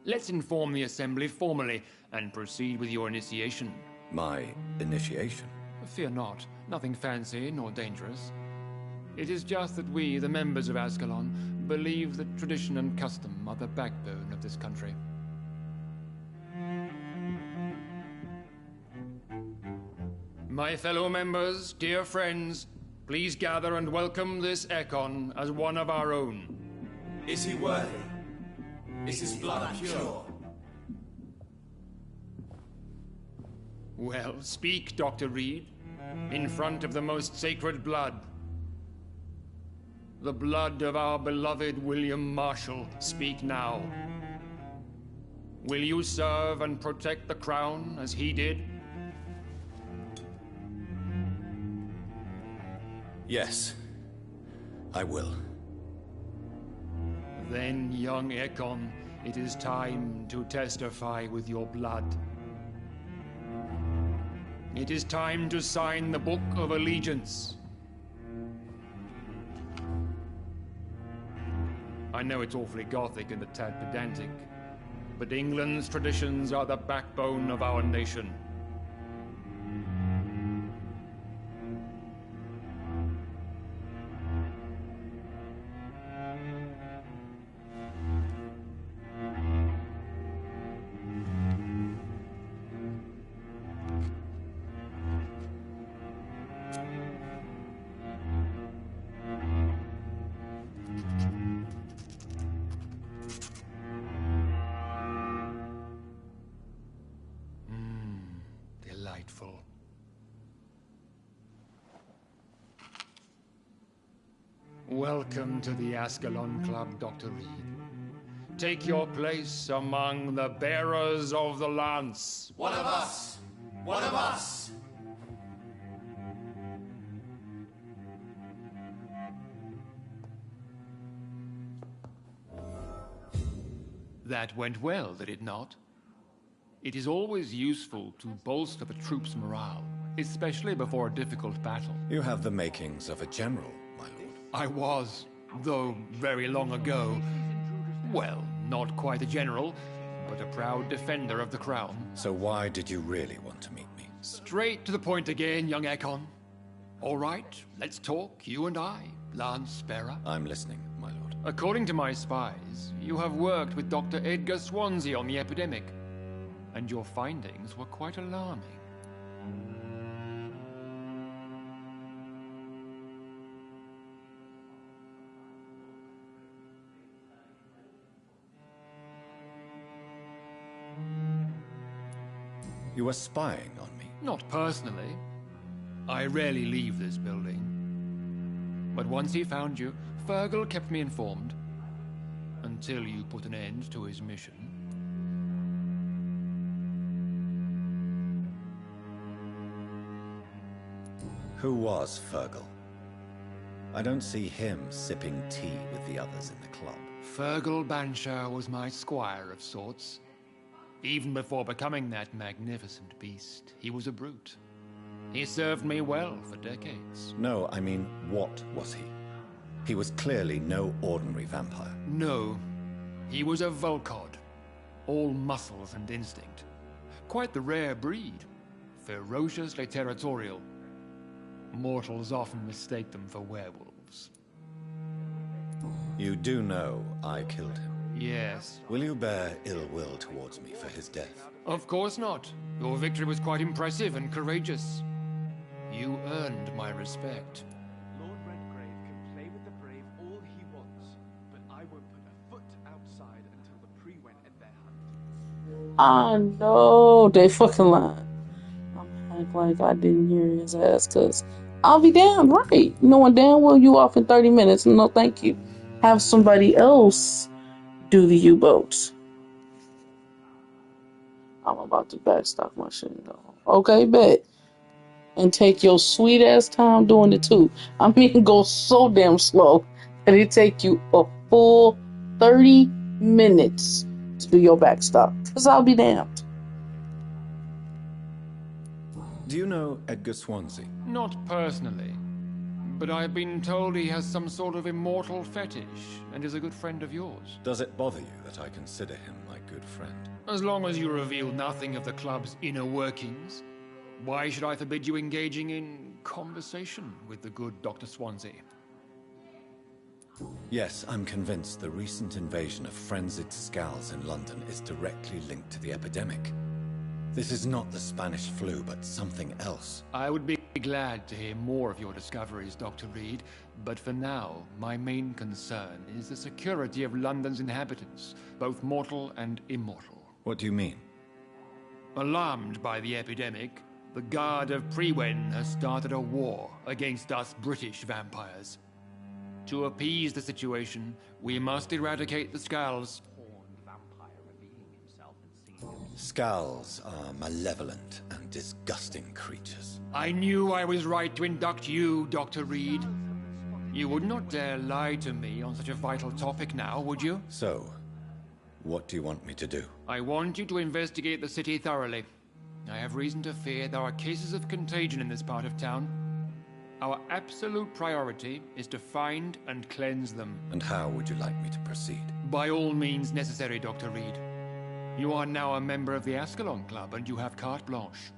Let's inform the Assembly formally and proceed with your initiation. My initiation? Fear not. Nothing fancy nor dangerous. It is just that we, the members of Ascalon, believe that tradition and custom are the backbone of this country. My fellow members, dear friends, please gather and welcome this Ekon as one of our own. Is he worthy? Is his blood pure? Well, speak, Dr. Reed, in front of the most sacred blood. The blood of our beloved William Marshall. Speak now. Will you serve and protect the crown as he did? Yes, I will. Then, young Ekon, it is time to testify with your blood. It is time to sign the Book of Allegiance. I know it's awfully gothic and a tad pedantic, but England's traditions are the backbone of our nation. Delightful. Welcome to the Ascalon Club, Dr. Reed. Take your place among the bearers of the lance. One of us! One of us! That went well, did it not? It is always useful to bolster the troops' morale, especially before a difficult battle. You have the makings of a general, my lord. I was, though very long ago. Well, not quite a general, but a proud defender of the crown. So why did you really want to meet me? Straight to the point again, young Ekon. All right, let's talk, you and I, Lance Bearer. I'm listening, my lord. According to my spies, you have worked with Dr. Edgar Swansea on the epidemic, and your findings were quite alarming. You were spying on me? Not personally. I rarely leave this building. But once he found you, Fergal kept me informed. Until you put an end to his mission. Who was Fergal? I don't see him sipping tea with the others in the club. Fergal Banshire was my squire of sorts. Even before becoming that magnificent beast, he was a brute. He served me well for decades. No, I mean, what was he? He was clearly no ordinary vampire. No. He was a Volkod. All muscles and instinct. Quite the rare breed. Ferociously territorial. Mortals often mistake them for werewolves. You do know I killed him? Yes. Will you bear ill will towards me for his death? Of course not. Your victory was quite impressive and courageous. You earned my respect. Lord Redgrave can play with the brave all he wants, but I won't put a foot outside until the pre-went at their hunt. Ah, no, they fucking lying. I'm Act like I didn't hear his ass, cause I'll be damn right. Knowing damn well you off in 30 minutes. No, thank you. Have somebody else do the U-boats. I'm about to backstock my shit though. Okay, bet. And take your sweet ass time doing it too. I mean, go so damn slow that it take you a full 30 minutes to do your backstop. Cause I'll be damned. Do you know Edgar Swansea? Not personally, but I've been told he has some sort of immortal fetish and is a good friend of yours. Does it bother you that I consider him my good friend? As long as you reveal nothing of the club's inner workings, why should I forbid you engaging in conversation with the good Dr. Swansea? Yes, I'm convinced the recent invasion of frenzied Skals in London is directly linked to the epidemic. This is not the Spanish flu, but something else. I would be glad to hear more of your discoveries, Dr. Reed, but for now, my main concern is the security of London's inhabitants, both mortal and immortal. What do you mean? Alarmed by the epidemic, the Guard of Priwen has started a war against us British vampires. To appease the situation, we must eradicate the Skals. Skals are malevolent and disgusting creatures. I knew I was right to induct you, Dr. Reed. You would not dare lie to me on such a vital topic now, would you? So, what do you want me to do? I want you to investigate the city thoroughly. I have reason to fear there are cases of contagion in this part of town. Our absolute priority is to find and cleanse them. And how would you like me to proceed? By all means necessary, Dr. Reed. You are now a member of the Ascalon Club, and you have carte blanche.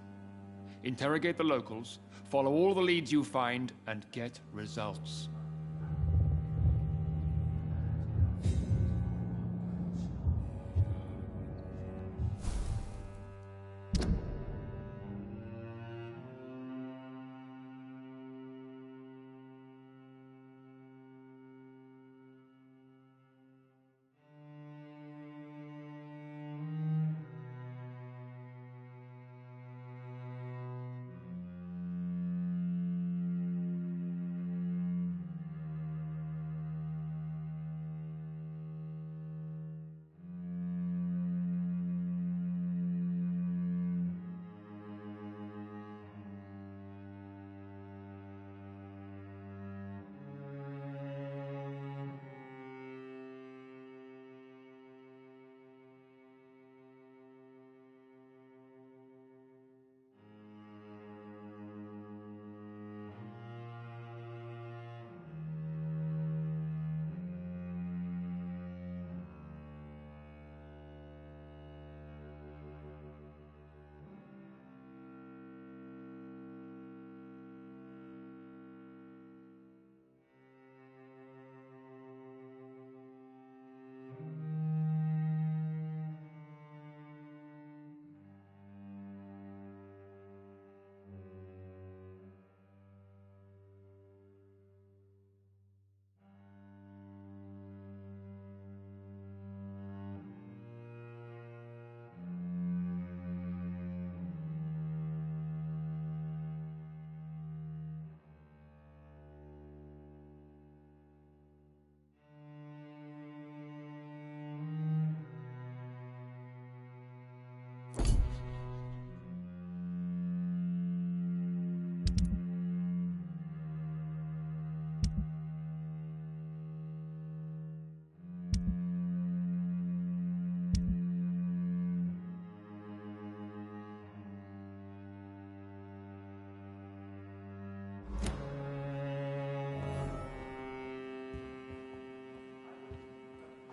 Interrogate the locals, follow all the leads you find, and get results.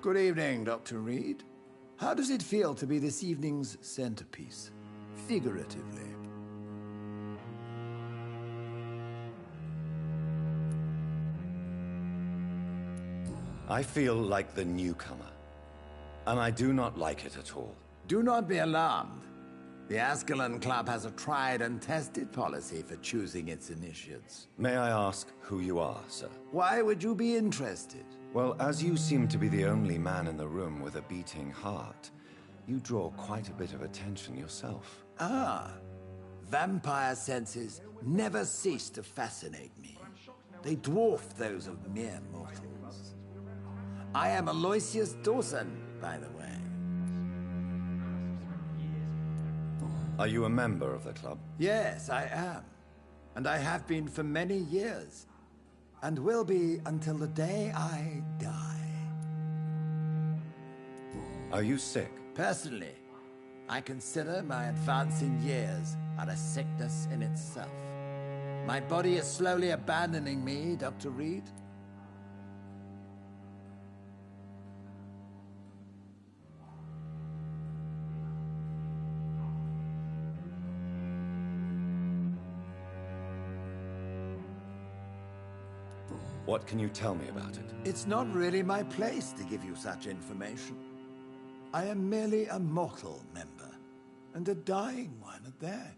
Good evening, Dr. Reed. How does it feel to be this evening's centerpiece, figuratively? I feel like the newcomer, and I do not like it at all. Do not be alarmed. The Ascalon Club has a tried and tested policy for choosing its initiates. May I ask who you are, sir? Why would you be interested? Well, as you seem to be the only man in the room with a beating heart, you draw quite a bit of attention yourself. Ah, Vampire senses never cease to fascinate me. They dwarf those of mere mortals. I am Aloysius Dawson, by the way. Are you a member of the club? Yes, I am. And I have been for many years. And will be until the day I die. Are you sick? Personally, I consider my advancing years are a sickness in itself. My body is slowly abandoning me, Dr. Reed. What can you tell me about it? It's not really my place to give you such information. I am merely a mortal member, and a dying one at that.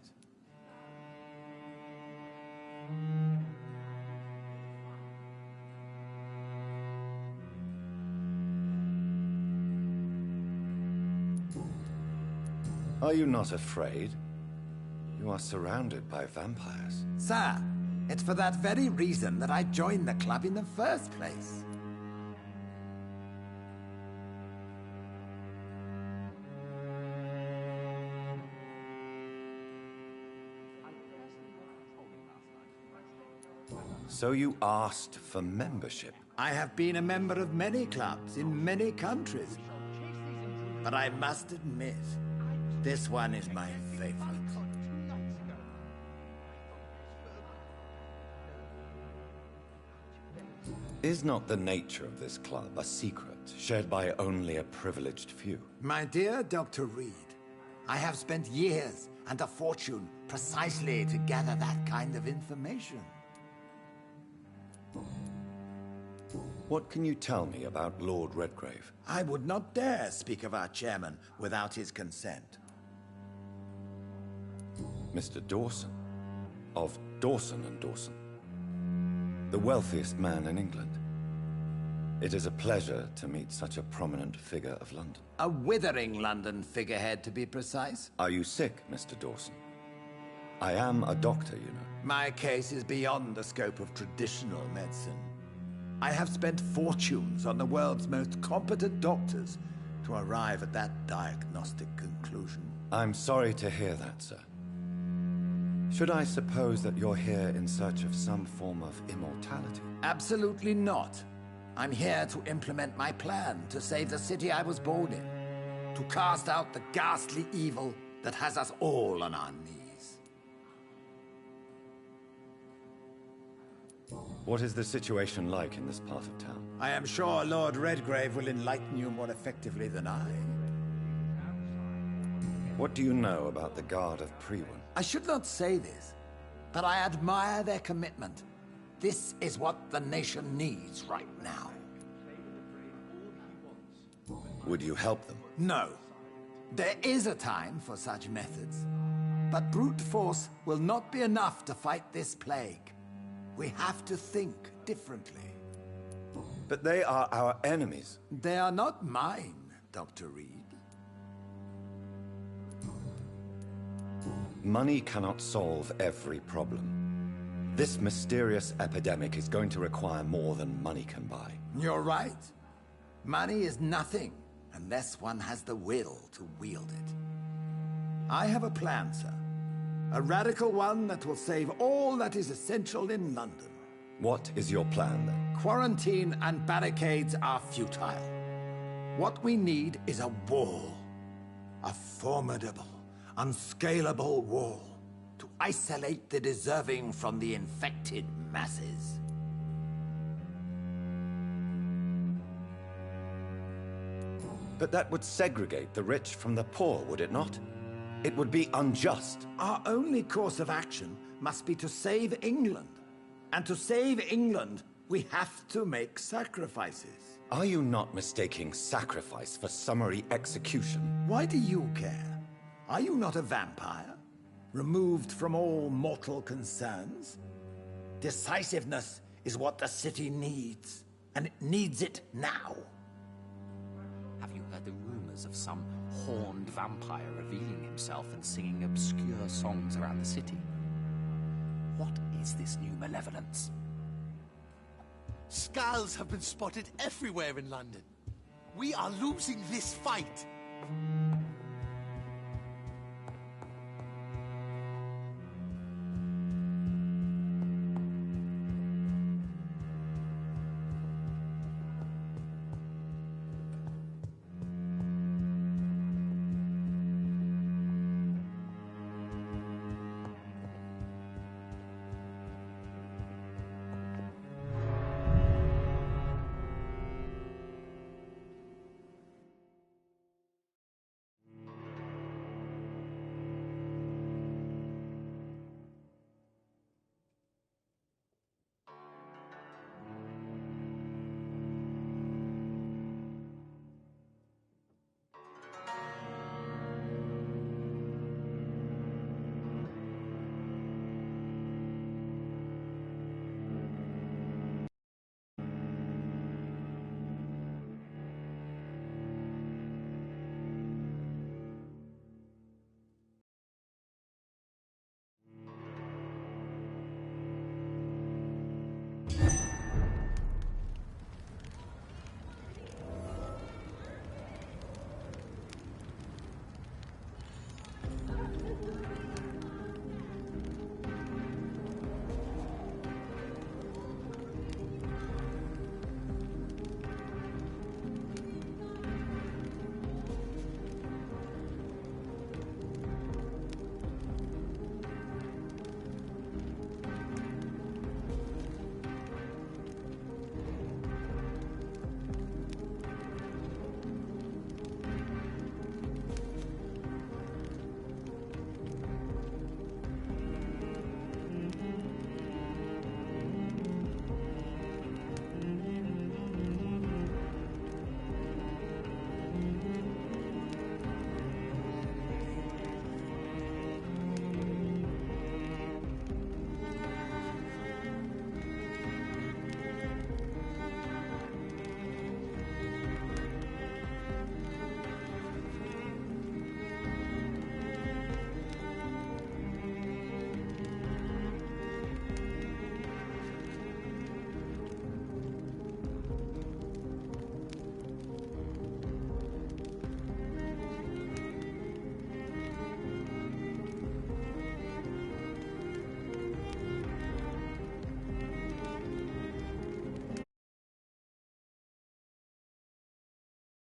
Are you not afraid? You are surrounded by vampires. Sir, it's for that very reason that I joined the club in the first place. So you asked for membership? I have been a member of many clubs in many countries. But I must admit, this one is my favorite. Is not the nature of this club a secret, shared by only a privileged few? My dear Dr. Reed, I have spent years and a fortune precisely to gather that kind of information. What can you tell me about Lord Redgrave? I would not dare speak of our chairman without his consent. Mr. Dawson, of Dawson & Dawson, the wealthiest man in England. It is a pleasure to meet such a prominent figure of London. A withering London figurehead, to be precise. Are you sick, Mr. Dawson? I am a doctor, you know. My case is beyond the scope of traditional medicine. I have spent fortunes on the world's most competent doctors to arrive at that diagnostic conclusion. I'm sorry to hear that, sir. Should I suppose that you're here in search of some form of immortality? Absolutely not. I'm here to implement my plan to save the city I was born in, to cast out the ghastly evil that has us all on our knees. What is the situation like in this part of town? I am sure Lord Redgrave will enlighten you more effectively than I. What do you know about the Guard of Priwen? I should not say this, but I admire their commitment. This is what the nation needs right now. Would you help them? No. There is a time for such methods. But brute force will not be enough to fight this plague. We have to think differently. But they are our enemies. They are not mine, Dr. Reed. Money cannot solve every problem. This mysterious epidemic is going to require more than money can buy. You're right. Money is nothing unless one has the will to wield it. I have a plan, sir. A radical one that will save all that is essential in London. What is your plan, then? Quarantine and barricades are futile. What we need is a wall. A formidable, unscalable wall to isolate the deserving from the infected masses. But that would segregate the rich from the poor, would it not? It would be unjust. Our only course of action must be to save England. And to save England, we have to make sacrifices. Are you not mistaking sacrifice for summary execution? Why do you care? Are you not a vampire? Removed from all mortal concerns? Decisiveness is what the city needs, and it needs it now. Have you heard the rumors of some horned vampire revealing himself and singing obscure songs around the city. What is this new malevolence? Skulls have been spotted everywhere in London. We are losing this fight.